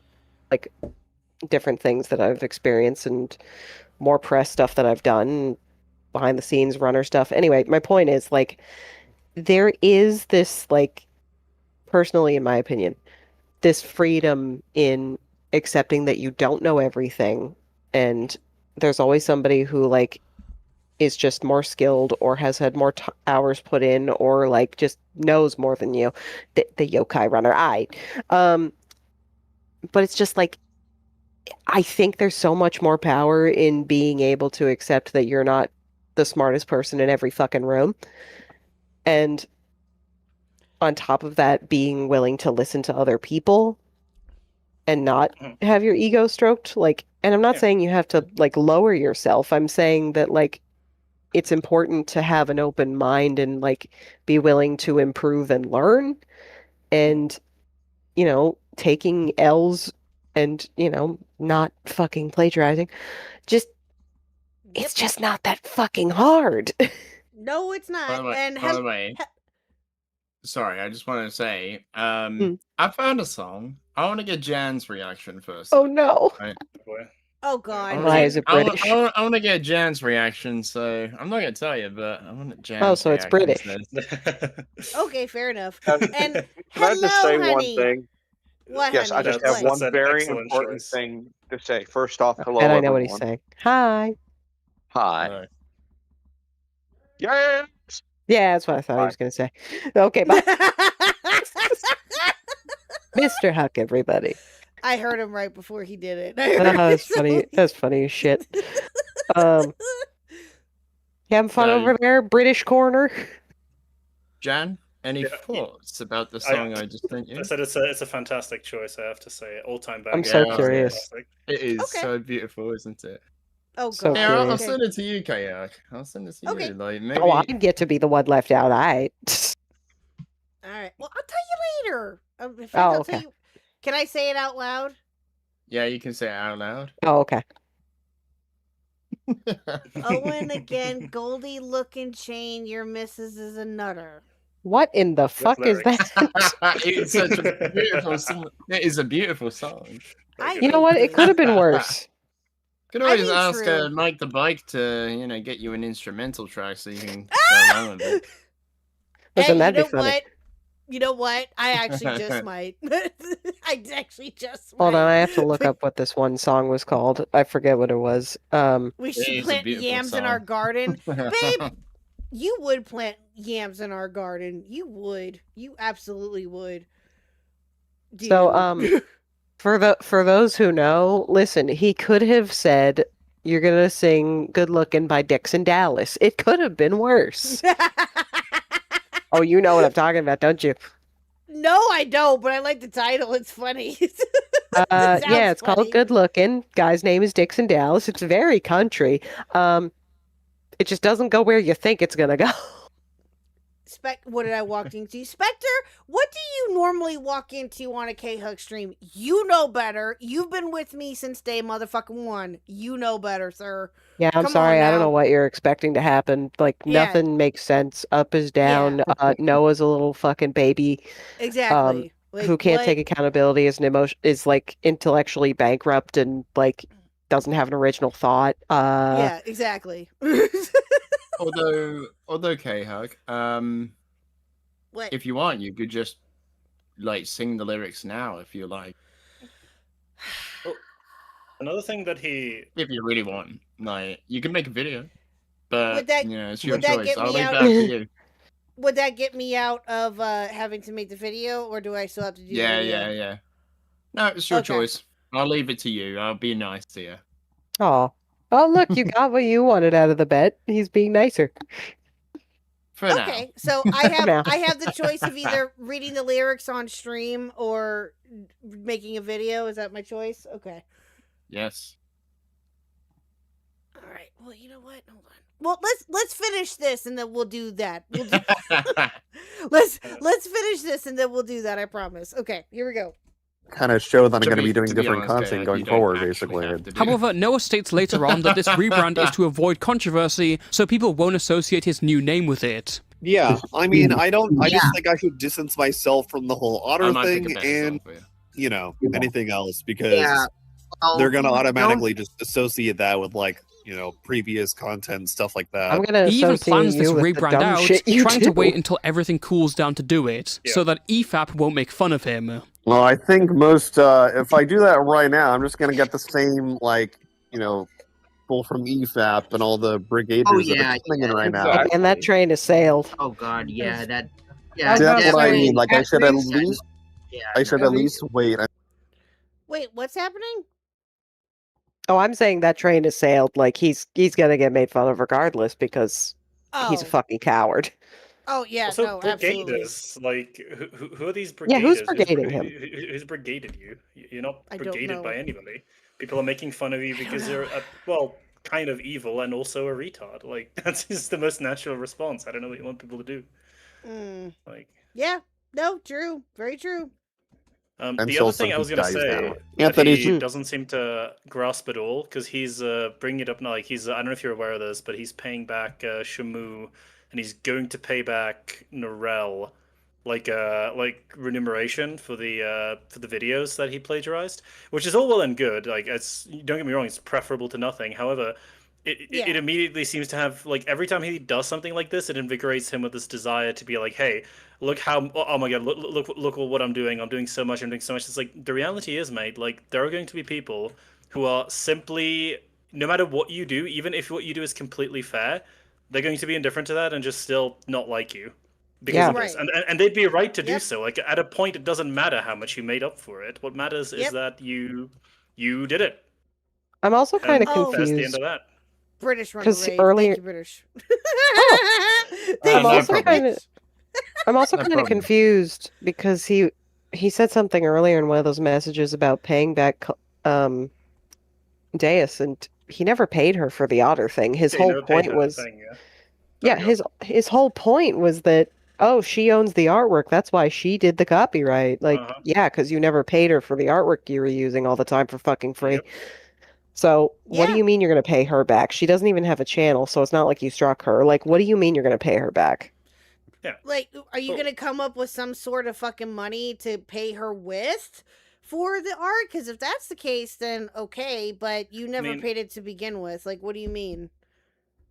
like different things that I've experienced and more press stuff that I've done, behind the scenes runner stuff. Anyway, my point is like there is this like personally in my opinion this freedom in accepting that you don't know everything and there's always somebody who like is just more skilled or has had more hours put in or like just knows more than you. The yokai runner but it's just like I think there's so much more power in being able to accept that you're not the smartest person in every fucking room. And on top of that, being willing to listen to other people and not have your ego stroked. Like, and I'm not saying you have to like lower yourself. I'm saying that like it's important to have an open mind and like be willing to improve and learn. And, you know, taking L's and, you know, not fucking plagiarizing. Just it's just not that fucking hard. No, it's not. By the way, And by the way, sorry, I just wanted to say, I found a song. I want to get Jan's reaction first. Oh no! Right? Oh god. Why is it British? I want to get Jan's reaction, so I'm not going to tell you, but I want Jan's Oh, so it's reaction British. to this. Okay, fair enough. Can And I just say honey. one thing? What, Yes, honey? I just What? have one That's an very excellent important choice. thing to say. First off, hello, And I know everyone. what he's saying. Hi. Hi. Yes. Yeah, that's what I thought he was going to say. Okay, bye. Mr. Huck, everybody. I heard him right before he did it. That's funny. That's funny as shit. You having fun over there, British corner? Jan, any thoughts about the song I just sent you? I said it's a fantastic choice. I have to say, all-time banger. I'm so curious. Fantastic. It is so beautiful, isn't it? Oh So god. Yeah, I'll curious. send it to you, Kayak. I'll send it to you. Like maybe. Oh, I get to be the one left out. All right. All right. Well, I'll tell you later. In fact, Oh, I'll okay. tell you. Can I say it out loud? Yeah, you can say it out loud. Oh, okay. Owen again, Goldie looking chain, your missus is a nutter. What in the fuck is that? It's such a beautiful song. It is a beautiful song. You know what? It could have been worse. Could I always mean, ask true. Mike the Bike to, you know, get you an instrumental track so you can go along with it. Listen, Hey, that'd you be know funny. what? You know what? I actually just might. I actually just Hold might. on, I have to look up what this one song was called. I forget what it was. We It should is a plant beautiful yams in our song. garden. Babe, you would plant yams in our garden. You would. You absolutely would. So, Dude. for those who know, listen, he could have said, "You're gonna sing Good Looking" by Dixon Dallas. It could have been worse. Oh, you know what I'm talking about, don't you? No, I don't, but I like the title. It's funny. Yeah, sounds it's funny. called Good Looking. Guy's name is Dixon Dallas. It's very country. It just doesn't go where you think it's gonna go. What did I walk into? Spectre, what do you normally walk into on a K-Hug stream? You know better. You've been with me since day motherfucking one. You know better, sir. Yeah, I'm Come sorry. on I don't now. know what you're expecting to happen. Like, Yeah. nothing makes sense. Up is down. Noah's a little fucking baby. Exactly. Like, Who can't what? take accountability as an emotion is like intellectually bankrupt and like doesn't have an original thought. Yeah, exactly. although K-Hug, What? if you want, you could just like sing the lyrics now if you like. Another thing that he, if you really want, like you can make a video, but Would that- you know, it's your would that choice. get I'll me leave out- that up to you. Would that get me out of having to make the video, or do I still have to do Yeah, the video? yeah. No, it's your Okay. choice. I'll leave it to you. I'll be nice to you. Oh, Oh, look, you got what you wanted out of the bet. He's being nicer. Okay, so I now. have the choice of either reading the lyrics on stream or making a video. Is that my choice? Okay. Yes. All right. Well, you know what? Hold on. Well, let's finish this and then we'll do that. We'll do... let's finish this and then we'll do that. I promise. Okay, here we go. Kind of show that I'm To going to be- be doing to be different honest, content you going don't forward, actually basically. have to do However, Noah states later on that this rebrand is to avoid controversy, so people won't associate his new name with it. Yeah, I mean, I just think I should distance myself from the whole I otter might think thing about it and, you know, anything else, because Yeah. Well, they're going to don't- automatically just associate that with, like, you know, previous content and stuff like that. I'm gonna He even associate plans this you with the rebrand dumb out, shit you trying to do. wait until everything cools down to do it, so that EFAP won't make fun of him. Well, I think most, if I do that right now, I'm just going to get the same, like, you know, people from EFAP and all the brigaders Oh, that yeah, are coming in right now. And that train has sailed. Oh God, yeah, that. Yeah, See, that's what I mean. Like, I should at least. least, Yeah, I should at least wait. Wait, what's happening? Oh, I'm saying that train has sailed. Like, he's gonna get made fun of regardless because he's a Oh. fucking coward. Oh yeah, Also, no, absolutely. brigaders. Like, who are these brigaders? Yeah, who's brigading him? Who's brigaded you? You're not I don't brigaded know. by anybody. People are making fun of you because you're, well, kind of evil and also a retard. Like, that's just the most natural response. I don't know what you want people to do. Mm. Like, Yeah, no, true, very true. Until the other thing I was something going to dies say, down. that Anthony, he doesn't seem to grasp at all, because he's bringing it up now. Like, he's, I don't know if you're aware of this, but he's paying back Shamu, and he's going to pay back Norel, like remuneration for the videos that he plagiarized, which is all well and good. Like, it's, don't get me wrong, it's preferable to nothing. However, it immediately seems to have, like, every time he does something like this, it invigorates him with this desire to be like, hey, look how, oh my god, look what I'm doing so much. It's like, the reality is, mate, like, there are going to be people who are simply, no matter what you do, even if what you do is completely fair, they're going to be indifferent to that and just still not like you because of this. And they'd be right to do so. Like, at a point, it doesn't matter how much you made up for it. What matters is that you did it. I'm also kind of And that's confused. the end of that. British run 'Cause away. earlier- Thank you, British. I'm also British. kind of I'm also No kind of problem. confused because he said something earlier in one of those messages about paying back Deus, and he never paid her for the otter thing. His Yeah, whole never paid point her was thing, yeah. his whole point was that, oh, she owns the artwork, that's why she did the copyright. Like, yeah, because you never paid her for the artwork you were using all the time for fucking free. So what do you mean you're going to pay her back? She doesn't even have a channel, so it's not like you struck her. Like, what do you mean you're going to pay her back? Like, are you gonna come up with some sort of fucking money to pay her with for the art? Because if that's the case, then okay, but you never mean- paid it to begin with. Like, what do you mean?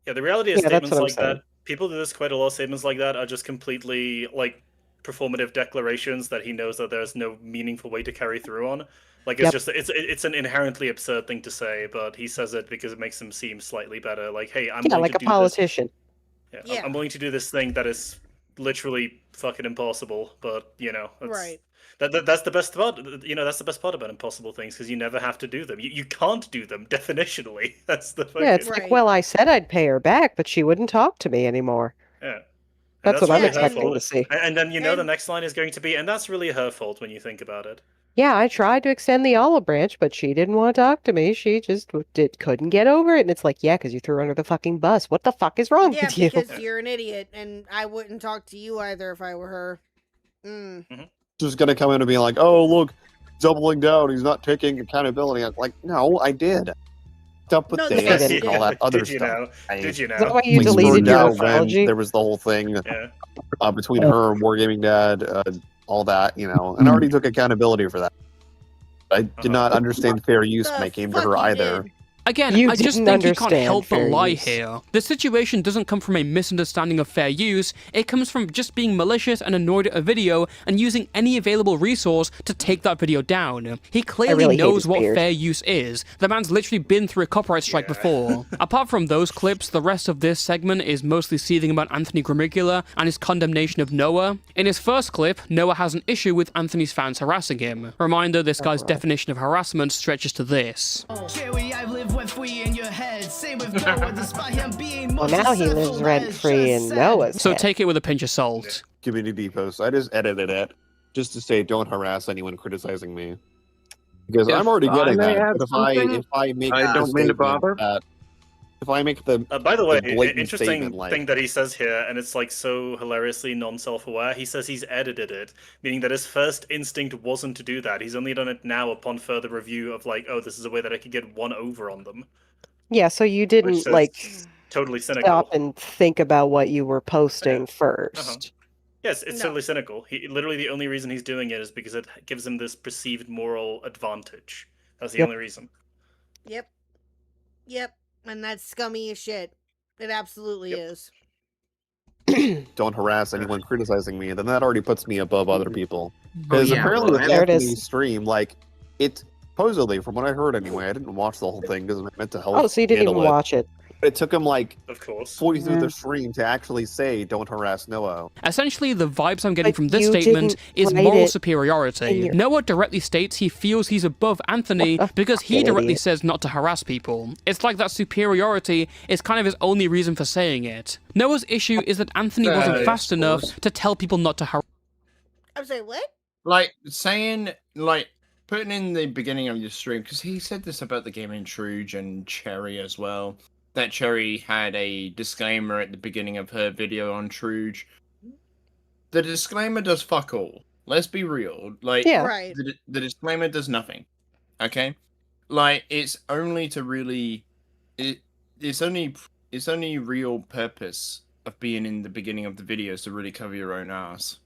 Yeah, the reality is Yeah, that's statements what I'm like saying. that. People do this quite a lot. Statements like that are just completely like performative declarations that he knows that there's no meaningful way to carry through on. Like, it's Yep. just it's an inherently absurd thing to say, but he says it because it makes him seem slightly better. Like, hey, I'm Yeah, willing like to a do politician. this. Yeah, I'm willing to do this thing that is literally fucking impossible, but you know, Right. That's the best part. You know, that's the best part about impossible things, because you never have to do them. You can't do them definitionally. That's the fucking... Yeah, it's like, well, I said I'd pay her back, but she wouldn't talk to me anymore. Yeah. And That's what I'm really her expecting fault. to see. And then, you know, the next line is going to be, and that's really her fault when you think about it. Yeah, I tried to extend the olive branch, but she didn't want to talk to me. She just couldn't get over it. And it's like, yeah, because you threw her under the fucking bus. What the fuck is wrong Yeah, with you? because you're an idiot, and I wouldn't talk to you either if I were her. Just gonna come in and be like, "Oh, look, doubling down. He's not taking accountability." I'm like, no, I did. Up with No, Deus they and all that other Did you stuff. know? Did you know? Is that why you We deleted smoothed your out when apology? there was the whole thing between her and Wargaming Dad, all that, you know, and I already took accountability for that. I did not understand fair use when I came to her either. Again, You I just didn't think he can't understand help but fair lie use. here. The situation doesn't come from a misunderstanding of fair use, it comes from just being malicious and annoyed at a video and using any available resource to take that video down. He clearly really hate knows his what beard. fair use is. The man's literally been through a copyright strike before. Apart from those clips, the rest of this segment is mostly seething about Anthony Grimigula and his condemnation of Noah. In his first clip, Noah has an issue with Anthony's fans harassing him. Reminder, this guy's definition of harassment stretches to this. Cherry, I've lived with rent-free in your head. Same with Noah, despite him being more Well, now he lives rent-free in Noah's So head. take it with a pinch of salt. Community post. I just edited it just to say don't harass anyone criticizing me. Because If I'm already I getting may that. add But something, if I make I the don't mean to statement bother. that- if I make the By the way, blatant interesting statement, like, thing that he says here, and it's like so hilariously non-self-aware. He says he's edited it, meaning that his first instinct wasn't to do that. He's only done it now upon further review of like, oh, this is a way that I could get one over on them. Yeah, so you Which didn't is like totally cynical. stop and think about what you were posting first. Uh-huh. Yes, it's totally cynical. He literally the only reason he's doing it is because it gives him this perceived moral advantage. That's the Yep. only reason. Yep. Yep. And that's scummy as shit. It absolutely is. don't harass anyone criticizing me, then that already puts me above other people. Oh, Because yeah, apparently well, with there it is. Anthony's stream, like, it supposedly, from what I heard anyway, I didn't watch the whole thing because I meant to help. Oh, so you didn't even handle watch it. But it took him like Of course. 40 through Yeah. the stream to actually say don't harass Noah. Essentially, the vibes I'm getting But from this you statement didn't is write moral it in superiority. your- Noah directly states he feels he's above Anthony because he fucking directly idiot. says not to harass people. It's like that superiority is kind of his only reason for saying it. Noah's issue is that Anthony wasn't I fast enough suppose. to tell people not to harass. I'm saying what? Like saying, like putting in the beginning of your stream, because he said this about the game Intruge and Cherry as well. That Cherry had a disclaimer at the beginning of her video on Truge. The disclaimer does fuck all. Let's be real. Like, Yeah. Right. the disclaimer does nothing. Okay, like it's only to really, it's only real purpose of being in the beginning of the video is to really cover your own ass.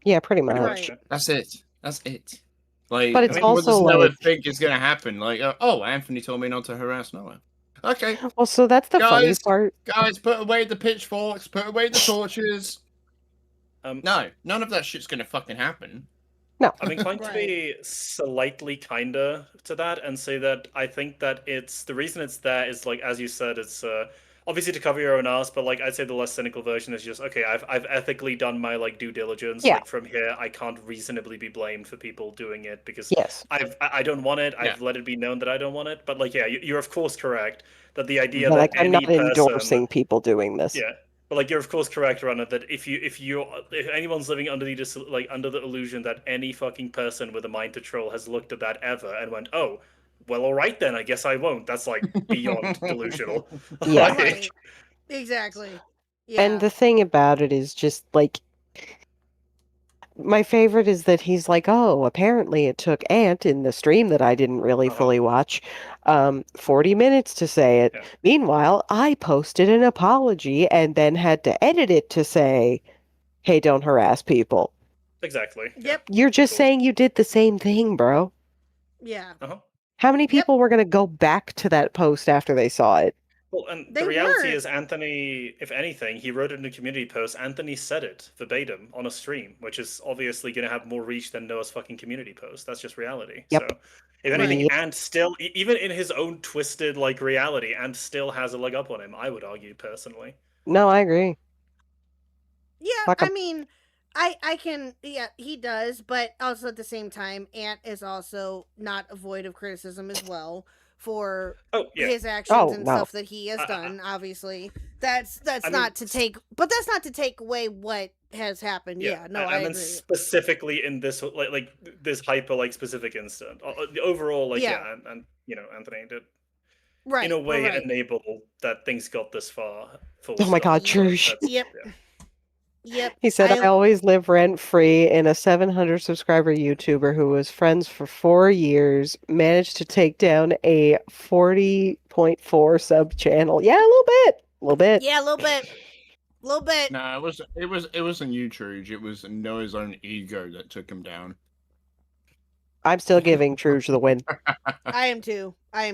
Yeah, pretty much. Right. That's it. That's it. Like, But it's what does also Noah like- think is gonna happen? Like, oh, Anthony told me not to harass Noah. Okay, Well, so that's the funny Guys, part. guys, put away the pitchforks, put away the torches. No, none of that shit's gonna fucking happen. No. I'm inclined to be slightly kinder to that and say that I think that it's the reason it's there is like as you said, it's obviously to cover your own ass, but like I'd say the less cynical version is just okay, I've ethically done my like due diligence. Yeah. Like from here I can't reasonably be blamed for people doing it because Yes. I don't want it. I've let it be known that I don't want it. But like yeah, you're of course correct that the idea Yeah, that like I'm any not person, endorsing people doing this. yeah, but like you're of course correct, Rana, that if anyone's living under the illusion that any fucking person with a mind to troll has looked at that ever and went, oh, well, all right then, I guess I won't. That's like beyond delusional. Yeah. Like, Right. Exactly. Yeah. And the thing about it is just like my favorite is that he's like, oh, apparently it took Ant in the stream that I didn't really fully watch 40 minutes to say it. Yeah. Meanwhile, I posted an apology and then had to edit it to say, hey, don't harass people. exactly. Yep. You're just saying you did the same thing, bro. Yeah. Uh-huh. How many people were going to go back to that post after they saw it? Well, and They the reality were. is, Anthony, if anything, he wrote it in a community post. Anthony said it verbatim on a stream, which is obviously going to have more reach than Noah's fucking community post. That's just reality. Yep. So, if anything, Right. Ant still, even in his own twisted like reality, Ant still has a leg up on him. I would argue personally. No, I agree. Yeah, Fuck I 'em. mean, I can, yeah, he does, but also at the same time, Ant is also not void of criticism as well for Oh, yeah. his actions Oh, and no. stuff that he has done. Obviously, that's I mean, not to take, but that's not to take away what has happened. Yeah, no, and I then agree. specifically in this like this hyper like specific incident, the overall like Yeah. yeah, and you know Anthony did Right, in a way right. enable that things got this far. Full Oh my stop. God, So Trush. that's- Yep. yeah. Yep. He said, I always live rent free in a 700 subscriber YouTuber who was friends for 4 years, managed to take down a 40.4 sub channel. Yeah, a little bit. A little bit. Yeah, a little bit. A little bit. No, it wasn't you, Truge. It was Noah's own ego that took him down. I'm still giving Truge the win. I am too. I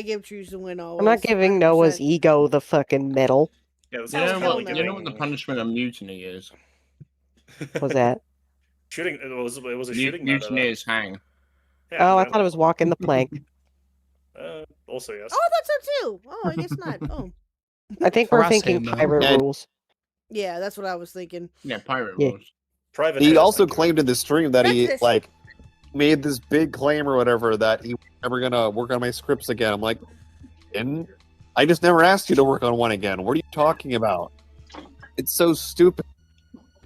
give Truge the win always. I'm not giving Noah's ego the fucking medal. Yeah, that's You know, hell what, no. you know what the punishment of mutiny is? Was that? Shooting. It was a Mu- shooting matter. mutineers hang. Oh, I thought it was walking the plank. Also, yes. Oh, I thought so too. Oh, I guess not. Oh, I think we're Harass thinking him, though. pirate And- rules. yeah, that's what I was thinking. Yeah, pirate Yeah. rules. Private. He hairs, also thank you. claimed in the stream that he That's- like made this big claim or whatever that he was never gonna work on my scripts again. I'm like, didn't. I just never asked you to work on one again. What are you talking about? It's so stupid.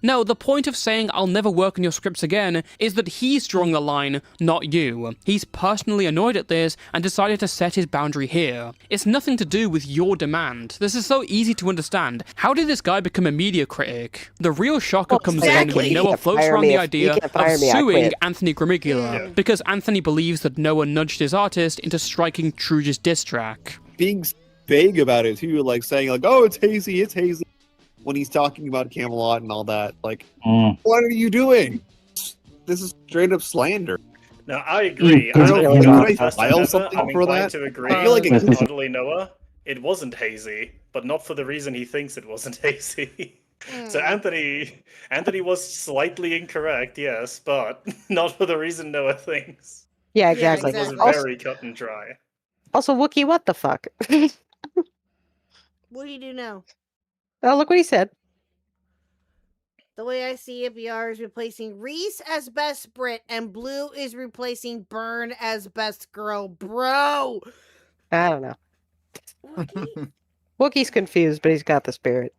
No, the point of saying I'll never work on your scripts again is that he's drawing the line, not you. He's personally annoyed at this and decided to set his boundary here. It's nothing to do with your demand. This is so easy to understand. How did this guy become a media critic? The real shocker comes in when Noah floats around the idea of suing Anthony Gramigula, because Anthony believes that Noah nudged his artist into striking Truge's diss track. Being vague about it too, like saying like, "Oh, it's hazy," when he's talking about Camelot and all that. Like, what are you doing? This is straight up slander. No, I agree. Could I I'm file something I'm for inclined that? to agree. I feel like with it's Oddly Noah, it wasn't hazy, but not for the reason he thinks it wasn't hazy. So Anthony was slightly incorrect, yes, but not for the reason Noah thinks. Yeah, exactly. It was Also- very cut and dry. Also, Wookie, what the fuck? What do you do now? Oh, look what he said. The way I see it, BR is replacing Reese as best Brit, and Blue is replacing Burn as best girl. Bro! I don't know. Wookie's confused, but he's got the spirit.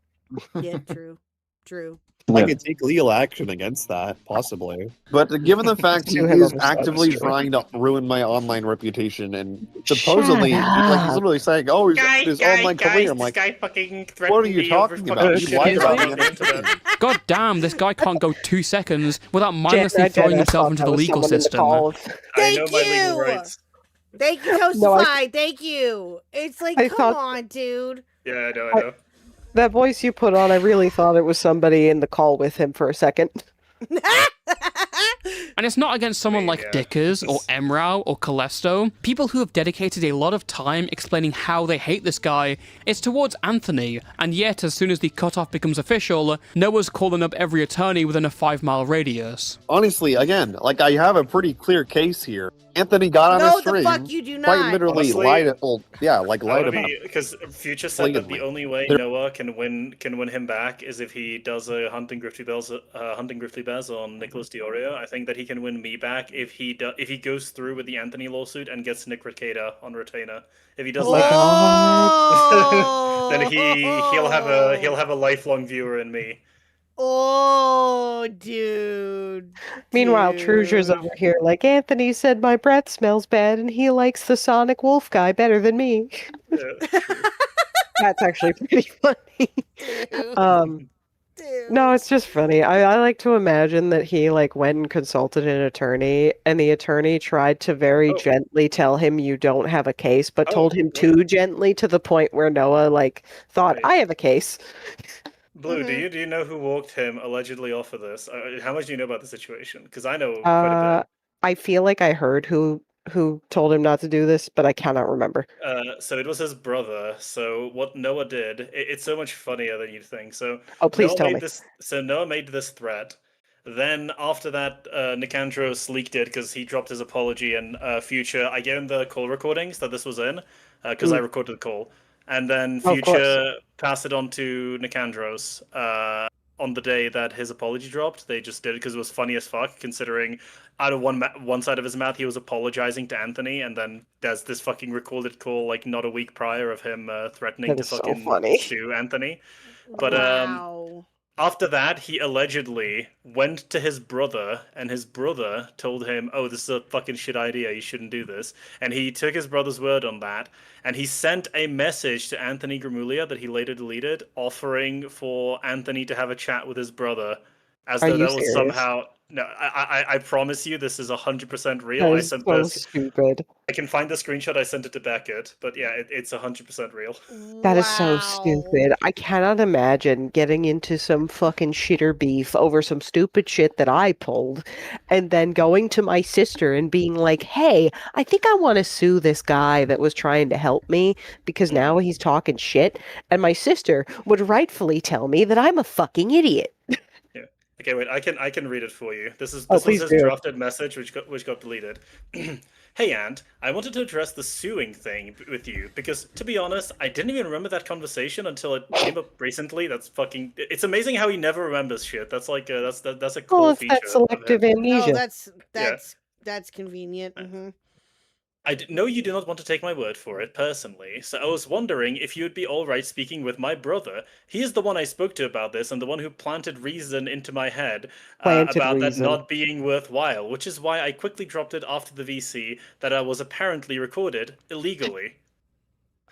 Yeah, true. True. I could take legal action against that, possibly. But given the fact he is actively trying to ruin my online reputation, and supposedly, like, he's literally saying, "Oh, he's got his online career." I'm like, what are you talking about? You lied about me on the internet. God damn, this guy can't go 2 seconds without mindlessly throwing himself into the legal system. Thank you! Thank you, Toastify. Thank you. It's like, come on, dude. Yeah, I know. That voice you put on, I really thought it was somebody in the call with him for a second. And it's not against someone like Dickers or Emrau or Calesto, people who have dedicated a lot of time explaining how they hate this guy. It's towards Anthony, and yet as soon as the cutoff becomes official, Noah's calling up every attorney within a 5-mile radius. Honestly, again, like, I have a pretty clear case here. Anthony got on No, a stream. the fuck you do Quite not. literally Honestly, lied about it. Because Future said that the only way Noah can win him back is if he does a hunting Griffy Bears on Nicholas Diorio. I think that he can win me back if he goes through with the Anthony lawsuit and gets Nick Ricada on retainer. If he does that, then he'll have a lifelong viewer in me. Oh, dude. Meanwhile, Truger's over here like, Anthony said my breath smells bad and he likes the Sonic Wolf guy better than me. That's actually pretty funny. No, it's just funny. I like to imagine that he went and consulted an attorney, and the attorney tried to very gently tell him you don't have a case, but told him too gently to the point where Noah thought I have a case. Blue, do you know who walked him allegedly off of this? How much do you know about the situation? Because I know quite a bit. I feel like I heard who told him not to do this, but I cannot remember. So it was his brother. So what Noah did, it's so much funnier than you'd think. So please Noah tell made me. So Noah made this threat. Then after that, Nicandros leaked it because he dropped his apology. And Future, I gave him the call recordings that this was in because I recorded the call. And then Future passed it on to Nicandros on the day that his apology dropped. They just did it because it was funny as fuck, considering out of one side of his mouth he was apologizing to Anthony, and then there's this fucking recorded call not a week prior of him threatening to fucking sue Anthony. But after that, he allegedly went to his brother, and his brother told him, "Oh, this is a fucking shit idea. You shouldn't do this." And he took his brother's word on that, and he sent a message to Anthony Gramuglia that he later deleted, offering for Anthony to have a chat with his brother, as though that was somehow. No, I promise you, this is 100% real. That I is sent so this. stupid. I can find the screenshot. I sent it to Beckett, but yeah, it's 100% real. That is so stupid. I cannot imagine getting into some fucking shitter beef over some stupid shit that I pulled, and then going to my sister and being like, hey, I think I want to sue this guy that was trying to help me because now he's talking shit. And my sister would rightfully tell me that I'm a fucking idiot. Okay, wait. I can read it for you. This was please his do. drafted message, which got deleted. Hey, Ant. I wanted to address the suing thing with you because, to be honest, I didn't even remember that conversation until it came up recently. That's fucking. It's amazing how he never remembers shit. That's that's a cool feature. That's selective amnesia. No, that's convenient. Mm-hmm. know you do not want to take my word for it personally, so I was wondering if you would be alright speaking with my brother. He is the one I spoke to about this and the one who planted reason into my head Planted about reason. that not being worthwhile, which is why I quickly dropped it after the VC that I was apparently recorded illegally.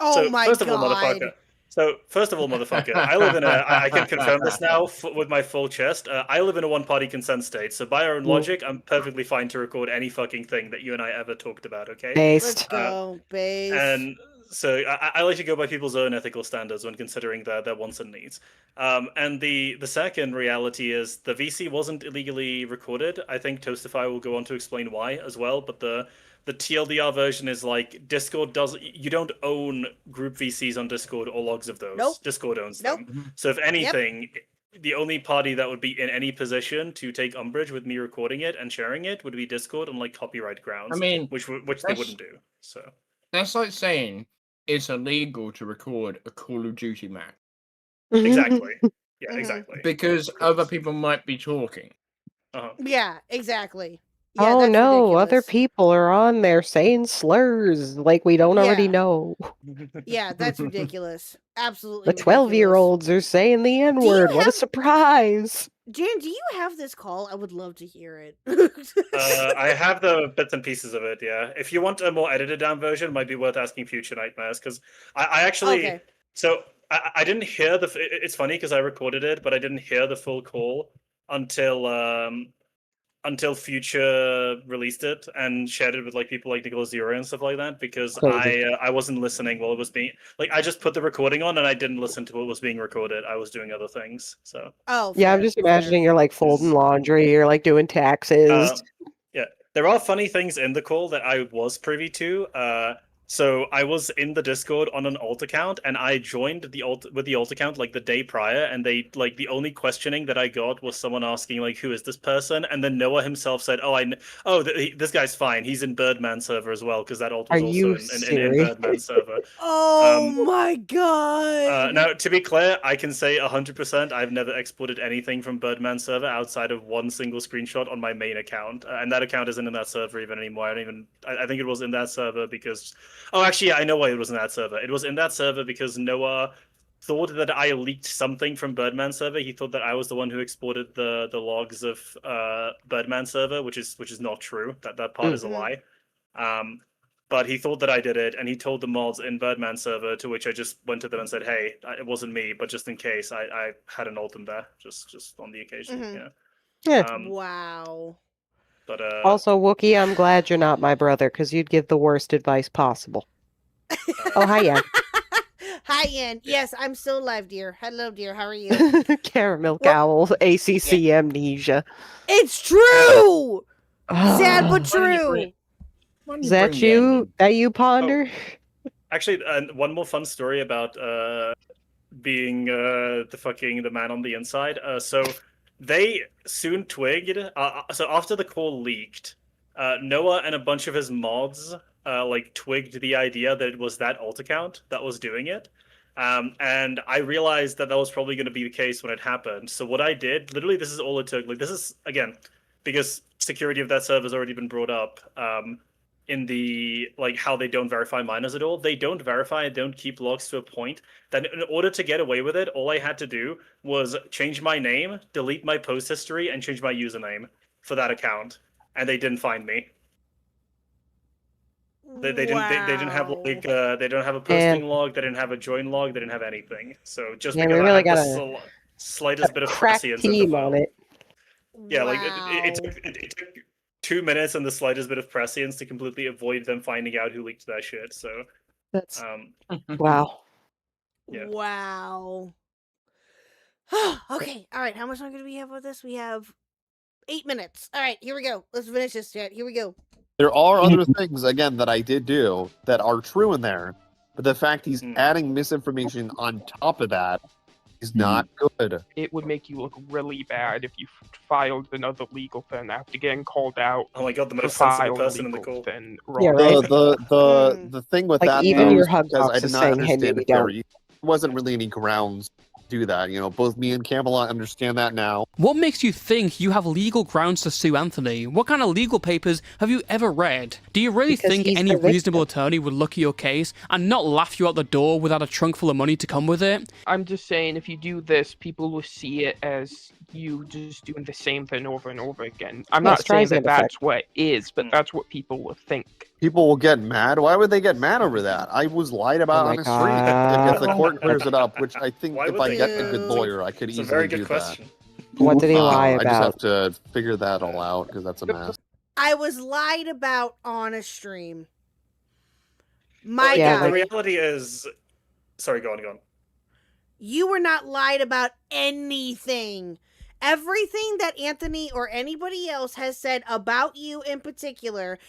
Oh so, my first of all, God. motherfucker. So, first of all, motherfucker, I live in a. I can confirm this now with my full chest. I live in a one-party consent state, so by our own logic, I'm perfectly fine to record any fucking thing that you and I ever talked about. Okay. Let's go, base. And so I like to go by people's own ethical standards when considering their wants and needs. And the second reality is the VC wasn't illegally recorded. I think Toastify will go on to explain why as well. But the TLDR version is like Discord you don't own group VCs on Discord or logs of those. Nope. Discord owns Nope. them. So if anything, the only party that would be in any position to take umbrage with me recording it and sharing it would be Discord on like copyright grounds. I mean, which they wouldn't do. So that's like saying it's illegal to record a Call of Duty match. Exactly. Yeah, exactly. Because other people might be talking. Yeah, exactly. Yeah, Oh that's no, ridiculous. other people are on there saying slurs like we don't already Yeah. know. Yeah, that's ridiculous. Absolutely. The 12-year-olds are saying the N-word. What a surprise. Jan, do you have this call? I would love to hear it. I have the bits and pieces of it, yeah. If you want a more edited down version, it might be worth asking Future Nightmares, because I actually... Okay. So, I didn't hear the... It's funny, because I recorded it, but I didn't hear the full call until Future released it and shared it with like people like Nicholas Zero and stuff like that, because I wasn't listening while it was being... Like, I just put the recording on and I didn't listen to what was being recorded. I was doing other things, so... Oh, Yeah, I'm just imagining you're like folding laundry, you're like doing taxes. Yeah, there are funny things in the call that I was privy to. So I was in the Discord on an alt account, and I joined the alt account like the day prior, and they like the only questioning that I got was someone asking like, "Who is this person?" And then Noah himself said, this guy's fine. He's in Birdman server as well, because that alt was also in Birdman server." Oh my God. Now, to be clear, I can say 100% I've never exported anything from Birdman server outside of one single screenshot on my main account, and that account isn't in that server even anymore. I think it was in that server because... Oh, actually, yeah, I know why it was in that server. It was in that server because Noah thought that I leaked something from Birdman server. He thought that I was the one who exported the logs of Birdman server, which is not true. That part is a lie. But he thought that I did it, and he told the mods in Birdman server, to which I just went to them and said, "Hey, it wasn't me, but just in case, I had an alt in there, just on the occasion." Yeah. Wow. But Also, Wookie, I'm glad you're not my brother, because you'd give the worst advice possible. Oh, hi, Yan. Hi, Ian. Yes, I'm still alive, dear. Hello, dear. How are you? Caramel Owl, ACC amnesia. It's true! Sad but true. Is that you? That you, Ponder? Actually, one more fun story about being the man on the inside. So they soon twigged. So after the call leaked, Noah and a bunch of his mods twigged the idea that it was that alt account that was doing it. And I realized that was probably going to be the case when it happened. So what I did, literally, this is all it took. Like, this is, again, because security of that server has already been brought up. In the how they don't verify minors at all. They don't verify and don't keep logs to a point that in order to get away with it, all I had to do was change my name, delete my post history, and change my username for that account, and they didn't find me. They didn't have they don't have a posting log, they didn't have a join log, they didn't have anything. So just because we really I had got the slightest bit of crack prescience in the team file. on it. Yeah, it took 2 minutes and the slightest bit of prescience to completely avoid them finding out who leaked that shit. So that's wow. Yeah. Wow. Okay. All right. How much longer do we have with this? We have 8 minutes. All right. Here we go. Let's finish this, chat. Here we go. There are other things, again, that I did do that are true in there, but the fact he's adding misinformation on top of that is not good. It would make you look really bad if you filed another legal thing after getting called out. Oh my god, the most for sensitive filing person in the legal call. thing. Yeah, right. The thing with Like, that even though, your is hug because box I did is not saying, "Hey, understand maybe if there don't." wasn't really any grounds do that. Both me and Camelot understand that now. What makes you think you have legal grounds to sue Anthony? What kind of legal papers have you ever read? Do you really Because think he's any the victim. reasonable attorney would look at your case and not laugh you out the door without a trunk full of money to come with it? I'm just saying, if you do this, people will see it as you just doing the same thing over and over again. I'm not saying that that's what it is, but that's what people will think. People will get mad. Why would they get mad over that? I was lied about on a street. If the court clears it up, which I think if I get a good lawyer, I could It's a easily very do good question. that. What did he lie I just have about? to figure that all out because that's a mess. I was lied about on a stream. My Well, guy. the reality is, sorry, go on. You were not lied about anything. Everything that Anthony or anybody else has said about you in particular,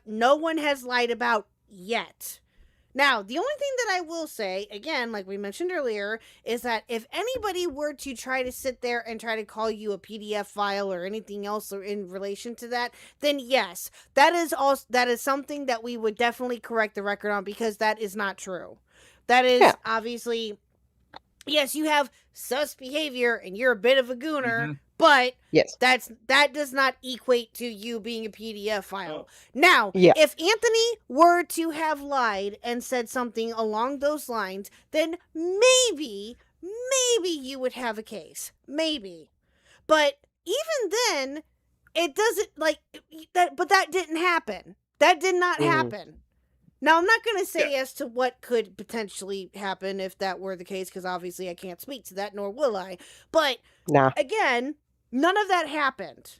no one has lied about yet. Now, the only thing that I will say, again, like we mentioned earlier, is that if anybody were to try to sit there and try to call you a PDF file or anything else in relation to that, then yes, that is something that we would definitely correct the record on, because that is not true. That is obviously, yes, you have sus behavior and you're a bit of a gooner, but that does not equate to you being a PDF file. Now, if Anthony were to have lied and said something along those lines, then maybe you would have a case. Maybe. But even then, it doesn't but that didn't happen. That did not happen. Now, I'm not going to say as to what could potentially happen if that were the case, because obviously I can't speak to that, nor will I. But, again, none of that happened.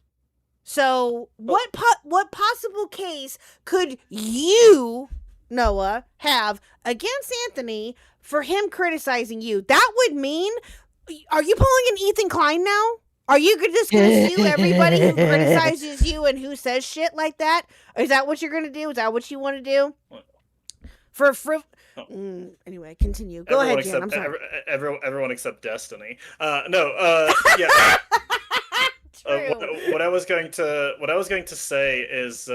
So, what possible case could you, Noah, have against Anthony for him criticizing you? That would mean, are you pulling an Ethan Klein now? Are you just going to sue everybody who criticizes you and who says shit like that? Is that what you're going to do? Is that what you want to do? Anyway, continue. Go ahead, Jan. I'm sorry. Everyone except Destiny. Yeah. What I was going to say is,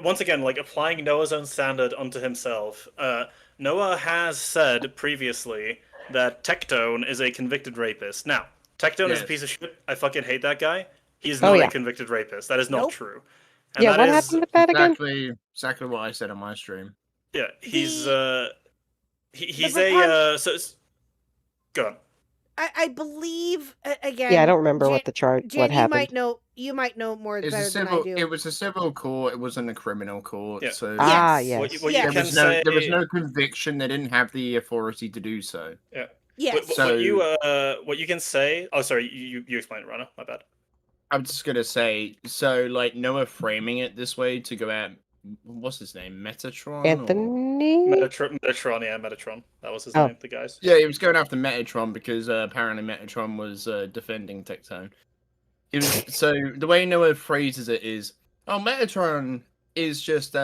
once again, applying Noah's own standard onto himself. Noah has said previously that Tectone is a convicted rapist. Now, Tectone is a piece of shit. I fucking hate that guy. He is not a convicted rapist. That is not true. And what happened with that again? Exactly what I said on my stream. Yeah, he's go on. I believe again. Yeah, I don't remember what the charge. Jan, what happened? You might know more better than I do. It was a civil court. It wasn't a criminal court. Yeah. So yes. There was no conviction. They didn't have the authority to do so. Yeah. Yes. What you can say? Oh, sorry. You explain it, Rana. My bad. I'm just gonna say, so Noah framing it this way to go at what's his name, Metatron? Anthony? Metatron, yeah, Metatron. That was his name, the guys. Yeah, he was going after Metatron because apparently Metatron was defending Tectone. So the way Noah phrases it is, Metatron is just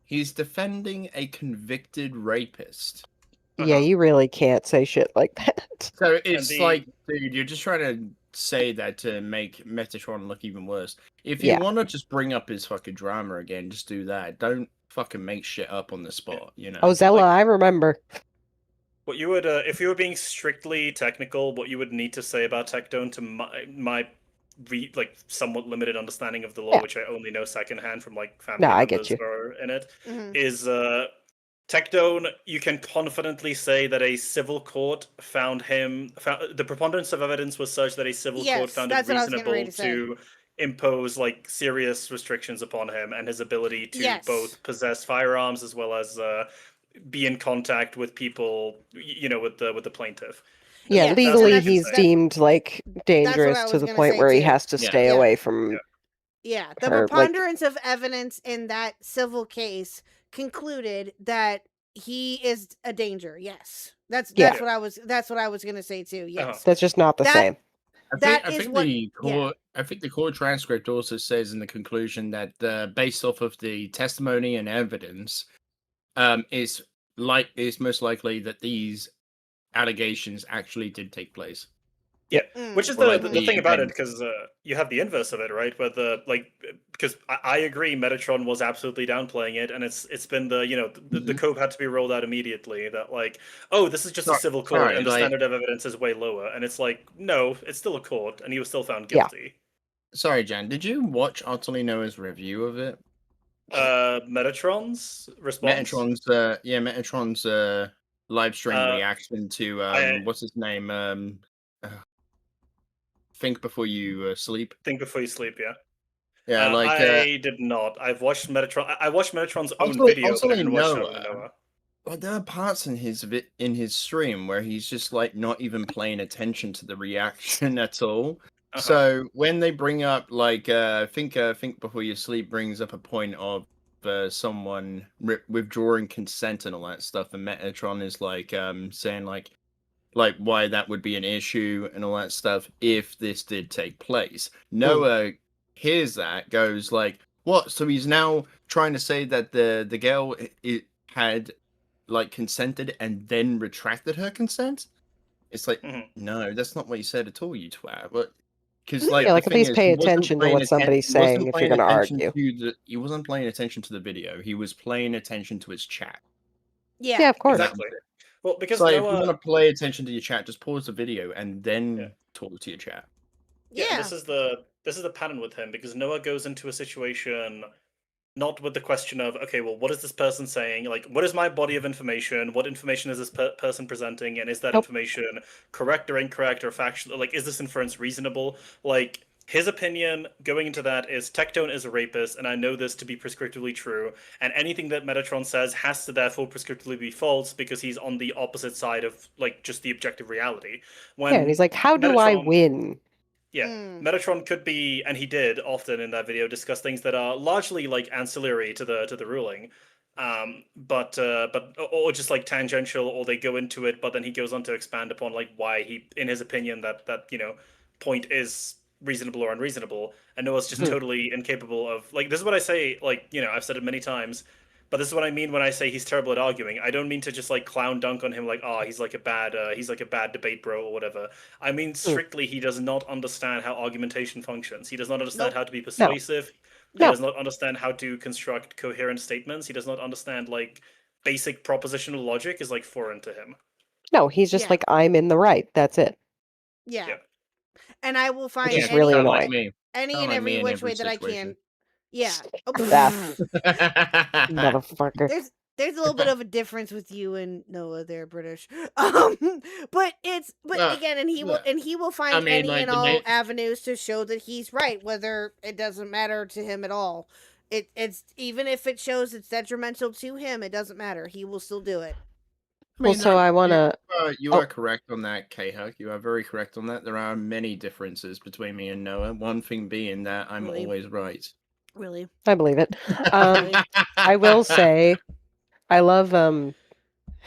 he's defending a convicted rapist. Yeah, you really can't say shit like that. So it's dude, you're just trying to say that to make Metatron look even worse. If you want to just bring up his fucking drama again, just do that. Don't fucking make shit up on the spot, you know? Oh, Zella, I remember. What you would, if you were being strictly technical, what you would need to say about Tectone, to my somewhat limited understanding of the law, which I only know secondhand from family members who are in it, is Tectone, you can confidently say that a civil court found the preponderance of evidence was such that a civil court found it reasonable to impose serious restrictions upon him and his ability to both possess firearms as well as be in contact with people, with the plaintiff. Yeah, legally he's deemed dangerous to the point where he has to stay away from. Yeah, the preponderance of evidence in that civil case concluded that he is a danger. Yes, that's what I was gonna say too. Yes, that's just not the same. I think the court transcript also says in the conclusion that based off of the testimony and evidence, it's most likely that these allegations actually did take place. Yeah, which is the like the thing about it, event. because you have the inverse of it, right? Where because I agree, Metatron was absolutely downplaying it, and it's been the code had to be rolled out immediately. That like, oh, this is just a civil court, sorry, and the like- standard of evidence is way lower, and it's like, no, it's still a court, and he was still found guilty. Sorry, Jan, did you watch Utterly Noah's review of it? Metatron's response. Metatron's live stream reaction to what's his name? Think Before You Sleep. Think Before You Sleep, yeah. Yeah, I did not. I've watched Metatron. I watched Metatron's own video, but I didn't watch Noah. Well, there are parts in his stream where he's just like not even paying attention to the reaction at all. So when they bring up like think Before You Sleep brings up a point of someone withdrawing consent and all that stuff, and Metatron is like saying like why that would be an issue and all that stuff if this did take place. Noah hears that, goes like, what? So he's now trying to say that the girl had like consented and then retracted her consent? It's like, no, that's not what you said at all, you twat. But because at least pay attention to what somebody's saying if you're going to argue. He wasn't paying attention to the video. He was paying attention to his chat. Yeah, of course. Exactly. Well, because so if you Noah... want to pay attention to your chat, just pause the video and then talk to your chat. Yeah, this is the pattern with him, because Noah goes into a situation not with the question of, okay, well, what is this person saying? Like, what is my body of information? What information is this person presenting? And is that information correct or incorrect or factual? Like, is this inference reasonable? Like, his opinion going into that is Tectone is a rapist, and I know this to be prescriptively true, and anything that Metatron says has to therefore prescriptively be false because he's on the opposite side of, like, just the objective reality. And he's like, how do I win? Yeah, Metatron could be, and he did often in that video, discuss things that are largely like ancillary to the ruling, but or just like tangential, or they go into it, but then he goes on to expand upon like why he, in his opinion, that point is reasonable or unreasonable, and Noah's just totally incapable of, like, this is what I say, like, I've said it many times, but this is what I mean when I say he's terrible at arguing. I don't mean to just like clown dunk on him like, he's like a bad debate bro or whatever. I mean strictly he does not understand how argumentation functions. He does not understand how to be persuasive. He does not understand how to construct coherent statements. He does not understand like basic propositional logic is like foreign to him. No, he's just like, I'm in the right. That's it. Yeah. And I will find It's really annoying. any and every which way that I can. Yeah. Motherfucker. There's a little bit of a difference with you and Noah. They're British. But again, and he will find any and all avenues to show that he's right, whether it doesn't matter to him at all. It's even if it shows it's detrimental to him, it doesn't matter. He will still do it. I want to. You are correct on that, Khuck. You are very correct on that. There are many differences between me and Noah. One thing being that I'm always right. Really? I believe it. I will say, I love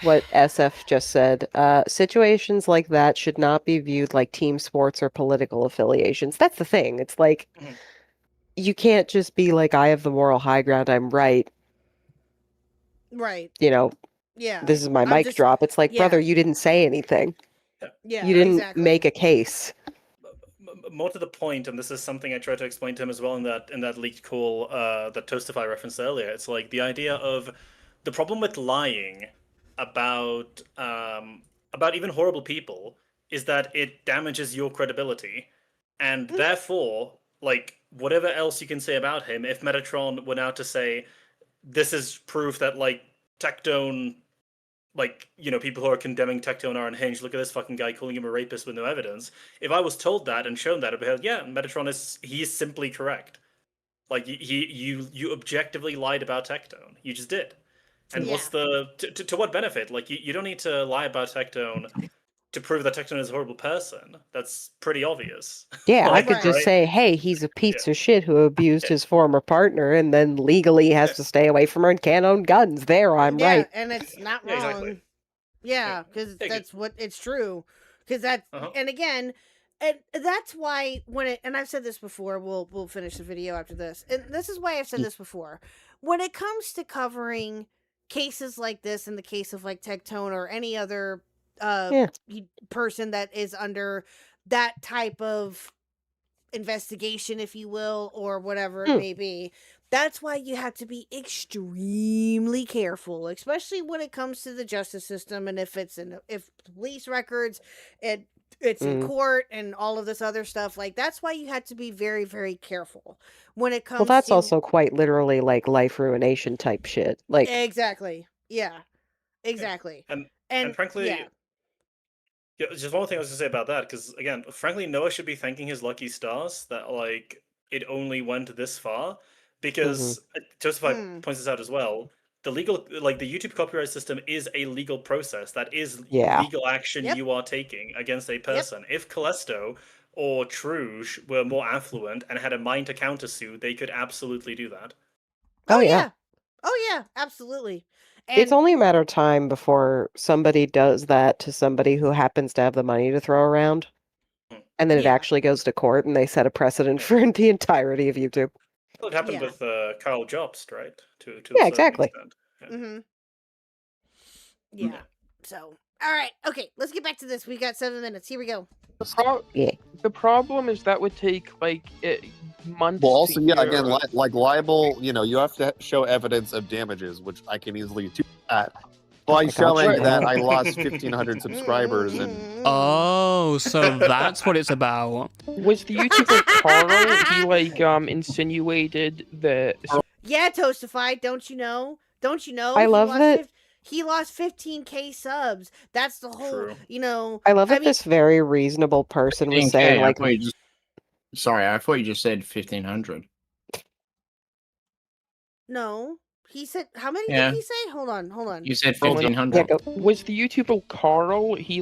what SF just said. Situations like that should not be viewed like team sports or political affiliations. That's the thing. It's like, you can't just be like, I have the moral high ground, I'm right. Right. Yeah. This is my mic drop. It's like, brother, you didn't say anything. Yeah. You didn't make a case. More to the point, and this is something I tried to explain to him as well in that leaked call that Toastify referenced earlier. It's like the idea of the problem with lying about even horrible people is that it damages your credibility, and therefore, like, whatever else you can say about him, if Metatron were now to say this is proof that like Tectone, like, people who are condemning Tectone are unhinged. Look at this fucking guy calling him a rapist with no evidence. If I was told that and shown that, I'd be like, yeah, Metatron is simply correct. Like, you objectively lied about Tectone. You just did. And what's to what benefit? Like, you don't need to lie about Tectone to prove that Tectone is a horrible person. That's pretty obvious. Yeah, I could just say, hey, he's a piece of shit who abused his former partner and then legally has to stay away from her and can't own guns. There, I'm right. And it's not wrong. Exactly. Yeah, because that's what it's true. Because that's and again, and that's why and I've said this before. We'll finish the video after this, and this is why I've said this before. When it comes to covering cases like this, in the case of like Tectone or any other person that is under that type of investigation, if you will, or whatever it may be. That's why you have to be extremely careful, especially when it comes to the justice system, and if police records, it's in court, and all of this other stuff. Like, that's why you have to be very, very careful when it comes. Well, that's to... also quite literally like life ruination type shit. Like, exactly, yeah, exactly, and frankly. Yeah. Yeah, just one thing I was going to say about that, because again, frankly, Noah should be thanking his lucky stars that like it only went this far, because Joseph points this out as well. The YouTube copyright system is a legal process that is legal action you are taking against a person. If Callisto or Truge were more affluent and had a mind to countersue, they could absolutely do that. Oh yeah, absolutely. It's only a matter of time before somebody does that to somebody who happens to have the money to throw around. And then it actually goes to court and they set a precedent for the entirety of YouTube. Well, it happened with Carl Jobst, right? To yeah, exactly. Yeah. So, all right. Okay, let's get back to this. We've got 7 minutes. Here we go. The problem is that would take months. Well, also, again, like libel, you have to show evidence of damages, which I can easily do that by showing that I lost 1,500 subscribers. Oh, so that's what it's about. Was the YouTuber Carl? He insinuated that. Yeah, Toastified. Don't you know? I love that. He lost 15K subs. That's the whole, I love that this very reasonable person was saying, like... Sorry, I thought you just said 1,500. No. He said, how many did he say? Hold on. You said 1,500. Was the YouTuber Carl, he,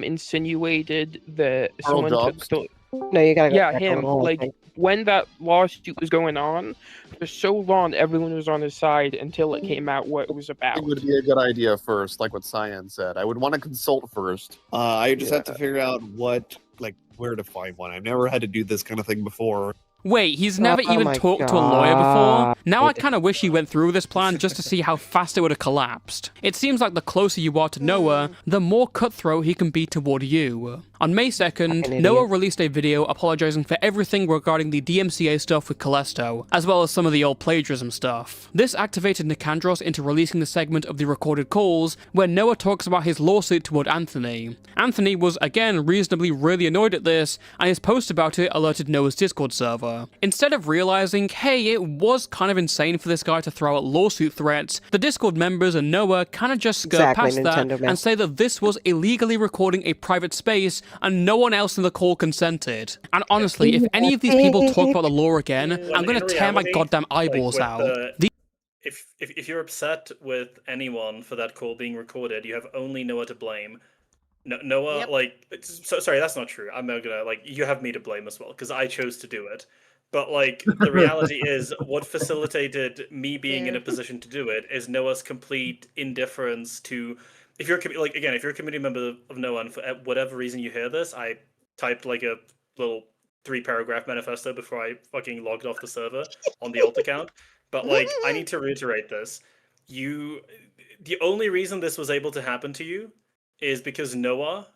insinuated that someone took the... No, you gotta go Yeah, back him. on the thing. When that lawsuit was going on, for so long, everyone was on his side until it came out what it was about. It would be a good idea first, like what Cyan said. I would want to consult first. I just have to figure out where to find one. I've never had to do this kind of thing before. Wait, he's never even talked to a lawyer before? Now I kind of wish he went through with this plan just to see how fast it would have collapsed. It seems like the closer you are to Noah, the more cutthroat he can be toward you. On May 2nd, Noah released a video apologizing for everything regarding the DMCA stuff with Callisto, as well as some of the old plagiarism stuff. This activated Nicandros into releasing the segment of the recorded calls where Noah talks about his lawsuit toward Anthony. Anthony was again reasonably really annoyed at this, and his post about it alerted Noah's Discord server. Instead of realizing, hey, it was kind of insane for this guy to throw out lawsuit threats, the Discord members and Noah kind of just skirt past that and say that this was illegally recording a private space and no one else in the call consented. And honestly, if any of these people talk about the law again, I'm going to tear my goddamn eyeballs out. If you're upset with anyone for that call being recorded, you have only Noah to blame. Noah, sorry, that's not true. I'm not gonna, you have me to blame as well, because I chose to do it. But, the reality is, what facilitated me being in a position to do it is Noah's complete indifference to... If you're a community member of Noah, and for whatever reason you hear this, I typed, a little 3-paragraph manifesto before I fucking logged off the server on the alt account. But, I need to reiterate this. The only reason this was able to happen to you is because Noah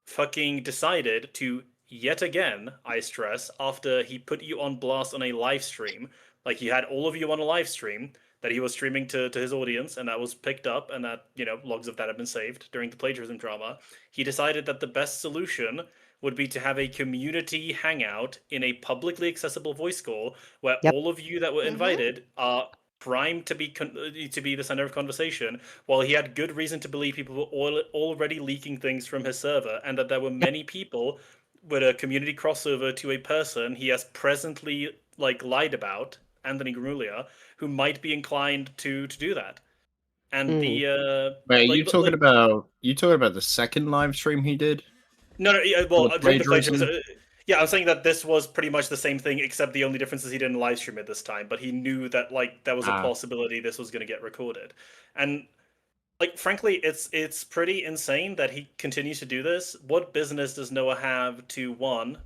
fucking decided to... Yet again, I stress, after he put you on blast on a live stream, he had all of you on a live stream that he was streaming to his audience, and that was picked up, and that, logs of that have been saved during the plagiarism drama. He decided that the best solution would be to have a community hangout in a publicly accessible voice call where all of you that were invited are primed to be the center of conversation, while he had good reason to believe people were already leaking things from his server, and that there were many people with a community crossover to a person he has presently lied about, Anthony Gramuglia, who might be inclined to do that. And Wait, are you talking about the second live stream he did? No, during the plagiarism. Yeah, I'm saying that this was pretty much the same thing, except the only difference is he didn't live stream it this time, but he knew that there was a possibility this was going to get recorded. And frankly, it's pretty insane that he continues to do this. What business does Noah have to, 1,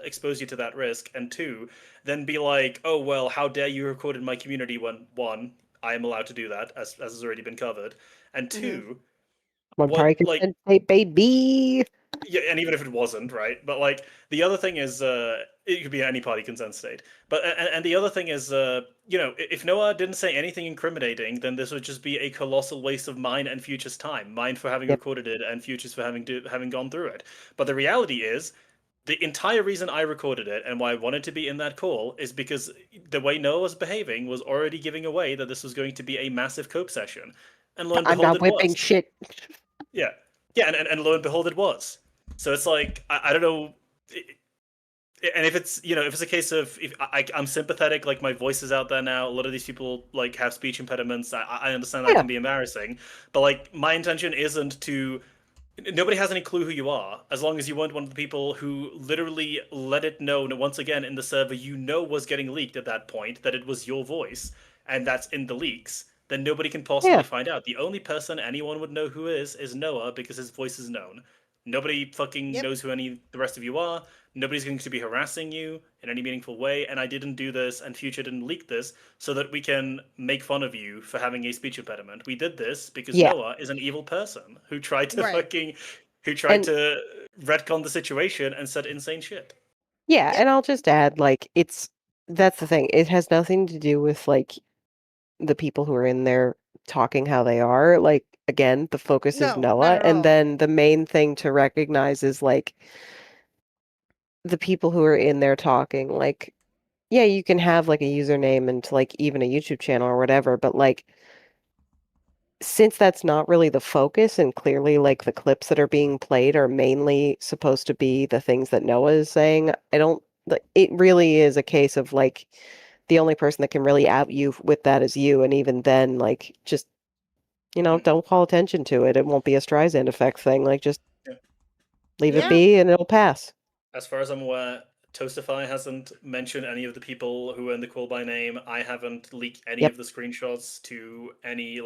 expose you to that risk, and 2, then be like, oh, well, how dare you record in my community when, 1, I am allowed to do that, as has already been covered, and 2, say baby. yeah, and even if it wasn't, right? But like the other thing is, it could be any party consent state. But and the other thing is, if Noah didn't say anything incriminating, then this would just be a colossal waste of mine and Future's time. Mine for having recorded it, and Future's for having gone through it. But the reality is, the entire reason I recorded it and why I wanted to be in that call is because the way Noah was behaving was already giving away that this was going to be a massive cope session. And lo and I'm behold, not whipping shit. Yeah, and lo and behold, it was. So it's like I don't know, and if it's if it's a case of if I'm sympathetic, like my voice is out there now. A lot of these people like have speech impediments. I understand that can be embarrassing, but like my intention isn't to. Nobody has any clue who you are, as long as you weren't one of the people who literally let it know once again in the server was getting leaked at that point that it was your voice, and that's in the leaks. Then nobody can possibly find out. The only person anyone would know who is Noah because his voice is known. Nobody fucking knows who the rest of you are. Nobody's going to be harassing you in any meaningful way. And I didn't do this, and Future didn't leak this, so that we can make fun of you for having a speech impediment. We did this because Noah is an evil person who tried to to retcon the situation and said insane shit. Yeah, and I'll just add, like, that's the thing. It has nothing to do with like the people who are in there talking how they are. Like, again, the focus is Noah, and then the main thing to recognize is like the people who are in there talking. Like, yeah, you can have like a username and like even a YouTube channel or whatever, but like since that's not really the focus, and clearly like the clips that are being played are mainly supposed to be the things that Noah is saying, it really is a case of like the only person that can really out you with that is you, and even then, like, just don't call attention to it. It won't be a Streisand effect thing. Like, just leave it be, and it'll pass. As far as I'm aware, Toastify hasn't mentioned any of the people who were in the call by name. I haven't leaked any of the screenshots to any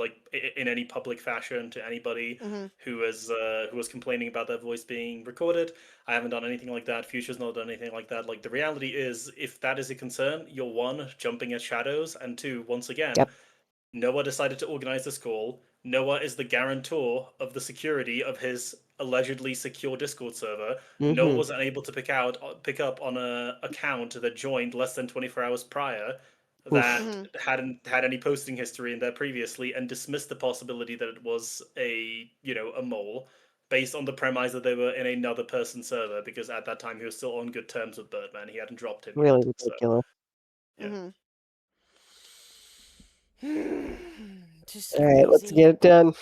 in any public fashion to anybody who was complaining about their voice being recorded. I haven't done anything like that. Future's not done anything like that. Like, the reality is, if that is a concern, you're one, jumping at shadows, and two, once again, Noah decided to organize this call. Noah is the guarantor of the security of his allegedly secure Discord server. Noah was unable to pick up on a account that joined less than 24 hours prior that hadn't had any posting history in there previously, and dismissed the possibility that it was a mole based on the premise that they were in another person's server, because at that time he was still on good terms with Birdman. He hadn't dropped him Really yet, ridiculous. Just all right, let's crazy. get it done.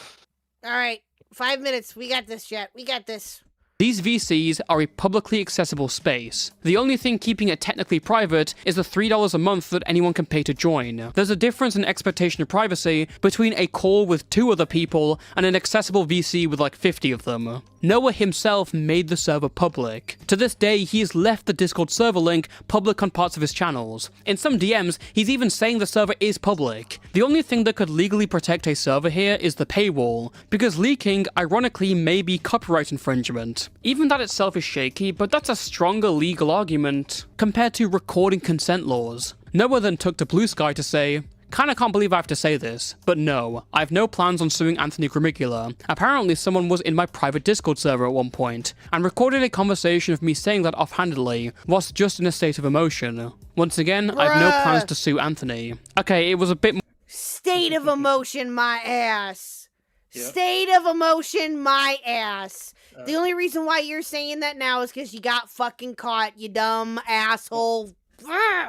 All right, 5 minutes. We got this, Jet. We got this. These VCs are a publicly accessible space. The only thing keeping it technically private is the $3 a month that anyone can pay to join. There's a difference in expectation of privacy between a call with 2 other people and an accessible VC with like 50 of them. Noah himself made the server public. To this day, he has left the Discord server link public on parts of his channels. In some DMs, he's even saying the server is public. The only thing that could legally protect a server here is the paywall, because leaking, ironically, may be copyright infringement. Even that itself is shaky, but that's a stronger legal argument compared to recording consent laws. Noah then took to Blue Sky to say, "Kinda can't believe I have to say this, but no, I have no plans on suing Anthony Grimigula. Apparently someone was in my private Discord server at one point, and recorded a conversation of me saying that offhandedly, whilst just in a state of emotion. Once again, I have no plans to sue Anthony." Okay, it was a bit more State of emotion, my ass. State of emotion, my ass. The only reason why you're saying that now is because you got fucking caught, you dumb asshole. Yeah,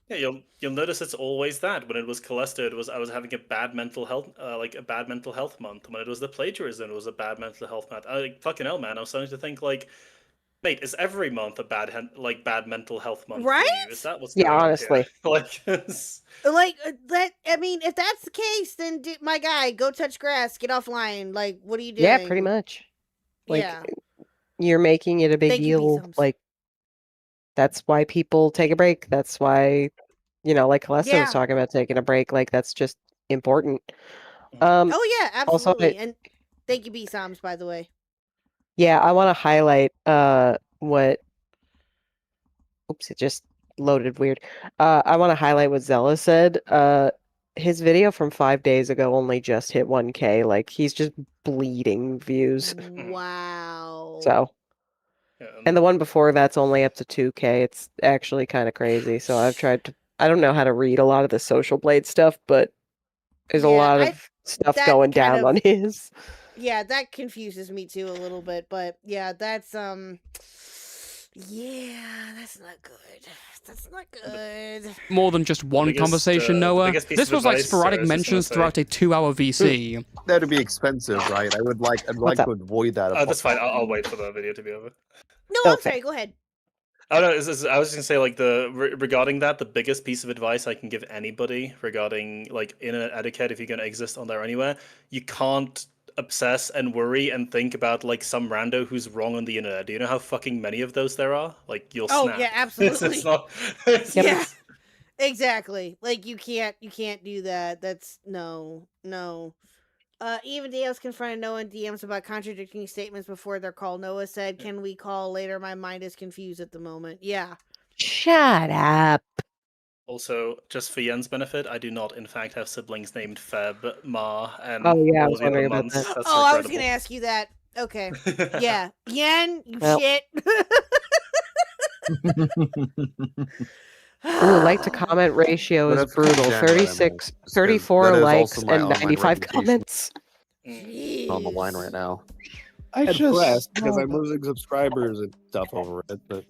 you'll notice it's always that. When it was Callisto, I was having a bad mental health, like a bad mental health month. When it was the plagiarism, it was a bad mental health month. Fucking hell, man! I was starting to think like, mate, is every month a bad mental health month? Right? For you? Is that what's going on honestly, here? Like that. I mean, if that's the case, then my guy, go touch grass, get offline. Like, what are you doing? Yeah, pretty much. Like, you're making it a big deal. Like, that's why people take a break. That's why, like Callisto was talking about taking a break. Like, that's just important. Oh yeah, absolutely. Also, and thank you, B Soms, by the way. yeah, I want to highlight what. Oops, it just loaded weird. I want to highlight what Zella said. His video from 5 days ago only just hit 1K. Like, he's just bleeding views. Wow. So And the one before that's only up to 2K. It's actually kind of crazy. So I've tried to. I don't know how to read a lot of the Social Blade stuff, but there's a lot of stuff going down on his. Yeah, that confuses me too a little bit, but yeah, that's yeah, that's not good. That's not good. More than just one conversation, Noah. This was like sporadic mentions throughout a 2-hour VC. That'd be expensive, right? I'd like to avoid that. That's fine. I'll wait for the video to be over. No, I'm sorry. Go ahead. Oh no, I was just gonna say like regarding that, the biggest piece of advice I can give anybody regarding like internet etiquette, if you're gonna exist on there anywhere, you can't obsess and worry and think about like some rando who's wrong on the internet. Do you know how fucking many of those there are? Like you'll snap. Yeah, absolutely. It's not. Yeah, exactly. Like you can't do that. That's no. Even Dale's confronted Noah in DMs about contradicting statements before their call. Noah said, "Can we call later? My mind is confused at the moment." Yeah. Shut up. Also, just for Yen's benefit, I do not, in fact, have siblings named Feb, Ma, and Oh, yeah, I all was the other wondering about months. that. That's I was incredible. gonna ask you that. Okay. Yeah. Yen, you Well. shit. Ooh, like to comment ratio But is that's pretty brutal. general, 36, I mean, 34 that is likes also my and online 95 reputation. comments. On the line right now. I And just press, because I'm losing subscribers and stuff over it, but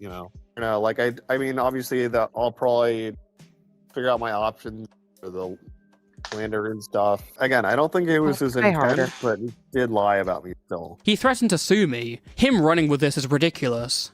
like I mean, obviously that I'll probably figure out my options for the slander and stuff. Again, I don't think it was his try intent, harder. but he did lie about me still. He threatened to sue me. Him running with this is ridiculous.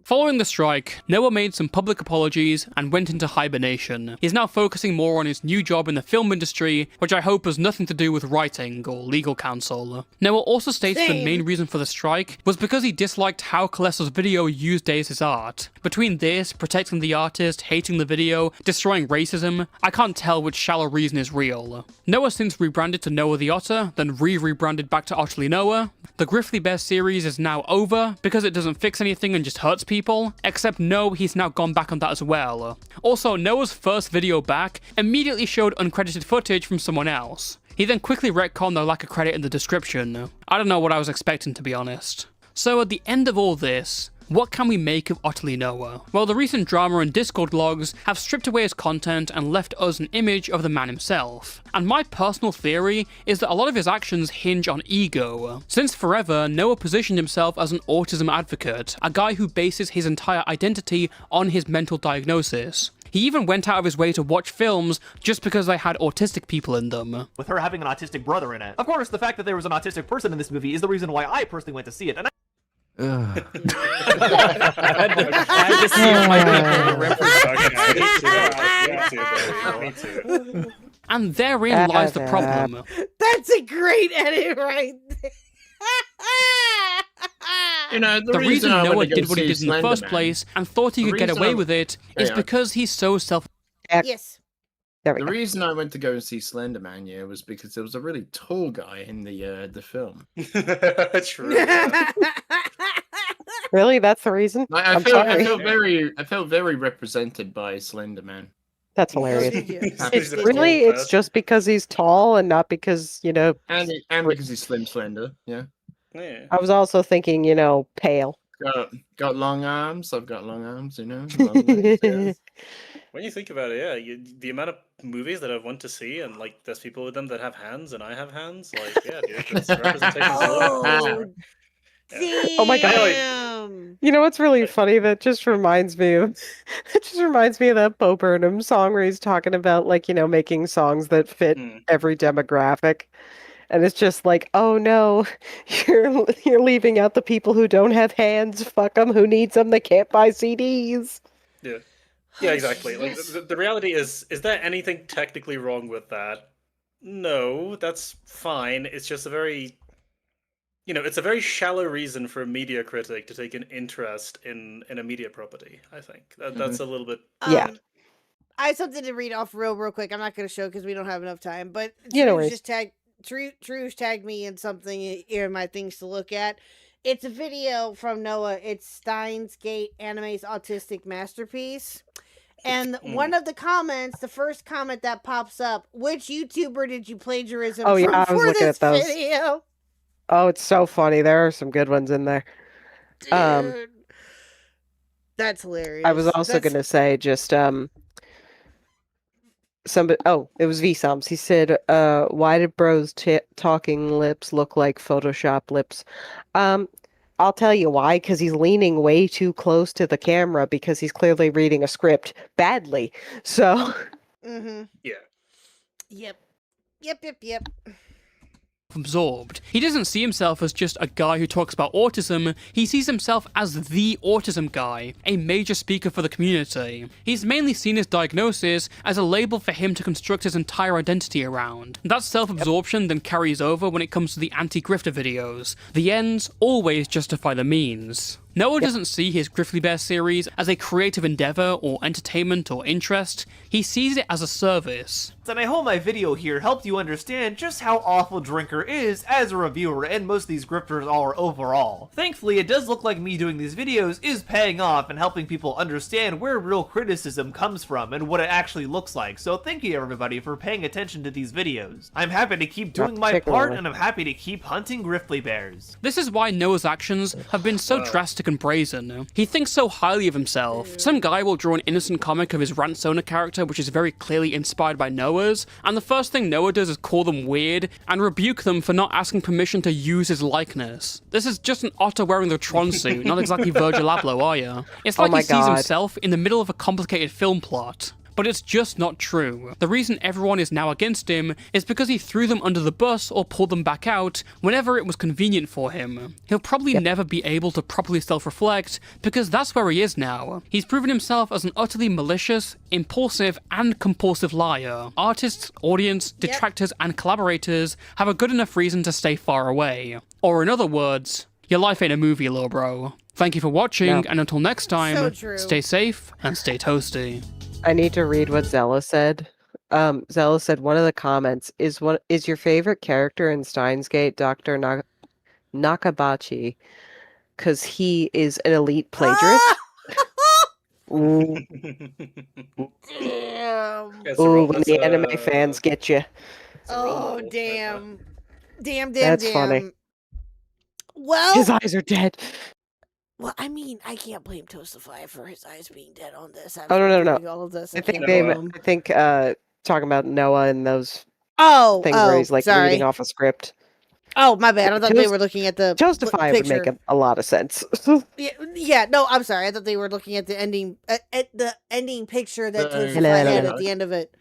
Following the strike, Noah made some public apologies and went into hibernation. He's now focusing more on his new job in the film industry, which I hope has nothing to do with writing or legal counsel. Noah also states the main reason for the strike was because he disliked how Kalesso's video used Daze's art. Between this, protecting the artist, hating the video, destroying racism, I can't tell which shallow reason is real. Noah since rebranded to Noah the Otter, then rebranded back to Otterly Noah. The Griffly Bear series is now over because it doesn't fix anything and just hurts people, except no, he's now gone back on that as well. Also, Noah's first video back immediately showed uncredited footage from someone else. He then quickly retconned the lack of credit in the description. I don't know what I was expecting, to be honest. So at the end of all this, what can we make of Otterly Noah? Well, the recent drama and Discord logs have stripped away his content and left us an image of the man himself. And my personal theory is that a lot of his actions hinge on ego. Since forever, Noah positioned himself as an autism advocate, a guy who bases his entire identity on his mental diagnosis. He even went out of his way to watch films just because they had autistic people in them. With her having an autistic brother in it. Of course, the fact that there was an autistic person in this movie is the reason why I personally went to see it. And I had to see my Me too. And therein lies the problem. That's a great edit right there. The reason Noah did what he did in the first place and thought he could get away with it is because he's so self. Yes. The reason I went to go and see Slender Man, was because there was a really tall guy in the film. True. Really? That's the reason? I felt very represented by Slender Man. That's hilarious. It's just because he's tall and not because, and because he's slender, yeah. I was also thinking, pale. Got long arms. I've got long arms, long legs, yeah. When you think about it, the amount of movies that I've wanted to see, and like there's people with them that have hands, and I have hands. Like, yeah, dude, that's representation. Oh my god! You know what's really funny? That just reminds me of that Bo Burnham song where he's talking about making songs that fit every demographic. And it's just like, oh no, you're leaving out the people who don't have hands. Fuck them. Who needs them? They can't buy CDs. Yeah, exactly. Like the reality is there anything technically wrong with that? No, that's fine. It's just a very, it's a very shallow reason for a media critic to take an interest in a media property. I think that's a little bit. Yeah. I have something to read off real quick. I'm not going to show because we don't have enough time. But Truge tagged me in something in my things to look at. It's a video from Noah. It's Steins Gate Anime's Autistic Masterpiece. And one of the comments, the first comment that pops up, which YouTuber did you plagiarism from I was for looking this at those. video? Oh, it's so funny. There are some good ones in there. Dude. That's hilarious. I was also going to say just somebody. Oh, it was VSoms. He said, "Why did Bro's talking lips look like Photoshop lips?" I'll tell you why. Because he's leaning way too close to the camera because he's clearly reading a script badly. So. Mm-hmm. Yeah. Yep. Absorbed. He doesn't see himself as just a guy who talks about autism, he sees himself as the autism guy, a major speaker for the community. He's mainly seen his diagnosis as a label for him to construct his entire identity around. That self-absorption then carries over when it comes to the anti-grifter videos. The ends always justify the means. Noah doesn't see his Griffly Bear series as a creative endeavor or entertainment or interest, he sees it as a service. And I hope my video here helped you understand just how awful Drinker is as a reviewer and most of these grifters are overall. Thankfully, it does look like me doing these videos is paying off and helping people understand where real criticism comes from and what it actually looks like, so thank you everybody for paying attention to these videos. I'm happy to keep doing my part and I'm happy to keep hunting Griffly Bears. This is why Noah's actions have been so drastic and brazen. He thinks so highly of himself. Some guy will draw an innocent comic of his Rantsona character which is very clearly inspired by Noah's, and the first thing Noah does is call them weird and rebuke them for not asking permission to use his likeness. This is just an otter wearing the Tron suit, not exactly Virgil Abloh, are ya? It's like he sees himself in the middle of a complicated film plot. But it's just not true. The reason everyone is now against him is because he threw them under the bus or pulled them back out whenever it was convenient for him. He'll probably never be able to properly self-reflect because that's where he is now. He's proven himself as an utterly malicious, impulsive, and compulsive liar. Artists, audience, detractors, and collaborators have a good enough reason to stay far away. Or in other words, your life ain't a movie, lil bro. Thank you for watching, and until next time, stay safe and stay toasty. I need to read what Zella said. Zella said one of the comments is your favorite character in Steins Gate Dr. Nakabachi because he is an elite plagiarist. Ooh. Damn. Ooh, when the anime fans get you. Oh, damn. Damn. That's funny. Well, his eyes are dead. Well, I mean, I can't blame Toastify for his eyes being dead on this. Oh, no. All of this. I think talking about Noah and those things where he's like reading off a script. Oh, my bad. I thought they were looking at the Toastify picture. would make a lot of sense. yeah, no, I'm sorry. I thought they were looking at the ending picture that Toastify had at the end of it.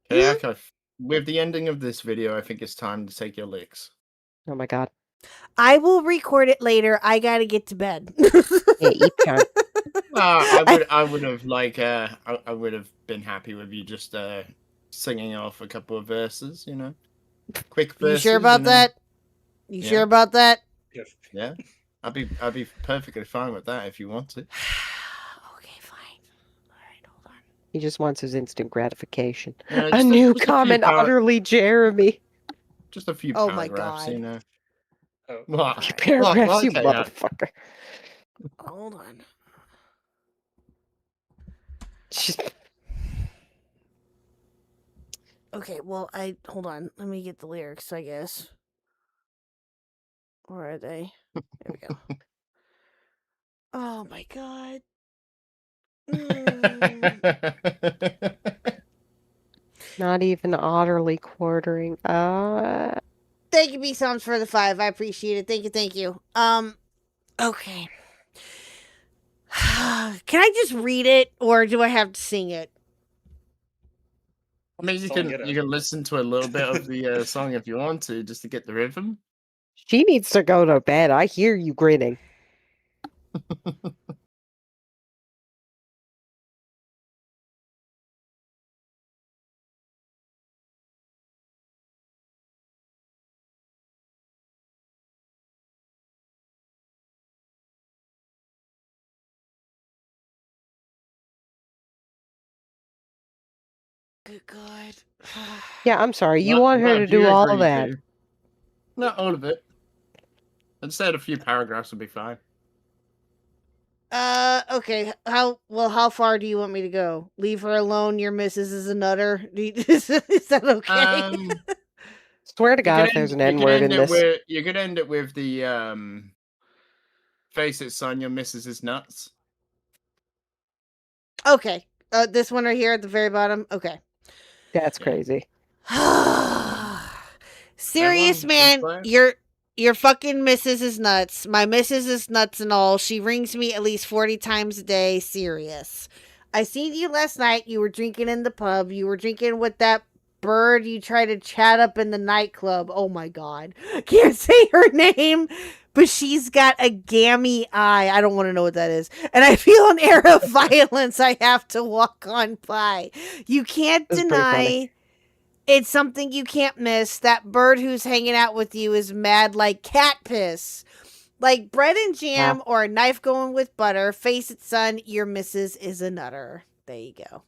Yeah, okay. With the ending of this video, I think it's time to take your licks. Oh my god. I will record it later. I gotta get to bed. Yeah, eat time. I would have been happy with you just singing off a couple of verses, you know, quick verses. You sure about that? You sure about that? Yeah, I'd be perfectly fine with that if you want to. Okay, fine. All right, hold on. He just wants his instant gratification. Yeah, a new comment, utterly Jeremy. Just a few Oh my paragraphs, God. you know. What? Paragraphs, you motherfucker. Hold on. Okay, well, hold on. Let me get the lyrics, I guess. Where are they? There we go. Oh my god. Not even utterly quartering. Thank you, B-Sounds, for the 5. I appreciate it. Thank you. Okay. Can I just read it, or do I have to sing it? I mean, you can listen to a little bit of the song if you want to, just to get the rhythm. She needs to go to bed. I hear you grinning. Good God. Yeah, I'm sorry. You want her to do all of that. Not all of it. I'd say a few paragraphs would be fine. Okay. How far do you want me to go? Leave her alone. Your missus is a nutter. Is that okay? Swear to God, if there's an N word in this. You could end it with the face it, son, your missus is nuts. Okay. This one right here at the very bottom. Okay. That's crazy. Serious, man. Your fucking missus is nuts. My missus is nuts and all. She rings me at least 40 times a day. Serious. I seen you last night. You were drinking in the pub. You were drinking with that bird you tried to chat up in the nightclub. Oh my God. Can't say her name, but she's got a gammy eye. I don't want to know what that is. And I feel an air of violence I have to walk on by. You can't deny it's something you can't miss. That bird who's hanging out with you is mad like cat piss. Like bread and jam or a knife going with butter. Face it, son, your missus is a nutter. There you go.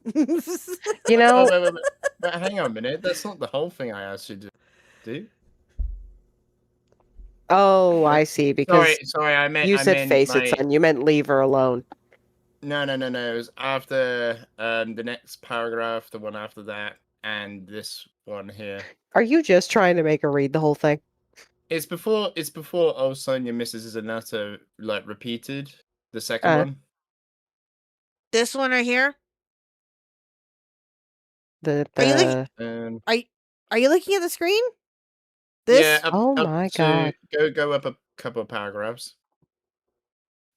You know... But hang on a minute. That's not the whole thing I asked you to do. Oh, I see. Because sorry, I meant... You said face it, son. You meant leave her alone. No. It was after the next paragraph, the one after that, and this one here. Are you just trying to make her read the whole thing? It's before oh son, your missus is a nutter, like repeated. The second one. This one right here? Are you looking at the screen? This? Yeah, oh my God. Go up a couple of paragraphs.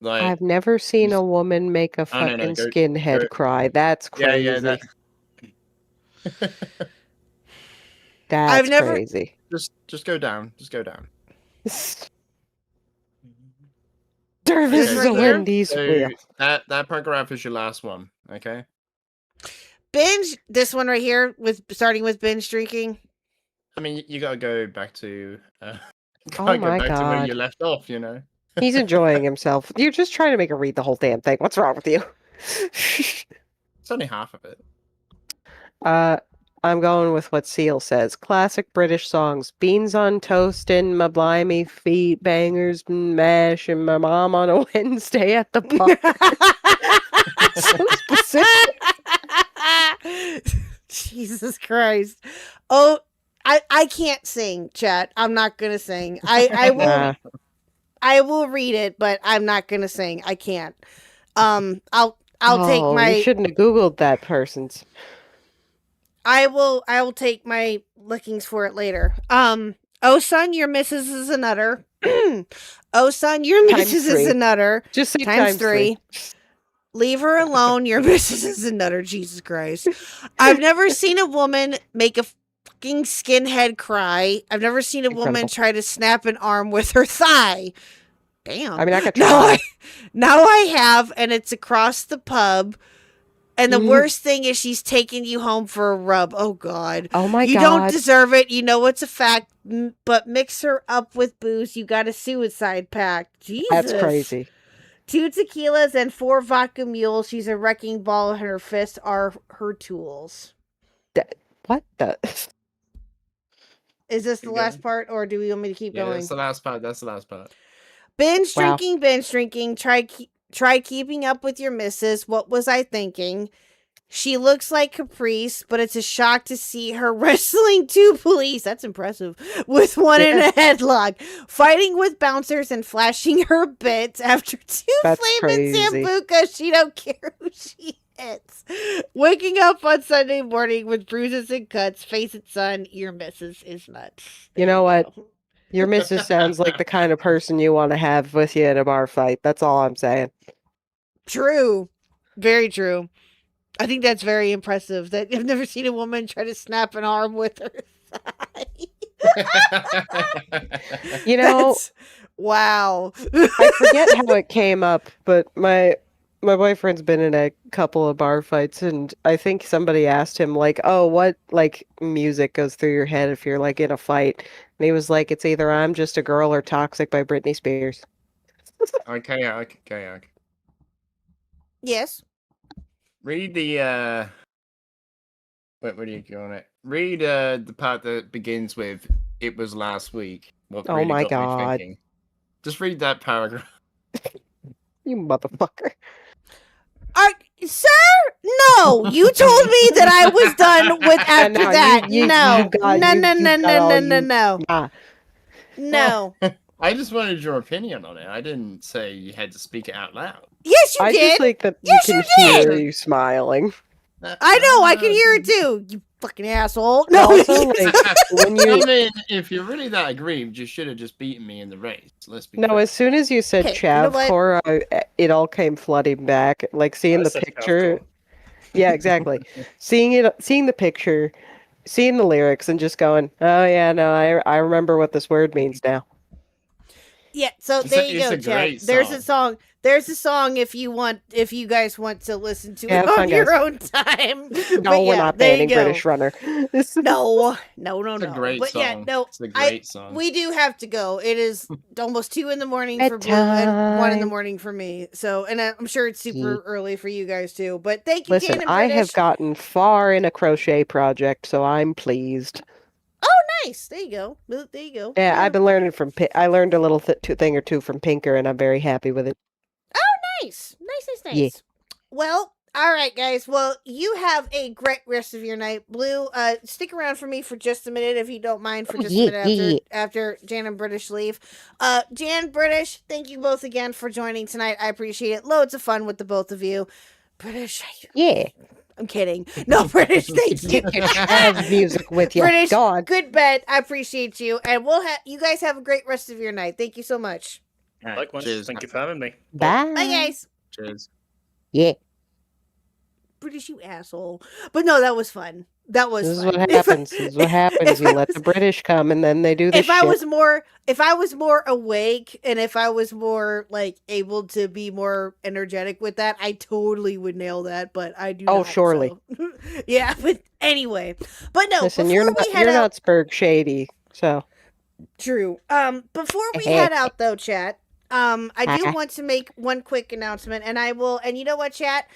Like I've never seen a woman make a fucking skinhead cry. That's crazy. Yeah. That's crazy. Just go down. Just go down. Service is a Wendy's wheel. That paragraph is your last one. Okay. Binge. This one right here starting with binge drinking. I mean, you gotta go back to. Oh my God. To where you left off. You know. He's enjoying himself. You're just trying to make her read the whole damn thing. What's wrong with you? It's only half of it. I'm going with what Seal says. Classic British songs. Beans on toast and my blimey feet, bangers and mash, and my mom on a Wednesday at the bar. So specific. Jesus Christ. Oh, I can't sing, chat. I'm not gonna sing. I will I will read it, but I'm not gonna sing. I can't. I'll take my You shouldn't have Googled that person's. I will take my lookings for it later. Oh son, your missus is a nutter. Oh son, your missus is a nutter. Just say times three. Leave her alone. Your missus is a nutter. Jesus Christ. I've never seen a woman make a fucking skinhead cry. I've never seen a woman try to snap an arm with her thigh. Damn. I mean, I could try. Now I have, and it's across the pub. And the worst thing is she's taking you home for a rub. Oh, God. Oh, my God. You don't deserve it. You know it's a fact. But mix her up with booze. You got a suicide pact. Jesus. That's crazy. 2 tequilas and 4 vodka mules. She's a wrecking ball and her fists are her tools. What the? Is this the last part or do we want me to keep going? That's the last part. That's the last part. Binge drinking. Try keeping up with your missus. What was I thinking? She looks like Caprice, but it's a shock to see her wrestling 2 police. That's impressive. With one in a headlock. Fighting with bouncers and flashing her bits after 2 flaming Sambuca. She don't care who she hits. Waking up on Sunday morning with bruises and cuts. Face it, son, your missus is nuts. You know what? Your missus sounds like the kind of person you want to have with you in a bar fight. That's all I'm saying. True. Very true. I think that's very impressive that I've never seen a woman try to snap an arm with her thigh. You know, wow. I forget how it came up, but my boyfriend's been in a couple of bar fights, and I think somebody asked him, like, oh, what, like, music goes through your head if you're, like, in a fight? And he was like, it's either I'm Just a Girl or Toxic by Britney Spears. Okay. Yes. Read the, wait, where do you go on it? Read, the part that begins with, it was last week. What Oh really my got me God. thinking. Just read that paragraph. You motherfucker. Sir? No, you told me that I was done with after that. No. I just wanted your opinion on it. I didn't say you had to speak it out loud. Yes, you I did. just like that Yes, you you can hear did. you smiling. I know. I can hear it too. You fucking asshole. No. Also, like, when you I mean, if you're really that aggrieved, you should have just beaten me in the race. Let's be No, fair. as soon as you said Okay, you know Chav what? Core, it all came flooding back. Like seeing I the said picture. Yeah, exactly. seeing the picture, seeing the lyrics, and just going, "Oh yeah, no, I remember what this word means now." Yeah, so It's there a- you it's go, a Chad. great There's song. a song. There's a song if you guys want to listen to Have it on fun, your guys. own time. No, But we're yeah, not there you banning go. British Runner. No. It's a great But yeah, song. no. It's a great song. We do have to go. It is almost 2 in the morning for Blue Bedtime. and 1 in the morning for me. So, and I'm sure it's super early for you guys too. But thank you, Listen, Jan and I British. have gotten far in a crochet project, so I'm pleased. Oh, nice. There you go. There you go. Yeah, I've been learning from. I learned a little thing or two from Pinker, and I'm very happy with it. Nice. Nice. Yeah. Well, all right, guys. Well, you have a great rest of your night. Blue, stick around for me for just a minute, if you don't mind, for just a minute after Jan and British leave. Jan, British, thank you both again for joining tonight. I appreciate it. Loads of fun with the both of you. British, Yeah. I'm kidding. No, British, thank you. Get your jazz music with you. British, God. good bet. I appreciate you. And you guys have a great rest of your night. Thank you so much. Likewise. Cheers. Thank you for having me. Bye. Bye, guys. Cheers. Yeah. British, you asshole. But no, that was fun. That was This is fun. what happens. This is what happens. You let the British come, and then they do this if shit. I was more awake and if I was more like able to be more energetic with that, I totally would nail that, but I do Oh, not, surely. so. Yeah, but anyway. But no, Listen, before you're we head out, not Spurg shady, so. True. Before we head out though, chat, I do want to make one quick announcement, and you know what, chat?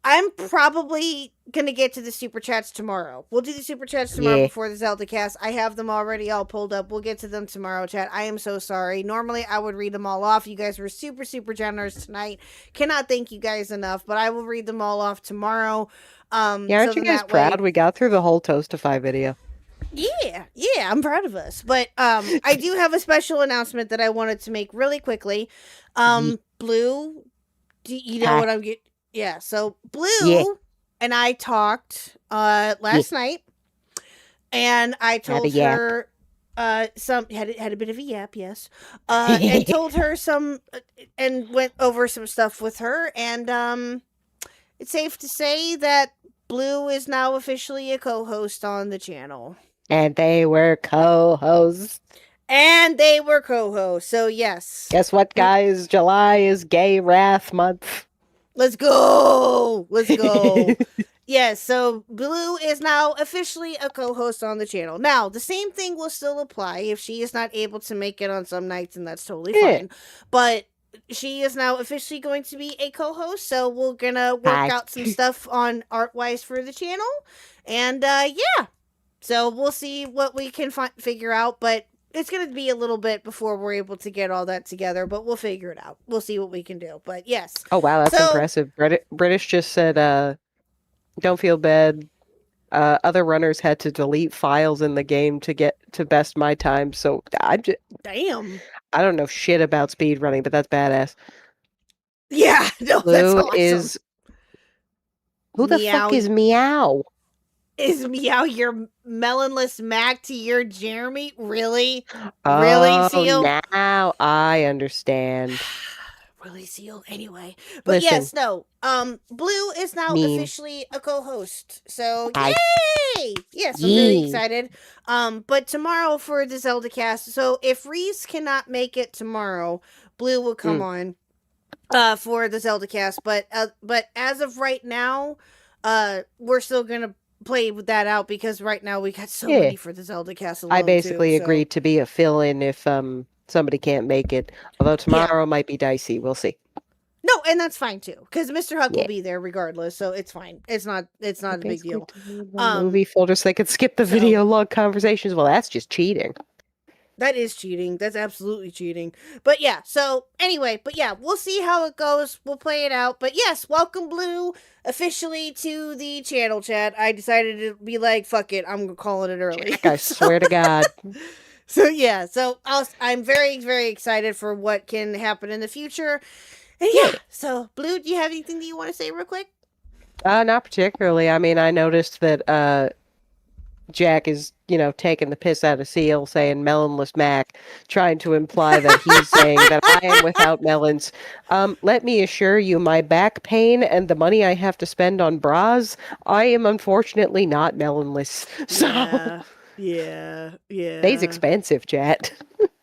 I'm probably gonna get to the super chats tomorrow. We'll do the super chats tomorrow before the Zeldacast. I have them already all pulled up. We'll get to them tomorrow, chat. I am so sorry. Normally I would read them all off. You guys were super, super generous tonight. Cannot thank you guys enough, but I will read them all off tomorrow. Yeah, aren't you guys proud? We got through the whole Toastify video. Yeah, I'm proud of us. But I do have a special announcement that I wanted to make really quickly. Blue, you know what I'm getting? Yeah, so Blue and I talked last night, and I told her had a bit of a yap, yes, and told her some and went over some stuff with her, and it's safe to say that Blue is now officially a co-host on the channel. And they were co-hosts. So yes. Guess what, guys? July is Gay Wrath Month. Let's go. Yes, so Blue is now officially a co-host on the channel. Now, the same thing will still apply if she is not able to make it on some nights, and that's totally fine. But she is now officially going to be a co-host, so we're gonna work out some stuff on art-wise for the channel. And yeah. So we'll see what we can figure out, but it's going to be a little bit before we're able to get all that together, but we'll figure it out. We'll see what we can do. But yes. Oh, wow, that's impressive. British just said, don't feel bad. Other runners had to delete files in the game to get to best my time, so damn. I don't know shit about speed running, but that's badass. Yeah, no, Blue that's awesome. is... Who the fuck is Meow? Is Meow your melonless Mac to your Jeremy? Really? Oh, Really, Seal? Now I understand. Really, Seal? Anyway. But Listen. yes, no. Blue is now Mean. officially a co-host. So Hi. yay! Yes, I'm really Yay. excited. But tomorrow for the Zeldacast. So if Reese cannot make it tomorrow, Blue will come on for the Zeldacast. But as of right now, we're still gonna play with that out because right now we got so many for the Zeldacast alone. I basically too, so. agreed to be a fill-in if somebody can't make it. Although tomorrow might be dicey. We'll see. No, and that's fine too, because Mr. Khuck will be there regardless, so it's fine. It's not a big deal. Movie folders, they could skip the video log conversations. Well, that's just cheating. That is cheating. That's absolutely cheating. But yeah, so anyway, we'll see how it goes. We'll play it out. But yes, welcome Blue officially to the channel, chat. I decided to be like, fuck it, I'm calling it early. I swear to God. So yeah, I'm very, very excited for what can happen in the future. And yeah, so Blue, do you have anything that you want to say real quick? Not particularly. I mean, I noticed that Jack is, taking the piss out of Seal, saying melonless Mac, trying to imply that he's saying that I am without melons. Let me assure you, my back pain and the money I have to spend on bras, I am unfortunately not melonless. So Yeah. they's expensive, chat.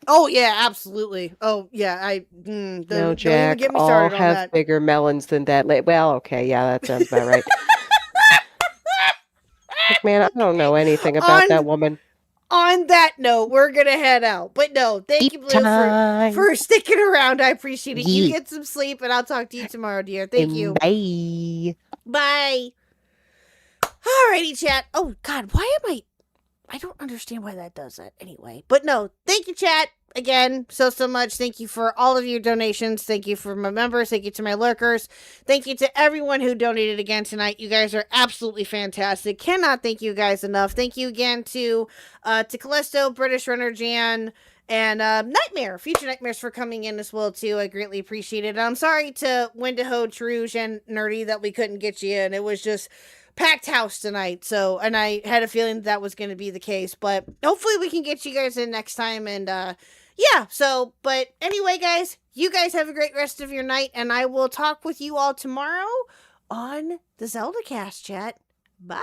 Oh yeah, absolutely. Oh yeah, No, Jack, don't even get me all started on have that. bigger melons than that. Well, okay, yeah, that sounds about right. Look, man, I don't know anything about that woman. On that note, we're gonna head out. But no, thank you, Blue, for sticking around. I appreciate it. You get some sleep, and I'll talk to you tomorrow, dear. Thank you. Bye. Bye. Alrighty, chat. Oh God, why am I don't understand why that does that anyway. But no, thank you, chat. Again, so much. Thank you for all of your donations. Thank you for my members. Thank you to my lurkers. Thank you to everyone who donated again tonight. You guys are absolutely fantastic. Cannot thank you guys enough. Thank you again to Callisto, British Runner Jan, and Nightmare, Future Nightmares, for coming in as well too. I greatly appreciate it. I'm sorry to Wendiho, Truge, and Nerdy that we couldn't get you in. It was just packed house tonight, and I had a feeling that was going to be the case, but hopefully we can get you guys in next time. And but anyway, guys, you guys have a great rest of your night, and I will talk with you all tomorrow on the Zeldacast, chat. Bye.